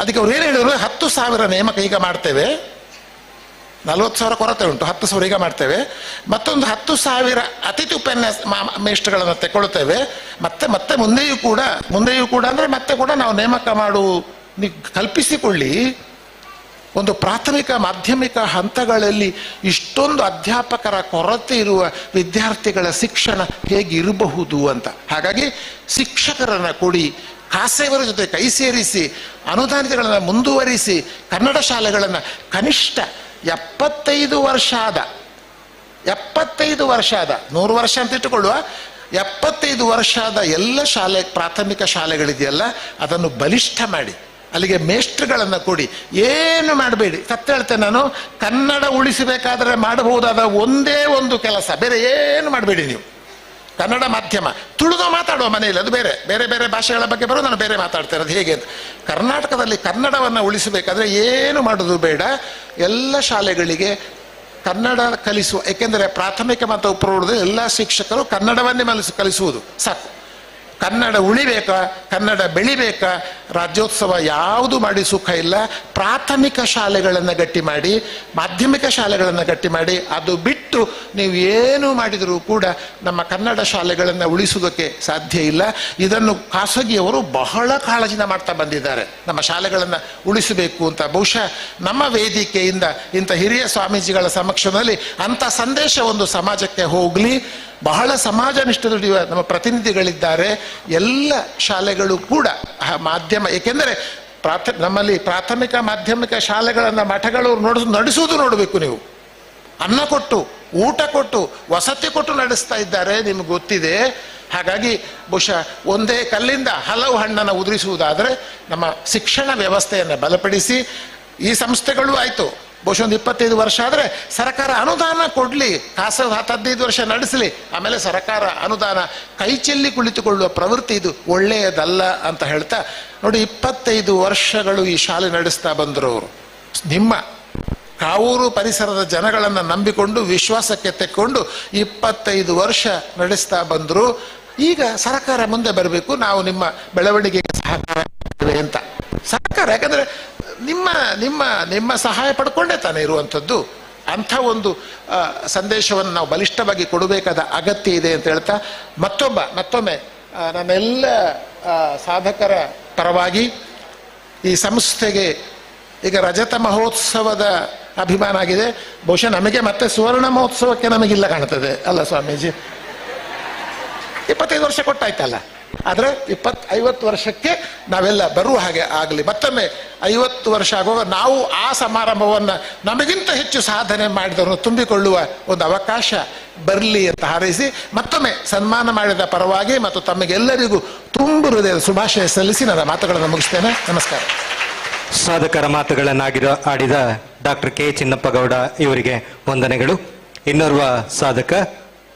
ಅದಕ್ಕೆ ಅವ್ರು ಏನು ಹೇಳಿದ್ರು, 10,000 ನೇಮಕ ಈಗ ಮಾಡ್ತೇವೆ, 40,000 ಕೊರತೆ ಉಂಟು, 10,000 ಈಗ ಮಾಡ್ತೇವೆ, ಮತ್ತೊಂದು 10,000 ಅತಿಥಿ ಉಪನ್ಯಾಸ ಮೇಷ್ಟ್ರುಗಳನ್ನು ತೆಗೊಳ್ತೇವೆ, ಮತ್ತೆ ಮುಂದೆಯೂ ಕೂಡ ಅಂದರೆ ಮತ್ತೆ ಕೂಡ ನಾವು ನೇಮಕ ಕಲ್ಪಿಸಿಕೊಳ್ಳಿ. ಒಂದು ಪ್ರಾಥಮಿಕ ಮಾಧ್ಯಮಿಕ ಹಂತಗಳಲ್ಲಿ ಇಷ್ಟೊಂದು ಅಧ್ಯಾಪಕರ ಕೊರತೆ ಇರುವ ವಿದ್ಯಾರ್ಥಿಗಳ ಶಿಕ್ಷಣ ಹೇಗಿರಬಹುದು ಅಂತ. ಹಾಗಾಗಿ ಶಿಕ್ಷಕರನ್ನು ಕೊಡಿ, ಖಾಸಗಿಯವರ ಜೊತೆ ಕೈ ಸೇರಿಸಿ ಅನುದಾನಿತಗಳನ್ನು ಮುಂದುವರಿಸಿ ಕನ್ನಡ ಶಾಲೆಗಳನ್ನು ಕನಿಷ್ಠ 75 ವರ್ಷ ಆದ 100 ವರ್ಷ ಅಂತ ಇಟ್ಟುಕೊಳ್ಳುವ, 75 ವರ್ಷ ಆದ ಎಲ್ಲ ಪ್ರಾಥಮಿಕ ಶಾಲೆಗಳಿದೆಯಲ್ಲ ಅದನ್ನು ಬಲಿಷ್ಠ ಮಾಡಿ, ಅಲ್ಲಿಗೆ ಮೇಷ್ಟ್ರುಗಳನ್ನು ಕೊಡಿ. ಏನು ಮಾಡಬೇಡಿ, ಸತ್ಯ ಹೇಳ್ತೇನೆ ನಾನು, ಕನ್ನಡ ಉಳಿಸಬೇಕಾದ್ರೆ ಮಾಡಬಹುದಾದ ಒಂದೇ ಒಂದು ಕೆಲಸ, ಬೇರೆ ಏನು ಮಾಡಬೇಡಿ ನೀವು. ಕನ್ನಡ ಮಾಧ್ಯಮ ತುಳಿದು ಮಾತಾಡುವ ಮನೆಯಲ್ಲಿ, ಅದು ಬೇರೆ ಭಾಷೆಗಳ ಬಗ್ಗೆ ಬರೋ, ನಾನು ಬೇರೆ ಮಾತಾಡ್ತೇನೆ, ಅದು ಹೇಗೆ ಅಂತ. ಕರ್ನಾಟಕದಲ್ಲಿ ಕನ್ನಡವನ್ನು ಉಳಿಸಬೇಕಾದ್ರೆ ಏನು ಮಾಡೋದು ಬೇಡ, ಎಲ್ಲ ಶಾಲೆಗಳಿಗೆ ಕನ್ನಡ ಕಲಿಸುವ. ಏಕೆಂದರೆ ಪ್ರಾಥಮಿಕ ಮತ್ತು ಪ್ರೌಢ ಎಲ್ಲ ಶಿಕ್ಷಕರು ಕನ್ನಡವನ್ನೇ ಕಲಿಸುವುದು ಸಾಕು. ಕನ್ನಡ ಉಳಿಬೇಕಾ, ಕನ್ನಡ ಬೆಳಿಬೇಕಾ, ರಾಜ್ಯೋತ್ಸವ ಯಾವುದು ಮಾಡಿ ಸುಖ ಇಲ್ಲ. ಪ್ರಾಥಮಿಕ ಶಾಲೆಗಳನ್ನು ಗಟ್ಟಿ ಮಾಡಿ, ಮಾಧ್ಯಮಿಕ ಶಾಲೆಗಳನ್ನು ಗಟ್ಟಿ ಮಾಡಿ, ಅದು ಬಿಟ್ಟು ನೀವು ಏನು ಮಾಡಿದರೂ ಕೂಡ ನಮ್ಮ ಕನ್ನಡ ಶಾಲೆಗಳನ್ನು ಉಳಿಸುವುದಕ್ಕೆ ಸಾಧ್ಯ ಇಲ್ಲ. ಇದನ್ನು ಖಾಸಗಿಯವರು ಬಹಳ ಕಾಳಜಿನ ಮಾಡ್ತಾ ಬಂದಿದ್ದಾರೆ, ನಮ್ಮ ಶಾಲೆಗಳನ್ನು ಉಳಿಸಬೇಕು ಅಂತ. ಬಹುಶಃ ನಮ್ಮ ವೇದಿಕೆಯಿಂದ ಇಂಥ ಹಿರಿಯ ಸ್ವಾಮೀಜಿಗಳ ಸಮಕ್ಷಮದಲ್ಲಿ ಅಂಥ ಸಂದೇಶ ಒಂದು ಸಮಾಜಕ್ಕೆ ಹೋಗಲಿ. ಬಹಳ ಸಮಾಜನಿಷ್ಠ ದುಡಿಯುವ ನಮ್ಮ ಪ್ರತಿನಿಧಿಗಳಿದ್ದಾರೆ. ಎಲ್ಲ ಶಾಲೆಗಳು ಕೂಡ ಮಾಧ್ಯಮ, ಏಕೆಂದರೆ ನಮ್ಮಲ್ಲಿ ಪ್ರಾಥಮಿಕ ಮಾಧ್ಯಮಿಕ ಶಾಲೆಗಳನ್ನು ಮಠಗಳು ನಡೆಸುವುದು ನೋಡಬೇಕು ನೀವು. ಅನ್ನ ಕೊಟ್ಟು, ಊಟ ಕೊಟ್ಟು, ವಸತಿ ಕೊಟ್ಟು ನಡೆಸ್ತಾ ಇದ್ದಾರೆ, ನಿಮ್ಗೆ ಗೊತ್ತಿದೆ. ಹಾಗಾಗಿ ಬಹುಶಃ ಒಂದೇ ಕಲ್ಲಿಂದ ಹಲವು ಹಣ್ಣನ್ನು ಉದುರಿಸುವುದಾದರೆ ನಮ್ಮ ಶಿಕ್ಷಣ ವ್ಯವಸ್ಥೆಯನ್ನು ಬಲಪಡಿಸಿ, ಈ ಸಂಸ್ಥೆಗಳು ಆಯಿತು, ಬಹುಶಃ ಒಂದು 25 ವರ್ಷ ಆದರೆ ಸರ್ಕಾರ ಅನುದಾನ ಕೊಡಲಿ, ಖಾಸಗಿ 10-15 ವರ್ಷ ನಡೆಸಲಿ, ಆಮೇಲೆ ಸರ್ಕಾರ ಅನುದಾನ ಕೈ ಚೆಲ್ಲಿ ಕುಳಿತುಕೊಳ್ಳುವ ಪ್ರವೃತ್ತಿ ಇದು ಒಳ್ಳೆಯದಲ್ಲ ಅಂತ ಹೇಳ್ತಾ, ನೋಡಿ 25 ವರ್ಷಗಳು ಈ ಶಾಲೆ ನಡೆಸ್ತಾ ಬಂದರು ಅವರು. ನಿಮ್ಮ ಕಾವೂರು ಪರಿಸರದ ಜನಗಳನ್ನು ನಂಬಿಕೊಂಡು ವಿಶ್ವಾಸಕ್ಕೆ ತೆಕ್ಕೊಂಡು 25 ವರ್ಷ ನಡೆಸ್ತಾ ಬಂದರು. ಈಗ ಸರ್ಕಾರ ಮುಂದೆ ಬರಬೇಕು, ನಾವು ನಿಮ್ಮ ಬೆಳವಣಿಗೆಗೆ ಸಹಕಾರ ಅಂತ. ಸರ್ಕಾರ ಯಾಕಂದರೆ ನಿಮ್ಮ ಸಹಾಯ ಪಡ್ಕೊಂಡೇ ತಾನೇ ಇರುವಂಥದ್ದು. ಅಂಥ ಒಂದು ಸಂದೇಶವನ್ನು ನಾವು ಬಲಿಷ್ಠವಾಗಿ ಕೊಡಬೇಕಾದ ಅಗತ್ಯ ಇದೆ ಅಂತ ಹೇಳ್ತಾ, ಮತ್ತೊಮ್ಮೆ ನನ್ನೆಲ್ಲ ಸಾಧಕರ ಪರವಾಗಿ ಈ ಸಂಸ್ಥೆಗೆ ಈಗ ರಜತ ಮಹೋತ್ಸವದ ಅಭಿಮಾನ ಆಗಿದೆ. ಬಹುಶಃ ನಮಗೆ ಮತ್ತೆ ಸುವರ್ಣ ಮಹೋತ್ಸವಕ್ಕೆ ನಮಗಿಲ್ಲ ಕಾಣ್ತದೆ ಅಲ್ಲ ಸ್ವಾಮೀಜಿ? 25 ವರ್ಷ ಕೊಟ್ಟಾಯ್ತಲ್ಲ, ಆದರೆ 50 ವರ್ಷಕ್ಕೆ ನಾವೆಲ್ಲ ಬರುವ ಹಾಗೆ ಆಗಲಿ. ಮತ್ತೊಮ್ಮೆ 50 ವರ್ಷ ಆಗುವಾಗ ನಾವು ಆ ಸಮಾರಂಭವನ್ನು ನಮಗಿಂತ ಹೆಚ್ಚು ಸಾಧನೆ ಮಾಡಿದವರನ್ನು ತುಂಬಿಕೊಳ್ಳುವ ಒಂದು ಅವಕಾಶ ಬರಲಿ ಅಂತ ಹಾರೈಸಿ, ಮತ್ತೊಮ್ಮೆ ಸನ್ಮಾನ ಮಾಡಿದ ಪರವಾಗಿ ಮತ್ತು ತಮಗೆಲ್ಲರಿಗೂ ತುಂಬು ಹೃದಯದ ಶುಭಾಶಯ ಸಲ್ಲಿಸಿ ನನ್ನ ಮಾತುಗಳನ್ನು ಮುಗಿಸ್ತೇನೆ. ನಮಸ್ಕಾರ. ಸಾಧಕರ ಆಡಿದ ಡಾಕ್ಟರ್ ಕೆ ಚಿನ್ನಪ್ಪಗೌಡ ಇವರಿಗೆ ವಂದನೆಗಳು. ಇನ್ನೋರ್ವ ಸಾಧಕ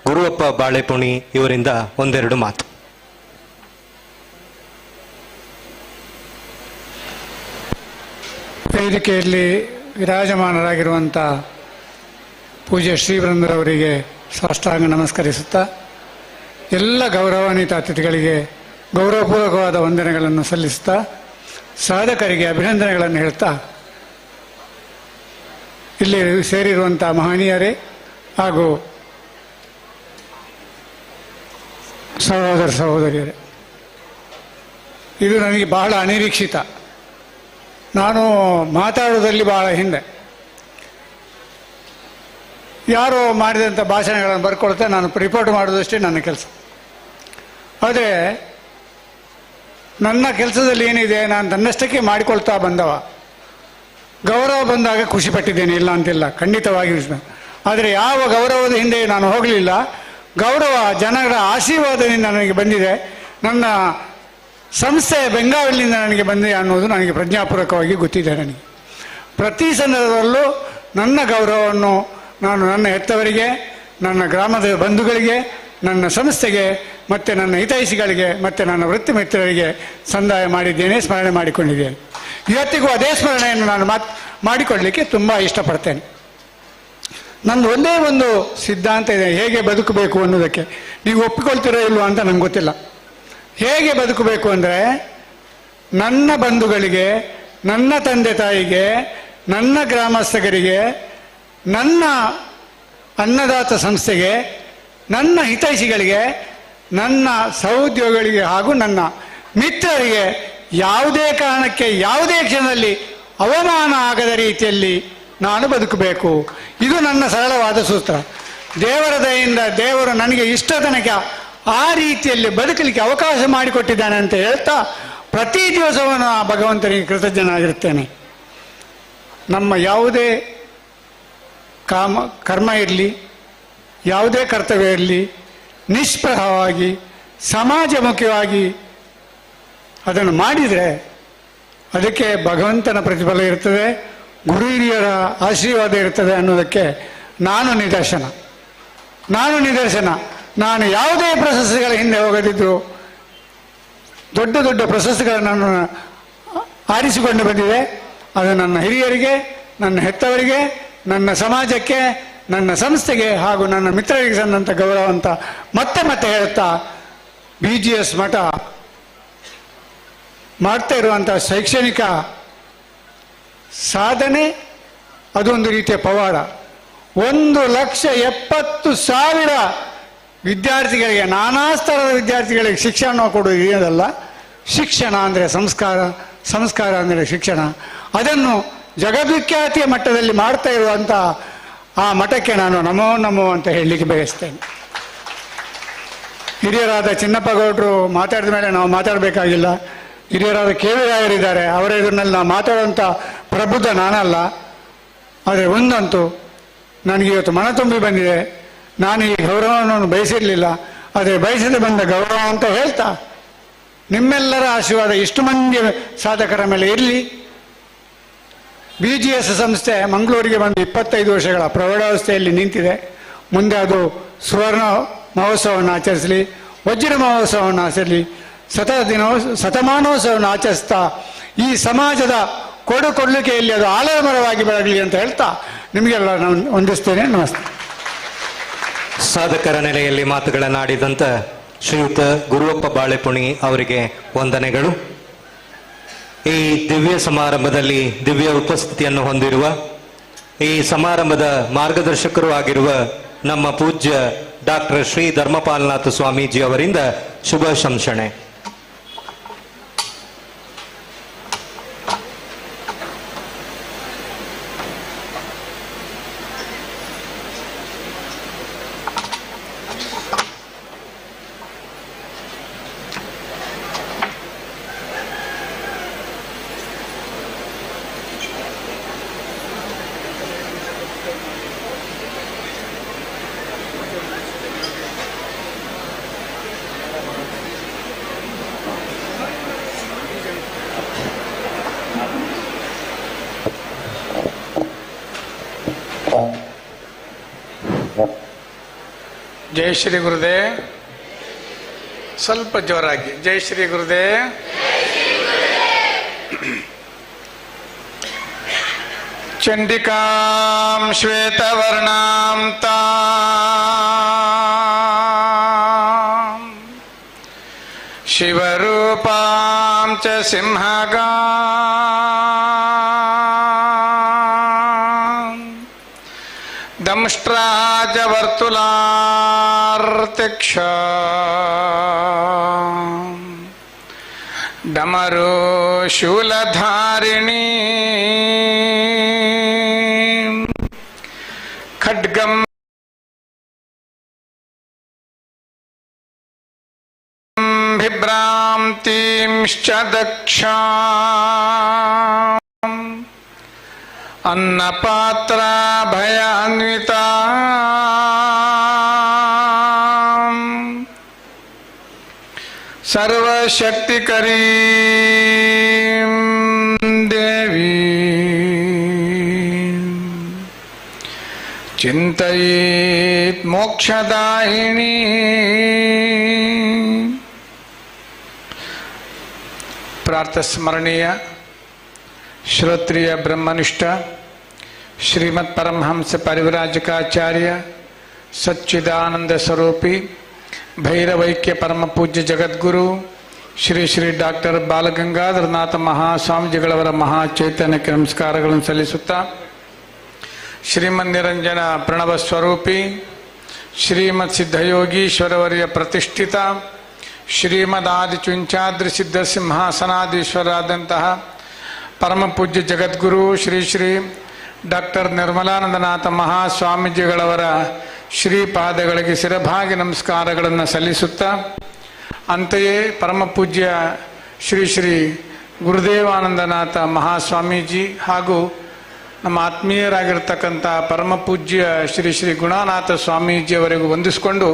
ಗುರುವಪ್ಪ ಬಾಳೆಪುಣಿ ಇವರಿಂದ ಒಂದೆರಡು ಮಾತು. ವೇದಿಕೆಯಲ್ಲಿ ವಿರಾಜಮಾನರಾಗಿರುವಂಥ ಪೂಜ್ಯ ಶ್ರೀವೃಂದರವರಿಗೆ ಸಾಷ್ಟಾಂಗ ನಮಸ್ಕರಿಸುತ್ತಾ, ಎಲ್ಲ ಗೌರವಾನ್ವಿತ ಅತಿಥಿಗಳಿಗೆ ಗೌರವಪೂರ್ವಕವಾದ ವಂದನೆಗಳನ್ನು ಸಲ್ಲಿಸ್ತಾ ಸಾಧಕರಿಗೆ ಅಭಿನಂದನೆಗಳನ್ನು ಹೇಳ್ತಾ ಇಲ್ಲಿ ಸೇರಿರುವಂಥ ಮಹನೀಯರೇ ಹಾಗೂ ಸಹೋದರ ಸಹೋದರಿಯರೇ, ಇದು ನನಗೆ ಬಹಳ ಅನಿರೀಕ್ಷಿತ. ನಾನು ಮಾತಾಡೋದಲ್ಲಿ ಬಹಳ ಹಿಂದೆ ಯಾರೋ ಮಾಡಿದಂಥ ಭಾಷಣಗಳನ್ನು ಬರ್ಕೊಳ್ತಾ ನಾನು ರಿಪೋರ್ಟ್ ಮಾಡೋದಷ್ಟೇ ನನ್ನ ಕೆಲಸ. ಆದರೆ ನನ್ನ ಕೆಲಸದಲ್ಲಿ ಏನಿದೆ, ನಾನು ತನ್ನಷ್ಟಕ್ಕೆ ಮಾಡಿಕೊಳ್ತಾ ಬಂದವ. ಗೌರವ ಬಂದಾಗ ಖುಷಿ ಪಟ್ಟಿದ್ದೇನೆ, ಇಲ್ಲ ಅಂತಿಲ್ಲ, ಖಂಡಿತವಾಗಿ. ಆದರೆ ಯಾವ ಗೌರವದ ಹಿಂದೆ ನಾನು ಹೋಗಲಿಲ್ಲ. ಗೌರವ ಜನರ ಆಶೀರ್ವಾದದಿಂದ ನನಗೆ ಬಂದಿದೆ. ನನ್ನ ಸಂಸ್ಥೆ ಬೆಂಗಾವಲಿನಿಂದ ನನಗೆ ಬಂದಿದೆ ಅನ್ನೋದು ನನಗೆ ಪ್ರಜ್ಞಾಪೂರ್ವಕವಾಗಿ ಗೊತ್ತಿದೆ. ನನಗೆ ಪ್ರತಿ ಸಂದರ್ಭದಲ್ಲೂ ನನ್ನ ಗೌರವವನ್ನು ನಾನು ನನ್ನ ಹೆತ್ತವರಿಗೆ, ನನ್ನ ಗ್ರಾಮದ ಬಂಧುಗಳಿಗೆ, ನನ್ನ ಸಂಸ್ಥೆಗೆ ಮತ್ತು ನನ್ನ ಹಿತೈಷಿಗಳಿಗೆ ಮತ್ತು ನನ್ನ ವೃತ್ತಿ ಮಿತ್ರರಿಗೆ ಸಂದಾಯ ಮಾಡಿದ್ದೇನೆ, ಸ್ಮರಣೆ ಮಾಡಿಕೊಂಡಿದ್ದೇನೆ. ಇವತ್ತಿಗೂ ಅದೇ ಸ್ಮರಣೆಯನ್ನು ನಾನು ಮಾಡಿಕೊಳ್ಳಲಿಕ್ಕೆ ತುಂಬ ಇಷ್ಟಪಡ್ತೇನೆ. ನಂದು ಒಂದೇ ಒಂದು ಸಿದ್ಧಾಂತ ಇದೆ, ಹೇಗೆ ಬದುಕಬೇಕು ಅನ್ನೋದಕ್ಕೆ. ನೀವು ಒಪ್ಪಿಕೊಳ್ತಿರೋ ಇಲ್ವೋ ಅಂತ ನಂಗೆ ಗೊತ್ತಿಲ್ಲ. ಹೇಗೆ ಬದುಕಬೇಕು ಅಂದರೆ, ನನ್ನ ಬಂಧುಗಳಿಗೆ, ನನ್ನ ತಂದೆ ತಾಯಿಗೆ, ನನ್ನ ಗ್ರಾಮಸ್ಥರಿಗೆ, ನನ್ನ ಅನ್ನದಾತ ಸಂಸ್ಥೆಗೆ, ನನ್ನ ಹಿತೈಷಿಗಳಿಗೆ, ನನ್ನ ಸಹೋದ್ಯೋಗಿಗಳಿಗೆ ಹಾಗೂ ನನ್ನ ಮಿತ್ರರಿಗೆ ಯಾವುದೇ ಕಾರಣಕ್ಕೆ ಯಾವುದೇ ಕ್ಷಣದಲ್ಲಿ ಅವಮಾನ ಆಗದ ರೀತಿಯಲ್ಲಿ ನಾನು ಬದುಕಬೇಕು. ಇದು ನನ್ನ ಸರಳವಾದ ಸೂತ್ರ. ದೇವರ ದಯೆಯಿಂದ ದೇವರು ನನಗೆ ಇಷ್ಟ ತನಕ ಆ ರೀತಿಯಲ್ಲಿ ಬದುಕಲಿಕ್ಕೆ ಅವಕಾಶ ಮಾಡಿಕೊಟ್ಟಿದ್ದಾನೆ ಅಂತ ಹೇಳ್ತಾ ಪ್ರತಿ ದಿವಸವನ್ನು ಆ ಭಗವಂತನಿಗೆ ಕೃತಜ್ಞನಾಗಿರುತ್ತೇನೆ. ನಮ್ಮ ಯಾವುದೇ ಕರ್ಮ ಇರಲಿ, ಯಾವುದೇ ಕರ್ತವ್ಯ ಇರಲಿ, ನಿಷ್ಪ್ರಹವಾಗಿ ಸಮಾಜಮುಖಿಯಾಗಿ ಅದನ್ನು ಮಾಡಿದರೆ ಅದಕ್ಕೆ ಭಗವಂತನ ಪ್ರತಿಫಲ ಇರ್ತದೆ, ಗುರು ಹಿರಿಯರ ಆಶೀರ್ವಾದ ಇರ್ತದೆ ಅನ್ನೋದಕ್ಕೆ ನಾನು ನಿದರ್ಶನ. ನಾನು ಯಾವುದೇ ಪ್ರಶಸ್ತಿಗಳ ಹಿಂದೆ ಹೋಗದಿದ್ದರೂ ದೊಡ್ಡ ದೊಡ್ಡ ಪ್ರಶಸ್ತಿಗಳನ್ನು ಆರಿಸಿಕೊಂಡು ಬಂದಿದೆ. ಅದು ನನ್ನ ಹಿರಿಯರಿಗೆ, ನನ್ನ ಹೆತ್ತವರಿಗೆ, ನನ್ನ ಸಮಾಜಕ್ಕೆ, ನನ್ನ ಸಂಸ್ಥೆಗೆ ಹಾಗೂ ನನ್ನ ಮಿತ್ರರಿಗೆ ಸಂದಂಥ ಗೌರವ ಅಂತ ಮತ್ತೆ ಮತ್ತೆ ಹೇಳ್ತಾ, BGS ಮಠ ಮಾಡ್ತಾ ಇರುವಂಥ ಶೈಕ್ಷಣಿಕ ಸಾಧನೆ ಅದೊಂದು ರೀತಿಯ ಪವಾಡ. 1,70,000 ವಿದ್ಯಾರ್ಥಿಗಳಿಗೆ, ನಾನಾ ಸ್ತರದ ವಿದ್ಯಾರ್ಥಿಗಳಿಗೆ ಶಿಕ್ಷಣ ಕೊಡೋದು ಏನಲ್ಲ. ಶಿಕ್ಷಣ ಅಂದರೆ ಸಂಸ್ಕಾರ, ಸಂಸ್ಕಾರ ಅಂದರೆ ಶಿಕ್ಷಣ. ಅದನ್ನು ಜಗದ್ವಿಖ್ಯಾತಿಯ ಮಟ್ಟದಲ್ಲಿ ಮಾಡ್ತಾ ಇರುವಂಥ ಆ ಮಠಕ್ಕೆ ನಾನು ನಮೋ ನಮೋ ಅಂತ ಹೇಳಲಿಕ್ಕೆ ಬಯಸ್ತೇನೆ. ಹಿರಿಯರಾದ ಚಿನ್ನಪ್ಪ ಗೌಡರು ಮಾತಾಡಿದ ಮೇಲೆ ನಾವು ಮಾತಾಡಬೇಕಾಗಿಲ್ಲ. ಹಿರಿಯರಾದ KV ರಾಯರಿದ್ದಾರೆ, ಅವರ ಎದುರಿನಲ್ಲಿ ನಾವು ಮಾತಾಡುವಂಥ ಪ್ರಬುದ್ಧ ನಾನಲ್ಲ. ಆದರೆ ಒಂದಂತೂ ನನಗೆ ಇವತ್ತು ಮನ ತುಂಬಿ ಬಂದಿದೆ. ನಾನು ಈ ಗೌರವವನ್ನು ಬಯಸಿರಲಿಲ್ಲ, ಆದರೆ ಬಯಸದೆ ಬಂದ ಗೌರವ ಅಂತ ಹೇಳ್ತಾ, ನಿಮ್ಮೆಲ್ಲರ ಆಶೀರ್ವಾದ ಇಷ್ಟು ಮಂದಿ ಸಾಧಕರ ಮೇಲೆ ಇರಲಿ. BGS ಸಂಸ್ಥೆ ಮಂಗಳೂರಿಗೆ ಬಂದು 25 ವರ್ಷಗಳ ಪ್ರೌಢಾವಸ್ಥೆಯಲ್ಲಿ ನಿಂತಿದೆ. ಮುಂದೆ ಅದು ಸುವರ್ಣ ಮಹೋತ್ಸವವನ್ನು ಆಚರಿಸಲಿ, ವಜ್ರ ಮಹೋತ್ಸವವನ್ನು ಆಚರಿಸಲಿ, ಶತಮಾನೋತ್ಸವವನ್ನು ಆಚರಿಸ್ತಾ ಈ ಸಮಾಜದ ಕೊಡುಕೊಳ್ಳಿಕೆಯಲ್ಲಿ ಅದು ಆಲಯಮರವಾಗಿ ಬೆಳಗಲಿ ಅಂತ ಹೇಳ್ತಾ ನಿಮಗೆಲ್ಲ ನಾನು ವಂದಿಸ್ತೇನೆ. ನಮಸ್ತೆ. ಸಾಧಕರ ನೆಲೆಯಲ್ಲಿ ಮಾತುಗಳನ್ನಾಡಿದಂಥ ಶ್ರೀಯುತ ಗುರುವಪ್ಪ ಬಾಳೆಪುಣಿ ಅವರಿಗೆ ವಂದನೆಗಳು. ಈ ದಿವ್ಯ ಸಮಾರಂಭದಲ್ಲಿ ದಿವ್ಯ ಉಪಸ್ಥಿತಿಯನ್ನು ಹೊಂದಿರುವ, ಈ ಸಮಾರಂಭದ ಮಾರ್ಗದರ್ಶಕರು ಆಗಿರುವ ನಮ್ಮ ಪೂಜ್ಯ ಡಾಕ್ಟರ್ ಶ್ರೀ ಧರ್ಮಪಾಲನಾಥ ಸ್ವಾಮೀಜಿ ಅವರಿಂದ ಶುಭ ಶಂಸಣೆ. ಜೈ ಶ್ರೀ ಗುರುದೇವ್. ಸ್ವಲ್ಪ ಜೋರಾಗಿ ಜೈ ಶ್ರೀ ಗುರುದೇವ್. ಚಂಡಿಕಾಂ ಶ್ವೇತವರ್ಣಾಂ ತಾಂ च सिंहगा दंष्ट्राजवर्तुलार्तिक्ष डमरू शूलधारिणी खड्गम बिभ्रांतिंश्च दक्षा अन्नपात्रा भयान्विता सर्वशक्तिकरी देवी चिंतयेत् मोक्षदायिनी प्रार्थस्मरणीय श्रोत्रिय ब्रह्मनिष्ठ श्रीमत् परमहंस परिव्राजकाचार्य सच्चिदानंद स्वरूपी भैरवैक्य परम पूज्य जगद्गुरु ಶ್ರೀ ಶ್ರೀ ಡಾಕ್ಟರ್ ಬಾಲಗಂಗಾಧರನಾಥ ಮಹಾಸ್ವಾಮೀಜಿಗಳವರ ಮಹಾಚೈತನ್ಯಕ್ಕೆ ನಮಸ್ಕಾರಗಳನ್ನು ಸಲ್ಲಿಸುತ್ತಾ ಶ್ರೀಮನ್ ನಿರಂಜನ ಪ್ರಣವ ಸ್ವರೂಪಿ ಶ್ರೀಮತ್ ಸಿದ್ಧಯೋಗೀಶ್ವರವರ್ಯ ಪ್ರತಿಷ್ಠಿತ ಶ್ರೀಮದ್ ಆದಿಚುಂಚಾದ್ರಿ ಸಿದ್ಧ ಸಿಂಹಾಸನಾಧೀಶ್ವರಾದಂತಹ ಪರಮ ಪೂಜ್ಯ ಜಗದ್ಗುರು ಶ್ರೀ ಶ್ರೀ ಡಾಕ್ಟರ್ ನಿರ್ಮಲಾನಂದನಾಥ ಮಹಾಸ್ವಾಮೀಜಿಗಳವರ ಶ್ರೀಪಾದಗಳಿಗೆ ಶಿರಭಾಗಿ ನಮಸ್ಕಾರಗಳನ್ನು ಸಲ್ಲಿಸುತ್ತಾ ಅಂತೆಯೇ ಪರಮ ಪೂಜ್ಯ ಶ್ರೀ ಶ್ರೀ ಗುರುದೇವಾನಂದನಾಥ ಮಹಾಸ್ವಾಮೀಜಿ ಹಾಗೂ ನಮ್ಮ ಆತ್ಮೀಯರಾಗಿರ್ತಕ್ಕಂಥ ಪರಮ ಪೂಜ್ಯ ಶ್ರೀ ಶ್ರೀ ಗುಣಾನಾಥ ಸ್ವಾಮೀಜಿಯವರೆಗೂ ವಂದಿಸಿಕೊಂಡು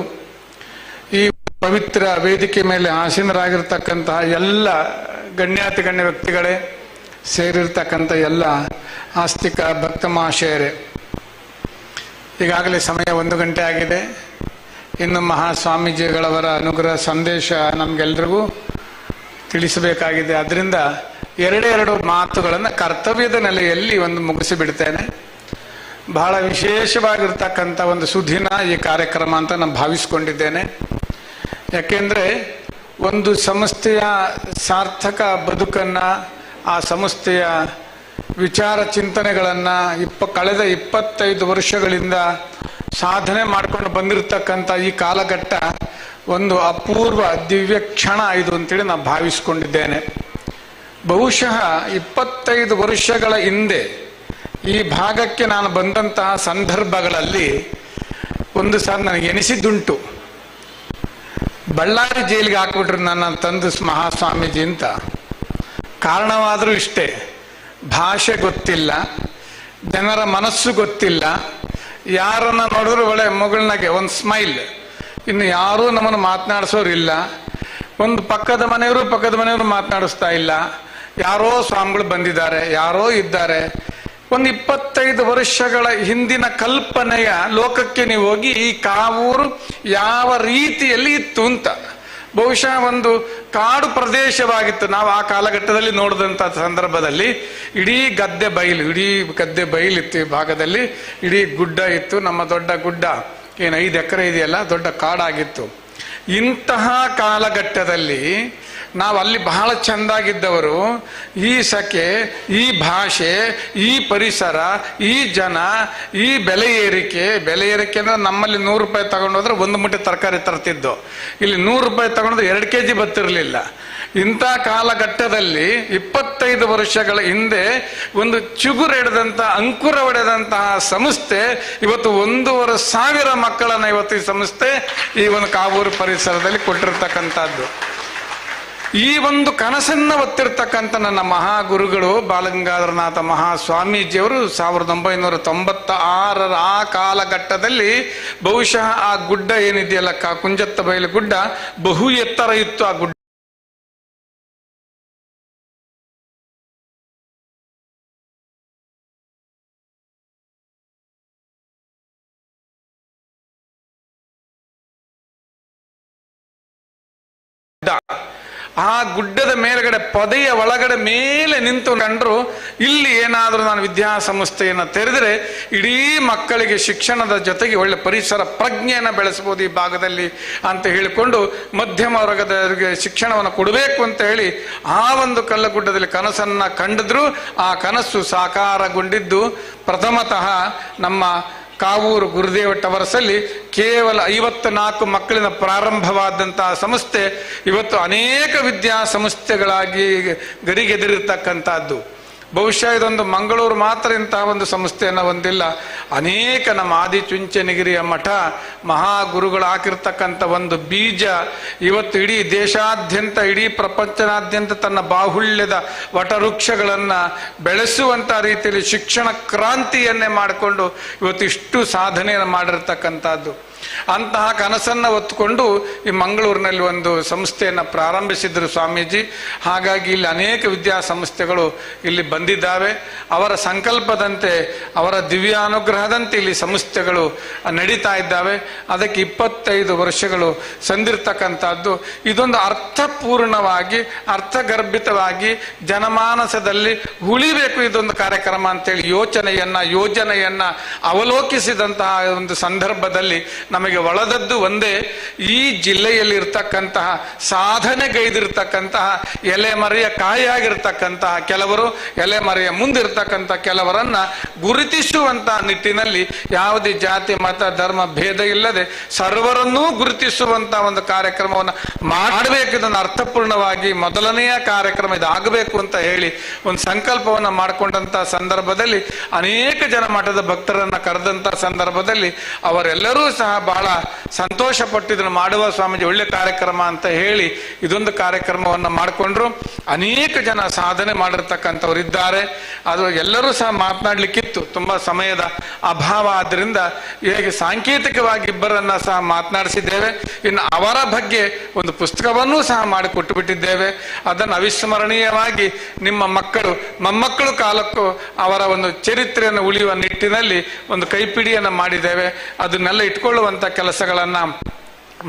ಈ ಪವಿತ್ರ ವೇದಿಕೆ ಮೇಲೆ ಆಸೀನರಾಗಿರ್ತಕ್ಕಂತಹ ಎಲ್ಲ ಗಣ್ಯಾತಿ ಗಣ್ಯ ವ್ಯಕ್ತಿಗಳೇ ಸೇರಿರ್ತಕ್ಕಂಥ ಎಲ್ಲ ಆಸ್ತಿಕ ಭಕ್ತ ಮಹಾಶಯರೇ, ಈಗಾಗಲೇ ಸಮಯ 1 ಗಂಟೆ ಆಗಿದೆ. ಇನ್ನು ಮಹಾಸ್ವಾಮೀಜಿಗಳವರ ಅನುಗ್ರಹ ಸಂದೇಶ ನಮಗೆಲ್ರಿಗೂ ತಿಳಿಸಬೇಕಾಗಿದೆ. ಅದರಿಂದ ಎರಡೆರಡು ಮಾತುಗಳನ್ನು ಕರ್ತವ್ಯದ ನೆಲೆಯಲ್ಲಿ ಮುಗಿಸಿಬಿಡ್ತೇನೆ. ಬಹಳ ವಿಶೇಷವಾಗಿರ್ತಕ್ಕಂಥ ಒಂದು ಸುದಿನ ಈ ಕಾರ್ಯಕ್ರಮ ಅಂತ ನಾನು ಭಾವಿಸ್ಕೊಂಡಿದ್ದೇನೆ. ಯಾಕೆಂದರೆ ಒಂದು ಸಂಸ್ಥೆಯ ಸಾರ್ಥಕ ಬದುಕನ್ನು, ಆ ಸಂಸ್ಥೆಯ ವಿಚಾರ ಚಿಂತನೆಗಳನ್ನು ಕಳೆದ 25 ವರ್ಷಗಳಿಂದ ಸಾಧನೆ ಮಾಡ್ಕೊಂಡು ಬಂದಿರತಕ್ಕಂಥ ಈ ಕಾಲಘಟ್ಟ ಒಂದು ಅಪೂರ್ವ ದಿವ್ಯ ಕ್ಷಣ ಇದು ಅಂತೇಳಿ ನಾನು ಭಾವಿಸ್ಕೊಂಡಿದ್ದೇನೆ. ಬಹುಶಃ 25 ವರ್ಷಗಳ ಹಿಂದೆ ಈ ಭಾಗಕ್ಕೆ ನಾನು ಬಂದಂತಹ ಸಂದರ್ಭಗಳಲ್ಲಿ ಒಂದು ಸಾರಿ ನನಗೆ ಎನಿಸಿದ್ದುಂಟು, ಬಳ್ಳಾರಿ ಜೈಲಿಗೆ ಹಾಕ್ಬಿಟ್ರು ನನ್ನ ತಂದು ಮಹಾಸ್ವಾಮೀಜಿ ಅಂತ. ಕಾರಣವಾದರೂ ಇಷ್ಟೇ, ಭಾಷೆ ಗೊತ್ತಿಲ್ಲ, ಜನರ ಮನಸ್ಸು ಗೊತ್ತಿಲ್ಲ, ಯಾರನ್ನ ನೋಡಿದ್ರು ಒಳ್ಳೆ ಮಗಳನಾಗೆ ಒಂದು ಸ್ಮೈಲ್, ಇನ್ನು ಯಾರೂ ನಮ್ಮನ್ನು ಮಾತನಾಡಿಸೋರಿಲ್ಲ. ಒಂದು ಪಕ್ಕದ ಮನೆಯವರು ಮಾತನಾಡಿಸ್ತಾ ಇಲ್ಲ. ಯಾರೋ ಸ್ವಾಮಿಗಳು ಬಂದಿದ್ದಾರೆ, ಯಾರೋ ಇದ್ದಾರೆ. ಒಂದು 25 ವರ್ಷಗಳ ಹಿಂದಿನ ಕಲ್ಪನೆಯ ಲೋಕಕ್ಕೆ ನೀವು ಹೋಗಿ ಈ ಕಾವೂರು ಯಾವ ರೀತಿಯಲ್ಲಿ ಇತ್ತು ಅಂತ. ಬಹುಶಃ ಒಂದು ಕಾಡು ಪ್ರದೇಶವಾಗಿತ್ತು. ನಾವು ಆ ಕಾಲಘಟ್ಟದಲ್ಲಿ ನೋಡಿದಂಥ ಸಂದರ್ಭದಲ್ಲಿ ಇಡೀ ಗದ್ದೆ ಬಯಲಿತ್ತು. ಈ ಭಾಗದಲ್ಲಿ ಇಡೀ ಗುಡ್ಡ ಇತ್ತು. ನಮ್ಮ ದೊಡ್ಡ ಗುಡ್ಡ ಏನು 5 ಎಕರೆ ಇದೆಯಲ್ಲ, ದೊಡ್ಡ ಕಾಡಾಗಿತ್ತು. ಇಂತಹ ಕಾಲಘಟ್ಟದಲ್ಲಿ ನಾವು ಅಲ್ಲಿ ಬಹಳ ಚೆಂದಾಗಿದ್ದವರು. ಈ ಸಖೆ, ಈ ಭಾಷೆ, ಈ ಪರಿಸರ, ಈ ಜನ, ಈ ಬೆಲೆ ಏರಿಕೆ ಅಂದ್ರೆ ನಮ್ಮಲ್ಲಿ 100 ರೂಪಾಯಿ ತಗೊಂಡೋದ್ರೆ 1 ಮೂಟೆ ತರಕಾರಿ ತರ್ತಿದ್ದು. ಇಲ್ಲಿ 100 ರೂಪಾಯಿ ತಗೊಂಡ್ರೆ 2 kg ಬರ್ತಿರ್ಲಿಲ್ಲ. ಇಂಥ ಕಾಲಘಟ್ಟದಲ್ಲಿ 25 ವರ್ಷಗಳ ಹಿಂದೆ ಒಂದು ಚಿಗುರೆಡೆದಂಥ, ಅಂಕುರ ಹೊಡೆದಂತಹ ಸಂಸ್ಥೆ ಇವತ್ತು 1,500 ಮಕ್ಕಳನ್ನ ಇವತ್ತು ಈ ಸಂಸ್ಥೆ ಈ ಒಂದು ಕಾವೂರು ಪರಿಸರದಲ್ಲಿ ಕೊಟ್ಟಿರ್ತಕ್ಕಂಥದ್ದು. ಈ ಒಂದು ಕನಸನ್ನ ಹೊತ್ತಿರ್ತಕ್ಕಂಥ ನನ್ನ ಮಹಾಗುರುಗಳು ಬಾಲಗಂಗಾಧರನಾಥ ಮಹಾಸ್ವಾಮೀಜಿಯವರು 1996 ಆ ಕಾಲಘಟ್ಟದಲ್ಲಿ ಬಹುಶಃ ಆ ಗುಡ್ಡ ಏನಿದೆಯಲ್ಲ, ಕುಂಜತ್ತ ಬಯಲು ಗುಡ್ಡ ಬಹು ಎತ್ತರ ಇತ್ತು. ಆ ಗುಡ್ಡ ಆ ಗುಡ್ಡದ ಮೇಲ್ಗಡೆ ಪೊದೆಯ ಒಳಗಡೆ ಮೇಲೆ ನಿಂತು ಕಂಡ್ರು ಇಲ್ಲಿ ಏನಾದರೂ ನಾನು ವಿದ್ಯಾಸಂಸ್ಥೆಯನ್ನು ತೆರೆದರೆ ಇಡೀ ಮಕ್ಕಳಿಗೆ ಶಿಕ್ಷಣದ ಜೊತೆಗೆ ಒಳ್ಳೆ ಪರಿಸರ ಪ್ರಜ್ಞೆಯನ್ನು ಬೆಳೆಸಬಹುದು ಈ ಭಾಗದಲ್ಲಿ ಅಂತ ಹೇಳಿಕೊಂಡು ಮಧ್ಯಮ ವರ್ಗದವರಿಗೆ ಶಿಕ್ಷಣವನ್ನು ಕೊಡಬೇಕು ಅಂತ ಹೇಳಿ ಆ ಒಂದು ಕಲ್ಲಗುಡ್ಡದಲ್ಲಿ ಕನಸನ್ನ ಕಂಡಿದ್ರು. ಆ ಕನಸು ಸಾಕಾರಗೊಂಡಿದ್ದು ಪ್ರಥಮತಃ ನಮ್ಮ ಕಾವೂರು ಗುರುದೇವ ಟವರ್ಸಲ್ಲಿ ಕೇವಲ 54 ಮಕ್ಕಳಿನ ಪ್ರಾರಂಭವಾದಂತಹ ಸಂಸ್ಥೆ ಇವತ್ತು ಅನೇಕ ವಿದ್ಯಾಸಂಸ್ಥೆಗಳಾಗಿ ಗರಿಗೆದರಿರ್ತಕ್ಕಂಥದ್ದು. ಬಹುಶಃ ಇದೊಂದು ಮಂಗಳೂರು ಮಾತ್ರ ಇಂತಹ ಒಂದು ಸಂಸ್ಥೆಯನ್ನು ಹೊಂದಿಲ್ಲ. ಅನೇಕ ನಮ್ಮ ಆದಿಚುಂಚನಗಿರಿಯ ಮಠ ಮಹಾಗುರುಗಳು ಹಾಕಿರ್ತಕ್ಕಂಥ ಒಂದು ಬೀಜ ಇವತ್ತು ಇಡೀ ದೇಶಾದ್ಯಂತ ಇಡೀ ಪ್ರಪಂಚದಾದ್ಯಂತ ತನ್ನ ಬಾಹುಳ್ಯದ ವಟವೃಕ್ಷಗಳನ್ನು ಬೆಳೆಸುವಂಥ ರೀತಿಯಲ್ಲಿ ಶಿಕ್ಷಣ ಕ್ರಾಂತಿಯನ್ನೇ ಮಾಡಿಕೊಂಡು ಇವತ್ತು ಇಷ್ಟು ಸಾಧನೆಯನ್ನು ಮಾಡಿರ್ತಕ್ಕಂಥದ್ದು. ಅಂತಹ ಕನಸನ್ನು ಹೊತ್ತುಕೊಂಡು ಈ ಮಂಗಳೂರಿನಲ್ಲಿ ಒಂದು ಸಂಸ್ಥೆಯನ್ನು ಪ್ರಾರಂಭಿಸಿದ್ರು ಸ್ವಾಮೀಜಿ. ಹಾಗಾಗಿ ಇಲ್ಲಿ ಅನೇಕ ವಿದ್ಯಾಸಂಸ್ಥೆಗಳು ಇಲ್ಲಿ ಬಂದಿದ್ದಾವೆ. ಅವರ ಸಂಕಲ್ಪದಂತೆ ಅವರ ದಿವ್ಯಾನುಗ್ರಹದಂತೆ ಇಲ್ಲಿ ಸಂಸ್ಥೆಗಳು ನಡೀತಾ ಇದ್ದಾವೆ. ಅದಕ್ಕೆ 25 ವರ್ಷಗಳು ಸಂದಿರ್ತಕ್ಕಂಥದ್ದು. ಇದೊಂದು ಅರ್ಥಪೂರ್ಣವಾಗಿ ಅರ್ಥಗರ್ಭಿತವಾಗಿ ಜನಮಾನಸದಲ್ಲಿ ಉಳಿಬೇಕು ಇದೊಂದು ಕಾರ್ಯಕ್ರಮ ಅಂತೇಳಿ ಯೋಜನೆಯನ್ನ ಅವಲೋಕಿಸಿದಂತಹ ಒಂದು ಸಂದರ್ಭದಲ್ಲಿ ನಮಗೆ ಒಳದದ್ದು ಒಂದೇ, ಈ ಜಿಲ್ಲೆಯಲ್ಲಿ ಇರ್ತಕ್ಕಂತಹ ಸಾಧನೆಗೈದಿರ್ತಕ್ಕಂತಹ ಎಲೆಮರೆಯ ಕಾಯಾಗಿರ್ತಕ್ಕಂತಹ ಕೆಲವರು, ಎಲೆಮರೆಯ ಮುಂದಿರ್ತಕ್ಕಂಥ ಕೆಲವರನ್ನ ಗುರುತಿಸುವಂತಹ ನಿಟ್ಟಿನಲ್ಲಿ ಯಾವುದೇ ಜಾತಿ ಮತ ಧರ್ಮ ಭೇದ ಇಲ್ಲದೆ ಸರ್ವರನ್ನೂ ಗುರುತಿಸುವಂತಹ ಒಂದು ಕಾರ್ಯಕ್ರಮವನ್ನು ಮಾಡಬೇಕು. ಇದನ್ನು ಅರ್ಥಪೂರ್ಣವಾಗಿ ಮೊದಲನೆಯ ಕಾರ್ಯಕ್ರಮ ಇದಾಗಬೇಕು ಅಂತ ಹೇಳಿ ಒಂದು ಸಂಕಲ್ಪವನ್ನು ಮಾಡಿಕೊಂಡಂತಹ ಸಂದರ್ಭದಲ್ಲಿ ಅನೇಕ ಜನ ಮಠದ ಭಕ್ತರನ್ನ ಕರೆದಂತಹ ಸಂದರ್ಭದಲ್ಲಿ ಅವರೆಲ್ಲರೂ ಸಹ ಬಹಳ ಸಂತೋಷ ಪಟ್ಟಿದ್ದನ್ನು ಮಾಡುವ ಸ್ವಾಮೀಜಿ ಒಳ್ಳೆ ಕಾರ್ಯಕ್ರಮ ಅಂತ ಹೇಳಿ ಇದೊಂದು ಕಾರ್ಯಕ್ರಮವನ್ನು ಮಾಡಿಕೊಂಡ್ರು. ಅನೇಕ ಜನ ಸಾಧನೆ ಮಾಡಿರ್ತಕ್ಕಂಥವ್ರು ಇದ್ದಾರೆ. ಅದು ಎಲ್ಲರೂ ಸಹ ಮಾತನಾಡ್ಲಿಕ್ಕಿತ್ತು, ತುಂಬಾ ಸಮಯದ ಅಭಾವ ಆದ್ರಿಂದ ಹೇಗೆ ಸಾಂಕೇತಿಕವಾಗಿ ಇಬ್ಬರನ್ನ ಸಹ ಮಾತನಾಡಿಸಿದ್ದೇವೆ. ಇನ್ನು ಅವರ ಬಗ್ಗೆ ಒಂದು ಪುಸ್ತಕವನ್ನೂ ಸಹ ಮಾಡಿಕೊಟ್ಟು ಬಿಟ್ಟಿದ್ದೇವೆ. ಅದನ್ನು ಅವಿಸ್ಮರಣೀಯವಾಗಿ ನಿಮ್ಮ ಮಕ್ಕಳು ಮೊಮ್ಮಕ್ಕಳು ಕಾಲಕ್ಕೂ ಅವರ ಒಂದು ಚರಿತ್ರೆಯನ್ನು ಉಳಿಯುವ ನಿಟ್ಟಿನಲ್ಲಿ ಒಂದು ಕೈಪಿಡಿಯನ್ನು ಮಾಡಿದ್ದೇವೆ. ಅದನ್ನೆಲ್ಲ ಇಟ್ಕೊಳ್ಳುವಂತ ಕೆಲಸಗಳನ್ನ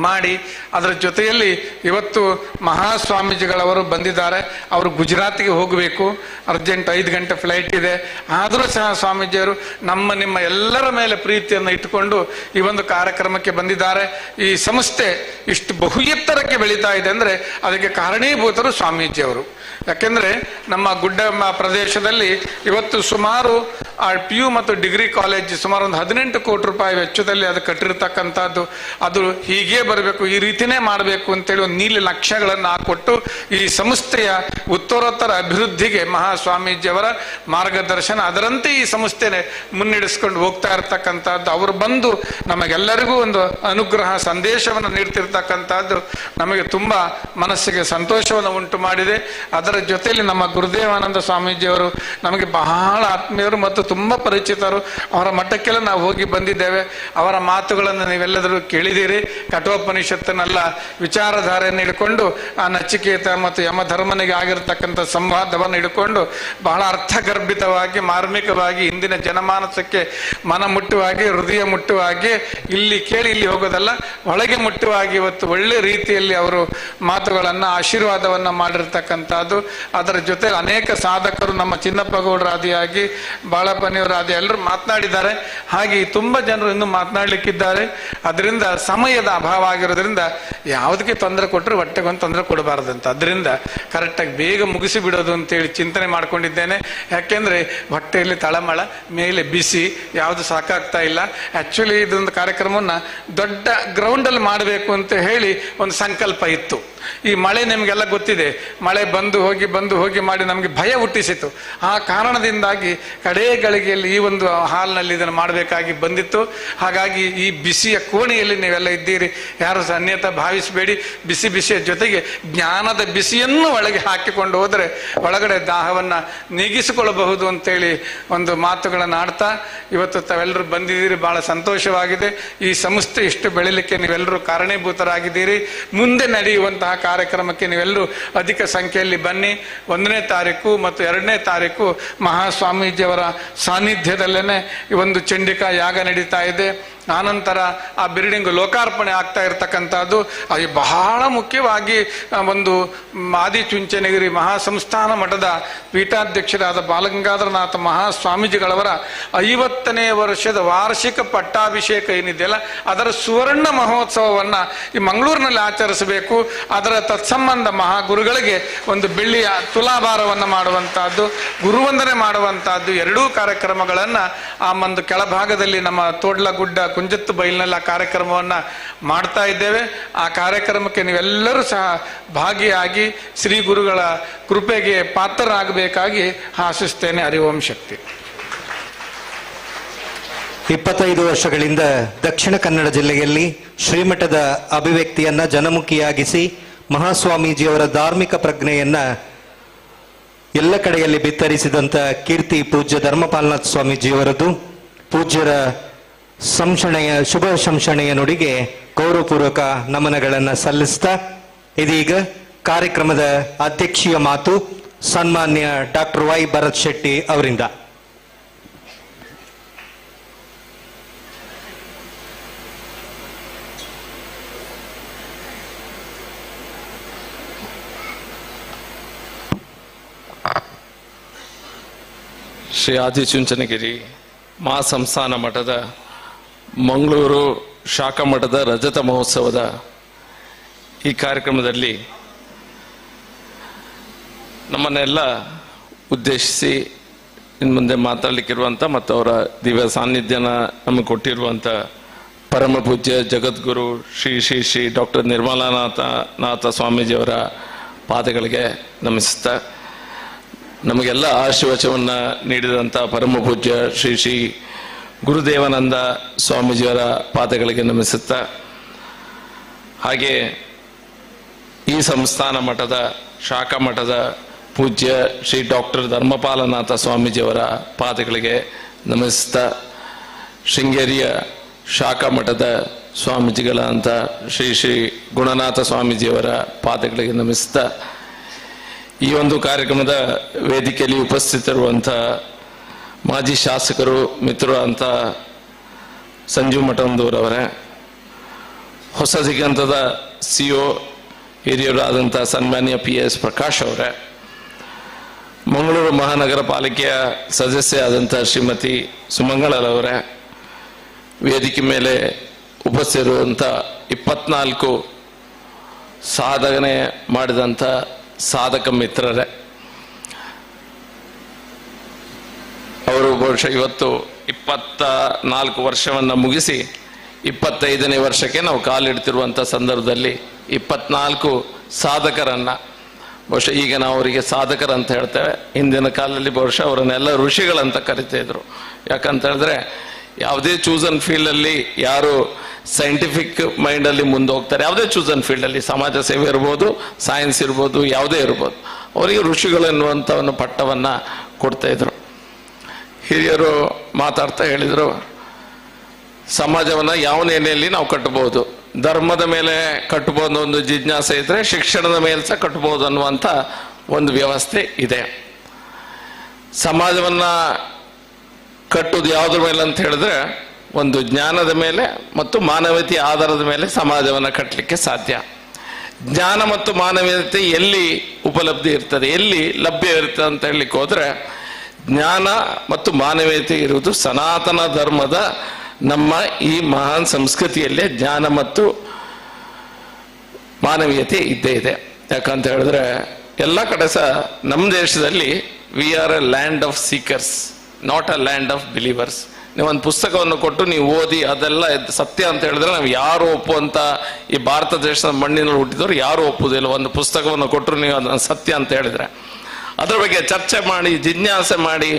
ಮಾಡಿ ಅದರ ಜೊತೆಯಲ್ಲಿ ಇವತ್ತು ಮಹಾಸ್ವಾಮೀಜಿಗಳವರು ಬಂದಿದ್ದಾರೆ. ಅವರು ಗುಜರಾತಿಗೆ ಹೋಗಬೇಕು, ಅರ್ಜೆಂಟ್ 5 ಗಂಟೆ ಫ್ಲೈಟ್ ಇದೆ. ಆದರೂ ಸಹ ಸ್ವಾಮೀಜಿಯವರು ನಿಮ್ಮ ಎಲ್ಲರ ಮೇಲೆ ಪ್ರೀತಿಯನ್ನು ಇಟ್ಟುಕೊಂಡು ಈ ಒಂದು ಕಾರ್ಯಕ್ರಮಕ್ಕೆ ಬಂದಿದ್ದಾರೆ. ಈ ಸಂಸ್ಥೆ ಇಷ್ಟು ಬಹು ಎತ್ತರಕ್ಕೆ ಬೆಳೀತಾ ಇದೆ ಅಂದ್ರೆ ಅದಕ್ಕೆ ಕಾರಣೀಭೂತರು ಸ್ವಾಮೀಜಿಯವರು. ಯಾಕೆಂದ್ರೆ ನಮ್ಮ ಗುಡ್ಡ ಪ್ರದೇಶದಲ್ಲಿ ಇವತ್ತು ಸುಮಾರು PU ಮತ್ತು ಡಿಗ್ರಿ ಕಾಲೇಜ್ ಸುಮಾರು ಒಂದು 18 ಕೋಟಿ ರೂಪಾಯಿ ವೆಚ್ಚದಲ್ಲಿ ಅದು ಕಟ್ಟಿರ್ತಕ್ಕಂಥದ್ದು. ಅದು ಹೀಗೆ ಬರಬೇಕು, ಈ ರೀತಿನೇ ಮಾಡಬೇಕು ಅಂತೇಳಿ ಒಂದು ನೀಲಿ ಲಕ್ಷ್ಯಗಳನ್ನು ಹಾಕೊಟ್ಟು ಈ ಸಂಸ್ಥೆಯ ಉತ್ತರೋತ್ತರ ಅಭಿವೃದ್ಧಿಗೆ ಮಹಾಸ್ವಾಮೀಜಿಯವರ ಮಾರ್ಗದರ್ಶನ, ಅದರಂತೆ ಈ ಸಂಸ್ಥೆನೆ ಮುನ್ನಡೆಸ್ಕೊಂಡು ಹೋಗ್ತಾ ಇರ್ತಕ್ಕಂಥದ್ದು. ಅವರು ಬಂದು ನಮಗೆಲ್ಲರಿಗೂ ಒಂದು ಅನುಗ್ರಹ ಸಂದೇಶವನ್ನು ನೀಡ್ತಿರ್ತಕ್ಕಂಥದ್ದು ನಮಗೆ ತುಂಬಾ ಮನಸ್ಸಿಗೆ ಸಂತೋಷವನ್ನು ಉಂಟು ಮಾಡಿದೆ. ಅದರ ಜೊತೆಯಲ್ಲಿ ನಮ್ಮ ಗುರುದೇವಾನಂದ ಸ್ವಾಮೀಜಿಯವರು ನಮಗೆ ಬಹಳ ಆತ್ಮೀಯರು ಮತ್ತು ತುಂಬಾ ಪರಿಚಿತರು. ಅವರ ಮಠಕ್ಕೆಲ್ಲ ನಾವು ಹೋಗಿ ಬಂದಿದ್ದೇವೆ. ಅವರ ಮಾತುಗಳನ್ನು ನೀವೆಲ್ಲರೂ ಕೇಳಿದ್ದೀರಿ. ಕಠೋಪನಿಷತ್ತನ್ನೆಲ್ಲ ವಿಚಾರಧಾರೆಯನ್ನು ಹಿಡ್ಕೊಂಡು ಆ ನಚಿಕೇತ ಮತ್ತು ಯಮಧರ್ಮನಿಗೆ ಆಗಿರತಕ್ಕಂಥ ಸಂವಾದವನ್ನು ಹಿಡ್ಕೊಂಡು ಬಹಳ ಅರ್ಥಗರ್ಭಿತವಾಗಿ ಮಾರ್ಮಿಕವಾಗಿ ಇಂದಿನ ಜನಮಾನಸಕ್ಕೆ ಮನ ಮುಟ್ಟುವಾಗಿ ಹೃದಯ ಮುಟ್ಟುವಾಗಿ ಇಲ್ಲಿ ಕೇಳಿ ಇಲ್ಲಿ ಹೋಗೋದಲ್ಲ, ಒಳಗೆ ಮುಟ್ಟುವಾಗಿ ಇವತ್ತು ಒಳ್ಳೆ ರೀತಿಯಲ್ಲಿ ಅವರು ಮಾತುಗಳನ್ನು ಆಶೀರ್ವಾದವನ್ನು ಮಾಡಿರ್ತಕ್ಕಂಥದ್ದು. ಅದರ ಜೊತೆ ಅನೇಕ ಸಾಧಕರು ನಮ್ಮ ಚಿನ್ನಪ್ಪ ಗೌಡರಾದಿಯಾಗಿ ಬಾಳಪ್ಪನಿಯವರಾದಿ ಎಲ್ಲರೂ ಮಾತನಾಡಿದ್ದಾರೆ. ಹಾಗೆ ತುಂಬಾ ಜನರು ಇನ್ನೂ ಮಾತನಾಡ್ಲಿಕ್ಕಿದ್ದಾರೆ. ಅದರಿಂದ ಸಮಯದ ಅಭಾವ ಆಗಿರೋದ್ರಿಂದ ಯಾವುದಕ್ಕೆ ತೊಂದರೆ ಕೊಟ್ಟರು ಹೊಟ್ಟೆಗೊಂದು ತೊಂದರೆ ಕೊಡಬಾರದಂತ, ಅದರಿಂದ ಕರೆಕ್ಟಾಗಿ ಬೇಗ ಮುಗಿಸಿ ಬಿಡೋದು ಅಂತೇಳಿ ಚಿಂತನೆ ಮಾಡ್ಕೊಂಡಿದ್ದೇನೆ. ಯಾಕೆಂದ್ರೆ ಹೊಟ್ಟೆಯಲ್ಲಿ ತಳಮಳ, ಮೇಲೆ ಬಿಸಿ, ಯಾವುದು ಸಾಕಾಗ್ತಾ ಇಲ್ಲ. ಆಕ್ಚುಲಿ ಇದೊಂದು ಕಾರ್ಯಕ್ರಮವನ್ನ ದೊಡ್ಡ ಗ್ರೌಂಡಲ್ಲಿ ಮಾಡಬೇಕು ಅಂತ ಹೇಳಿ ಒಂದು ಸಂಕಲ್ಪ ಇತ್ತು. ಈ ಮಳೆ ನಿಮಗೆಲ್ಲ ಗೊತ್ತಿದೆ, ಮಳೆ ಬಂದು ಹೋಗಿ ಮಾಡಿ ನಮಗೆ ಭಯ ಹುಟ್ಟಿಸಿತು. ಆ ಕಾರಣದಿಂದಾಗಿ ಕಡೇ ಗಳಿಗೆಯಲ್ಲಿ ಈ ಒಂದು ಹಾಲ್ನಲ್ಲಿ ಇದನ್ನು ಮಾಡಬೇಕಾಗಿ ಬಂದಿತ್ತು. ಹಾಗಾಗಿ ಈ ಬಿಸಿಯ ಕೋಣೆಯಲ್ಲಿ ನೀವೆಲ್ಲ ಇದ್ದೀರಿ, ಯಾರು ಅನ್ಯತಾ ಭಾವಿಸಬೇಡಿ. ಬಿಸಿಯ ಜೊತೆಗೆ ಜ್ಞಾನದ ಬಿಸಿಯನ್ನು ಒಳಗೆ ಹಾಕಿಕೊಂಡು ಹೋದರೆ ಒಳಗಡೆ ದಾಹವನ್ನ ನೀಗಿಸಿಕೊಳ್ಳಬಹುದು ಅಂತೇಳಿ ಒಂದು ಮಾತುಗಳನ್ನು ಆಡ್ತಾ ಇವತ್ತು ತಾವೆಲ್ಲರೂ ಬಂದಿದ್ದೀರಿ, ಬಹಳ ಸಂತೋಷವಾಗಿದೆ. ಈ ಸಂಸ್ಥೆ ಇಷ್ಟು ಬೆಳಿಲಿಕ್ಕೆ ನೀವೆಲ್ಲರೂ ಕಾರಣೀಭೂತರಾಗಿದ್ದೀರಿ. ಮುಂದೆ ನಡೆಯುವಂತಹ ಕಾರ್ಯಕ್ರಮಕ್ಕೆ ನೀವೆಲ್ಲರೂ ಅಧಿಕ ಸಂಖ್ಯೆಯಲ್ಲಿ ಬನ್ನಿ. 1ನೇ ತಾರೀಕು ಮತ್ತು 2ನೇ ತಾರೀಕು ಮಹಾಸ್ವಾಮೀಜಿಯವರ ಸಾನ್ನಿಧ್ಯದಲ್ಲೇನೆ ಈ ಒಂದು ಚಂಡಿಕಾ ಯಾಗ ನಡೀತಾ ಇದೆ. ಆನಂತರ ಆ ಬಿಲ್ಡಿಂಗ್ ಲೋಕಾರ್ಪಣೆ ಆಗ್ತಾ ಇರತಕ್ಕಂಥದ್ದು ಅದು ಬಹಳ ಮುಖ್ಯವಾಗಿ ಒಂದು ಆದಿಚುಂಚನಗಿರಿ ಮಹಾಸಂಸ್ಥಾನ ಮಠದ ಪೀಠಾಧ್ಯಕ್ಷರಾದ ಬಾಲಗಂಗಾಧರನಾಥ ಮಹಾಸ್ವಾಮೀಜಿಗಳವರ 50ನೇ ವರ್ಷದ ವಾರ್ಷಿಕ ಪಟ್ಟಾಭಿಷೇಕ ಏನಿದೆಯಲ್ಲ ಅದರ ಸುವರ್ಣ ಮಹೋತ್ಸವವನ್ನು ಈ ಮಂಗಳೂರಿನಲ್ಲಿ ಆಚರಿಸಬೇಕು. ಅದರ ತತ್ಸಂಬಂಧ ಮಹಾಗುರುಗಳಿಗೆ ಒಂದು ಬೆಳ್ಳಿಯ ತುಲಾಭಾರವನ್ನು ಮಾಡುವಂತಹದ್ದು, ಗುರುವಂದನೆ ಮಾಡುವಂತಹದ್ದು ಎರಡೂ ಕಾರ್ಯಕ್ರಮಗಳನ್ನು ಆ ಒಂದು ಕೆಳಭಾಗದಲ್ಲಿ ನಮ್ಮ ತೋಡ್ಲಗುಡ್ಡ ಕುಂಜತ್ತು ಬೈಲಿನಲ್ಲಿ ಆ ಕಾರ್ಯಕ್ರಮವನ್ನು ಮಾಡ್ತಾ ಇದ್ದೇವೆ. ಆ ಕಾರ್ಯಕ್ರಮಕ್ಕೆ ನೀವೆಲ್ಲರೂ ಸಹ ಭಾಗಿಯಾಗಿ ಶ್ರೀ ಗುರುಗಳ ಕೃಪೆಗೆ ಪಾತ್ರರಾಗಬೇಕಾಗಿ ಆಶಿಸ್ತೇನೆ. ಹರಿಓಂ ಶಕ್ತಿ. 25 ವರ್ಷಗಳಿಂದ ದಕ್ಷಿಣ ಕನ್ನಡ ಜಿಲ್ಲೆಯಲ್ಲಿ ಶ್ರೀಮಠದ ಅಭಿವ್ಯಕ್ತಿಯನ್ನ ಜನಮುಖಿಯಾಗಿಸಿ ಮಹಾಸ್ವಾಮೀಜಿಯವರ ಧಾರ್ಮಿಕ ಪ್ರಜ್ಞೆಯನ್ನ ಎಲ್ಲ ಕಡೆಯಲ್ಲಿ ಬಿತ್ತರಿಸಿದಂತ ಕೀರ್ತಿ ಪೂಜ್ಯ ಧರ್ಮಪಾಲನಾಥ ಸ್ವಾಮೀಜಿಯವರದ್ದು. ಪೂಜ್ಯರ ಶುಭ ಸಂಶಣೆಯ ನುಡಿಗೆ ಗೌರವಪೂರ್ವಕ ನಮನಗಳನ್ನು ಸಲ್ಲಿಸ್ತಾ ಇದೀಗ ಕಾರ್ಯಕ್ರಮದ ಅಧ್ಯಕ್ಷೀಯ ಮಾತು ಸನ್ಮಾನ್ಯ ಡಾಕ್ಟರ್ ವೈ ಭರತ್ ಶೆಟ್ಟಿ ಅವರಿಂದ. ಶ್ರೀ ಆದಿಚುಂಚನಗಿರಿ ಮಹಾಸಂಸ್ಥಾನ ಮಠದ ಮಂಗಳೂರು ಶಾಖಾ ಮಠದ ರಜತ ಮಹೋತ್ಸವದ ಈ ಕಾರ್ಯಕ್ರಮದಲ್ಲಿ ನಮ್ಮನ್ನೆಲ್ಲ ಉದ್ದೇಶಿಸಿ ಇನ್ನು ಮುಂದೆ ಮಾತಾಡಲಿಕ್ಕಿರುವಂಥ ಮತ್ತು ಅವರ ದಿವ್ಯ ಸಾನ್ನಿಧ್ಯನ ನಮಗೆ ಕೊಟ್ಟಿರುವಂಥ ಪರಮ ಪೂಜ್ಯ ಜಗದ್ಗುರು ಶ್ರೀ ಶ್ರೀ ಶ್ರೀ ಡಾಕ್ಟರ್ ನಿರ್ಮಲಾನಾಥ ಸ್ವಾಮೀಜಿಯವರ ಪಾದಗಳಿಗೆ ನಮಿಸುತ್ತಾ, ನಮಗೆಲ್ಲ ಆಶೀರ್ವಚನವನ್ನು ನೀಡಿದಂಥ ಪರಮ ಪೂಜ್ಯ ಶ್ರೀ ಶ್ರೀ ಗುರುದೇವಾನಂದ ಸ್ವಾಮೀಜಿಯವರ ಪಾದಗಳಿಗೆ ನಮಿಸುತ್ತಾ, ಹಾಗೆ ಈ ಸಂಸ್ಥಾನ ಮಠದ ಶಾಖಾ ಮಠದ ಪೂಜ್ಯ ಶ್ರೀ ಡಾಕ್ಟರ್ ಧರ್ಮಪಾಲನಾಥ ಸ್ವಾಮೀಜಿಯವರ ಪಾದಗಳಿಗೆ ನಮಿಸುತ್ತಾ, ಶೃಂಗೇರಿಯ ಶಾಖಾ ಮಠದ ಸ್ವಾಮೀಜಿಗಳಂತ ಶ್ರೀ ಶ್ರೀ ಗುಣನಾಥ ಸ್ವಾಮೀಜಿಯವರ ಪಾದಗಳಿಗೆ ನಮಿಸುತ್ತಾ, ಈ ಒಂದು ಕಾರ್ಯಕ್ರಮದ ವೇದಿಕೆಯಲ್ಲಿ ಉಪಸ್ಥಿತರಿರುವಂಥ ಮಾಜಿ ಶಾಸಕರು ಮಿತ್ರರು ಅಂತ ಸಂಜೀವ್ ಮಠಂದೂರವರೇ, ಹೊಸ ದಿಗಂತದ CO ಹಿರಿಯರಾದಂಥ ಸನ್ಮಾನ್ಯ PS ಪ್ರಕಾಶ್ ಅವರೇ, ಮಂಗಳೂರು ಮಹಾನಗರ ಪಾಲಿಕೆಯ ಸದಸ್ಯ ಆದಂಥ ಶ್ರೀಮತಿ ಸುಮಂಗಳರವರೇ, ವೇದಿಕೆ ಮೇಲೆ ಉಪಸ್ಥಿತಿರುವಂಥ 24 ಸಾಧನೆ ಮಾಡಿದಂಥ ಸಾಧಕ ಮಿತ್ರರೇ, ಅವರು ಬಹುಶಃ ಇವತ್ತು 24 ವರ್ಷವನ್ನು ಮುಗಿಸಿ 25ನೇ ವರ್ಷಕ್ಕೆ ನಾವು ಕಾಲಿಡ್ತಿರುವಂಥ ಸಂದರ್ಭದಲ್ಲಿ 24 ಸಾಧಕರನ್ನ, ಬಹುಶಃ ಈಗ ನಾವು ಅವರಿಗೆ ಸಾಧಕರಂತ ಹೇಳ್ತೇವೆ, ಹಿಂದಿನ ಕಾಲದಲ್ಲಿ ಬಹುಶಃ ಅವರನ್ನೆಲ್ಲ ಋಷಿಗಳಂತ ಕರಿತಾ ಇದ್ರು. ಯಾಕಂತ ಹೇಳಿದ್ರೆ ಯಾವುದೇ ಚೂಸನ್ ಫೀಲ್ಡಲ್ಲಿ ಯಾರು ಸೈಂಟಿಫಿಕ್ ಮೈಂಡಲ್ಲಿ ಮುಂದೆ ಹೋಗ್ತಾರೆ, ಯಾವುದೇ ಚೂಸನ್ ಫೀಲ್ಡಲ್ಲಿ ಸಮಾಜ ಸೇವೆ ಇರ್ಬೋದು, ಸೈನ್ಸ್ ಇರ್ಬೋದು, ಯಾವುದೇ ಇರ್ಬೋದು, ಅವರಿಗೆ ಋಷಿಗಳು ಎನ್ನುವಂಥ ಒಂದು ಪಟ್ಟವನ್ನು ಕೊಡ್ತಾ ಇದ್ರು. ಹಿರಿಯರು ಮಾತಾಡ್ತಾ ಹೇಳಿದರು, ಸಮಾಜವನ್ನು ಯಾವ ನೆಲೆಯಲ್ಲಿ ನಾವು ಕಟ್ಟಬಹುದು, ಧರ್ಮದ ಮೇಲೆ ಕಟ್ಟಬಹುದು ಒಂದು ಜಿಜ್ಞಾಸೆ ಇದ್ರೆ ಶಿಕ್ಷಣದ ಮೇಲೆ ಸಹ ಕಟ್ಟಬಹುದು ಅನ್ನುವಂಥ ಒಂದು ವ್ಯವಸ್ಥೆ ಇದೆ. ಸಮಾಜವನ್ನು ಕಟ್ಟುವುದು ಯಾವುದ್ರ ಮೇಲೆ ಅಂತ ಹೇಳಿದ್ರೆ ಒಂದು ಜ್ಞಾನದ ಮೇಲೆ ಮತ್ತು ಮಾನವೀಯತೆಯ ಆಧಾರದ ಮೇಲೆ ಸಮಾಜವನ್ನು ಕಟ್ಟಲಿಕ್ಕೆ ಸಾಧ್ಯ. ಜ್ಞಾನ ಮತ್ತು ಮಾನವೀಯತೆ ಎಲ್ಲಿ ಉಪಲಬ್ಧಿ ಇರ್ತದೆ, ಎಲ್ಲಿ ಲಭ್ಯ ಇರ್ತದೆ ಅಂತ ಹೇಳಲಿಕ್ಕೆ ಹೋದ್ರೆ ಜ್ಞಾನ ಮತ್ತು ಮಾನವೀಯತೆ ಇರುವುದು ಸನಾತನ ಧರ್ಮದ ನಮ್ಮ ಈ ಮಹಾನ್ ಸಂಸ್ಕೃತಿಯಲ್ಲೇ ಜ್ಞಾನ ಮತ್ತು ಮಾನವೀಯತೆ ಇದ್ದೇ ಇದೆ. ಯಾಕಂತ ಹೇಳಿದ್ರೆ ಎಲ್ಲ ಕಡೆ ಸಹ ನಮ್ಮ ದೇಶದಲ್ಲಿ we are A land of seekers, not a land of believers. ನೀವೊಂದು ಪುಸ್ತಕವನ್ನು ಕೊಟ್ಟು ನೀವು ಓದಿ ಅದೆಲ್ಲ ಸತ್ಯ ಅಂತ ಹೇಳಿದ್ರೆ ನಾವು ಯಾರು ಒಪ್ಪುವಂತ ಈ ಭಾರತ ದೇಶದ ಮಣ್ಣಿನಲ್ಲಿ ಹುಟ್ಟಿದವರು ಯಾರು ಒಪ್ಪುವುದಿಲ್ಲ. ಒಂದು ಪುಸ್ತಕವನ್ನು ಕೊಟ್ಟರು ನೀವು ಅದನ್ನು ಸತ್ಯ ಅಂತ ಹೇಳಿದ್ರೆ ಅದ್ರ ಬಗ್ಗೆ ಚರ್ಚೆ ಮಾಡಿ, ಜಿಜ್ಞಾಸೆ ಮಾಡಿ,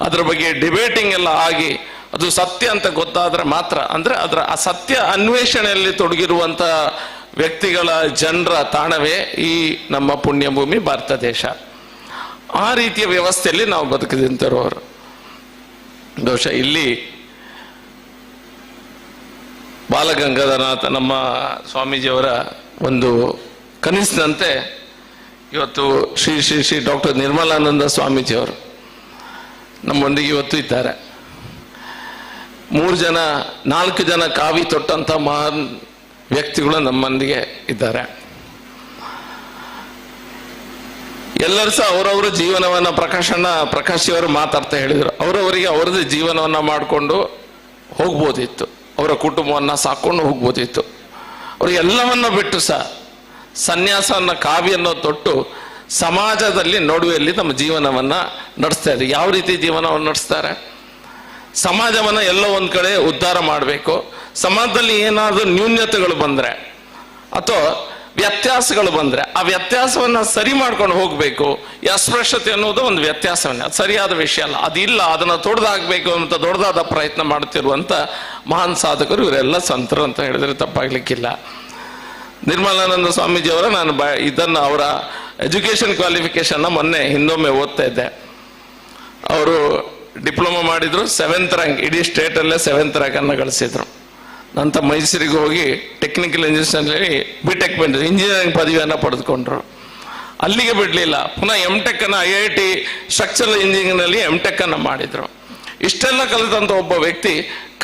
ಅದ್ರ ಬಗ್ಗೆ ಡಿಬೇಟಿಂಗ್ ಎಲ್ಲ ಆಗಿ ಅದು ಸತ್ಯ ಅಂತ ಗೊತ್ತಾದ್ರೆ ಮಾತ್ರ, ಅಂದ್ರೆ ಅದರ ಆ ಸತ್ಯ ಅನ್ವೇಷಣೆಯಲ್ಲಿ ತೊಡಗಿರುವಂತ ವ್ಯಕ್ತಿಗಳ ಜನರ ತಾಣವೇ ಈ ನಮ್ಮ ಪುಣ್ಯಭೂಮಿ ಭಾರತ ದೇಶ. ಆ ರೀತಿಯ ವ್ಯವಸ್ಥೆಯಲ್ಲಿ ನಾವು ಬದುಕಿದಂತವರು. ಬಹುಶಃ ಇಲ್ಲಿ ಬಾಲಗಂಗಾಧರನಾಥ ನಮ್ಮ ಸ್ವಾಮೀಜಿಯವರ ಒಂದು ಕನಸಿನಂತೆ ಇವತ್ತು ಶ್ರೀ ಶ್ರೀ ಶ್ರೀ ಡಾಕ್ಟರ್ ನಿರ್ಮಲಾನಂದ ಸ್ವಾಮೀಜಿಯವರು ನಮ್ಮೊಂದಿಗೆ ಇವತ್ತು ಇದ್ದಾರೆ. 4 ಜನ ಕಾವಿ ತೊಟ್ಟಂತ ಮಹಾನ್ ವ್ಯಕ್ತಿಗಳು ನಮ್ಮೊಂದಿಗೆ ಇದ್ದಾರೆ. ಎಲ್ಲರೂ ಸಹ ಅವರವರ ಜೀವನವನ್ನ ಪ್ರಕಾಶ್ ಅವರು ಮಾತಾಡ್ತಾ ಹೇಳಿದ್ರು, ಅವರವರಿಗೆ ಅವರದೇ ಜೀವನವನ್ನ ಮಾಡಿಕೊಂಡು ಹೋಗ್ಬೋದಿತ್ತು, ಅವರ ಕುಟುಂಬವನ್ನ ಸಾಕೊಂಡು ಹೋಗ್ಬೋದಿತ್ತು. ಅವರು ಎಲ್ಲವನ್ನ ಬಿಟ್ಟು ಸಹ ಸನ್ಯಾಸವನ್ನ ಕಾವಿಯನ್ನು ತೊಟ್ಟು ಸಮಾಜದಲ್ಲಿ ನಡುವೆಯಲ್ಲಿ ನಮ್ಮ ಜೀವನವನ್ನ ನಡೆಸ್ತಾ ಇದ್ದಾರೆ. ಯಾವ ರೀತಿ ಜೀವನವನ್ನು ನಡೆಸ್ತಾರೆ? ಸಮಾಜವನ್ನ ಎಲ್ಲೋ ಒಂದ್ ಕಡೆ ಉದ್ಧಾರ ಮಾಡಬೇಕು. ಸಮಾಜದಲ್ಲಿ ಏನಾದ್ರೂ ನ್ಯೂನ್ಯತೆಗಳು ಬಂದ್ರೆ ಅಥವಾ ವ್ಯತ್ಯಾಸಗಳು ಬಂದ್ರೆ ಆ ವ್ಯತ್ಯಾಸವನ್ನ ಸರಿ ಮಾಡ್ಕೊಂಡು ಹೋಗ್ಬೇಕು. ಈ ಅಸ್ಪೃಶ್ಯತೆ ಅನ್ನೋದು ಒಂದು ವ್ಯತ್ಯಾಸವನ್ನ, ಅದು ಸರಿಯಾದ ವಿಷಯ ಅಲ್ಲ, ಅದಿಲ್ಲ, ಅದನ್ನ ತೊಡೆದಾಕ್ಬೇಕು ಅಂತ ದೊಡ್ಡದಾದ ಪ್ರಯತ್ನ ಮಾಡುತ್ತಿರುವಂತ ಮಹಾನ್ ಸಾಧಕರು ಇವರೆಲ್ಲ ಸಂತರು ಅಂತ ಹೇಳಿದ್ರೆ ತಪ್ಪಾಗ್ಲಿಕ್ಕಿಲ್ಲ. ನಿರ್ಮಲಾನಂದ ಸ್ವಾಮೀಜಿಯವರ ನಾನು ಇದನ್ನ ಅವರ ಎಜುಕೇಶನ್ ಕ್ವಾಲಿಫಿಕೇಶನ್ ಮೊನ್ನೆ ಹಿಂದೊಮ್ಮೆ ಓದ್ತಾ ಇದ್ದೆ. ಅವರು ಡಿಪ್ಲೊಮಾ ಮಾಡಿದ್ರು, 7th ರ್ಯಾಂಕ್, ಇಡೀ ಸ್ಟೇಟ್ ಅಲ್ಲೇ 7th ರ್ಯಾಂಕ್ ಅನ್ನ ಗಳಿಸಿದ್ರು. ನಂತರ ಮೈಸೂರಿಗೆ ಹೋಗಿ ಟೆಕ್ನಿಕಲ್ ಇಂಜಿನಿಯರಿಂಗ್ ಬಿಟೆಕ್ ಬಂದ್ರು, ಇಂಜಿನಿಯರಿಂಗ್ ಪದವಿಯನ್ನ ಪಡೆದುಕೊಂಡ್ರು. ಅಲ್ಲಿಗೆ ಬಿಡ್ಲಿಲ್ಲ, ಪುನಃ MTech ಅನ್ನ IIT ಸ್ಟ್ರಕ್ಚರಲ್ ಇಂಜಿನಿಯರಿಂಗ್ ನಲ್ಲಿ MTech ಅನ್ನ ಮಾಡಿದ್ರು. ಇಷ್ಟೆಲ್ಲ ಕಲಿತಂತ ಒಬ್ಬ ವ್ಯಕ್ತಿ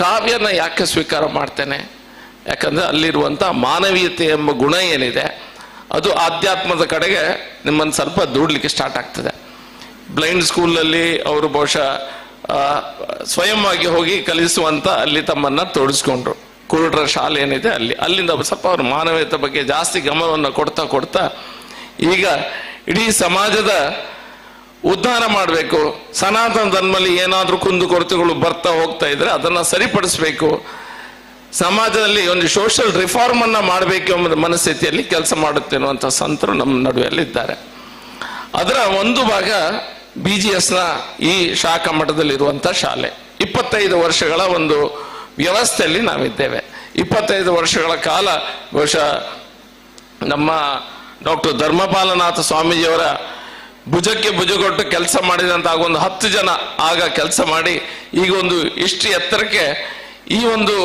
ಕಾವ್ಯನ ಯಾಕೆ ಸ್ವೀಕಾರ ಮಾಡ್ತೇನೆ? ಯಾಕಂದ್ರೆ ಅಲ್ಲಿರುವಂತ ಮಾನವೀಯತೆ ಎಂಬ ಗುಣ ಏನಿದೆ ಅದು ಆಧ್ಯಾತ್ಮದ ಕಡೆಗೆ ನಿಮ್ಮನ್ನು ಸ್ವಲ್ಪ ದೂಡ್ಲಿಕ್ಕೆ ಸ್ಟಾರ್ಟ್ ಆಗ್ತದೆ. ಬ್ಲೈಂಡ್ ಸ್ಕೂಲಲ್ಲಿ ಅವರು ಬಹುಶಃ ಸ್ವಯಂವಾಗಿ ಹೋಗಿ ಕಲಿಸುವಂತ ಅಲ್ಲಿ ತಮ್ಮನ್ನ ತೊಡಗಿಸ್ಕೊಂಡ್ರು. ಕುರುಡರ ಶಾಲೆ ಏನಿದೆ ಅಲ್ಲಿಂದ ಸ್ವಲ್ಪ ಅವರು ಮಾನವೀಯತೆ ಬಗ್ಗೆ ಜಾಸ್ತಿ ಗಮನವನ್ನು ಕೊಡ್ತಾ ಈಗ ಇಡೀ ಸಮಾಜದ ಉದ್ಧಾರ ಮಾಡಬೇಕು. ಸನಾತನ ಧರ್ಮದಲ್ಲಿ ಏನಾದ್ರೂ ಕುಂದುಕೊರತೆಗಳು ಬರ್ತಾ ಹೋಗ್ತಾ ಇದ್ರೆ ಅದನ್ನ ಸರಿಪಡಿಸ್ಬೇಕು. ಸಮಾಜದಲ್ಲಿ ಒಂದು ಸೋಷಿಯಲ್ ರಿಫಾರ್ಮ್ ಅನ್ನ ಮಾಡಬೇಕು ಎಂಬ ಮನಸ್ಥಿತಿಯಲ್ಲಿ ಕೆಲಸ ಮಾಡುತ್ತಿರುವಂತಹ ಸಂತರು ನಮ್ಮ ನಡುವೆಯಲ್ಲಿ ಇದ್ದಾರೆ. ಅದರ ಒಂದು ಭಾಗ BGS ನ ಈ ಶಾಖಾ ಮಠದಲ್ಲಿರುವಂತಹ ಶಾಲೆ. 25 ವರ್ಷಗಳ ಒಂದು ವ್ಯವಸ್ಥೆಯಲ್ಲಿ ನಾವಿದ್ದೇವೆ. 25 ವರ್ಷಗಳ ಕಾಲ ಬಹುಶಃ ನಮ್ಮ ಡಾಕ್ಟರ್ ಧರ್ಮಪಾಲನಾಥ ಸ್ವಾಮೀಜಿಯವರ ಭುಜಕ್ಕೆ ಭುಜಗೊಟ್ಟು ಕೆಲಸ ಮಾಡಿದಂತ ಒಂದು 10 ಜನ ಆಗ ಕೆಲಸ ಮಾಡಿ ಈಗ ಒಂದು ಇಷ್ಟು ಎತ್ತರಕ್ಕೆ ಈ ಒಂದು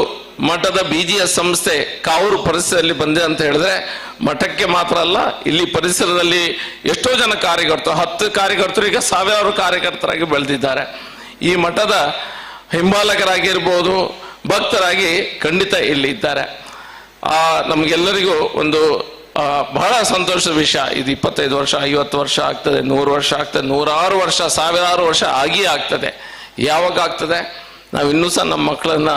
ಮಠದ BGS ಸಂಸ್ಥೆ ಕಾವೂರು ಪರಿಸರದಲ್ಲಿ ಬಂದೆ ಅಂತ ಹೇಳಿದ್ರೆ ಮಠಕ್ಕೆ ಮಾತ್ರ ಅಲ್ಲ, ಇಲ್ಲಿ ಪರಿಸರದಲ್ಲಿ ಎಷ್ಟೋ ಜನ ಕಾರ್ಯಕರ್ತರು, 10 ಕಾರ್ಯಕರ್ತರು ಈಗ 1000 ಕಾರ್ಯಕರ್ತರಾಗಿ ಬೆಳೆದಿದ್ದಾರೆ. ಈ ಮಠದ ಹಿಂಬಾಲಕರಾಗಿರ್ಬೋದು, ಭಕ್ತರಾಗಿ ಖಂಡಿತ ಇಲ್ಲಿ ಇದ್ದಾರೆ. ನಮ್ಗೆಲ್ಲರಿಗೂ ಒಂದು ಬಹಳ ಸಂತೋಷದ ವಿಷಯ. ಇದು 25 ವರ್ಷ, 50 ವರ್ಷ ಆಗ್ತದೆ, 100 ವರ್ಷ ಆಗ್ತದೆ, 106 ವರ್ಷ, 1000 ವರ್ಷ ಆಗಿಯೇ ಆಗ್ತದೆ. ಯಾವಾಗ ಆಗ್ತದೆ? ನಾವು ಇನ್ನೂ ಸಹ ನಮ್ಮ ಮಕ್ಕಳನ್ನ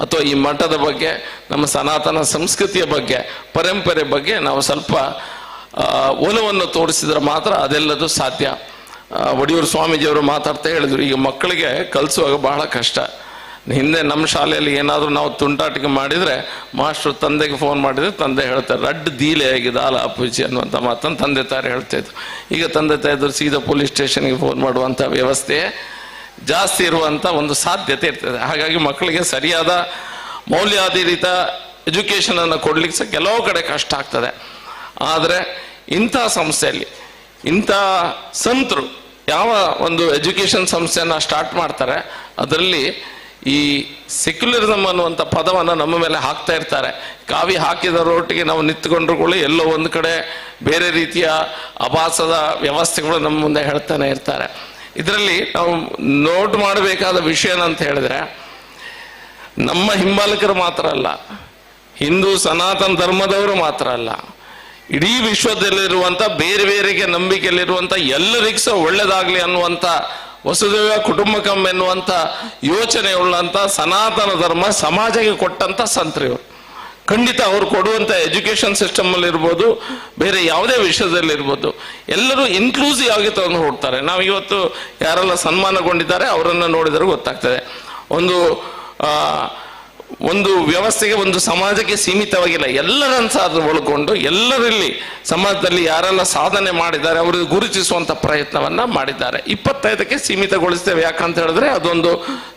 ಅಥವಾ ಈ ಮಠದ ಬಗ್ಗೆ, ನಮ್ಮ ಸನಾತನ ಸಂಸ್ಕೃತಿಯ ಬಗ್ಗೆ, ಪರಂಪರೆ ಬಗ್ಗೆ ನಾವು ಸ್ವಲ್ಪ ಒಲವನ್ನು ತೋರಿಸಿದ್ರೆ ಮಾತ್ರ ಅದೆಲ್ಲದು ಸಾಧ್ಯ. ಒಡಿಯೂರು ಸ್ವಾಮೀಜಿಯವರು ಮಾತಾಡ್ತಾ ಹೇಳಿದ್ರು, ಈಗ ಮಕ್ಕಳಿಗೆ ಕಲಿಸುವಾಗ ಬಹಳ ಕಷ್ಟ. ಹಿಂದೆ ನಮ್ಮ ಶಾಲೆಯಲ್ಲಿ ಏನಾದರೂ ನಾವು ತುಂಟಾಟಿಕೆ ಮಾಡಿದ್ರೆ ಮಾಸ್ಟರ್ ತಂದೆಗೆ ಫೋನ್ ಮಾಡಿದ್ರೆ ತಂದೆ ಹೇಳ್ತಾರೆ, ರಡ್ಡು ದೀಲೆ ಆಗಿದೆ ಆಲ ಅಪ್ಪುಜಿ ಅನ್ನುವಂಥ ಮಾತನ್ನು ತಂದೆ ತಾಯಿ ಹೇಳ್ತಾ ಇದ್ರು. ಈಗ ತಂದೆ ತಾಯಿದ್ರು ಸೀದಾ ಪೊಲೀಸ್ ಸ್ಟೇಷನ್ಗೆ ಫೋನ್ ಮಾಡುವಂಥ ವ್ಯವಸ್ಥೆ ಜಾಸ್ತಿ ಇರುವಂತ ಒಂದು ಸಾಧ್ಯತೆ ಇರ್ತದೆ. ಹಾಗಾಗಿ ಮಕ್ಕಳಿಗೆ ಸರಿಯಾದ ಮೌಲ್ಯಾಧಾರಿತ ಎಜುಕೇಶನ್ ಅನ್ನು ಕೊಡ್ಲಿಕ್ಕೆ ಸಹ ಕೆಲವು ಕಡೆ ಕಷ್ಟ ಆಗ್ತದೆ. ಆದರೆ ಇಂಥ ಸಂಸ್ಥೆಯಲ್ಲಿ ಇಂಥ ಸಂತರು ಯಾವ ಒಂದು ಎಜುಕೇಶನ್ ಸಂಸ್ಥೆಯನ್ನ ಸ್ಟಾರ್ಟ್ ಮಾಡ್ತಾರೆ, ಅದರಲ್ಲಿ ಈ ಸೆಕ್ಯುಲರಿಸಮ್ ಅನ್ನುವಂಥ ಪದವನ್ನು ನಮ್ಮ ಮೇಲೆ ಹಾಕ್ತಾ ಇರ್ತಾರೆ. ಕಾವಿ ಹಾಕಿದರೊಟ್ಟಿಗೆ ನಾವು ನಿಂತ್ಕೊಂಡ್ರು ಎಲ್ಲೋ ಒಂದು ಕಡೆ ಬೇರೆ ರೀತಿಯ ಅಭಾಸದ ವ್ಯವಸ್ಥೆಗಳು ನಮ್ಮ ಮುಂದೆ ಹೇಳ್ತಾನೆ ಇರ್ತಾರೆ. ಇದರಲ್ಲಿ ನಾವು ನೋಟ್ ಮಾಡಬೇಕಾದ ವಿಷಯ ಅಂತ ಹೇಳಿದ್ರೆ, ನಮ್ಮ ಹಿಂಬಾಲಕರು ಮಾತ್ರ ಅಲ್ಲ, ಹಿಂದೂ ಸನಾತನ ಧರ್ಮದವರು ಮಾತ್ರ ಅಲ್ಲ, ಇಡೀ ವಿಶ್ವದಲ್ಲಿರುವಂತ ಬೇರೆ ಬೇರೆಗೆ ನಂಬಿಕೆಯಲ್ಲಿರುವಂತ ಎಲ್ಲರಿಗೂ ಸಹ ಒಳ್ಳೇದಾಗ್ಲಿ ಅನ್ನುವಂತ ವಸುದೈವ ಕುಟುಂಬಕಂ ಎನ್ನುವಂತ ಯೋಚನೆ ಉಳ್ಳಂತ ಸನಾತನ ಧರ್ಮ ಸಮಾಜಕ್ಕೆ ಕೊಟ್ಟಂತ ಸಂತರು ಇವರು. ಖಂಡಿತ ಅವ್ರು ಕೊಡುವಂತ ಎಜುಕೇಶನ್ ಸಿಸ್ಟಮ್ ಅಲ್ಲಿ ಇರ್ಬೋದು, ಬೇರೆ ಯಾವುದೇ ವಿಷಯದಲ್ಲಿ ಇರ್ಬೋದು, ಎಲ್ಲರೂ ಇನ್ಕ್ಲೂಸಿವ್ ಆಗಿ ತಗೊಂಡು ಹೋಗ್ತಾರೆ. ನಾವು ಇವತ್ತು ಯಾರೆಲ್ಲ ಸನ್ಮಾನಗೊಂಡಿದ್ದಾರೆ ಅವರನ್ನ ನೋಡಿದರೆ ಗೊತ್ತಾಗ್ತದೆ. ಒಂದು ವ್ಯವಸ್ಥೆಗೆ, ಒಂದು ಸಮಾಜಕ್ಕೆ ಸೀಮಿತವಾಗಿಲ್ಲ, ಎಲ್ಲರನ್ನ ಸಹ ಅದು ಒಳಗೊಂಡು ಎಲ್ಲರಲ್ಲಿ ಸಮಾಜದಲ್ಲಿ ಯಾರೆಲ್ಲ ಸಾಧನೆ ಮಾಡಿದ್ದಾರೆ ಅವರಿಗೆ ಗುರುತಿಸುವಂತ ಪ್ರಯತ್ನವನ್ನ ಮಾಡಿದ್ದಾರೆ. 25ಕ್ಕೆ ಸೀಮಿತಗೊಳಿಸ್ತೇವೆ. ಯಾಕಂತ ಹೇಳಿದ್ರೆ ಅದೊಂದು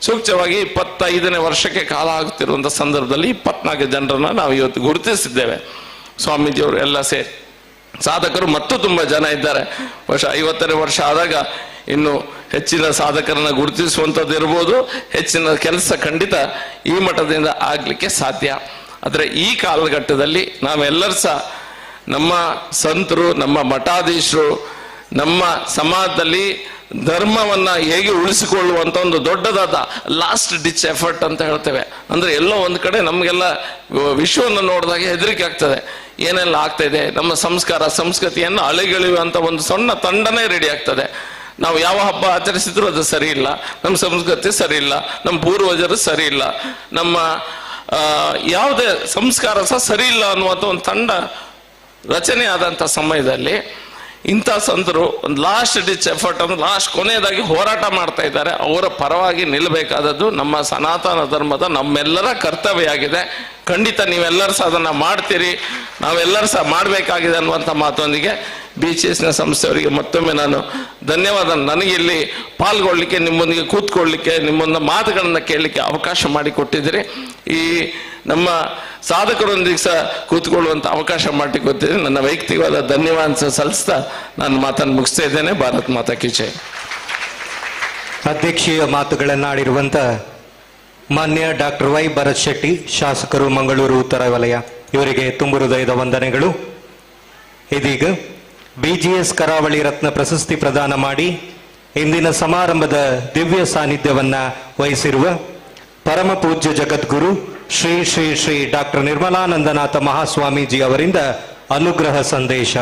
ಸೂಕ್ಷ್ಮವಾಗಿ 25ನೇ ವರ್ಷಕ್ಕೆ ಕಾಲ ಆಗುತ್ತಿರುವಂತ ಸಂದರ್ಭದಲ್ಲಿ 24 ಜನರನ್ನ ನಾವು ಇವತ್ತು ಗುರುತಿಸಿದ್ದೇವೆ. ಸ್ವಾಮೀಜಿಯವರು ಎಲ್ಲ ಸೇರಿ ಸಾಧಕರು ಮತ್ತು ತುಂಬಾ ಜನ ಇದ್ದಾರೆ. ಬಹುಶಃ 50ನೇ ವರ್ಷ ಆದಾಗ ಇನ್ನು ಹೆಚ್ಚಿನ ಸಾಧಕರನ್ನ ಗುರುತಿಸುವಂಥದ್ದು ಇರ್ಬೋದು, ಹೆಚ್ಚಿನ ಕೆಲಸ ಖಂಡಿತ ಈ ಮಠದಿಂದ ಆಗ್ಲಿಕ್ಕೆ ಸಾಧ್ಯ. ಆದರೆ ಈ ಕಾಲಘಟ್ಟದಲ್ಲಿ ನಾವೆಲ್ಲರೂ ಸಹ ನಮ್ಮ ಸಂತರು, ನಮ್ಮ ಮಠಾಧೀಶರು, ನಮ್ಮ ಸಮಾಜದಲ್ಲಿ ಧರ್ಮವನ್ನ ಹೇಗೆ ಉಳಿಸಿಕೊಳ್ಳುವಂತ ಒಂದು ದೊಡ್ಡದಾದ ಲಾಸ್ಟ್ ಡಿಚ್ ಎಫರ್ಟ್ ಅಂತ ಹೇಳ್ತೇವೆ. ಅಂದ್ರೆ ಎಲ್ಲೋ ಒಂದು ಕಡೆ ನಮಗೆಲ್ಲ ವಿಶ್ವವನ್ನು ನೋಡಿದಾಗ ಹೆದರಿಕೆ ಆಗ್ತದೆ, ಏನೆಲ್ಲ ಆಗ್ತಾ ಇದೆ, ನಮ್ಮ ಸಂಸ್ಕಾರ ಸಂಸ್ಕೃತಿಯನ್ನು ಅಲೆಗೆಳೆಯುವಂತ ಒಂದು ಸಣ್ಣ ತಂಡನೇ ರೆಡಿ ಆಗ್ತದೆ. ನಾವು ಯಾವ ಹಬ್ಬ ಆಚರಿಸಿದ್ರು ಅದು ಸರಿ ಇಲ್ಲ, ನಮ್ಮ ಸಂಸ್ಕೃತಿ ಸರಿ ಇಲ್ಲ, ನಮ್ಮ ಪೂರ್ವಜರು ಸರಿ ಇಲ್ಲ, ನಮ್ಮ ಯಾವುದೇ ಸಂಸ್ಕಾರ ಸಹ ಸರಿ ಇಲ್ಲ ಅನ್ನುವಂಥ ಒಂದು ತಂಡ ರಚನೆ ಆದಂಥ ಸಮಯದಲ್ಲಿ ಇಂಥ ಸಂತರು ಒಂದು ಲಾಸ್ಟ್ ಡಿಚ್ ಎಫರ್ಟ್ ಅಂದ್ರೆ ಲಾಸ್ಟ್ ಕೊನೆಯದಾಗಿ ಹೋರಾಟ ಮಾಡ್ತಾ ಇದ್ದಾರೆ. ಅವರ ಪರವಾಗಿ ನಿಲ್ಲಬೇಕಾದದ್ದು ನಮ್ಮ ಸನಾತನ ಧರ್ಮದ ನಮ್ಮೆಲ್ಲರ ಕರ್ತವ್ಯ ಆಗಿದೆ. ಖಂಡಿತ ನೀವೆಲ್ಲರೂ ಸಹ ಅದನ್ನು ಮಾಡ್ತೀರಿ, ನಾವೆಲ್ಲರೂ ಸಹ ಮಾಡಬೇಕಾಗಿದೆ ಅನ್ನುವಂಥ ಮಾತೊಂದಿಗೆ BGSನ ಸಂಸ್ಥೆಯವರಿಗೆ ಮತ್ತೊಮ್ಮೆ ನಾನು ಧನ್ಯವಾದ. ನನಗೆ ಇಲ್ಲಿ ಪಾಲ್ಗೊಳ್ಳಿಕ್ಕೆ, ನಿಮ್ಮೊಂದಿಗೆ ಕೂತ್ಕೊಳ್ಳಿಕ್ಕೆ, ನಿಮ್ಮೊಂದು ಮಾತುಗಳನ್ನು ಕೇಳಲಿಕ್ಕೆ ಅವಕಾಶ ಮಾಡಿಕೊಟ್ಟಿದ್ದೀರಿ. ಈ ನಮ್ಮ ಸಾಧಕರೊಂದಿಗೆ ಸಹ ಕೂತ್ಕೊಳ್ಳುವಂಥ ಅವಕಾಶ ಮಾಡಿಕೊಟ್ಟಿದ್ದೀರಿ. ನನ್ನ ವೈಯಕ್ತಿಕವಾದ ಧನ್ಯವಾದ ಸಲ್ಲಿಸ್ತಾ ನಾನು ಮಾತನ್ನು ಮುಗಿಸ್ತಾ ಇದ್ದೇನೆ. ಭಾರತ್ ಮಾತಾ ಕಿ ಜೈ. ಅಧ್ಯಕ್ಷೀಯ ಮಾತುಗಳನ್ನಾಡಿರುವಂತ ಮಾನ್ಯ ಡಾಕ್ಟರ್ ವೈ ಭರತ್ ಶೆಟ್ಟಿ, ಶಾಸಕರು, ಮಂಗಳೂರು ಉತ್ತರ ವಲಯ, ಇವರಿಗೆ ತುಂಬು ಹೃದಯದ ವಂದನೆಗಳು. ಇದೀಗ BGS ಕರಾವಳಿ ರತ್ನ ಪ್ರಶಸ್ತಿ ಪ್ರದಾನ ಮಾಡಿ ಇಂದಿನ ಸಮಾರಂಭದ ದಿವ್ಯ ಸಾನ್ನಿಧ್ಯವನ್ನ ವಹಿಸಿರುವ ಪರಮ ಪೂಜ್ಯ ಜಗದ್ಗುರು ಶ್ರೀ ಶ್ರೀ ಶ್ರೀ ಡಾಕ್ಟರ್ ನಿರ್ಮಲಾನಂದನಾಥ ಮಹಾಸ್ವಾಮೀಜಿ ಅವರಿಂದ ಅನುಗ್ರಹ ಸಂದೇಶ.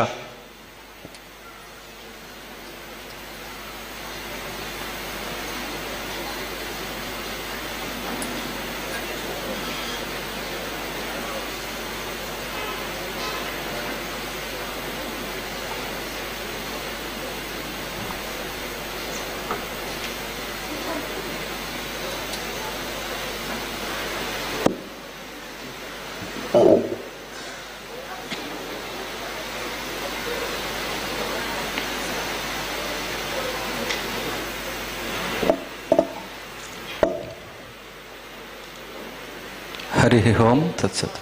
हरि ओम तत्सत्.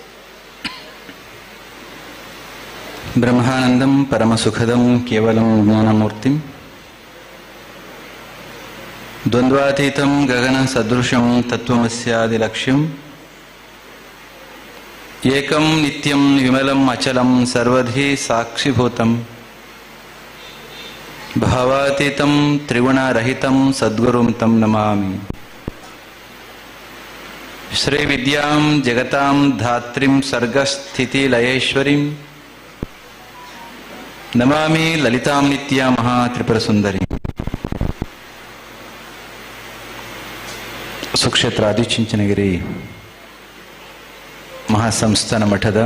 ब्रह्मानंदं परमसुखदं केवलं ज्ञानमूर्तिं द्वन्द्वातीतं गगनसदृशं तत्त्वमस्यादिलक्ष्यं एकं नित्यं विमलम् अचलं सर्वधी साक्षिभूतं भावातीतं त्रिगुणरहितं सद्गुरुं तं नमामि. श्री विद्यां जगतां धात्रीं सर्गस्थितिलयेश्वरीं नमामि ललितां नित्या महात्रिपुरसुंदरी. ಸುಕ್ಷೇತ್ರ ಆದಿಚುಂಚನಗಿರಿ ಮಹಾಸಂಸ್ಥಾನ ಮಠದ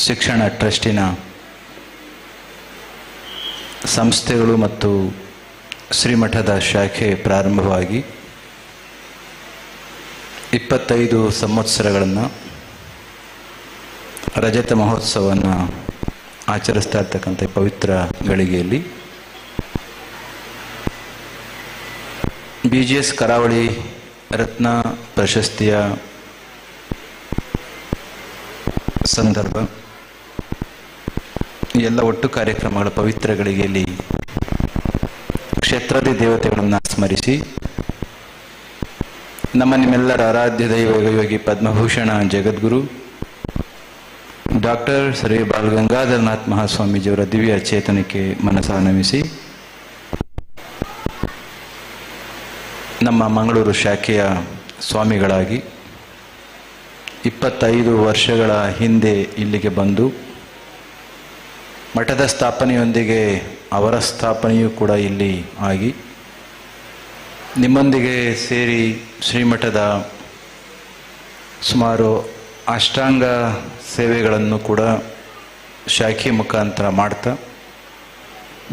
ಶಿಕ್ಷಣ ಟ್ರಸ್ಟಿನ ಸಂಸ್ಥೆಗಳು ಮತ್ತು ಶ್ರೀಮಠದ ಶಾಖೆ ಪ್ರಾರಂಭವಾಗಿ 25 ಸಂವತ್ಸರಗಳನ್ನು ರಜತ ಮಹೋತ್ಸವವನ್ನು ಆಚರಿಸ್ತಾ ಇರ್ತಕ್ಕಂಥ ಪವಿತ್ರ ಗಳಿಗೆಯಲ್ಲಿ BGS ಕರಾವಳಿ ರತ್ನ ಪ್ರಶಸ್ತಿಯ ಸಂದರ್ಭ ಎಲ್ಲ ಒಟ್ಟು ಕಾರ್ಯಕ್ರಮಗಳ ಪವಿತ್ರ ಗಳಿಗೆಯಲ್ಲಿ ಕ್ಷೇತ್ರಾದಿ ದೇವತೆಗಳನ್ನು ಸ್ಮರಿಸಿ ನಮ್ಮ ನಿಮ್ಮೆಲ್ಲರ ಆರಾಧ್ಯ ದೈವ ಯೋಗಿ ಪದ್ಮಭೂಷಣ ಜಗದ್ಗುರು ಡಾಕ್ಟರ್ ಶ್ರೀ ಬಾಲಗಂಗಾಧರನಾಥ್ ಮಹಾಸ್ವಾಮೀಜಿಯವರ ದಿವ್ಯ ಚೇತನಕ್ಕೆ ಮನಸ ನಮಿಸಿ ನಮ್ಮ ಮಂಗಳೂರು ಶಾಖೆಯ ಸ್ವಾಮಿಗಳಾಗಿ 25 ವರ್ಷಗಳ ಹಿಂದೆ ಇಲ್ಲಿಗೆ ಬಂದು ಮಠದ ಸ್ಥಾಪನೆಯೊಂದಿಗೆ ಅವರ ಸ್ಥಾಪನೆಯೂ ಕೂಡ ಇಲ್ಲಿ ಆಗಿ ನಿಮ್ಮೊಂದಿಗೆ ಸೇರಿ ಶ್ರೀಮಠದ ಸುಮಾರು ಅಷ್ಟಾಂಗ ಸೇವೆಗಳನ್ನು ಕೂಡ ಶಾಖೆ ಮುಖಾಂತರ ಮಾಡ್ತಾ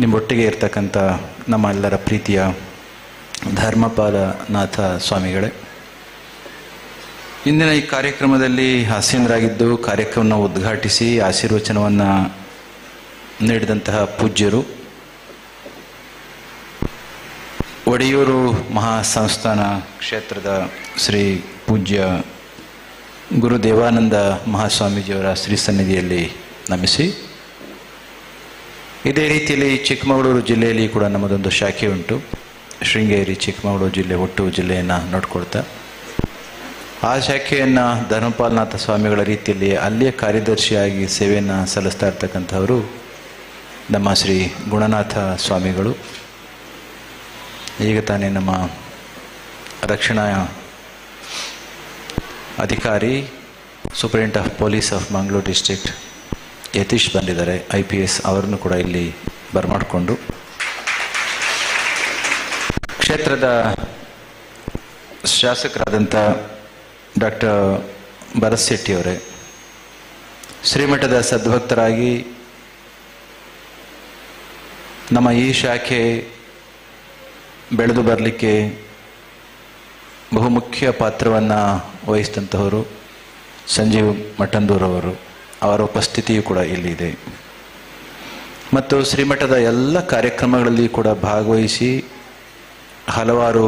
ನಿಮ್ಮೊಟ್ಟಿಗೆ ಇರ್ತಕ್ಕಂಥ ನಮ್ಮ ಎಲ್ಲರ ಪ್ರೀತಿಯ ಧರ್ಮಪಾಲನಾಥ ಸ್ವಾಮಿಗಳೇ, ಇಂದಿನ ಈ ಕಾರ್ಯಕ್ರಮದಲ್ಲಿ ಆಸೀನರಾಗಿದ್ದು ಕಾರ್ಯಕ್ರಮವನ್ನು ಉದ್ಘಾಟಿಸಿ ಆಶೀರ್ವಚನವನ್ನು ನೀಡಿದಂತಹ ಪೂಜ್ಯರು ಒಡೆಯೂರು ಮಹಾಸಂಸ್ಥಾನ ಕ್ಷೇತ್ರದ ಶ್ರೀ ಪೂಜ್ಯ ಗುರು ದೇವಾನಂದ ಮಹಾಸ್ವಾಮೀಜಿಯವರ ಶ್ರೀ ಸನ್ನಿಧಿಯಲ್ಲಿ ನಮಿಸಿ, ಇದೇ ರೀತಿಯಲ್ಲಿ ಚಿಕ್ಕಮಗಳೂರು ಜಿಲ್ಲೆಯಲ್ಲಿ ಕೂಡ ನಮ್ಮದೊಂದು ಶಾಖೆ ಉಂಟು. ಶೃಂಗೇರಿ ಚಿಕ್ಕಮಗಳೂರು ಜಿಲ್ಲೆ ಒಟ್ಟು ಜಿಲ್ಲೆಯನ್ನು ನೋಡ್ಕೊಳ್ತಾ ಆ ಶಾಖೆಯನ್ನು ಧರ್ಮಪಾಲನಾಥ ಸ್ವಾಮಿಗಳ ರೀತಿಯಲ್ಲಿ ಅಲ್ಲಿಯ ಕಾರ್ಯದರ್ಶಿಯಾಗಿ ಸೇವೆಯನ್ನು ಸಲ್ಲಿಸ್ತಾ ಇರ್ತಕ್ಕಂಥವರು ನಮ್ಮ ಶ್ರೀ ಗುಣನಾಥ ಸ್ವಾಮಿಗಳು, ಈಗ ತಾನೇ ನಮ್ಮ ರಕ್ಷಣಾ ಅಧಿಕಾರಿ superintendent of police of Mangaluru district Yatish ಬಂದಿದ್ದಾರೆ, IPS, ಅವರನ್ನು ಕೂಡ ಇಲ್ಲಿ ಬರಮಾಡಿಕೊಂಡು ಕ್ಷೇತ್ರದ ಶಾಸಕರಾದಂಥ ಡಾಕ್ಟರ್ ಭರತ್ ಶೆಟ್ಟಿಯವರೇ, ಶ್ರೀಮಠದ ಸದ್ಭಕ್ತರಾಗಿ ನಮ್ಮ ಈ ಶಾಖೆ ಬೆಳೆದು ಬರಲಿಕ್ಕೆ ಬಹುಮುಖ್ಯ ಪಾತ್ರವನ್ನು ವಹಿಸಿದಂಥವರು ಸಂಜೀವ್ ಮಠಂದೂರವರು, ಅವರ ಉಪಸ್ಥಿತಿಯೂ ಕೂಡ ಇಲ್ಲಿದೆ. ಮತ್ತು ಶ್ರೀಮಠದ ಎಲ್ಲ ಕಾರ್ಯಕ್ರಮಗಳಲ್ಲಿ ಕೂಡ ಭಾಗವಹಿಸಿ ಹಲವಾರು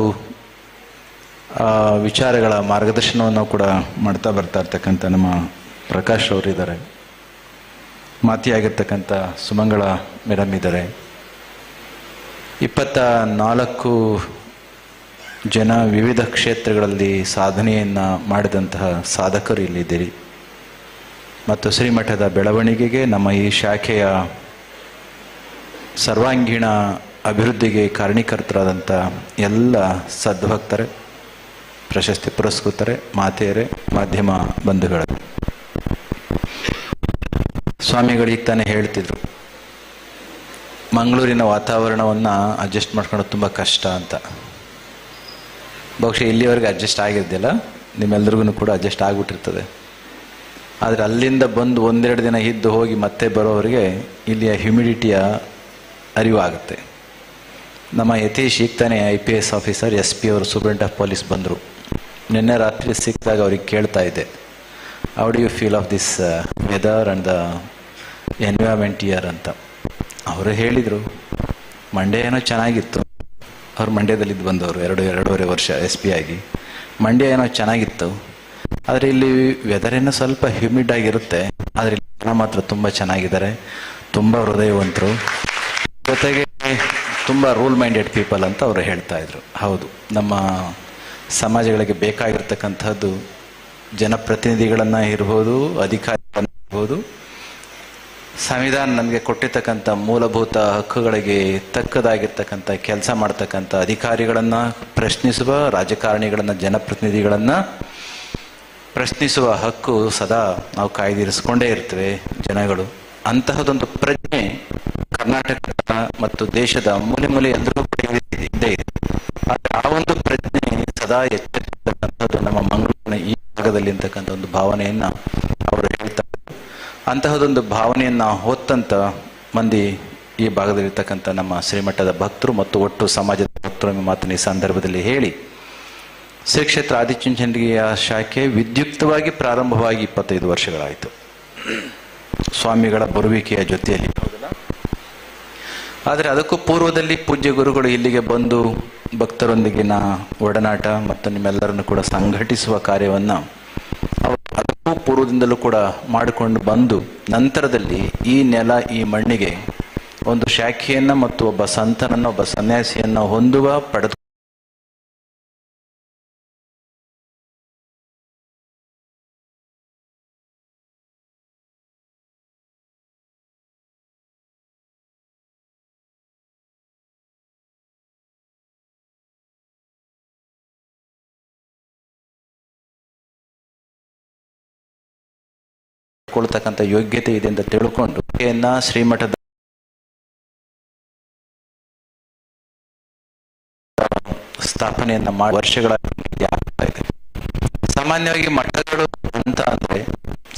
ವಿಚಾರಗಳ ಮಾರ್ಗದರ್ಶನವನ್ನು ಕೂಡ ಮಾಡ್ತಾ ಬರ್ತಾ ಇರ್ತಕ್ಕಂಥ ನಮ್ಮ ಪ್ರಕಾಶ್ ಅವರಿದ್ದಾರೆ, ಮಾತಿಯಾಗಿರ್ತಕ್ಕಂಥ ಸುಮಂಗಳ ಮೇಡಮ್ ಇದ್ದಾರೆ. 24 ಜನ ವಿವಿಧ ಕ್ಷೇತ್ರಗಳಲ್ಲಿ ಸಾಧನೆಯನ್ನು ಮಾಡಿದಂತಹ ಸಾಧಕರು ಇಲ್ಲಿದ್ದೀರಿ. ಮತ್ತು ಶ್ರೀಮಠದ ಬೆಳವಣಿಗೆಗೆ, ನಮ್ಮ ಈ ಶಾಖೆಯ ಸರ್ವಾಂಗೀಣ ಅಭಿವೃದ್ಧಿಗೆ ಕಾರಣೀಕರ್ತರಾದಂಥ ಎಲ್ಲ ಸದ್ಭಕ್ತರೇ, ಪ್ರಶಸ್ತಿ ಪುರಸ್ಕೃತರೇ, ಮಾತೆಯರೇ, ಮಾಧ್ಯಮ ಬಂಧುಗಳೇ, ಸ್ವಾಮಿಗಳಿಗೆ ತಾನೇ ಹೇಳ್ತಿದ್ರು ಮಂಗಳೂರಿನ ವಾತಾವರಣವನ್ನು ಅಡ್ಜಸ್ಟ್ ಮಾಡ್ಕೊಳ್ಳೋದು ತುಂಬ ಕಷ್ಟ ಅಂತ. ಬಹುಶಃ ಇಲ್ಲಿವರೆಗೆ ಅಡ್ಜಸ್ಟ್ ಆಗಿರ್ದಿಲ್ಲ, ನಿಮ್ಮೆಲ್ರಿಗೂ ಕೂಡ ಅಡ್ಜಸ್ಟ್ ಆಗಿಬಿಟ್ಟಿರ್ತದೆ. ಆದರೆ ಅಲ್ಲಿಂದ ಬಂದು 1-2 ದಿನ ಇದ್ದು ಹೋಗಿ ಮತ್ತೆ ಬರೋವರಿಗೆ ಇಲ್ಲಿಯ ಹ್ಯುಮಿಡಿಟಿಯ ಅರಿವಾಗುತ್ತೆ. ನಮ್ಮ ಯತೀಶ್ ಈಗ ತಾನೇ IPS ಆಫೀಸರ್, SP ಅವರು ಸೂಪರಿಂಟೆಂಡೆಂಟ್ ಆಫ್ ಪೊಲೀಸ್ ಬಂದರು. ನಿನ್ನೆ ರಾತ್ರಿ ಸಿಕ್ಕಿದಾಗ ಅವ್ರಿಗೆ ಕೇಳ್ತಾ ಇದ್ದೆ, how do you feel of this weather and the environment year ಅಂತ. ಅವರು ಹೇಳಿದರು, ಮಂಡ್ಯ ಏನೋ ಚೆನ್ನಾಗಿತ್ತು. ಅವ್ರು ಮಂಡ್ಯದಲ್ಲಿದ್ದು ಬಂದವರು 2-2.5 ವರ್ಷ SP ಆಗಿ. ಮಂಡ್ಯ ಏನೋ ಚೆನ್ನಾಗಿತ್ತು, ಆದರೆ ಇಲ್ಲಿ ವೆದರ್ ಏನೋ ಸ್ವಲ್ಪ ಹ್ಯೂಮಿಡ್ ಆಗಿರುತ್ತೆ, ಆದರೆ ಜನ ಮಾತ್ರ ತುಂಬ ಚೆನ್ನಾಗಿದ್ದಾರೆ, ತುಂಬ ಹೃದಯವಂತರು, ಜೊತೆಗೆ ತುಂಬ ರೂಲ್ ಮೈಂಡೆಡ್ ಪೀಪಲ್ ಅಂತ ಅವರು ಹೇಳ್ತಾ ಇದ್ರು. ಹೌದು, ನಮ್ಮ ಸಮಾಜಗಳಿಗೆ ಬೇಕಾಗಿರ್ತಕ್ಕಂಥದ್ದು ಜನಪ್ರತಿನಿಧಿಗಳನ್ನು ಇರ್ಬೋದು, ಅಧಿಕಾರಿಗಳನ್ನು ಇರ್ಬೋದು, ಸಂವಿಧಾನ ನಮಗೆ ಕೊಟ್ಟಿರ್ತಕ್ಕಂಥ ಮೂಲಭೂತ ಹಕ್ಕುಗಳಿಗೆ ತಕ್ಕದಾಗಿರ್ತಕ್ಕಂಥ ಕೆಲಸ ಮಾಡ್ತಕ್ಕಂಥ ಅಧಿಕಾರಿಗಳನ್ನು ಪ್ರಶ್ನಿಸುವ, ರಾಜಕಾರಣಿಗಳನ್ನು, ಜನಪ್ರತಿನಿಧಿಗಳನ್ನು ಪ್ರಶ್ನಿಸುವ ಹಕ್ಕು ಸದಾ ನಾವು ಕಾಯ್ದಿರಿಸ್ಕೊಂಡೇ ಇರ್ತೇವೆ ಜನಗಳು. ಅಂತಹದೊಂದು ಪ್ರಜ್ಞೆ ಕರ್ನಾಟಕ ಮತ್ತು ದೇಶದ ಮೂಲೆ ಎಲ್ಲರೂ ಕೂಡ ಇದ್ದೇ ಇದೆ. ಆದರೆ ಆ ಒಂದು ಪ್ರಜ್ಞೆ ಸದಾ ಎಚ್ಚರಿರ್ತಕ್ಕಂಥದ್ದು ನಮ್ಮ ಮಂಗಳೂರಿನ ಈ ಭಾಗದಲ್ಲಿ ಅಂತಕ್ಕಂಥ ಒಂದು ಭಾವನೆಯನ್ನು ಅವರು ಹೇಳ್ತಾರೆ. ಅಂತಹದೊಂದು ಭಾವನೆಯನ್ನು ಹೊತ್ತಂತ ಮಂದಿ ಈ ಭಾಗದಲ್ಲಿರ್ತಕ್ಕಂಥ ನಮ್ಮ ಶ್ರೀಮಠದ ಭಕ್ತರು ಮತ್ತು ಒಟ್ಟು ಸಮಾಜದ ಭಕ್ತರು ಎಂಬ ಮಾತನ್ನು ಈ ಸಂದರ್ಭದಲ್ಲಿ ಹೇಳಿ, ಶ್ರೀ ಕ್ಷೇತ್ರ ಆದಿಚುಂಚನಗಿರಿಯ ಶಾಖೆ ವಿದ್ಯುಕ್ತವಾಗಿ ಪ್ರಾರಂಭವಾಗಿ 25 ವರ್ಷಗಳಾಯಿತು ಸ್ವಾಮಿಗಳ ಬರುವಿಕೆಯ ಜೊತೆಯಲ್ಲಿ. ಆದರೆ ಅದಕ್ಕೂ ಪೂರ್ವದಲ್ಲಿ ಪೂಜ್ಯ ಗುರುಗಳು ಇಲ್ಲಿಗೆ ಬಂದು ಭಕ್ತರೊಂದಿಗಿನ ಒಡನಾಟ ಮತ್ತು ನಿಮ್ಮೆಲ್ಲರನ್ನು ಕೂಡ ಸಂಘಟಿಸುವ ಕಾರ್ಯವನ್ನು ಅದಕ್ಕೂ ಪೂರ್ವದಿಂದಲೂ ಕೂಡ ಮಾಡಿಕೊಂಡು ಬಂದು, ನಂತರದಲ್ಲಿ ಈ ನೆಲ, ಈ ಮಣ್ಣಿಗೆ ಒಂದು ಶಾಖೆಯನ್ನು ಮತ್ತು ಒಬ್ಬ ಸಂತನನ್ನು, ಒಬ್ಬ ಸನ್ಯಾಸಿಯನ್ನು ಹೊಂದುವ, ಪಡೆದು ಕೊಳ್ಳತಕ್ಕಂಥ ಯೋಗ್ಯತೆ ಇದೆ ಅಂತ ತಿಳ್ಕೊಂಡು ಶ್ರೀಮಠದ ಸ್ಥಾಪನೆಯನ್ನ ಮಾಡಿ ವರ್ಷಗಳಾಗಿ ಆಗ್ತಾ ಇದೆ. ಸಾಮಾನ್ಯವಾಗಿ ಮಠಗಳು ಅಂತ ಅಂದ್ರೆ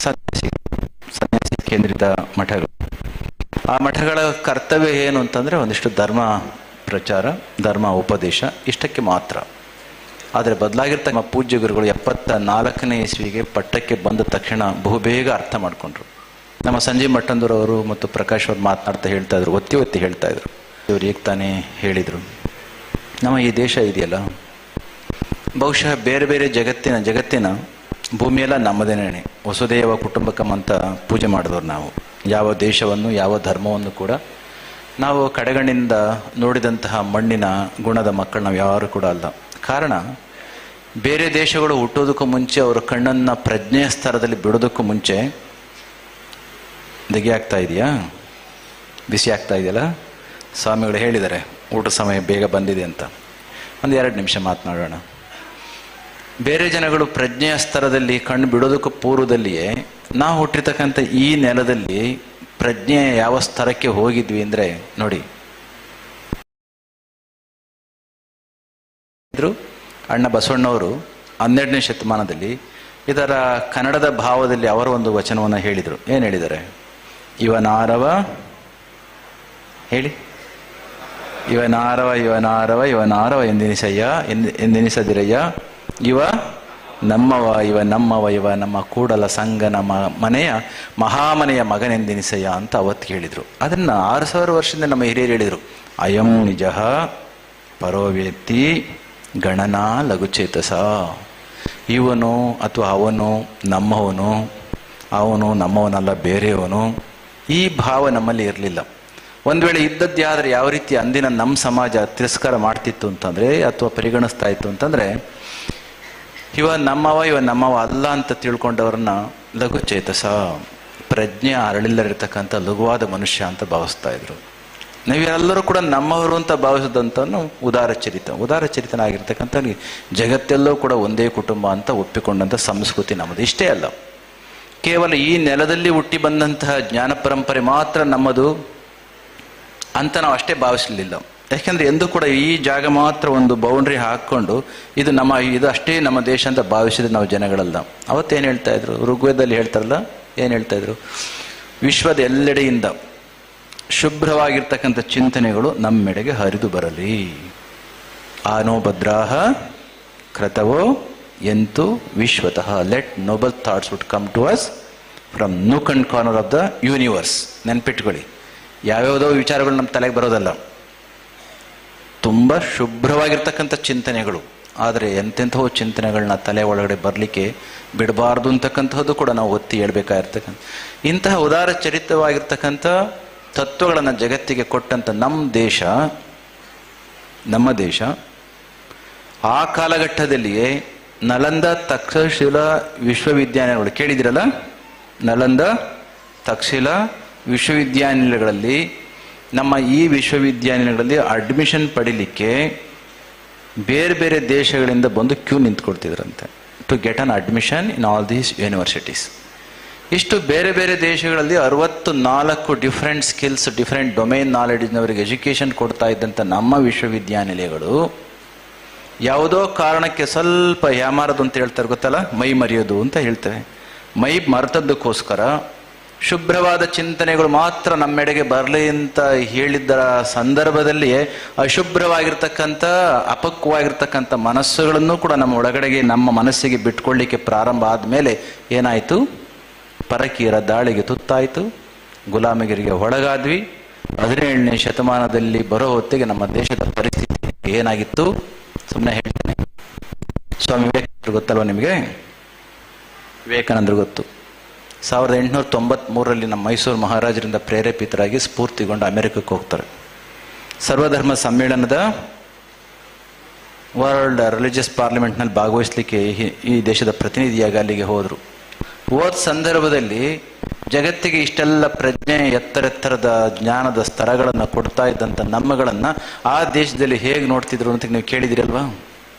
ಸನ್ಯಾಸಿ ಕೇಂದ್ರಿತ ಮಠಗಳು. ಆ ಮಠಗಳ ಕರ್ತವ್ಯ ಏನು ಅಂತಂದ್ರೆ ಒಂದಿಷ್ಟು ಧರ್ಮ ಪ್ರಚಾರ, ಧರ್ಮ ಉಪದೇಶ, ಇಷ್ಟಕ್ಕೆ ಮಾತ್ರ. ಆದರೆ ಬದಲಾಗಿರ್ತಕ್ಕ ಪೂಜ್ಯ ಗುರುಗಳು 74ನೇ ಇಸ್ವಿಗೆ ಪಟ್ಟಕ್ಕೆ ಬಂದ ತಕ್ಷಣ ಬಹುಬೇಗ ಅರ್ಥ ಮಾಡಿಕೊಂಡ್ರು. ನಮ್ಮ ಸಂಜೀವ್ ಮಠಂದೂರವರು ಮತ್ತು ಪ್ರಕಾಶ್ ಅವರು ಮಾತನಾಡ್ತಾ ಹೇಳ್ತಾ ಇದ್ರು, ಒತ್ತಿ ಹೇಳ್ತಾ ಇದ್ರು. ಇವರು ಈಗ ತಾನೇ ಹೇಳಿದರು, ನಮ್ಮ ಈ ದೇಶ ಇದೆಯಲ್ಲ, ಬಹುಶಃ ಬೇರೆ ಬೇರೆ ಜಗತ್ತಿನ ಭೂಮಿಯೆಲ್ಲ ನಮ್ಮದೇನೇ. ವಸುದೇವ ಕುಟುಂಬಕಂ ಅಂತ ಪೂಜೆ ಮಾಡಿದವರು ನಾವು. ಯಾವ ದೇಶವನ್ನು, ಯಾವ ಧರ್ಮವನ್ನು ಕೂಡ ನಾವು ಕಡೆಗಣ್ಣಿಂದ ನೋಡಿದಂತಹ ಮಣ್ಣಿನ ಗುಣದ ಮಕ್ಕಳು ನಾವು ಯಾರು ಕೂಡ ಅಲ್ಲ. ಕಾರಣ, ಬೇರೆ ದೇಶಗಳು ಹುಟ್ಟೋದಕ್ಕೂ ಮುಂಚೆ ಅವರ ಕಣ್ಣನ್ನು ಪ್ರಜ್ಞೆಯ ಸ್ತರದಲ್ಲಿ ಬಿಡೋದಕ್ಕೂ ಮುಂಚೆ ಆಗ್ತಾ ಇದೆಯಾ, ಬಿಸಿ ಆಗ್ತಾ ಇದೆಯಲ್ಲ, ಸ್ವಾಮಿಗಳು ಹೇಳಿದ್ದಾರೆ ಊಟ ಸಮಯ ಬೇಗ ಬಂದಿದೆ ಅಂತ. ಒಂದು 2 ನಿಮಿಷ ಮಾತನಾಡೋಣ. ಬೇರೆ ಜನಗಳು ಪ್ರಜ್ಞೆಯ ಸ್ತರದಲ್ಲಿ ಕಣ್ಣು ಬಿಡೋದಕ್ಕೂ ಪೂರ್ವದಲ್ಲಿಯೇ ನಾವು ಹುಟ್ಟಿರ್ತಕ್ಕಂಥ ಈ ನೆಲದಲ್ಲಿ ಪ್ರಜ್ಞೆ ಯಾವ ಸ್ತರಕ್ಕೆ ಹೋಗಿದ್ವಿ ಅಂದರೆ ನೋಡಿ, ಅಣ್ಣ ಬಸವಣ್ಣವರು 12ನೇ ಶತಮಾನದಲ್ಲಿ ಇದರ ಕನ್ನಡದ ಭಾವದಲ್ಲಿ ಅವರ ಒಂದು ವಚನವನ್ನು ಹೇಳಿದರು. ಏನು ಹೇಳಿದ್ದಾರೆ? ಇವನಾರವ ಹೇಳಿ, ಇವನಾರವ ಇವನಾರವ ಇವನಾರವ ಎಂದೆನಿಸದಿರಯ್ಯ, ಇವ ನಮ್ಮವ ಇವ ನಮ್ಮವ ಇವ ನಮ್ಮ ಕೂಡಲ ಸಂಗನ ಮನೆಯ ಮಹಾಮನೆಯ ಮಗನೆಂದೆನಿಸಯ್ಯ ಅಂತ ಅವತ್ತು ಹೇಳಿದರು. ಅದನ್ನು 6000 ವರ್ಷದಿಂದ ನಮ್ಮ ಹಿರಿಯರು ಹೇಳಿದರು. ಅಯಂ ನಿಜ ಪರೋವ್ಯಕ್ತಿ ಗಣನಾ ಲಘುಚೇತಸ. ಇವನು ಅಥವಾ ಅವನು ನಮ್ಮವನು, ಅವನು ನಮ್ಮವನಲ್ಲ ಬೇರೆಯವನು, ಈ ಭಾವ ನಮ್ಮಲ್ಲಿ ಇರಲಿಲ್ಲ. ಒಂದು ವೇಳೆ ಇದ್ದದ್ದೇ ಆದರೆ ಯಾವ ರೀತಿ ಅಂದಿನ ನಮ್ಮ ಸಮಾಜ ತಿರಸ್ಕಾರ ಮಾಡ್ತಿತ್ತು ಅಂತಂದರೆ ಅಥವಾ ಪರಿಗಣಿಸ್ತಾ ಇತ್ತು ಅಂತಂದರೆ, ಇವ ನಮ್ಮವ ಇವ ನಮ್ಮವ ಅಲ್ಲ ಅಂತ ತಿಳ್ಕೊಂಡವ್ರನ್ನ ಲಘುಚೇತಸ, ಪ್ರಜ್ಞೆ ಅರಳಿಲ್ಲರಿರ್ತಕ್ಕಂಥ ಲಘುವಾದ ಮನುಷ್ಯ ಅಂತ ಭಾವಿಸ್ತಾ ಇದ್ರು. ನಾವೆಲ್ಲರೂ ಕೂಡ ನಮ್ಮವರು ಅಂತ ಭಾವಿಸಿದಂಥವನು ಉದಾರ ಚರಿತನಾಗಿರ್ತಕ್ಕಂಥ ಜಗತ್ತೆಲ್ಲೂ ಕೂಡ ಒಂದೇ ಕುಟುಂಬ ಅಂತ ಒಪ್ಪಿಕೊಂಡಂಥ ಸಂಸ್ಕೃತಿ ನಮ್ಮದು. ಇಷ್ಟೇ ಅಲ್ಲ, ಕೇವಲ ಈ ನೆಲದಲ್ಲಿ ಹುಟ್ಟಿ ಬಂದಂತಹ ಜ್ಞಾನ ಪರಂಪರೆ ಮಾತ್ರ ನಮ್ಮದು ಅಂತ ನಾವು ಅಷ್ಟೇ ಭಾವಿಸಲಿಲ್ಲ. ಯಾಕೆಂದರೆ ಎಂದೂ ಕೂಡ ಈ ಜಾಗ ಮಾತ್ರ ಒಂದು ಬೌಂಡ್ರಿ ಹಾಕ್ಕೊಂಡು ಇದು ಅಷ್ಟೇ ನಮ್ಮ ದೇಶ ಅಂತ ಭಾವಿಸಿದ್ರೆ ನಾವು ಜನಗಳಲ್ಲ. ಅವತ್ತೇನು ಹೇಳ್ತಾ ಇದ್ರು? ಋಗ್ವೇದದಲ್ಲಿ ಹೇಳ್ತಾರಲ್ಲ, ಏನು ಹೇಳ್ತಾ ಇದ್ರು? ವಿಶ್ವದ ಎಲ್ಲೆಡೆಯಿಂದ ಶುಭ್ರವಾಗಿರ್ತಕ್ಕಂಥ ಚಿಂತನೆಗಳು ನಮ್ಮೆಡೆಗೆ ಹರಿದು ಬರಲಿ. ಆನೋ ಭದ್ರಾಹ ಕ್ರತವೋ ಎಂತು ವಿಶ್ವತಃ, let noble thoughts would come to us from nook and corner of the universe. ನೆನ್ಪಿಟ್ಕೊಳ್ಳಿ, ಯಾವ್ಯಾವುದೋ ವಿಚಾರಗಳು ನಮ್ಮ ತಲೆಗೆ ಬರೋದಲ್ಲ, ತುಂಬ ಶುಭ್ರವಾಗಿರ್ತಕ್ಕಂಥ ಚಿಂತನೆಗಳು. ಆದರೆ ಎಂತೆಂಥವು ಚಿಂತನೆಗಳನ್ನ ತಲೆ ಒಳಗಡೆ ಬರಲಿಕ್ಕೆ ಬಿಡಬಾರ್ದು ಅಂತಕ್ಕಂಥದ್ದು ಕೂಡ ನಾವು ಒತ್ತಿ ಹೇಳ್ಬೇಕಾಗಿರ್ತಕ್ಕಂಥ ಇಂತಹ ಉದಾರ ಚರಿತ್ರವಾಗಿರ್ತಕ್ಕಂಥ ತತ್ವಗಳನ್ನು ಜಗತ್ತಿಗೆ ಕೊಟ್ಟಂಥ ನಮ್ಮ ದೇಶ ಆ ಕಾಲಘಟ್ಟದಲ್ಲಿಯೇ ನಲಂದ ತಕ್ಷಶಿಲಾ ವಿಶ್ವವಿದ್ಯಾನಿಲಯಗಳು ಕೇಳಿದಿರಲ್ಲ, ನಲಂದ ತಕ್ಷಶಿಲಾ ವಿಶ್ವವಿದ್ಯಾನಿಲಯಗಳಲ್ಲಿ ನಮ್ಮ ಈ ವಿಶ್ವವಿದ್ಯಾನಿಲಯಗಳಲ್ಲಿ ಅಡ್ಮಿಷನ್ ಪಡಿಲಿಕ್ಕೆ ಬೇರೆ ಬೇರೆ ದೇಶಗಳಿಂದ ಬಂದು ಕ್ಯೂ ನಿಂತ್ಕೊಳ್ತಿದ್ರಂತೆ to get an admission in all these universities. ಇಷ್ಟು ಬೇರೆ ಬೇರೆ ದೇಶಗಳಲ್ಲಿ 64 ಡಿಫ್ರೆಂಟ್ ಸ್ಕಿಲ್ಸ್, ಡಿಫ್ರೆಂಟ್ ಡೊಮೈನ್ ನಾಲೆಡ್ಜ್ನವರಿಗೆ ಎಜುಕೇಷನ್ ಕೊಡ್ತಾ ಇದ್ದಂಥ ನಮ್ಮ ವಿಶ್ವವಿದ್ಯಾನಿಲಯಗಳು ಯಾವುದೋ ಕಾರಣಕ್ಕೆ ಸ್ವಲ್ಪ ಯಾಮಾರದು ಅಂತ ಹೇಳ್ತಾರೆ ಗೊತ್ತಲ್ಲ, ಮೈ ಮರೆಯೋದು ಅಂತ ಹೇಳ್ತೇವೆ. ಮೈ ಮರೆತದ್ದಕ್ಕೋಸ್ಕರ ಶುಭ್ರವಾದ ಚಿಂತನೆಗಳು ಮಾತ್ರ ನಮ್ಮೆಡೆಗೆ ಬರಲಿ ಅಂತ ಹೇಳಿದ್ದರ ಸಂದರ್ಭದಲ್ಲಿಯೇ ಅಶುಭ್ರವಾಗಿರ್ತಕ್ಕಂಥ ಅಪಕ್ವವಾಗಿರ್ತಕ್ಕಂಥ ಮನಸ್ಸುಗಳನ್ನು ಕೂಡ ನಮ್ಮ ಒಳಗಡೆಗೆ ನಮ್ಮ ಮನಸ್ಸಿಗೆ ಬಿಟ್ಕೊಳ್ಳಿಕ್ಕೆ ಪ್ರಾರಂಭ ಆದಮೇಲೆ ಏನಾಯಿತು? ಪರಕೀಯರ ದಾಳಿಗೆ ತುತ್ತಾಯಿತು, ಗುಲಾಮಗಿರಿಗೆ ಒಳಗಾದ್ವಿ. 17ನೇ ಶತಮಾನದಲ್ಲಿ ಬರೋ ಹೊತ್ತಿಗೆ ನಮ್ಮ ದೇಶದ ಪರಿಸ್ಥಿತಿ ಏನಾಗಿತ್ತು ಸುಮ್ಮನೆ ಹೇಳ್ತೇನೆ. ಸ್ವಾಮಿ ವಿವೇಕಾನಂದರು ಗೊತ್ತಲ್ವ ನಿಮಗೆ? ವಿವೇಕಾನಂದರು ಗೊತ್ತು. 1893ರಲ್ಲಿ ನಮ್ಮ ಮೈಸೂರು ಮಹಾರಾಜರಿಂದ ಪ್ರೇರೇಪಿತರಾಗಿ ಸ್ಫೂರ್ತಿಗೊಂಡು ಅಮೆರಿಕಕ್ಕೆ ಹೋಗ್ತಾರೆ. ಸರ್ವಧರ್ಮ ಸಮ್ಮೇಳನದ ವರ್ಲ್ಡ್ ರಿಲಿಜಿಯಸ್ ಪಾರ್ಲಿಮೆಂಟ್ನಲ್ಲಿ ಭಾಗವಹಿಸಲಿಕ್ಕೆ ಈ ದೇಶದ ಪ್ರತಿನಿಧಿಯಾಗಿ ಅಲ್ಲಿಗೆ ಹೋದರು. ಹೋದ ಸಂದರ್ಭದಲ್ಲಿ ಜಗತ್ತಿಗೆ ಇಷ್ಟೆಲ್ಲ ಪ್ರಜ್ಞೆ ಎತ್ತರೆತ್ತರದ ಜ್ಞಾನದ ಸ್ತರಗಳನ್ನು ಕೊಡ್ತಾ ಇದ್ದಂಥ ನಮ್ಮಗಳನ್ನು ಆ ದೇಶದಲ್ಲಿ ಹೇಗೆ ನೋಡ್ತಿದ್ರು ಅಂತ ನೀವು ಕೇಳಿದಿರಲ್ವಾ?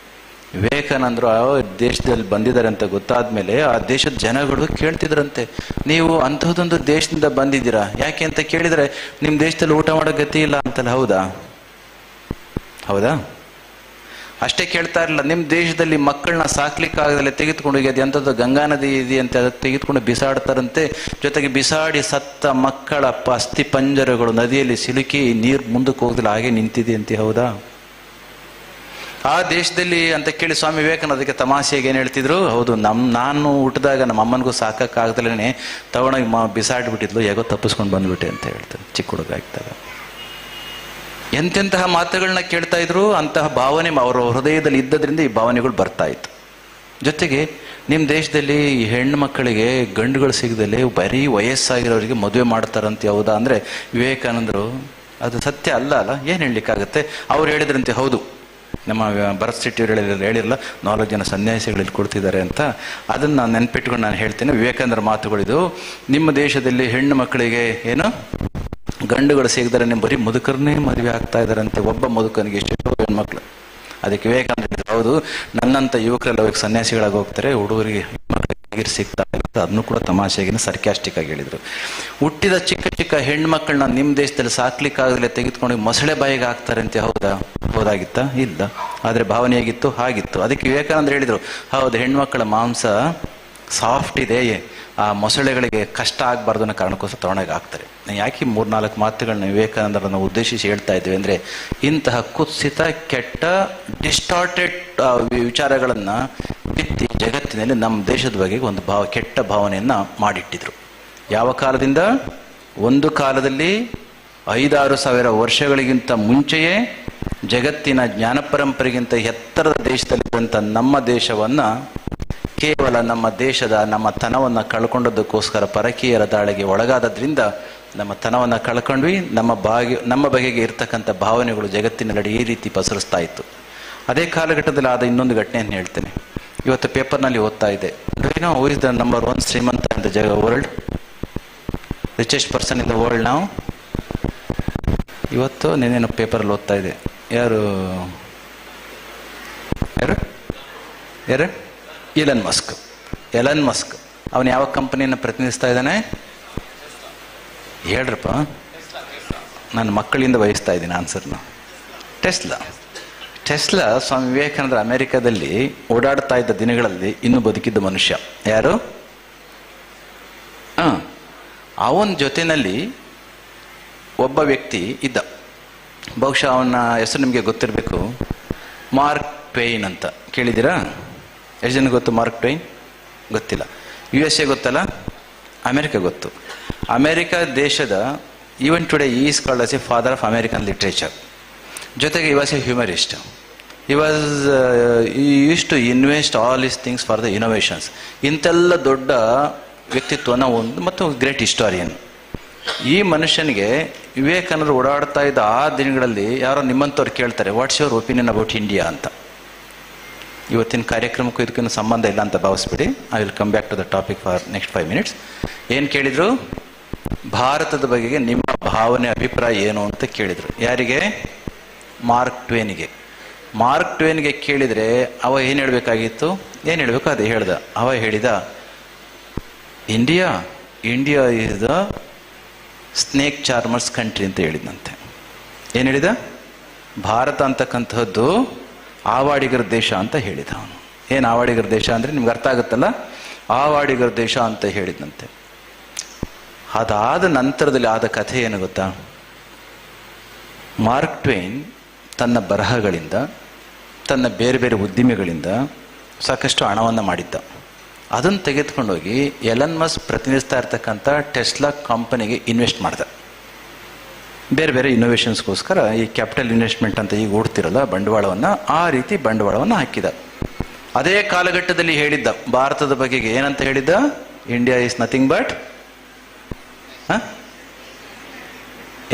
ವಿವೇಕಾನಂದರು ಆ ದೇಶದಲ್ಲಿ ಬಂದಿದ್ದಾರೆ ಅಂತ ಗೊತ್ತಾದ ಮೇಲೆ ಆ ದೇಶದ ಜನಗಳು ಕೇಳ್ತಿದ್ರಂತೆ, ನೀವು ಅಂಥದ್ದೊಂದು ದೇಶದಿಂದ ಬಂದಿದ್ದೀರಾ, ಯಾಕೆ ಅಂತ ಕೇಳಿದರೆ ನಿಮ್ಮ ದೇಶದಲ್ಲಿ ಊಟ ಮಾಡೋ ಗತಿ ಇಲ್ಲ ಅಂತಲ್ಲ. ಹೌದಾ? ಅಷ್ಟೇ ಕೇಳ್ತಾ ಇರಲಿಲ್ಲ, ನಿಮ್ಮ ದೇಶದಲ್ಲಿ ಮಕ್ಕಳನ್ನ ಸಾಕ್ಲಿಕ್ಕಾಗದಲ್ಲೇ ತೆಗೆದುಕೊಂಡು ಹೋಗಿ ಅದು ಎಂಥದ್ದು ಗಂಗಾ ನದಿ ಇದೆ ಅಂತ ಅದಕ್ಕೆ ತೆಗೆದುಕೊಂಡು ಬಿಸಾಡ್ತಾರಂತೆ. ಜೊತೆಗೆ ಬಿಸಾಡಿ ಸತ್ತ ಮಕ್ಕಳ ಅಸ್ಥಿ ಪಂಜರಗಳು ನದಿಯಲ್ಲಿ ಸಿಲುಕಿ ನೀರು ಮುಂದಕ್ಕೆ ಹೋಗದಿಲ್ಲ, ಹಾಗೆ ನಿಂತಿದೆ ಅಂತೆ. ಹೌದಾ? ಆ ದೇಶದಲ್ಲಿ ಅಂತ ಕೇಳಿ ಸ್ವಾಮಿ ವಿವೇಕಾನಂದ ಅದಕ್ಕೆ ತಮಾಷೆಗೆ ಏನು ಹೇಳ್ತಿದ್ರು? ಹೌದು, ನಾನು ಹುಟ್ಟಿದಾಗ ನಮ್ಮ ಅಮ್ಮನಿಗೂ ಸಾಕಾಗದಲ್ಲೇ ತಗೊಂಡೋಗಿ ಬಿಸಾಡ್ಬಿಟ್ಟಿದ್ಲು, ಹೇಗೋ ತಪ್ಪಿಸ್ಕೊಂಡು ಬಂದ್ಬಿಟ್ಟೆ ಅಂತ ಹೇಳ್ತಾರೆ ಚಿಕ್ಕ ಹುಡುಗ ಆಗ್ತಾಗ. ಎಂತೆಂತಹ ಮಾತುಗಳನ್ನ ಕೇಳ್ತಾ ಇದ್ರು, ಅಂತಹ ಭಾವನೆ ಅವರ ಹೃದಯದಲ್ಲಿ ಇದ್ದದ್ರಿಂದ ಈ ಭಾವನೆಗಳು ಬರ್ತಾ ಇತ್ತು. ಜೊತೆಗೆ ನಿಮ್ಮ ದೇಶದಲ್ಲಿ ಹೆಣ್ಣು ಮಕ್ಕಳಿಗೆ ಗಂಡುಗಳು ಸಿಗದಲ್ಲಿ ಬರೀ ವಯಸ್ಸಾಗಿರೋರಿಗೆ ಮದುವೆ ಮಾಡ್ತಾರಂತೆ. ಹೌದಾ ಅಂದರೆ ವಿವೇಕಾನಂದರು ಅದು ಸತ್ಯ ಅಲ್ಲ ಏನು ಹೇಳಲಿಕ್ಕಾಗತ್ತೆ? ಅವ್ರು ಹೇಳಿದ್ರಂತೆ, ಹೌದು ನಮ್ಮ ಭರತ್ ಶೆಟ್ಟಿಯವರು ಹೇಳಿರಲ್ಲ 4 ಜನ ಸನ್ಯಾಸಿಗಳಲ್ಲಿ ಕೊಡ್ತಿದ್ದಾರೆ ಅಂತ. ಅದನ್ನು ನಾನು ನೆನ್ಪಿಟ್ಕೊಂಡು ನಾನು ಹೇಳ್ತೇನೆ. ವಿವೇಕಾನಂದರ ಮಾತುಗಳಿದು. ನಿಮ್ಮ ದೇಶದಲ್ಲಿ ಹೆಣ್ಣು ಮಕ್ಕಳಿಗೆ ಏನು ಗಂಡುಗಳು ಸಿಗದರೆ ನೀವು ಬರೀ ಮುದುಕರನ್ನೇ ಮದುವೆ ಆಗ್ತಾ ಇದ್ದಾರಂತೆ. ಒಬ್ಬ ಮುದುಕನಿಗೆ ಎಷ್ಟೋ ಹೆಣ್ಮಕ್ಳು. ಅದಕ್ಕೆ ವಿವೇಕಾನಂದ ಹೌದು, ನನ್ನಂಥ ಯುವಕರೆಲ್ಲ ಹೋಗಿ ಸನ್ಯಾಸಿಗಳಾಗಿ ಹೋಗ್ತಾರೆ, ಹುಡುಗರಿಗೆ ಸಿಗ್ತಾ ಇಲ್ಲ. ಅದನ್ನು ಕೂಡ ತಮಾಷೆಗಿನ ಸರ್ಕ್ಯಾಸ್ಟಿಕ್ ಆಗಿ ಹೇಳಿದರು. ಹುಟ್ಟಿದ ಚಿಕ್ಕ ಚಿಕ್ಕ ಹೆಣ್ಮಕ್ಳನ್ನ ನಿಮ್ಮ ದೇಶದಲ್ಲಿ ಸಾಕ್ಲಿಕ್ಕಾಗಲೇ ತೆಗೆದುಕೊಂಡು ಮೊಸಳೆ ಬಾಯಿಗೆ ಹಾಕ್ತಾರೆ ಅಂತ. ಹೌದಾಗಿತ್ತಾ? ಇಲ್ಲ. ಆದರೆ ಭಾವನೆ ಹೇಗಿತ್ತು? ಹಾಗಿತ್ತು. ಅದಕ್ಕೆ ವಿವೇಕಾನಂದ ಹೇಳಿದರು, ಹೌದು, ಹೆಣ್ಮಕ್ಳ ಮಾಂಸ ಸಾಫ್ಟ್ ಇದೆ, ಆ ಮೊಸಳೆಗಳಿಗೆ ಕಷ್ಟ ಆಗಬಾರ್ದು ಅನ್ನೋ ಕಾರಣಕ್ಕೋಸ್ಕರ ತಗೊಂಡಾಗ ಹಾಕ್ತಾರೆ. ಯಾಕೆ 3-4 ಮಾತುಗಳನ್ನ ವಿವೇಕಾನಂದರನ್ನು ಉದ್ದೇಶಿಸಿ ಹೇಳ್ತಾ ಇದ್ದೀವಿ ಅಂದರೆ, ಇಂತಹ ಕುತ್ಸಿತ, ಕೆಟ್ಟ, ಡಿಸ್ಟಾರ್ಟೆಡ್ ವಿಚಾರಗಳನ್ನು ಬಿತ್ತಿ ಜಗತ್ತಿನಲ್ಲಿ ನಮ್ಮ ದೇಶದ ಬಗ್ಗೆ ಒಂದು ಕೆಟ್ಟ ಭಾವನೆಯನ್ನು ಮಾಡಿಟ್ಟಿದ್ರು. ಯಾವ ಕಾಲದಿಂದ? ಒಂದು ಕಾಲದಲ್ಲಿ 5-6 ಸಾವಿರ ವರ್ಷಗಳಿಗಿಂತ ಮುಂಚೆಯೇ ಜಗತ್ತಿನ ಜ್ಞಾನ ಪರಂಪರೆಗಿಂತ ಎತ್ತರದ ದೇಶದಲ್ಲಿದ್ದಂಥ ನಮ್ಮ ದೇಶವನ್ನು ಕೇವಲ ನಮ್ಮ ತನವನ್ನು ಕಳ್ಕೊಂಡದಕ್ಕೋಸ್ಕರ ಪರಕೀಯರ ದಾಳಿಗೆ ಒಳಗಾದದ್ರಿಂದ ನಮ್ಮ ತನವನ್ನು ಕಳ್ಕೊಂಡ್ವಿ. ನಮ್ಮ ಬಗೆಗೆ ಇರ್ತಕ್ಕಂಥ ಭಾವನೆಗಳು ಜಗತ್ತಿನೆಲ್ಲೆಡೆ ಈ ರೀತಿ ಪಸರಿಸ್ತಾ ಇತ್ತು. ಅದೇ ಕಾಲಘಟ್ಟದಲ್ಲಿ ಆದ ಇನ್ನೊಂದು ಘಟನೆಯನ್ನು ಹೇಳ್ತೇನೆ. ಇವತ್ತು ಪೇಪರ್ನಲ್ಲಿ ಓದ್ತಾ ಇದೆ, ಹೂ ಇಸ್ ದ ನಂಬರ್ 1 ಶ್ರೀಮಂತ in the world, richest person in the world ನಾವು. ಇವತ್ತು నేనేನು ಪೇಪರಲ್ಲಿ ಓದ್ತಾ ಇದೆ. ಯಾರು ಎಲನ್ ಮಸ್ಕ್ ಅವನು ಯಾವ ಕಂಪನಿಯನ್ನು ಪ್ರತಿನಿಧಿಸ್ತಾ ಇದ್ದಾನೆ ಹೇಳ್ರಪ್ಪ? ನನ್ನ ಮಕ್ಕಳಿಂದ ವಹಿಸ್ತಾ ಇದ್ದೀನಿ ಆನ್ಸರ್ನ. ಟೆಸ್ಲಾ ಸ್ವಾಮಿ ವಿವೇಕಾನಂದ ಅಮೆರಿಕದಲ್ಲಿ ಓಡಾಡ್ತಾ ಇದ್ದ ದಿನಗಳಲ್ಲಿ ಇನ್ನೂ ಬದುಕಿದ್ದ ಮನುಷ್ಯ. ಯಾರು? ಅವನ ಜೊತೆಯಲ್ಲಿ ಒಬ್ಬ ವ್ಯಕ್ತಿ ಇದ್ದ. ಬಹುಶಃ ಅವನ ಹೆಸರು ನಿಮಗೆ ಗೊತ್ತಿರಬೇಕು, ಮಾರ್ಕ್ ಟ್ವೇನ್ ಅಂತ. ಕೇಳಿದ್ದೀರಾ? ಎಷ್ಟು ಜನ ಗೊತ್ತು ಮಾರ್ಕ್ ಟ್ವೇನ್? ಗೊತ್ತಿಲ್ಲ. USA ಗೊತ್ತಲ್ಲ, ಅಮೆರಿಕ ಗೊತ್ತು. ಅಮೆರಿಕ ದೇಶದ even today is called as a father of American literature. ಜೊತೆಗೆ he was a humorist. He use to invest all his things for the innovations. ಇಂತೆಲ್ಲ ದೊಡ್ಡ ವ್ಯಕ್ತಿತ್ವನ ಮತ್ತು ಗ್ರೇಟ್ ಹಿಸ್ಟಾರಿಯನ್. ಈ ಮನುಷ್ಯನಿಗೆ ವಿವೇಕಾನಂದರು ಓಡಾಡ್ತಾ ಇದ್ದ ಆ ದಿನಗಳಲ್ಲಿ ಯಾರೋ ನಿಮ್ಮಂಥವ್ರು ಕೇಳ್ತಾರೆ, what's your opinion about India ಅಂತ. ಇವತ್ತಿನ ಕಾರ್ಯಕ್ರಮಕ್ಕೂ ಇದಕ್ಕೂ ಸಂಬಂಧ ಇಲ್ಲ ಅಂತ ಭಾವಿಸ್ಬಿಡಿ. I will come back to the topic for next 5 minutes. ಏನು ಕೇಳಿದ್ರು? ಭಾರತದ ಬಗೆಗೆ ನಿಮ್ಮ ಭಾವನೆ, ಅಭಿಪ್ರಾಯ ಏನು ಅಂತ ಕೇಳಿದರು. ಯಾರಿಗೆ? ಮಾರ್ಕ್ ಟ್ವೇನ್ಗೆ. ಮಾರ್ಕ್ ಟ್ವೇನ್ಗೆ ಕೇಳಿದರೆ ಅವ ಏನು ಹೇಳಬೇಕಾಗಿತ್ತು? ಏನು ಹೇಳಬೇಕು ಅದೇ ಹೇಳ್ದ. ಅವ ಹೇಳಿದ, India is the snake charmers country ಅಂತ ಹೇಳಿದಂತೆ. ಏನು ಹೇಳಿದ? ಭಾರತ ಅಂತಕ್ಕಂಥದ್ದು ಆವಾಡಿಗರ ದೇಶ ಅಂತ ಹೇಳಿದ ಅವನು. ಏನು ಆವಾಡಿಗರ ದೇಶ ಅಂದರೆ ನಿಮ್ಗೆ ಅರ್ಥ ಆಗುತ್ತಲ್ಲ, ಆವಾಡಿಗರ ದೇಶ ಅಂತ ಹೇಳಿದಂತೆ. ಅದಾದ ನಂತರದಲ್ಲಿ ಆದ ಕಥೆ ಏನು ಗೊತ್ತಾ? ಮಾರ್ಕ್ ಟ್ವೇನ್ ತನ್ನ ಬರಹಗಳಿಂದ, ತನ್ನ ಬೇರೆ ಬೇರೆ ಉದ್ದಿಮೆಗಳಿಂದ ಸಾಕಷ್ಟು ಹಣವನ್ನು ಮಾಡಿದ್ದ. ಅದನ್ನು ತೆಗೆದುಕೊಂಡೋಗಿ ಎಲನ್ ಮಸ್ಕ್ ಪ್ರತಿನಿಧಿಸ್ತಾ ಇರ್ತಕ್ಕಂಥ ಟೆಸ್ಲಾ ಕಂಪನಿಗೆ ಇನ್ವೆಸ್ಟ್ ಮಾಡ್ದ. ಬೇರೆ ಬೇರೆ ಇನ್ನೋವೇಷನ್ಸ್ಗೋಸ್ಕರ ಈ ಕ್ಯಾಪಿಟಲ್ ಇನ್ವೆಸ್ಟ್ಮೆಂಟ್ ಅಂತ ಈಗ ಓಡ್ತಿರಲ್ಲ ಬಂಡವಾಳವನ್ನು, ಆ ರೀತಿ ಬಂಡವಾಳವನ್ನು ಹಾಕಿದ. ಅದೇ ಕಾಲಘಟ್ಟದಲ್ಲಿ ಹೇಳಿದ್ದ ಭಾರತದ ಬಗೆಗೆ ಏನಂತ ಹೇಳಿದ್ದ? ಇಂಡಿಯಾ ಈಸ್ ನಥಿಂಗ್ ಬಟ್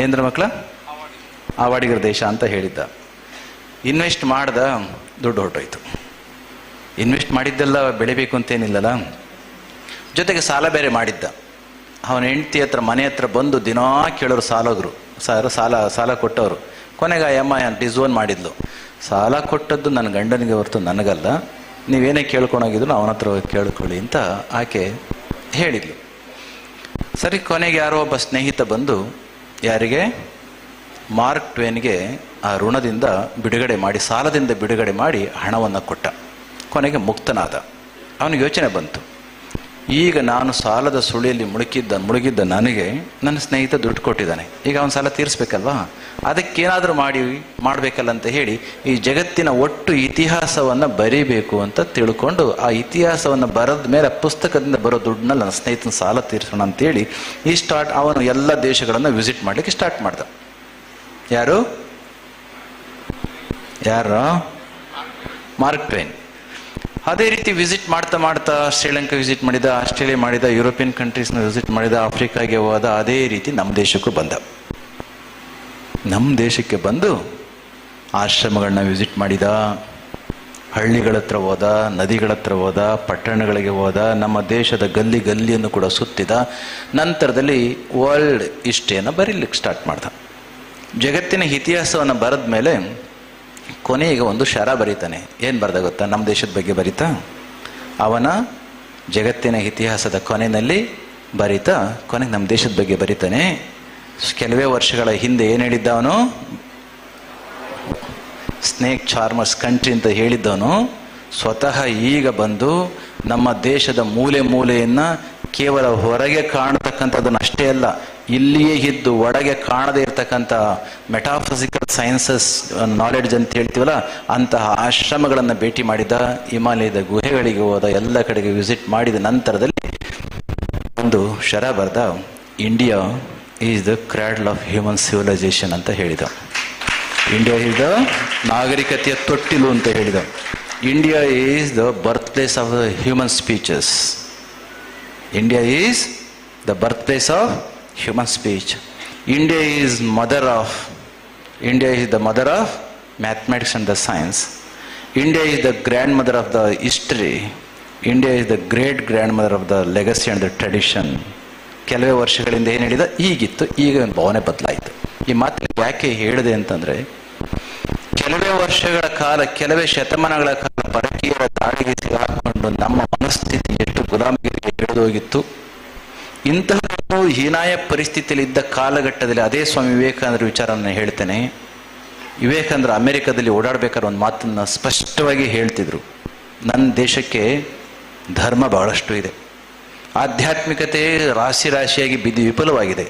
ಏನ್ರ ಮಕ್ಕಳ ಆವಾಡಿಗರ ದೇಶ ಅಂತ ಹೇಳಿದ್ದ. ಇನ್ವೆಸ್ಟ್ ಮಾಡ್ದ, ದುಡ್ಡು ಹೊರಟೋಯ್ತು. ಇನ್ವೆಸ್ಟ್ ಮಾಡಿದ್ದೆಲ್ಲ ಬೆಳಿಬೇಕು ಅಂತೇನಿಲ್ಲಲ್ಲ, ಜೊತೆಗೆ ಸಾಲ ಬೇರೆ ಮಾಡಿದ್ದ. ಅವನ ಹೆಂಡತಿ ಹತ್ರ ಮನೆ ಹತ್ರ ಬಂದು ದಿನಾ ಕೇಳೋರು ಸಾಲೋಗ್ರು, ಸಾಲ ಕೊಟ್ಟವರು. ಕೊನೆಗೆ ಆ ಅಮ್ಮ ಡಿಸೋನ್ ಮಾಡಿದ್ಲು, ಸಾಲ ಕೊಟ್ಟದ್ದು ನನ್ನ ಗಂಡನಿಗೆ ಹೊರತು ನನಗಲ್ಲ, ನೀವೇನೇ ಕೇಳ್ಕೊಂಡೋಗಿದ್ರು ಅವನ ಹತ್ರ ಕೇಳ್ಕೊಳ್ಳಿ ಅಂತ ಆಕೆ ಹೇಳಿದ್ಲು. ಸರಿ, ಕೊನೆಗೆ ಯಾರೋ ಒಬ್ಬ ಸ್ನೇಹಿತ ಬಂದು ಯಾರಿಗೆ? ಮಾರ್ಕ್ ಟ್ವೇನ್ಗೆ ಆ ಋಣದಿಂದ ಬಿಡುಗಡೆ ಮಾಡಿ, ಸಾಲದಿಂದ ಬಿಡುಗಡೆ ಮಾಡಿ ಹಣವನ್ನು ಕೊಟ್ಟ. ಕೊನೆಗೆ ಮುಕ್ತನಾದ. ಅವನಿಗೆ ಯೋಚನೆ ಬಂತು, ಈಗ ನಾನು ಸಾಲದ ಸುಳಿಯಲ್ಲಿ ಮುಳುಗಿದ್ದ ನನಗೆ ನನ್ನ ಸ್ನೇಹಿತ ದುಡ್ಡು ಕೊಟ್ಟಿದ್ದಾನೆ, ಈಗ ಅವನ ಸಾಲ ತೀರಿಸ್ಬೇಕಲ್ವಾ, ಅದಕ್ಕೇನಾದರೂ ಮಾಡಬೇಕಲ್ಲ ಅಂತ ಹೇಳಿ ಈ ಜಗತ್ತಿನ ಒಟ್ಟು ಇತಿಹಾಸವನ್ನು ಬರೀಬೇಕು ಅಂತ ತಿಳ್ಕೊಂಡು ಆ ಇತಿಹಾಸವನ್ನು ಬರೆದ ಮೇಲೆ ಪುಸ್ತಕದಿಂದ ಬರೋ ದುಡ್ಡನ್ನ ನನ್ನ ಸ್ನೇಹಿತನ ಸಾಲ ತೀರಿಸೋಣ ಅಂತೇಳಿ ಅವನು ಎಲ್ಲ ದೇಶಗಳನ್ನು ವಿಸಿಟ್ ಮಾಡಲಿಕ್ಕೆ ಸ್ಟಾರ್ಟ್ ಮಾಡ್ದ. ಯಾರು ಮಾರ್ಕ್ ಟ್ವೇನ್. ಅದೇ ರೀತಿ ವಿಸಿಟ್ ಮಾಡ್ತಾ ಶ್ರೀಲಂಕಾ ವಿಸಿಟ್ ಮಾಡಿದ, ಆಸ್ಟ್ರೇಲಿಯಾ ಮಾಡಿದ, ಯುರೋಪಿಯನ್ ಕಂಟ್ರೀಸ್ನ ವಿಸಿಟ್ ಮಾಡಿದ, ಆಫ್ರಿಕಾಗೆ ಹೋದ. ಅದೇ ರೀತಿ ನಮ್ಮ ದೇಶಕ್ಕೂ ಬಂದ. ನಮ್ಮ ದೇಶಕ್ಕೆ ಬಂದು ಆಶ್ರಮಗಳನ್ನ ವಿಸಿಟ್ ಮಾಡಿದ, ಹಳ್ಳಿಗಳ ಹತ್ರ ಹೋದ, ನದಿಗಳ ಹತ್ರ ಹೋದ, ಪಟ್ಟಣಗಳಿಗೆ ಹೋದ, ನಮ್ಮ ದೇಶದ ಗಲ್ಲಿ ಗಲ್ಲಿಯನ್ನು ಕೂಡ ಸುತ್ತಿದ. ನಂತರದಲ್ಲಿ ವರ್ಲ್ಡ್ ಹಿಸ್ಟ್ರಿಯನ್ನು ಬರೀಲಿಕ್ಕೆ ಸ್ಟಾರ್ಟ್ ಮಾಡ್ದ. ಜಗತ್ತಿನ ಇತಿಹಾಸವನ್ನು ಬರೆದ ಮೇಲೆ ಕೊನೆಗೆ ಒಂದು ಶರ ಬರೀತಾನೆ. ಏನು ಬರ್ದ ಗೊತ್ತಾ? ನಮ್ಮ ದೇಶದ ಬಗ್ಗೆ ಬರೀತಾ ಅವನ ಜಗತ್ತಿನ ಇತಿಹಾಸದ ಕೊನೆಯಲ್ಲಿ ಬರೀತಾ ಕೊನೆಗೆ ನಮ್ಮ ದೇಶದ ಬಗ್ಗೆ ಬರೀತಾನೆ. ಕೆಲವೇ ವರ್ಷಗಳ ಹಿಂದೆ ಏನು ಹೇಳಿದ್ದವನು? ಸ್ನೇಕ್ ಚಾರ್ಮರ್ಸ್ ಕಂಟ್ರಿ ಅಂತ ಹೇಳಿದ್ದವನು ಸ್ವತಃ ಈಗ ಬಂದು ನಮ್ಮ ದೇಶದ ಮೂಲೆ ಮೂಲೆಯನ್ನು ಕೇವಲ ಹೊರಗೆ ಕಾಣತಕ್ಕಂಥದ್ದನ್ನು ಅಷ್ಟೇ ಅಲ್ಲ, ಇಲ್ಲಿಯೇ ಇದ್ದು ಒಳಗೆ ಕಾಣದೇ ಇರತಕ್ಕಂಥ ಮೆಟಾಫಿಸಿಕಲ್ ಸೈನ್ಸಸ್ ನಾಲೆಡ್ಜ್ ಅಂತ ಹೇಳ್ತೀವಲ್ಲ, ಅಂತಹ ಆಶ್ರಮಗಳನ್ನು ಭೇಟಿ ಮಾಡಿದ, ಹಿಮಾಲಯದ ಗುಹೆಗಳಿಗೆ ಹೋದ, ಎಲ್ಲ ಕಡೆಗೆ ವಿಸಿಟ್ ಮಾಡಿದ ನಂತರದಲ್ಲಿ ಒಂದು ಶರ ಬರ್ದ, India is the cradle of human civilization ಅಂತ ಹೇಳಿದ. ಇಂಡಿಯಾ ಈಸ್ ದ ನಾಗರಿಕತೆಯ ತೊಟ್ಟಿಲು ಅಂತ ಹೇಳಿದ. India is the birth place of the human speeches. India is the birth place of human speech. India is the mother of mathematics and the science. India is the grand mother of the history. India is the great grand mother of the legacy and the tradition. ಕೆಲವೇ ವರ್ಷಗಳಿಂದ ಏನು ಹೇಳಿದ, ಈಗಿತ್ತು, ಈಗ ಒಂದು ಭಾವನೆ ಬದಲಾಯಿತು. ಈ ಮಾತು ಯಾಕೆ ಹೇಳಿದೆ ಅಂತಂದರೆ, ಕೆಲವೇ ವರ್ಷಗಳ ಕಾಲ, ಕೆಲವೇ ಶತಮಾನಗಳ ಕಾಲ ಪರಕೀಯರ ದಾಳಿಗೆ ಸಿಗಾಕೊಂಡು ನಮ್ಮ ಮನಸ್ಥಿತಿ ಎಷ್ಟು ಗುಲಾಮಗಿರಿಗೆ ಹಿಡಿದೋಗಿತ್ತು. ಇಂತಹ ಹೀನಾಯ ಪರಿಸ್ಥಿತಿಯಲ್ಲಿ ಇದ್ದ ಕಾಲಘಟ್ಟದಲ್ಲಿ ಅದೇ ಸ್ವಾಮಿ ವಿವೇಕಾನಂದರ ವಿಚಾರವನ್ನು ಹೇಳ್ತೇನೆ. ವಿವೇಕಾನಂದರು ಅಮೆರಿಕದಲ್ಲಿ ಓಡಾಡಬೇಕಾದ್ರೆ ಒಂದು ಮಾತನ್ನು ಸ್ಪಷ್ಟವಾಗಿ ಹೇಳ್ತಿದ್ರು, ನನ್ನ ದೇಶಕ್ಕೆ ಧರ್ಮ ಬಹಳಷ್ಟು ಇದೆ, ಆಧ್ಯಾತ್ಮಿಕತೆ ರಾಶಿಯಾಗಿ ಬಿದ್ದು ವಿಫಲವಾಗಿದೆ.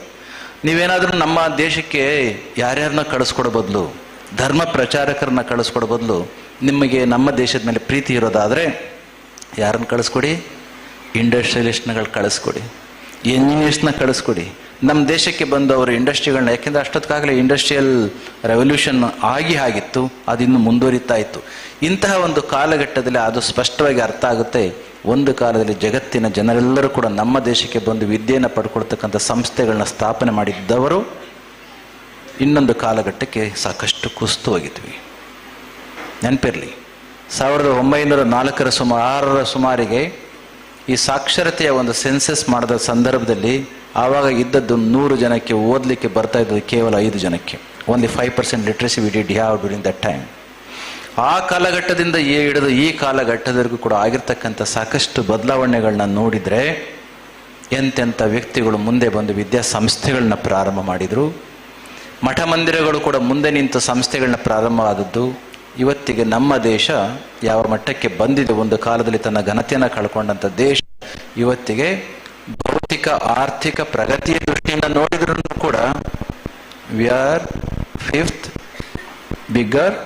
ನೀವೇನಾದರೂ ನಮ್ಮ ದೇಶಕ್ಕೆ ಯಾರ್ಯಾರನ್ನ ಕಳಿಸ್ಕೊಡೋ ಬದಲು, ಧರ್ಮ ಪ್ರಚಾರಕರನ್ನ ಕಳಿಸ್ಕೊಡೋ ಬದಲು, ನಿಮಗೆ ನಮ್ಮ ದೇಶದ ಮೇಲೆ ಪ್ರೀತಿ ಇರೋದಾದರೆ ಯಾರನ್ನು ಕಳಿಸ್ಕೊಡಿ? ಇಂಡಸ್ಟ್ರಿಯಲಿಸ್ಟ್ಗಳು ಕಳಿಸ್ಕೊಡಿ, ಇಂಜಿನಿಯರ್ಸ್ನ ಕಳಿಸ್ಕೊಡಿ. ನಮ್ಮ ದೇಶಕ್ಕೆ ಬಂದವರು ಇಂಡಸ್ಟ್ರಿಗಳನ್ನ, ಯಾಕೆಂದರೆ ಅಷ್ಟೊತ್ತಿಗಾಗಲೇ ಇಂಡಸ್ಟ್ರಿಯಲ್ ರೆವಲ್ಯೂಷನ್ ಆಗಿತ್ತು, ಅದು ಇನ್ನೂ ಮುಂದುವರಿತಾ ಇತ್ತು. ಇಂತಹ ಒಂದು ಕಾಲಘಟ್ಟದಲ್ಲಿ ಅದು ಸ್ಪಷ್ಟವಾಗಿ ಅರ್ಥ ಆಗುತ್ತೆ. ಒಂದು ಕಾಲದಲ್ಲಿ ಜಗತ್ತಿನ ಜನರೆಲ್ಲರೂ ಕೂಡ ನಮ್ಮ ದೇಶಕ್ಕೆ ಬಂದು ವಿದ್ಯೆಯನ್ನು ಪಡ್ಕೊಳ್ತಕ್ಕಂಥ ಸಂಸ್ಥೆಗಳನ್ನ ಸ್ಥಾಪನೆ ಮಾಡಿದ್ದವರು ಇನ್ನೊಂದು ಕಾಲಘಟ್ಟಕ್ಕೆ ಸಾಕಷ್ಟು ಕುಸಿತು ಹೋಗಿದ್ವಿ. ನೆನಪಿರಲಿ, 1904 ಸುಮಾರಿಗೆ ಈ ಸಾಕ್ಷರತೆಯ ಒಂದು ಸೆನ್ಸಸ್ ಮಾಡಿದ ಸಂದರ್ಭದಲ್ಲಿ ಆವಾಗ ಇದ್ದದ್ದು 100 ಜನಕ್ಕೆ ಓದಲಿಕ್ಕೆ ಬರ್ತಾ ಇದ್ದದ್ದು ಕೇವಲ 5 ಜನಕ್ಕೆ. Only 5% literacy we did have during that time. ಆ ಕಾಲಘಟ್ಟದಿಂದ ಹಿಡಿದು ಈ ಕಾಲಘಟ್ಟದವರೆಗೂ ಕೂಡ ಆಗಿರ್ತಕ್ಕಂಥ ಸಾಕಷ್ಟು ಬದಲಾವಣೆಗಳನ್ನ ನೋಡಿದರೆ, ಎಂತೆಂಥ ವ್ಯಕ್ತಿಗಳು ಮುಂದೆ ಬಂದು ವಿದ್ಯಾಸಂಸ್ಥೆಗಳನ್ನ ಪ್ರಾರಂಭ ಮಾಡಿದರು. ಮಠ ಮಂದಿರಗಳು ಕೂಡ ಮುಂದೆ ನಿಂತು ಸಂಸ್ಥೆಗಳನ್ನ ಪ್ರಾರಂಭ ಆದದ್ದು. ಇವತ್ತಿಗೆ ನಮ್ಮ ದೇಶ ಯಾವ ಮಟ್ಟಕ್ಕೆ ಬಂದಿದೆ, ಒಂದು ಕಾಲದಲ್ಲಿ ತನ್ನ ಘನತೆಯನ್ನು ಕಳ್ಕೊಂಡಂಥ ದೇಶ ಇವತ್ತಿಗೆ ಭೌತಿಕ ಆರ್ಥಿಕ ಪ್ರಗತಿಯ ದೃಷ್ಟಿಯಿಂದ ನೋಡಿದ್ರೂ ಕೂಡ we are 5th bigger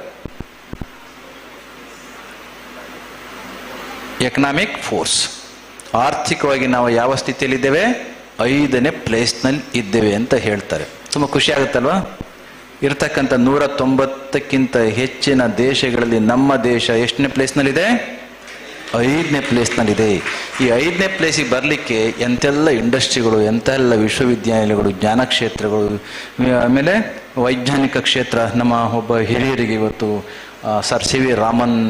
economic force. ಆರ್ಥಿಕವಾಗಿ ನಾವು ಯಾವ ಸ್ಥಿತಿಯಲ್ಲಿದ್ದೇವೆ? 5ನೇ ಪ್ಲೇಸ್ನಲ್ಲಿ ಇದ್ದೇವೆ ಅಂತ ಹೇಳ್ತಾರೆ. ತುಂಬ ಖುಷಿ ಆಗುತ್ತಲ್ವಾ? ಇರ್ತಕ್ಕಂಥ 190ಕ್ಕಿಂತ ಹೆಚ್ಚಿನ ದೇಶಗಳಲ್ಲಿ ನಮ್ಮ ದೇಶ ಎಷ್ಟನೇ ಪ್ಲೇಸ್ನಲ್ಲಿದೆ? 5ನೇ ಪ್ಲೇಸ್ನಲ್ಲಿದೆ. ಈ 5ನೇ ಪ್ಲೇಸಿಗೆ ಬರಲಿಕ್ಕೆ ಎಂತೆಲ್ಲ ಇಂಡಸ್ಟ್ರಿಗಳು, ಎಂತೆಲ್ಲ ವಿಶ್ವವಿದ್ಯಾನಿಲಯಗಳು, ಜ್ಞಾನ ಕ್ಷೇತ್ರಗಳು, ಆಮೇಲೆ ವೈಜ್ಞಾನಿಕ ಕ್ಷೇತ್ರ. ನಮ್ಮ ಒಬ್ಬ ಹಿರಿಯರಿಗೆ ಇವತ್ತು sir C V Raman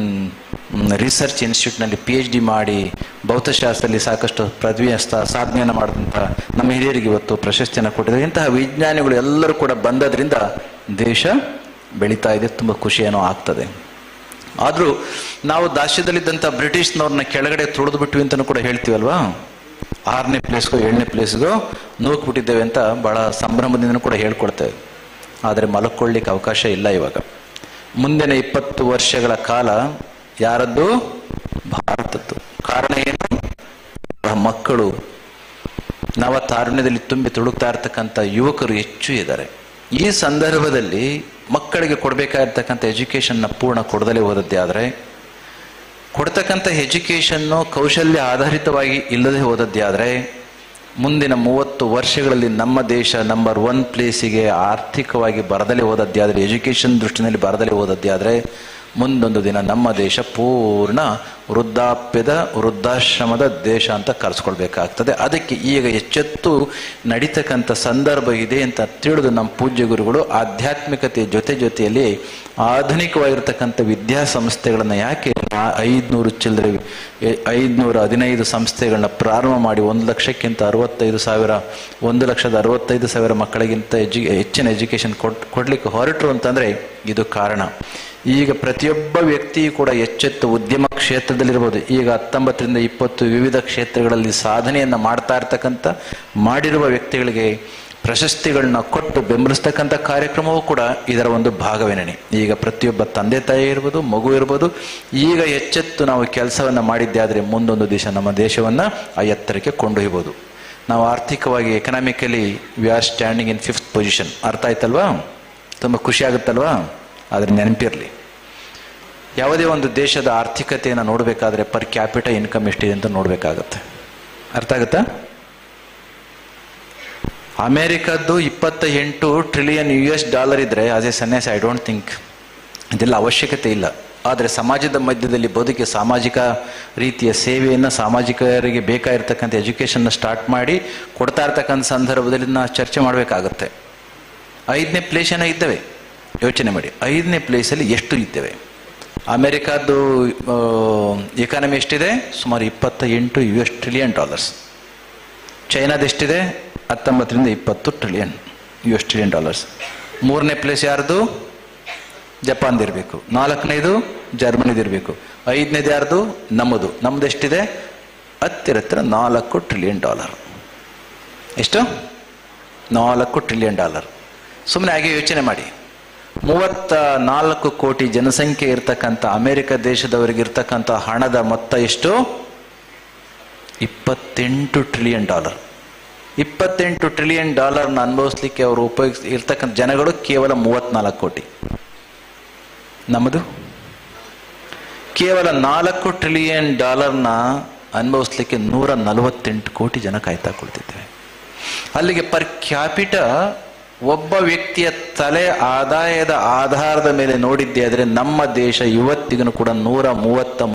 research ಇನ್ಸ್ಟಿಟ್ಯೂಟ್ನಲ್ಲಿ PhD ಮಾಡಿ ಭೌತಶಾಸ್ತ್ರದಲ್ಲಿ ಸಾಕಷ್ಟು ಪದವಿಯ ಸಾಧನೆಯನ್ನು ಮಾಡಿದಂಥ ನಮ್ಮ ಹಿರಿಯರಿಗೆ ಇವತ್ತು ಪ್ರಶಸ್ತಿಯನ್ನು ಕೊಟ್ಟಿದ್ದಾರೆ. ಇಂತಹ ವಿಜ್ಞಾನಿಗಳು ಎಲ್ಲರೂ ಕೂಡ ಬಂದದ್ರಿಂದ ದೇಶ ಬೆಳೀತಾ ಇದೆ. ತುಂಬ ಖುಷಿಯೇನೋ ಆಗ್ತದೆ. ಆದರೂ ನಾವು ದಾಸ್ಯದಲ್ಲಿದ್ದಂಥ ಬ್ರಿಟಿಷ್ನವ್ರನ್ನ ಕೆಳಗಡೆ ತುಳಿದು ಬಿಟ್ವಿ ಅಂತಲೂ ಕೂಡ ಹೇಳ್ತೀವಲ್ವಾ? 6ನೇ ಪ್ಲೇಸ್ಗೋ 7ನೇ ಪ್ಲೇಸ್ಗೋ ನೂಕ್ಬಿಟ್ಟಿದ್ದೇವೆ ಅಂತ ಭಾಳ ಸಂಭ್ರಮದಿಂದ ಕೂಡ ಹೇಳ್ಕೊಡ್ತೇವೆ. ಆದರೆ ಮಲ್ಕೊಳ್ಳಿಕ್ಕೆ ಅವಕಾಶ ಇಲ್ಲ ಇವಾಗ. ಮುಂದಿನ 20 ವರ್ಷಗಳ ಕಾಲ ಯಾರದ್ದು? ಭಾರತದ್ದು. ಕಾರಣ ಏನು? ಮಕ್ಕಳು, ನವ ತಾರುಣ್ಯದಲ್ಲಿ ತುಂಬಿ ತುಳುಕ್ತಾ ಇರ್ತಕ್ಕಂಥ ಯುವಕರು ಹೆಚ್ಚು ಇದ್ದಾರೆ. ಈ ಸಂದರ್ಭದಲ್ಲಿ ಮಕ್ಕಳಿಗೆ ಕೊಡಬೇಕಾಗಿರ್ತಕ್ಕಂಥ ಎಜುಕೇಷನ್ನ ಪೂರ್ಣ ಕೊಡದಲೇ ಹೋದದ್ದೇ ಆದರೆ, ಕೊಡ್ತಕ್ಕಂಥ ಎಜುಕೇಷನ್ನು ಕೌಶಲ್ಯ ಆಧಾರಿತವಾಗಿ ಇಲ್ಲದೆ ಹೋದದ್ದೇ ಆದರೆ, ಮುಂದಿನ 30 ವರ್ಷಗಳಲ್ಲಿ ನಮ್ಮ ದೇಶ ನಂಬರ್ 1 ಪ್ಲೇಸಿಗೆ ಆರ್ಥಿಕವಾಗಿ ಬರದಲೇ ಹೋದದ್ದೇ ಆದರೆ, ಎಜುಕೇಷನ್ ದೃಷ್ಟಿನಲ್ಲಿ ಬರದಲೇ ಹೋದದ್ದೇ ಆದರೆ, ಮುಂದೊಂದು ದಿನ ನಮ್ಮ ದೇಶ ಪೂರ್ಣ ವೃದ್ಧಾಶ್ರಮದ ದೇಶ ಅಂತ ಕರೆಸ್ಕೊಳ್ಬೇಕಾಗ್ತದೆ. ಅದಕ್ಕೆ ಈಗ ಎಚ್ಚೆತ್ತು ನಡೀತಕ್ಕಂಥ ಸಂದರ್ಭ ಇದೆ ಅಂತ ತಿಳಿದು ನಮ್ಮ ಪೂಜ್ಯ ಗುರುಗಳು ಆಧ್ಯಾತ್ಮಿಕತೆಯ ಜೊತೆಯಲ್ಲಿ ಆಧುನಿಕವಾಗಿರ್ತಕ್ಕಂಥ ವಿದ್ಯಾಸಂಸ್ಥೆಗಳನ್ನು ಯಾಕೆ 515 ಸಂಸ್ಥೆಗಳನ್ನ ಪ್ರಾರಂಭ ಮಾಡಿ 1,65,000 ಮಕ್ಕಳಿಗಿಂತ ಹೆಚ್ಚಿನ ಎಜುಕೇಶನ್ ಕೊಡ್ಲಿಕ್ಕೆ ಹೊರಟರು ಅಂತಂದ್ರೆ ಇದು ಕಾರಣ. ಈಗ ಪ್ರತಿಯೊಬ್ಬ ವ್ಯಕ್ತಿಯು ಕೂಡ ಎಚ್ಚೆತ್ತು ಉದ್ಯಮ ಕ್ಷೇತ್ರದಲ್ಲಿರ್ಬೋದು, ಈಗ 19ರಿಂದ 20 ವಿವಿಧ ಕ್ಷೇತ್ರಗಳಲ್ಲಿ ಸಾಧನೆಯನ್ನು ಮಾಡಿರುವ ವ್ಯಕ್ತಿಗಳಿಗೆ ಪ್ರಶಸ್ತಿಗಳನ್ನ ಕೊಟ್ಟು ಬೆಂಬಲಿಸ್ತಕ್ಕಂಥ ಕಾರ್ಯಕ್ರಮವೂ ಕೂಡ ಇದರ ಒಂದು ಭಾಗವೇನೇ. ಈಗ ಪ್ರತಿಯೊಬ್ಬ ತಂದೆ ತಾಯಿ ಇರ್ಬೋದು, ಮಗು ಇರ್ಬೋದು, ಈಗ ಎಚ್ಚೆತ್ತು ನಾವು ಕೆಲಸವನ್ನು ಮಾಡಿದ್ದೆ ಆದರೆ ಮುಂದೊಂದು ದಿವಸ ನಮ್ಮ ದೇಶವನ್ನು ಆ ಎತ್ತರಕ್ಕೆ ಕೊಂಡೊಯ್ಬೋದು. ನಾವು ಆರ್ಥಿಕವಾಗಿ economically we are standing in 5th position. ಅರ್ಥ ಆಯ್ತಲ್ವಾ? ತುಂಬ ಖುಷಿ ಆಗುತ್ತಲ್ವಾ? ಆದರೆ ನೆನಪಿರಲಿ, ಯಾವುದೇ ಒಂದು ದೇಶದ ಆರ್ಥಿಕತೆಯನ್ನು ನೋಡಬೇಕಾದ್ರೆ ಪರ್ ಕ್ಯಾಪಿಟ ಇನ್ಕಮ್ ಎಷ್ಟಿದೆ ಅಂತ ನೋಡಬೇಕಾಗತ್ತೆ. ಅರ್ಥ ಆಗುತ್ತಾ? ಅಮೇರಿಕದ್ದು 28 ಟ್ರಿಲಿಯನ್ US$ ಇದ್ರೆ ಆಸ್ ಎ ಸನ್ಯಾಸಿ ಐ ಡೋಂಟ್ ಥಿಂಕ್ ಇದೆಲ್ಲ ಅವಶ್ಯಕತೆ ಇಲ್ಲ. ಆದರೆ ಸಮಾಜದ ಮಧ್ಯದಲ್ಲಿ ಬದುಕಿ ಸಾಮಾಜಿಕ ರೀತಿಯ ಸೇವೆಯನ್ನು, ಸಾಮಾಜಿಕರಿಗೆ ಬೇಕಾಗಿರ್ತಕ್ಕಂಥ ಎಜುಕೇಷನ್ನ ಸ್ಟಾರ್ಟ್ ಮಾಡಿ ಕೊಡ್ತಾ ಇರ್ತಕ್ಕಂಥ ಸಂದರ್ಭದಲ್ಲಿ ನಾವು ಚರ್ಚೆ ಮಾಡಬೇಕಾಗತ್ತೆ. 5ನೇ ಪ್ಲೇಸೇನೋ ಇದ್ದೇವೆ, ಯೋಚನೆ ಮಾಡಿ. 5ನೇ ಪ್ಲೇಸಲ್ಲಿ ಎಷ್ಟು ಇದ್ದೇವೆ? ಅಮೇರಿಕಾದ್ದು ಎಕಾನಮಿ ಎಷ್ಟಿದೆ? ಸುಮಾರು 28 US$ ಟ್ರಿಲಿಯನ್. ಚೈನಾದೆಷ್ಟಿದೆ? 19ರಿಂದ 20 ಟ್ರಿಲಿಯನ್ US$ ಟ್ರಿಲಿಯನ್. 3ನೇ ಪ್ಲೇಸ್ ಯಾರ್ದು? ಜಪಾನ್ದಿರಬೇಕು. 4ನೇದು ಜರ್ಮನಿದಿರಬೇಕು. 5ನೇದು ಯಾರ್ದು? ನಮ್ಮದು ಎಷ್ಟಿದೆ? ಹತ್ತಿರ $4 ಟ್ರಿಲಿಯನ್. ಎಷ್ಟು? $4 ಟ್ರಿಲಿಯನ್. ಸುಮ್ಮನೆ ಹಾಗೆ ಯೋಚನೆ ಮಾಡಿ. 34 ಕೋಟಿ ಜನಸಂಖ್ಯೆ ಇರ್ತಕ್ಕಂಥ ಅಮೆರಿಕ ದೇಶದವರಿಗಿರ್ತಕ್ಕಂಥ ಹಣದ ಮೊತ್ತ ಎಷ್ಟು? $28 ಟ್ರಿಲಿಯನ್. $28 ಟ್ರಿಲಿಯನ್ ಅನುಭವಿಸ್ಲಿಕ್ಕೆ ಅವರು ಇರ್ತಕ್ಕಂಥ ಜನಗಳು ಕೇವಲ 34 ಕೋಟಿ. ನಮ್ಮದು ಕೇವಲ $4 ಟ್ರಿಲಿಯನ್ ಅನುಭವಿಸ್ಲಿಕ್ಕೆ 148 ಕೋಟಿ ಜನ ಕಾಯ್ತಾ ಕೊಡ್ತಿದ್ದೇವೆ. ಅಲ್ಲಿಗೆ ಪರ್ ಕ್ಯಾಪಿಟ ಒಬ್ಬ ವ್ಯಕ್ತಿಯ ತಲೆ ಆದಾಯದ ಆಧಾರದ ಮೇಲೆ ನೋಡಿದ್ದೆ ಆದರೆ ನಮ್ಮ ದೇಶ ಇವತ್ತಿಗೂ ಕೂಡ 130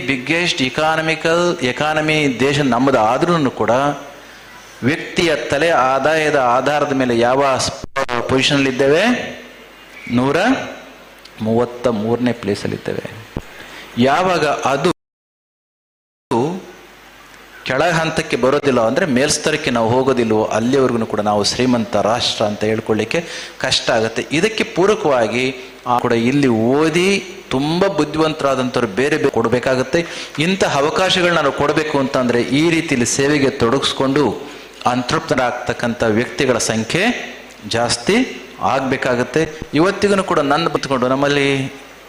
ಬಿಗ್ಗೆಸ್ಟ್ ಎಕಾನಮಿ ದೇಶ ನಮ್ಮದು ಆದ್ರೂ ಕೂಡ ವ್ಯಕ್ತಿಯ ತಲೆ ಆದಾಯದ ಆಧಾರದ ಮೇಲೆ ಯಾವ ಪೊಸಿಷನ್ ಇದ್ದೇವೆ? 133ನೇ ಪ್ಲೇಸಲ್ಲಿದ್ದೇವೆ. ಯಾವಾಗ ಅದು ಕೆಳ ಹಂತಕ್ಕೆ ಬರೋದಿಲ್ಲ ಅಂದರೆ ಮೇಲ್ಸ್ತರಕ್ಕೆ ನಾವು ಹೋಗೋದಿಲ್ವೋ ಅಲ್ಲಿವರೆಗೂ ಕೂಡ ನಾವು ಶ್ರೀಮಂತ ರಾಷ್ಟ್ರ ಅಂತ ಹೇಳ್ಕೊಳ್ಳಿಕ್ಕೆ ಕಷ್ಟ ಆಗುತ್ತೆ. ಇದಕ್ಕೆ ಪೂರಕವಾಗಿ ಕೂಡ ಇಲ್ಲಿ ಓದಿ ತುಂಬ ಬುದ್ಧಿವಂತರಾದಂಥವ್ರು ಬೇರೆ ಕೊಡಬೇಕಾಗತ್ತೆ. ಇಂತಹ ಅವಕಾಶಗಳನ್ನ ನಾವು ಕೊಡಬೇಕು ಅಂತಂದರೆ ಈ ರೀತಿಯಲ್ಲಿ ಸೇವೆಗೆ ತೊಡಗಿಸ್ಕೊಂಡು ಅಂತೃಪ್ತರಾಗ್ತಕ್ಕಂಥ ವ್ಯಕ್ತಿಗಳ ಸಂಖ್ಯೆ ಜಾಸ್ತಿ ಆಗಬೇಕಾಗತ್ತೆ. ಇವತ್ತಿಗೂ ಕೂಡ ನನ್ನ ಬದುಕೊಂಡು ನಮ್ಮಲ್ಲಿ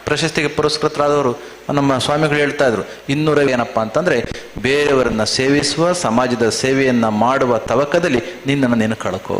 ಪ್ರಶಸ್ತಿಗೆ ಪುರಸ್ಕೃತರಾದವರು ನಮ್ಮ ಸ್ವಾಮಿಗಳು ಹೇಳ್ತಾ ಇದ್ರು, 200 ಏನಪ್ಪ ಅಂತಂದರೆ ಬೇರೆಯವರನ್ನು ಸೇವಿಸುವ, ಸಮಾಜದ ಸೇವೆಯನ್ನು ಮಾಡುವ ತವಕದಲ್ಲಿ ನಿನ್ನನ್ನು ನೀನು ಕಳ್ಕೋ.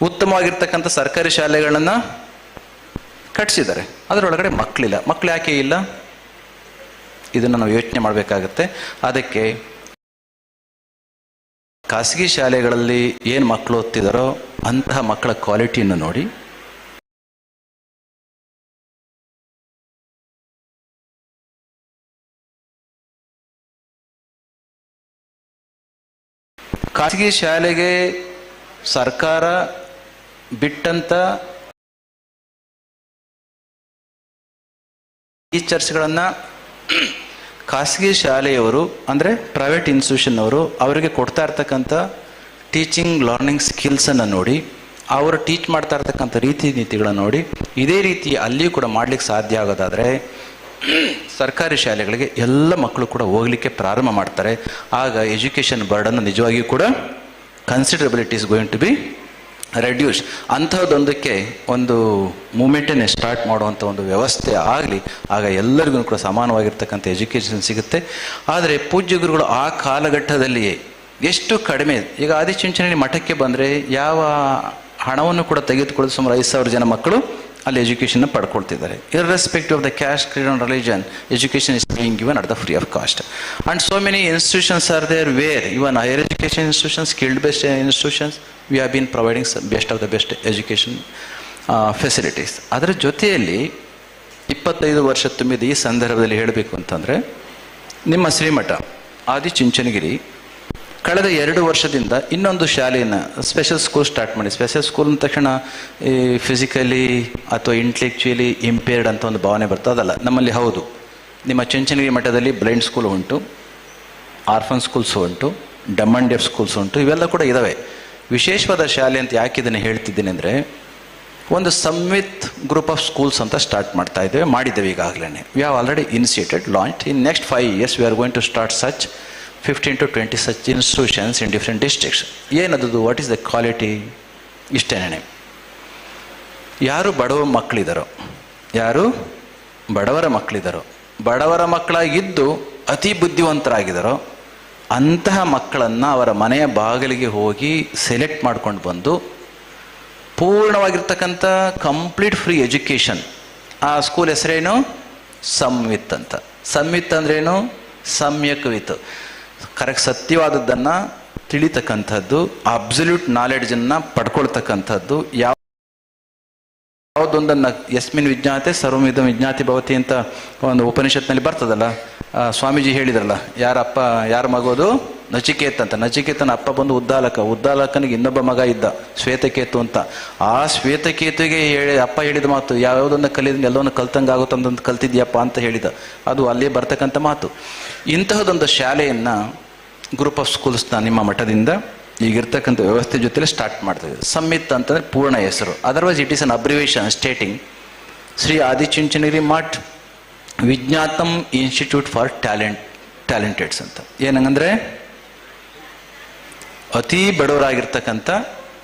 ಉತ್ತಮವಾಗಿರ್ತಕ್ಕಂಥ ಸರ್ಕಾರಿ ಶಾಲೆಗಳನ್ನು ಕಟ್ಟಿಸಿದ್ದಾರೆ, ಅದರೊಳಗಡೆ ಮಕ್ಕಳಿಲ್ಲ. ಮಕ್ಕಳು ಯಾಕೆ ಇಲ್ಲ? ಇದನ್ನು ನಾವು ಯೋಚನೆ ಮಾಡಬೇಕಾಗತ್ತೆ. ಅದಕ್ಕೆ ಖಾಸಗಿ ಶಾಲೆಗಳಲ್ಲಿ ಏನು ಮಕ್ಕಳು ಓದ್ತಿದ್ದಾರೋ ಅಂತಹ ಮಕ್ಕಳ ಕ್ವಾಲಿಟಿಯನ್ನು ನೋಡಿ ಖಾಸಗಿ ಶಾಲೆಗೆ ಸರ್ಕಾರ ಬಿಟ್ಟಂತ ಟೀಚರ್ಸ್ಗಳನ್ನು ಖಾಸಗಿ ಶಾಲೆಯವರು ಅಂದರೆ ಪ್ರೈವೇಟ್ ಇನ್ಸ್ಟಿಟ್ಯೂಷನ್ ಅವರು ಅವರಿಗೆ ಕೊಡ್ತಾ ಇರ್ತಕ್ಕಂಥ ಟೀಚಿಂಗ್ ಲರ್ನಿಂಗ್ ಸ್ಕಿಲ್ಸನ್ನು ನೋಡಿ, ಅವರು ಟೀಚ್ ಮಾಡ್ತಾ ಇರ್ತಕ್ಕಂಥ ರೀತಿ ನೀತಿಗಳನ್ನು ನೋಡಿ ಇದೇ ರೀತಿ ಅಲ್ಲಿಯೂ ಕೂಡ ಮಾಡಲಿಕ್ಕೆ ಸಾಧ್ಯ ಆಗೋದಾದರೆ ಸರ್ಕಾರಿ ಶಾಲೆಗಳಿಗೆ ಎಲ್ಲ ಮಕ್ಕಳು ಕೂಡ ಹೋಗಲಿಕ್ಕೆ ಪ್ರಾರಂಭ ಮಾಡ್ತಾರೆ. ಆಗ ಎಜುಕೇಷನ್ ಬರ್ಡನ್ ನಿಜವಾಗಿಯೂ ಕೂಡ considerability is going to be reduce. ಅಂಥದ್ದೊಂದಕ್ಕೆ ಒಂದು ಮೂಮೆಂಟನ್ನೇ ಸ್ಟಾರ್ಟ್ ಮಾಡುವಂಥ ಒಂದು ವ್ಯವಸ್ಥೆ ಆಗಲಿ, ಆಗ ಎಲ್ಲರಿಗೂ ಕೂಡ ಸಮಾನವಾಗಿರ್ತಕ್ಕಂಥ ಎಜುಕೇಷನ್ ಸಿಗುತ್ತೆ. ಆದರೆ ಪೂಜ್ಯ ಗುರುಗಳು ಆ ಕಾಲಘಟ್ಟದಲ್ಲಿಯೇ ಎಷ್ಟು ಕಡಿಮೆ, ಈಗ ಆದಿಚುಂಚನಗಿರಿ ಮಠಕ್ಕೆ ಬಂದರೆ ಯಾವ ಹಣವನ್ನು ಕೂಡ ತೆಗೆದುಕೊಳ್ಳೋದು ಸುಮಾರು 5,000 ಜನ ಮಕ್ಕಳು ಅಲ್ಲಿ ಎಜುಕೇಷನ್ ಪಡ್ಕೊಳ್ತಿದ್ದಾರೆ. Irrespective of the caste, creed and religion, education is being given at the free of cost. And so many institutions are there where even higher education institutions, skilled based institutions, we have been providing best of the best education facilities. ಅದರ ಜೊತೆಯಲ್ಲಿ 25 ವರ್ಷ ತುಂಬಿದ ಈ ಸಂದರ್ಭದಲ್ಲಿ ಹೇಳಬೇಕು ಅಂತಂದರೆ ನಿಮ್ಮ ಶ್ರೀಮಠ ಆದಿಚುಂಚನಗಿರಿ ಕಳೆದ 2 ವರ್ಷದಿಂದ ಇನ್ನೊಂದು ಶಾಲೆಯನ್ನು ಸ್ಪೆಷಲ್ ಸ್ಕೂಲ್ ಸ್ಟಾರ್ಟ್ ಮಾಡಿ. ಸ್ಪೆಷಲ್ ಸ್ಕೂಲ್ ಅಂದ ತಕ್ಷಣ ಈ ಫಿಸಿಕಲಿ ಅಥವಾ ಇಂಟೆಲೆಕ್ಚುಯಲಿ ಇಂಪೇರ್ಡ್ ಅಂತ ಒಂದು ಭಾವನೆ ಬರ್ತದಲ್ಲ, ನಮ್ಮಲ್ಲಿ ಹೌದು. ನಿಮ್ಮ ಚುಂಚನಗಿರಿ ಮಠದಲ್ಲಿ ಬ್ಲೈಂಡ್ ಸ್ಕೂಲ್ ಉಂಟು, ಆರ್ಫನ್ ಸ್ಕೂಲ್ಸ್ ಉಂಟು, ಡಮ್ ಆ್ಯಂಡ್ ಡೆಫ್ ಸ್ಕೂಲ್ಸ್ ಉಂಟು, ಇವೆಲ್ಲ ಕೂಡ ಇದ್ದಾವೆ. ವಿಶೇಷವಾದ ಶಾಲೆ ಅಂತ ಯಾಕೆ ಇದನ್ನು ಹೇಳ್ತಿದ್ದೀನಿ ಅಂದರೆ, ಒಂದು ಸಂವಿತ್ ಗ್ರೂಪ್ ಆಫ್ ಸ್ಕೂಲ್ಸ್ ಅಂತ ಸ್ಟಾರ್ಟ್ ಮಾಡ್ತಾ ಇದ್ದೇವೆ, ಮಾಡಿದ್ದೇವೆ ಈಗಾಗಲೇ. We have already initiated launch. In next 5 years we are going to start such 15 to 20 such institutions in different districts. ಏನದು, ವಾಟ್ ಈಸ್ ದ ಕ್ವಾಲಿಟಿ? ಇಷ್ಟೇನೆ. ಯಾರು ಬಡವ ಮಕ್ಕಳಿದ್ದಾರೋ, ಯಾರು ಬಡವರ ಮಕ್ಕಳಿದ್ದಾರೋ, ಬಡವರ ಮಕ್ಕಳಾಗಿದ್ದು ಅತಿ ಬುದ್ಧಿವಂತರಾಗಿದ್ದಾರೋ ಅಂತಹ ಮಕ್ಕಳನ್ನು ಅವರ ಮನೆಯ ಬಾಗಿಲಿಗೆ ಹೋಗಿ ಸೆಲೆಕ್ಟ್ ಮಾಡ್ಕೊಂಡು ಬಂದು ಪೂರ್ಣವಾಗಿರ್ತಕ್ಕಂಥ ಕಂಪ್ಲೀಟ್ ಫ್ರೀ ಎಜುಕೇಷನ್. ಆ ಸ್ಕೂಲ್ ಹೆಸರೇನು? ಸಂವಿತ್ ಅಂತ. ಸಂವಿತ್ ಅಂದ್ರೇನು? ಸಮ್ಯಕ್ ವಿತ್, ಕರೆಕ್ಟ್ ಸತ್ಯವಾದದ್ದನ್ನು ತಿಳಿತಕ್ಕಂಥದ್ದು, ಅಬ್ಸಲ್ಯೂಟ್ ನಾಲೆಡ್ಜನ್ನು ಪಡ್ಕೊಳ್ತಕ್ಕಂಥದ್ದು. ಯಾವುದೊಂದನ್ನು ಯಸ್ಮಿನ್ ವಿಜ್ಞಾತೆ ಸರ್ವಮಿದ ವಿಜ್ಞಾತಿ ಭವತಿ ಅಂತ ಒಂದು ಉಪನಿಷತ್ನಲ್ಲಿ ಬರ್ತದಲ್ಲ, ಸ್ವಾಮೀಜಿ ಹೇಳಿದ್ರಲ್ಲ, ಯಾರ ಮಗೋದು? ನಚಿಕೇತ ಅಂತ. ನಚಿಕೇತನ ಅಪ್ಪ ಬಂದು ಉದ್ದಾಲಕನಿಗೆ ಇನ್ನೊಬ್ಬ ಮಗ ಇದ್ದ ಶ್ವೇತಕೇತು ಅಂತ. ಆ ಶ್ವೇತಕೇತುಗೆ ಅಪ್ಪ ಹೇಳಿದ ಮಾತು, ಯಾವುದೊಂದು ಕಲಿದ್ರೆ ಎಲ್ಲವನ್ನು ಕಲ್ತಂಗಾಗುತ್ತಂತ ಕಲ್ತಿದ್ಯಪ್ಪ ಅಂತ ಹೇಳಿದ. ಅದು ಅಲ್ಲೇ ಬರ್ತಕ್ಕಂಥ ಮಾತು. ಇಂತಹದೊಂದು ಶಾಲೆಯನ್ನು ಗ್ರೂಪ್ ಆಫ್ ಸ್ಕೂಲ್ಸ್ನ ನಿಮ್ಮ ಮಠದಿಂದ ಈಗಿರ್ತಕ್ಕಂಥ ವ್ಯವಸ್ಥೆ ಜೊತೆಲೆ ಸ್ಟಾರ್ಟ್ ಮಾಡ್ತೇವೆ. ಸಂಮಿತ್ ಅಂತಂದರೆ ಪೂರ್ಣ ಹೆಸರು. Otherwise it is an abbreviation stating Shri Adichunchanagiri Math Vijnatam institute for talenteds ಅಂತ. ಏನಂಗಂದ್ರೆ ಅತಿ ಬಡವರಾಗಿರ್ತಕ್ಕಂಥ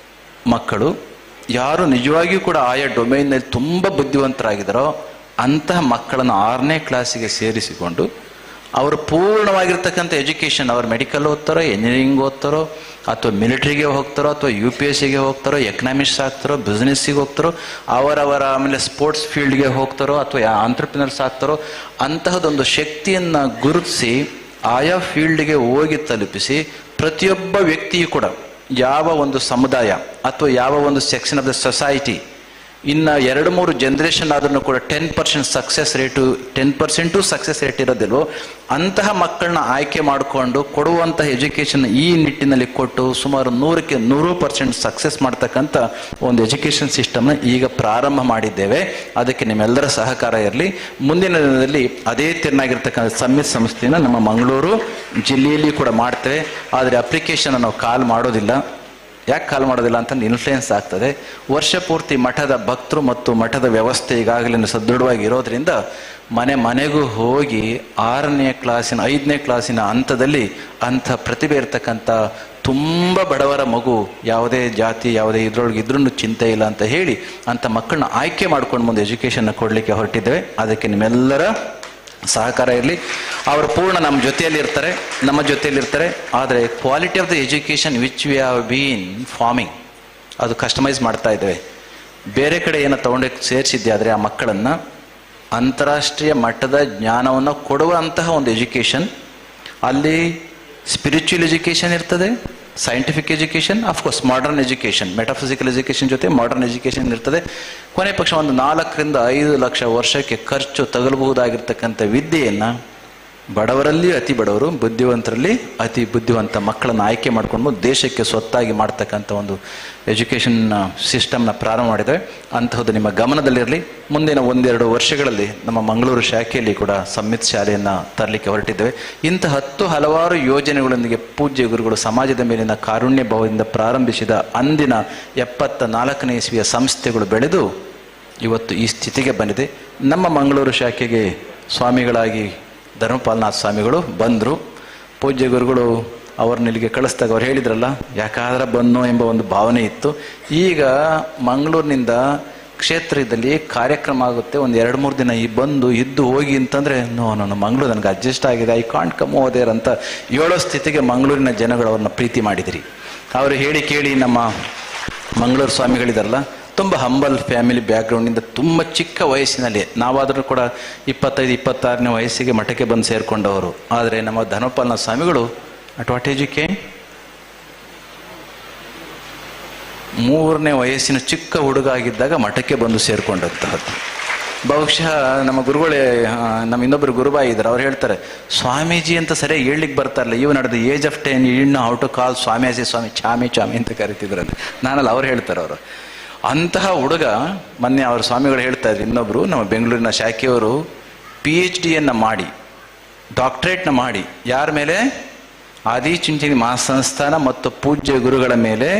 ಮಕ್ಕಳು ಯಾರು ನಿಜವಾಗಿಯೂ ಕೂಡ ಆಯಾ ಡೊಮೈನ್ನಲ್ಲಿ ತುಂಬ ಬುದ್ಧಿವಂತರಾಗಿದ್ದಾರೋ ಅಂತಹ ಮಕ್ಕಳನ್ನು 6ನೇ ಕ್ಲಾಸಿಗೆ ಸೇರಿಸಿಕೊಂಡು ಅವರು ಪೂರ್ಣವಾಗಿರ್ತಕ್ಕಂಥ ಎಜುಕೇಷನ್, ಅವರು ಮೆಡಿಕಲ್ ಓದ್ತಾರೋ, ಇಂಜಿನಿಯರಿಂಗ್ ಓದ್ತಾರೋ, ಅಥವಾ ಮಿಲಿಟ್ರಿಗೆ ಹೋಗ್ತಾರೋ, ಅಥವಾ UPSCಗೆ ಹೋಗ್ತಾರೋ, ಎಕನಾಮಿಕ್ಸ್ ಆಗ್ತಾರೋ, ಬಿಸ್ನೆಸ್ಸಿಗೆ ಹೋಗ್ತಾರೋ, ಅವರವರ ಆಮೇಲೆ ಸ್ಪೋರ್ಟ್ಸ್ ಫೀಲ್ಡ್ಗೆ ಹೋಗ್ತಾರೋ, ಅಥವಾ ಆಂಟ್ರಪ್ರಿನರ್ಸ್ ಆಗ್ತಾರೋ, ಅಂತಹದೊಂದು ಶಕ್ತಿಯನ್ನು ಗುರುತಿಸಿ ಆಯಾ ಫೀಲ್ಡ್ಗೆ ಹೋಗಿ ತಲುಪಿಸಿ ಪ್ರತಿಯೊಬ್ಬ ವ್ಯಕ್ತಿಯೂ ಕೂಡ ಯಾವ ಒಂದು ಸಮುದಾಯ ಅಥವಾ ಯಾವ ಒಂದು ಸೆಕ್ಷನ್ ಆಫ್ ದ ಸೊಸೈಟಿ ಇನ್ನು 2-3 ಜನರೇಷನ್ ಆದ್ರೂ ಕೂಡ 10% ಸಕ್ಸಸ್ ರೇಟ್ ಇರೋದಿಲ್ವೋ ಅಂತಹ ಮಕ್ಕಳನ್ನ ಆಯ್ಕೆ ಮಾಡಿಕೊಂಡು ಕೊಡುವಂತಹ ಎಜುಕೇಷನ್ ಈ ನಿಟ್ಟಿನಲ್ಲಿ ಕೊಟ್ಟು ಸುಮಾರು 100% ಸಕ್ಸಸ್ ಮಾಡ್ತಕ್ಕಂಥ ಒಂದು ಎಜುಕೇಷನ್ ಸಿಸ್ಟಮ್ನ ಈಗ ಪ್ರಾರಂಭ ಮಾಡಿದ್ದೇವೆ. ಅದಕ್ಕೆ ನಿಮ್ಮೆಲ್ಲರ ಸಹಕಾರ ಇರಲಿ. ಮುಂದಿನ ದಿನದಲ್ಲಿ ಅದೇ ತೆರನಾಗಿರ್ತಕ್ಕಂಥ ಸಂಮಿತ್ ಸಂಸ್ಥೆಯನ್ನು ನಮ್ಮ ಮಂಗಳೂರು ಜಿಲ್ಲೆಯಲ್ಲಿ ಕೂಡ ಮಾಡ್ತೇವೆ. ಆದರೆ ಅಪ್ಲಿಕೇಶನ್ ನಾವು ಕಾಲ್ ಮಾಡೋದಿಲ್ಲ. ಯಾಕೆ ಕಾಲ್ ಮಾಡೋದಿಲ್ಲ ಅಂತಂದ್ರೆ ಇನ್ಫ್ಲುಯೆನ್ಸ್ ಆಗ್ತದೆ. ವರ್ಷ ಪೂರ್ತಿ ಮಠದ ಭಕ್ತರು ಮತ್ತು ಮಠದ ವ್ಯವಸ್ಥೆ ಈಗಾಗಲೇ ಸದೃಢವಾಗಿ ಇರೋದ್ರಿಂದ ಮನೆಗೂ ಹೋಗಿ 6ನೇ ಕ್ಲಾಸಿನ 5ನೇ ಕ್ಲಾಸಿನ ಹಂತದಲ್ಲಿ ಅಂಥ ಪ್ರತಿಭೆ ಇರತಕ್ಕಂಥ ತುಂಬ ಬಡವರ ಮಗು, ಯಾವುದೇ ಜಾತಿ ಯಾವುದೇ ಇದ್ರೊಳಗೆ ಇದ್ರೂ ಚಿಂತೆ ಇಲ್ಲ ಅಂತ ಹೇಳಿ ಅಂಥ ಮಕ್ಕಳನ್ನ ಆಯ್ಕೆ ಮಾಡ್ಕೊಂಡು ಮುಂದೆ ಎಜುಕೇಷನ್ನ ಕೊಡಲಿಕ್ಕೆ ಹೊರಟಿದ್ದೇವೆ. ಅದಕ್ಕೆ ನಿಮ್ಮೆಲ್ಲರ ಸಹಕಾರ ಇರಲಿ. ಅವರು ಪೂರ್ಣ ನಮ್ಮ ಜೊತೆಯಲ್ಲಿರ್ತಾರೆ. ಆದರೆ quality of the education which we have bean farming ಅದು ಕಸ್ಟಮೈಸ್ ಮಾಡ್ತಾ ಇದ್ದೇವೆ. ಬೇರೆ ಕಡೆ ಏನೋ ತೊಗೊಂಡು ಸೇರಿಸಿದ್ದೆ ಆದರೆ ಆ ಮಕ್ಕಳನ್ನು ಅಂತಾರಾಷ್ಟ್ರೀಯ ಮಟ್ಟದ ಜ್ಞಾನವನ್ನು ಕೊಡುವಂತಹ ಒಂದು ಎಜುಕೇಷನ್, ಅಲ್ಲಿ ಸ್ಪಿರಿಚುವಲ್ ಎಜುಕೇಷನ್ ಇರ್ತದೆ, scientific education, of course modern education, metaphysical education ಜೊತೆ ಮಾಡರ್ನ್ ಎಜುಕೇಷನ್ ಇರ್ತದೆ. ಕೊನೆ ಪಕ್ಷ ಒಂದು 4 ರಿಂದ 5 ಲಕ್ಷ ವರ್ಷಕ್ಕೆ ಖರ್ಚು ತಗಲಬಹುದಾಗಿರ್ತಕ್ಕಂಥ ವಿದ್ಯೆಯನ್ನು ಬಡವರಲ್ಲಿ ಅತಿ ಬಡವರು, ಬುದ್ಧಿವಂತರಲ್ಲಿ ಅತಿ ಬುದ್ಧಿವಂತ ಮಕ್ಕಳನ್ನು ಆಯ್ಕೆ ಮಾಡಿಕೊಂಡು ದೇಶಕ್ಕೆ ಸ್ವತ್ತಾಗಿ ಮಾಡ್ತಕ್ಕಂಥ ಒಂದು ಎಜುಕೇಷನ್ ಸಿಸ್ಟಮ್ನ ಪ್ರಾರಂಭ ಮಾಡಿದರೆ ಅಂತಹದ್ದು ನಿಮ್ಮ ಗಮನದಲ್ಲಿರಲಿ. ಮುಂದಿನ 1-2 ವರ್ಷಗಳಲ್ಲಿ ನಮ್ಮ ಮಂಗಳೂರು ಶಾಖೆಯಲ್ಲಿ ಕೂಡ ಸಂಮಿತ್ ಶಾಲೆಯನ್ನು ತರಲಿಕ್ಕೆ ಹೊರಟಿದ್ದೇವೆ. ಇಂಥ ಹಲವಾರು ಯೋಜನೆಗಳೊಂದಿಗೆ ಪೂಜ್ಯ ಗುರುಗಳು ಸಮಾಜದ ಮೇಲಿನ ಕಾರುಣ್ಯ ಭಾವದಿಂದ ಪ್ರಾರಂಭಿಸಿದ ಅಂದಿನ 74ನೇ ಇಸ್ವಿಯ ಸಂಸ್ಥೆಗಳು ಬೆಳೆದು ಇವತ್ತು ಈ ಸ್ಥಿತಿಗೆ ಬಂದಿದೆ. ನಮ್ಮ ಮಂಗಳೂರು ಶಾಖೆಗೆ ಸ್ವಾಮಿಗಳಾಗಿ ಧರ್ಮಪಾಲನಾಥ ಸ್ವಾಮಿಗಳು ಬಂದರು. ಪೂಜ್ಯ ಗುರುಗಳು ಅವ್ರನ್ನ ಇಲ್ಲಿಗೆ ಕಳಿಸಿದಾಗ ಅವ್ರು ಹೇಳಿದ್ರಲ್ಲ, ಯಾಕಾದ್ರೆ ಬನ್ನೋ ಎಂಬ ಒಂದು ಭಾವನೆ ಇತ್ತು. ಈಗ ಮಂಗಳೂರಿನಿಂದ ಕ್ಷೇತ್ರದಲ್ಲಿ ಕಾರ್ಯಕ್ರಮ ಆಗುತ್ತೆ, ಒಂದು 2-3 ದಿನ ಬಂದು ಇದ್ದು ಹೋಗಿ ಅಂತಂದರೆ ನೋ ಮಂಗಳೂರು ನನಗೆ ಅಡ್ಜಸ್ಟ್ ಆಗಿದೆ, ಐ ಕಾಂಟ್ ಕಮ್ ಓದೇರ್ ಅಂತ ಹೇಳೋ ಸ್ಥಿತಿಗೆ ಮಂಗಳೂರಿನ ಜನಗಳು ಅವ್ರನ್ನ ಪ್ರೀತಿ ಮಾಡಿದಿರಿ. ಅವರು ಹೇಳಿ ಕೇಳಿ ನಮ್ಮ ಮಂಗಳೂರು ಸ್ವಾಮಿಗಳಿದಾರಲ್ಲ, ತುಂಬ ಹಂಬಲ್ ಫ್ಯಾಮಿಲಿ ಬ್ಯಾಕ್ಗ್ರೌಂಡಿಂದ ತುಂಬ ಚಿಕ್ಕ ವಯಸ್ಸಿನಲ್ಲಿ, ನಾವಾದರೂ ಕೂಡ 25-26ನೇ ವಯಸ್ಸಿಗೆ ಮಠಕ್ಕೆ ಬಂದು ಸೇರಿಕೊಂಡವರು. ಆದರೆ ನಮ್ಮ ಧರ್ಮಪಾಲನ ಸ್ವಾಮಿಗಳು ಅಟ್ ವಾಟ್ ಏಜ್ ಕೇಮ್ 3ನೇ ವಯಸ್ಸಿನ ಚಿಕ್ಕ ಹುಡುಗ ಆಗಿದ್ದಾಗ ಮಠಕ್ಕೆ ಬಂದು ಸೇರಿಕೊಂಡಂತಹದ್ದು. ಬಹುಶಃ ನಮ್ಮ ಗುರುಗಳೇ, ನಮ್ಮ ಇನ್ನೊಬ್ಬರು ಗುರುಬಾಯಿ ಇದ್ದಾರೆ, ಅವ್ರು ಹೇಳ್ತಾರೆ ಸ್ವಾಮೀಜಿ ಅಂತ ಸರಿಯಾಗಿ ಹೇಳಲಿಕ್ಕೆ ಬರ್ತಾರಲ್ಲ, ಇವು ನಡೆದ ಏಜ್ ಆಫ್ 10 ಇನ್ನು ಹೌ ಟು ಕಾಲ್ ಸ್ವಾಮೀಜಿ ಸ್ವಾಮಿ ಚಾಮಿ ಅಂತ ಕರಿತಿದ್ರಂತೆ. ನಾನಲ್ಲ, ಅವ್ರು ಹೇಳ್ತಾರೆ. ಅವರು ಅಂತಹ ಹುಡುಗ, ಮೊನ್ನೆ ಅವ್ರ ಸ್ವಾಮಿಗಳು ಹೇಳ್ತಾ ಇದ್ರು, ಇನ್ನೊಬ್ರು ನಮ್ಮ ಬೆಂಗಳೂರಿನ ಶಾಖೆಯವರು PhD ಮಾಡಿ ಡಾಕ್ಟರೇಟ್ನ ಮಾಡಿ ಯಾರ ಮೇಲೆ, ಆದಿಚುಂಚನಗಿರಿ ಮಹಾಸಂಸ್ಥಾನ ಮತ್ತು ಪೂಜ್ಯ ಗುರುಗಳ ಮೇಲೆ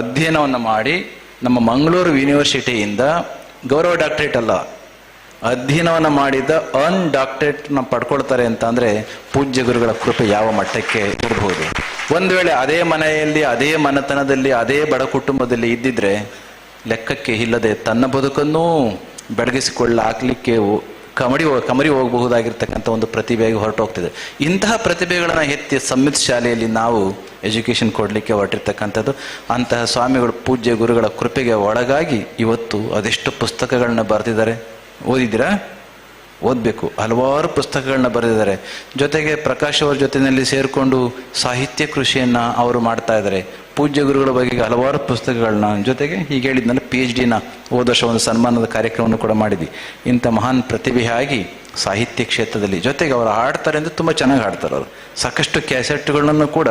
ಅಧ್ಯಯನವನ್ನು ಮಾಡಿ ನಮ್ಮ ಮಂಗಳೂರು ಯೂನಿವರ್ಸಿಟಿಯಿಂದ ಗೌರವ ಡಾಕ್ಟರೇಟ್ ಅಲ್ಲ, ಅಧ್ಯಯನವನ್ನು ಮಾಡಿದ ಡಾಕ್ಟರೇಟ್ನ ಪಡ್ಕೊಳ್ತಾರೆ ಅಂತ ಅಂದರೆ ಪೂಜ್ಯ ಗುರುಗಳ ಕೃಪೆ ಯಾವ ಮಟ್ಟಕ್ಕೆ ಇರಬಹುದು. ಒಂದು ವೇಳೆ ಅದೇ ಮನೆಯಲ್ಲಿ, ಅದೇ ಮನೆತನದಲ್ಲಿ, ಅದೇ ಬಡ ಕುಟುಂಬದಲ್ಲಿ ಇದ್ದಿದ್ರೆ ಲೆಕ್ಕಕ್ಕೆ ಇಲ್ಲದೆ ತನ್ನ ಬದುಕನ್ನೂ ಬೆಳಗಿಸಿಕೊಳ್ಳಾಕ್ಲಿಕ್ಕೆ ಕಮರಿ ಹೋಗಬಹುದಾಗಿರ್ತಕ್ಕಂಥ ಒಂದು ಪ್ರತಿಭೆಯಾಗಿ ಹೊರಟೋಗ್ತಿದೆ. ಇಂತಹ ಪ್ರತಿಭೆಗಳನ್ನು ಎತ್ತಿ ಸಂಮಿತ್ ಶಾಲೆಯಲ್ಲಿ ನಾವು ಎಜುಕೇಷನ್ ಕೊಡಲಿಕ್ಕೆ ಹೊರಟಿರ್ತಕ್ಕಂಥದ್ದು. ಅಂತಹ ಸ್ವಾಮಿಗಳು ಪೂಜ್ಯ ಗುರುಗಳ ಕೃಪೆಗೆ ಒಳಗಾಗಿ ಇವತ್ತು ಅದೆಷ್ಟು ಪುಸ್ತಕಗಳನ್ನ ಬರೆದಿದ್ದಾರೆ, ಓದಿದ್ದೀರಾ? ಓದಬೇಕು. ಹಲವಾರು ಪುಸ್ತಕಗಳನ್ನ ಬರೆದಿದ್ದಾರೆ. ಜೊತೆಗೆ ಪ್ರಕಾಶ್ ಅವ್ರ ಜೊತೆಯಲ್ಲಿ ಸೇರಿಕೊಂಡು ಸಾಹಿತ್ಯ ಕೃಷಿಯನ್ನು ಅವರು ಮಾಡ್ತಾ ಇದ್ದಾರೆ. ಪೂಜ್ಯ ಗುರುಗಳ ಬಗ್ಗೆ ಹಲವಾರು ಪುಸ್ತಕಗಳನ್ನ, ಜೊತೆಗೆ ಹೀಗೆ ಹೇಳಿದ್ನಲ್ಲ PhD ಹೋದ ವರ್ಷ ಒಂದು ಸನ್ಮಾನದ ಕಾರ್ಯಕ್ರಮವನ್ನು ಕೂಡ ಮಾಡಿದ್ವಿ. ಇಂಥ ಮಹಾನ್ ಪ್ರತಿಭೆಯಾಗಿ ಸಾಹಿತ್ಯ ಕ್ಷೇತ್ರದಲ್ಲಿ, ಜೊತೆಗೆ ಅವರು ಹಾಡ್ತಾರೆ ಅಂದರೆ ತುಂಬ ಚೆನ್ನಾಗಿ ಹಾಡ್ತಾರೆ. ಅವರು ಸಾಕಷ್ಟು ಕ್ಯಾಸೆಟ್ಗಳನ್ನು ಕೂಡ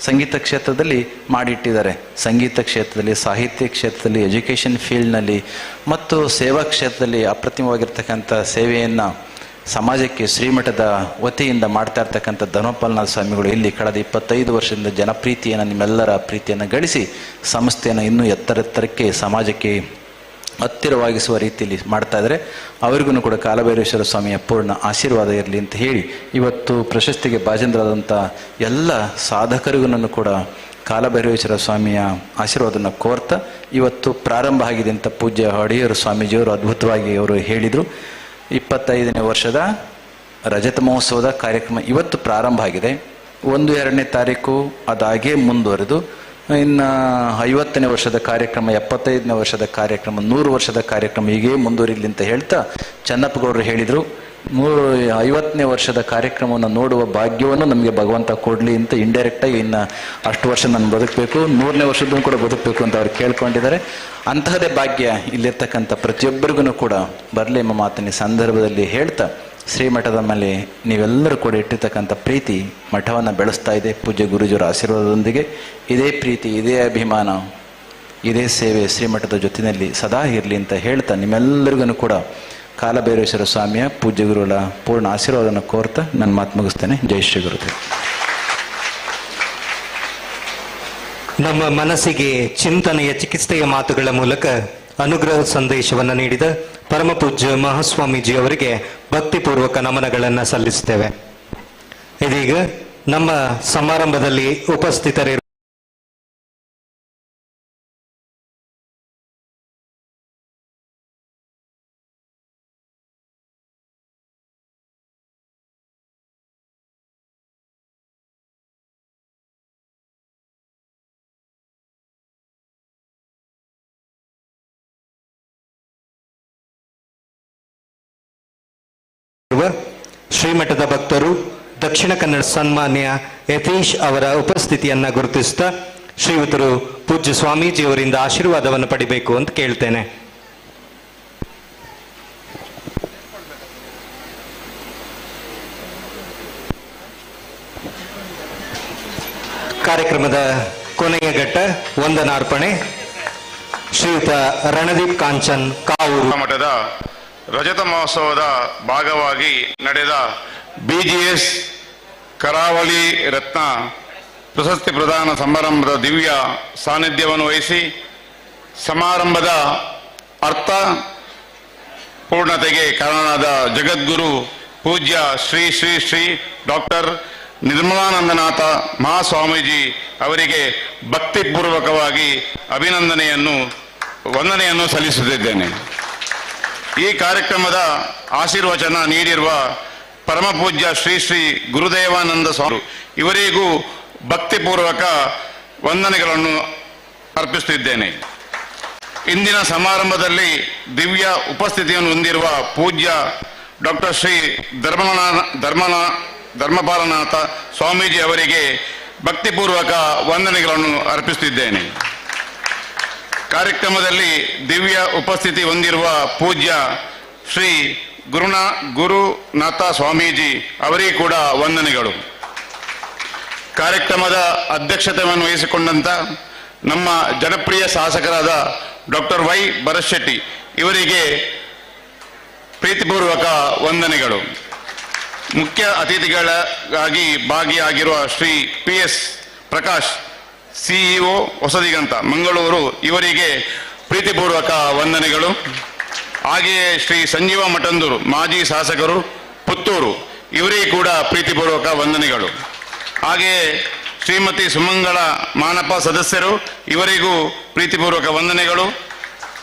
ಸಂಗೀತ ಕ್ಷೇತ್ರದಲ್ಲಿ ಮಾಡಿಟ್ಟಿದ್ದಾರೆ. ಸಂಗೀತ ಕ್ಷೇತ್ರದಲ್ಲಿ, ಸಾಹಿತ್ಯ ಕ್ಷೇತ್ರದಲ್ಲಿ, ಎಜುಕೇಷನ್ ಫೀಲ್ಡ್ನಲ್ಲಿ ಮತ್ತು ಸೇವಾ ಕ್ಷೇತ್ರದಲ್ಲಿ ಅಪ್ರತಿಮವಾಗಿರ್ತಕ್ಕಂಥ ಸೇವೆಯನ್ನು ಸಮಾಜಕ್ಕೆ ಶ್ರೀಮಠದ ವತಿಯಿಂದ ಮಾಡ್ತಾ ಇರ್ತಕ್ಕಂಥ ಧರ್ಮಪಾಲನಾಥ ಸ್ವಾಮಿಗಳು ಇಲ್ಲಿ ಕಳೆದ 25 ವರ್ಷದಿಂದ ಜನಪ್ರೀತಿಯನ್ನು, ನಿಮ್ಮೆಲ್ಲರ ಪ್ರೀತಿಯನ್ನು ಗಳಿಸಿ ಸಂಸ್ಥೆಯನ್ನು ಇನ್ನೂ ಎತ್ತರಕ್ಕೆ ಸಮಾಜಕ್ಕೆ ಹತ್ತಿರವಾಗಿಸುವ ರೀತಿಯಲ್ಲಿ ಮಾಡ್ತಾ ಇದ್ದಾರೆ. ಅವರಿಗೂ ಕೂಡ ಕಾಲಭೈರೇಶ್ವರ ಸ್ವಾಮಿಯ ಪೂರ್ಣ ಆಶೀರ್ವಾದ ಇರಲಿ ಅಂತ ಹೇಳಿ, ಇವತ್ತು ಪ್ರಶಸ್ತಿಗೆ ಭಾಜನರಾದಂಥ ಎಲ್ಲ ಸಾಧಕರಿಗೂ ಕೂಡ ಕಾಲಭೈರೇಶ್ವರ ಸ್ವಾಮಿಯ ಆಶೀರ್ವಾದನ ಕೋರ್ತಾ ಇವತ್ತು ಪ್ರಾರಂಭ ಆಗಿದೆ ಅಂತ ಪೂಜ್ಯ ಅಡಿಯರು ಸ್ವಾಮೀಜಿಯವರು ಅದ್ಭುತವಾಗಿ ಅವರು ಹೇಳಿದರು. 25ನೇ ವರ್ಷದ ರಜತ ಮಹೋತ್ಸವದ ಕಾರ್ಯಕ್ರಮ ಇವತ್ತು ಪ್ರಾರಂಭ ಆಗಿದೆ. 1-2ನೇ ತಾರೀಕು ಅದಾಗೇ ಮುಂದುವರೆದು ಇನ್ನು 50ನೇ ವರ್ಷದ ಕಾರ್ಯಕ್ರಮ, 75ನೇ ವರ್ಷದ ಕಾರ್ಯಕ್ರಮ, 100 ವರ್ಷದ ಕಾರ್ಯಕ್ರಮ ಹೀಗೇ ಮುಂದುವರಿಲಿ ಅಂತ ಹೇಳ್ತಾ ಚನ್ನಪ್ಪಗೌಡರು ಹೇಳಿದರು. 50ನೇ ವರ್ಷದ ಕಾರ್ಯಕ್ರಮವನ್ನು ನೋಡುವ ಭಾಗ್ಯವನ್ನು ನಮಗೆ ಭಗವಂತ ಕೊಡಲಿ ಅಂತ ಇಂಡೈರೆಕ್ಟಾಗಿ ಇನ್ನು ಅಷ್ಟು ವರ್ಷ ನಾನು ಬದುಕಬೇಕು, 100ನೇ ವರ್ಷದೂ ಕೂಡ ಬದುಕಬೇಕು ಅಂತ ಅವ್ರು ಕೇಳ್ಕೊಂಡಿದ್ದಾರೆ. ಅಂತಹದೇ ಭಾಗ್ಯ ಇಲ್ಲಿರ್ತಕ್ಕಂಥ ಪ್ರತಿಯೊಬ್ಬರಿಗೂ ಕೂಡ ಬರಲಿ ಎಂಬ ಮಾತನ್ನ ಸಂದರ್ಭದಲ್ಲಿ ಹೇಳ್ತಾ, ಶ್ರೀಮಠದ ಮೇಲೆ ನೀವೆಲ್ಲರೂ ಕೂಡ ಇಟ್ಟಿರ್ತಕ್ಕಂಥ ಪ್ರೀತಿ ಮಠವನ್ನು ಬೆಳೆಸ್ತಾ ಇದೆ. ಪೂಜ್ಯ ಗುರುಜಿಯವರ ಆಶೀರ್ವಾದದೊಂದಿಗೆ ಇದೇ ಪ್ರೀತಿ, ಇದೇ ಅಭಿಮಾನ, ಇದೇ ಸೇವೆ ಶ್ರೀಮಠದ ಜೊತೆಯಲ್ಲಿ ಸದಾ ಇರಲಿ ಅಂತ ಹೇಳ್ತಾ, ನಿಮ್ಮೆಲ್ಲರಿಗೂ ಕೂಡ ಕಾಲಭೈರೇಶ್ವರ ಸ್ವಾಮಿಯ ಪೂಜ್ಯ ಗುರುಗಳ ಪೂರ್ಣ ಆಶೀರ್ವಾದವನ್ನು ಕೋರ್ತಾ ನನ್ನ ಮಾತು ಮುಗಿಸ್ತೇನೆ. ಜೈ ಶ್ರೀ ಗುರುದೇವ್. ನಮ್ಮ ಮನಸ್ಸಿಗೆ ಚಿಂತನೆಯ ಚಿಕಿತ್ಸೆಯ ಮಾತುಗಳ ಮೂಲಕ ಅನುಗ್ರಹ ಸಂದೇಶವನ್ನು ನೀಡಿದ ಪರಮ ಪೂಜ್ಯ ಮಹಾಸ್ವಾಮೀಜಿ ಅವರಿಗೆ ಭಕ್ತಿಪೂರ್ವಕ ನಮನಗಳನ್ನು ಸಲ್ಲಿಸುತ್ತೇವೆ. ಇದೀಗ ನಮ್ಮ ಸಮಾರಂಭದಲ್ಲಿ ಉಪಸ್ಥಿತರಿರುವ ಶ್ರೀಮಠದ ಭಕ್ತರು ದಕ್ಷಿಣ ಕನ್ನಡ ಸನ್ಮಾನ್ಯ ಯತೀಶ್ ಅವರ ಉಪಸ್ಥಿತಿಯನ್ನ ಗುರುತಿಸ್ತಾ ಶ್ರೀಯುತರು ಪೂಜ್ಯ ಸ್ವಾಮೀಜಿಯವರಿಂದ ಆಶೀರ್ವಾದವನ್ನು ಪಡಿಬೇಕು ಅಂತ ಕೇಳ್ತೇನೆ. ಕಾರ್ಯಕ್ರಮದ ಕೊನೆಯ ಘಟ್ಟ ವಂದನಾರ್ಪಣೆ. ಶ್ರೀಯುತ ರಣದೀಪ್ ಕಾಂಚನ್ ಕಾವೂರು ಮಠದ ರಜತ ಮಹೋತ್ಸವದ ಭಾಗವಾಗಿ ನಡೆದ BGS ಕರಾವಳಿ ರತ್ನ ಪ್ರಶಸ್ತಿ ಪ್ರದಾನ ಸಮಾರಂಭದ ದಿವ್ಯ ಸಾನ್ನಿಧ್ಯವನ್ನು ವಹಿಸಿ ಸಮಾರಂಭದ ಅರ್ಥ ಪೂರ್ಣತೆಗೆ ಕಾರಣನಾದ ಜಗದ್ಗುರು ಪೂಜ್ಯ ಶ್ರೀ ಶ್ರೀ ಶ್ರೀ ಡಾಕ್ಟರ್ ನಿರ್ಮಲಾನಂದನಾಥ ಮಹಾಸ್ವಾಮೀಜಿ ಅವರಿಗೆ ಭಕ್ತಿಪೂರ್ವಕವಾಗಿ ವಂದನೆಯನ್ನು ಸಲ್ಲಿಸುತ್ತಿದ್ದೇನೆ. ಈ ಕಾರ್ಯಕ್ರಮದ ಆಶೀರ್ವಚನ ನೀಡಿರುವ ಪರಮಪೂಜ್ಯ ಶ್ರೀ ಶ್ರೀ ಗುರುದೇವಾನಂದ ಸ್ವಾಮಿ ಇವರಿಗೂ ಭಕ್ತಿಪೂರ್ವಕ ವಂದನೆಗಳನ್ನು ಅರ್ಪಿಸುತ್ತಿದ್ದೇನೆ. ಇಂದಿನ ಸಮಾರಂಭದಲ್ಲಿ ದಿವ್ಯ ಉಪಸ್ಥಿತಿಯನ್ನು ಹೊಂದಿರುವ ಪೂಜ್ಯ ಡಾಕ್ಟರ್ ಶ್ರೀ ಧರ್ಮಪಾಲನಾಥ ಸ್ವಾಮೀಜಿ ಅವರಿಗೆ ಭಕ್ತಿಪೂರ್ವಕ ವಂದನೆಗಳನ್ನು ಅರ್ಪಿಸುತ್ತಿದ್ದೇನೆ. ಕಾರ್ಯಕ್ರಮದಲ್ಲಿ ದಿವ್ಯ ಉಪಸ್ಥಿತಿ ಹೊಂದಿರುವ ಪೂಜ್ಯ ಶ್ರೀ ಗುರುನಾಥ ಸ್ವಾಮೀಜಿ ಅವರಿಗೆ ಕೂಡ ವಂದನೆಗಳು. ಕಾರ್ಯಕ್ರಮದ ಅಧ್ಯಕ್ಷತೆಯನ್ನು ವಹಿಸಿಕೊಂಡಂತ ನಮ್ಮ ಜನಪ್ರಿಯ ಶಾಸಕರಾದ ಡಾಕ್ಟರ್ ವೈ ಭರತ್ ಶೆಟ್ಟಿ ಇವರಿಗೆ ಪ್ರೀತಿಪೂರ್ವಕ ವಂದನೆಗಳು. ಮುಖ್ಯ ಅತಿಥಿಗಳಾಗಿ ಭಾಗಿಯಾಗಿರುವ ಶ್ರೀ PS ಪ್ರಕಾಶ್ CEO ಹೊಸದಿಗಂತ ಮಂಗಳೂರು ಇವರಿಗೆ ಪ್ರೀತಿಪೂರ್ವಕ ವಂದನೆಗಳು. ಹಾಗೆಯೇ ಶ್ರೀ ಸಂಜೀವ ಮಠಂದೂರು ಮಾಜಿ ಶಾಸಕರು ಪುತ್ತೂರು ಇವರಿಗೆ ಕೂಡ ಪ್ರೀತಿಪೂರ್ವಕ ವಂದನೆಗಳು. ಹಾಗೆಯೇ ಶ್ರೀಮತಿ ಸುಮಂಗಳ ಮಾನಪ ಸದಸ್ಯರು ಇವರಿಗೂ ಪ್ರೀತಿಪೂರ್ವಕ ವಂದನೆಗಳು.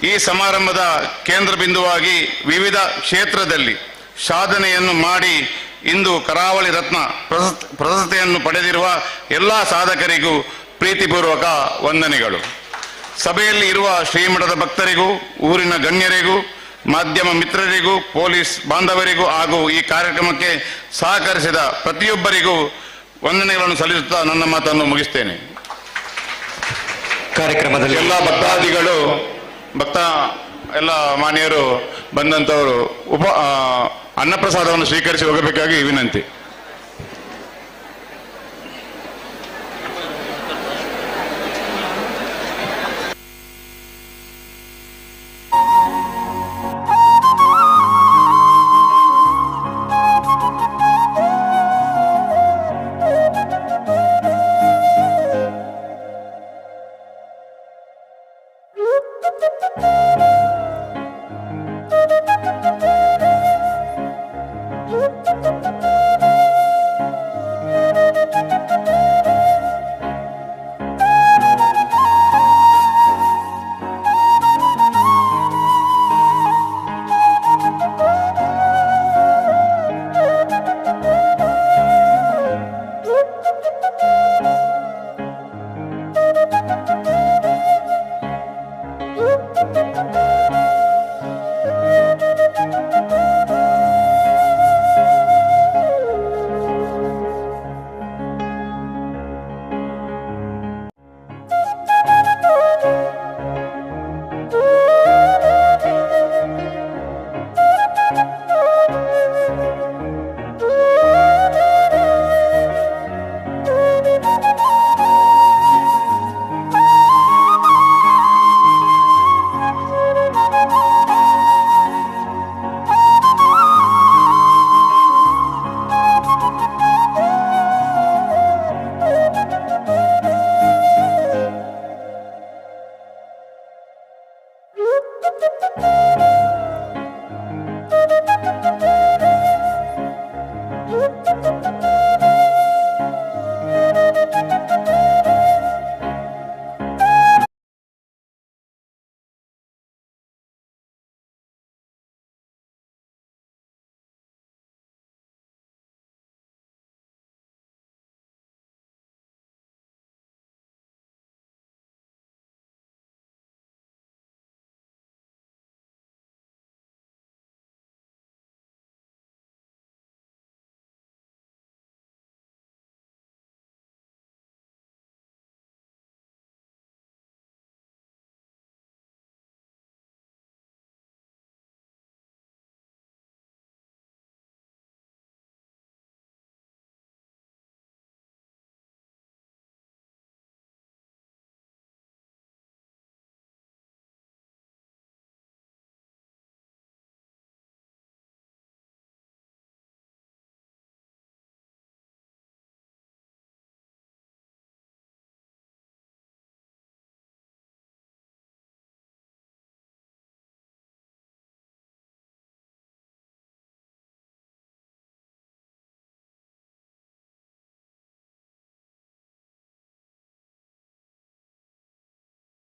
ಈ ಸಮಾರಂಭದ ಕೇಂದ್ರ ಬಿಂದುವಾಗಿ ವಿವಿಧ ಕ್ಷೇತ್ರದಲ್ಲಿ ಸಾಧನೆಯನ್ನು ಮಾಡಿ ಇಂದು ಕರಾವಳಿ ರತ್ನ ಪ್ರಶಸ್ತಿಯನ್ನು ಪಡೆದಿರುವ ಎಲ್ಲ ಸಾಧಕರಿಗೂ ಪ್ರೀತಿಪೂರ್ವಕ ವಂದನೆಗಳು. ಸಭೆಯಲ್ಲಿ ಇರುವ ಶ್ರೀಮಠದ ಭಕ್ತರಿಗೂ ಊರಿನ ಗಣ್ಯರಿಗೂ ಮಾಧ್ಯಮ ಮಿತ್ರರಿಗೂ ಪೊಲೀಸ್ ಬಾಂಧವರಿಗೂ ಹಾಗೂ ಈ ಕಾರ್ಯಕ್ರಮಕ್ಕೆ ಸಹಕರಿಸಿದ ಪ್ರತಿಯೊಬ್ಬರಿಗೂ ವಂದನೆಗಳನ್ನು ಸಲ್ಲಿಸುತ್ತಾ ನನ್ನ ಮಾತನ್ನು ಮುಗಿಸ್ತೇನೆ. ಕಾರ್ಯಕ್ರಮದಲ್ಲಿ ಎಲ್ಲ ಭಕ್ತಾದಿಗಳು ಎಲ್ಲ ಮಾನ್ಯರು ಬಂದಂತವರು ಅನ್ನಪ್ರಸಾದವನ್ನು ಸ್ವೀಕರಿಸಿ ಹೋಗಬೇಕಾಗಿ ವಿನಂತಿ. Thank you.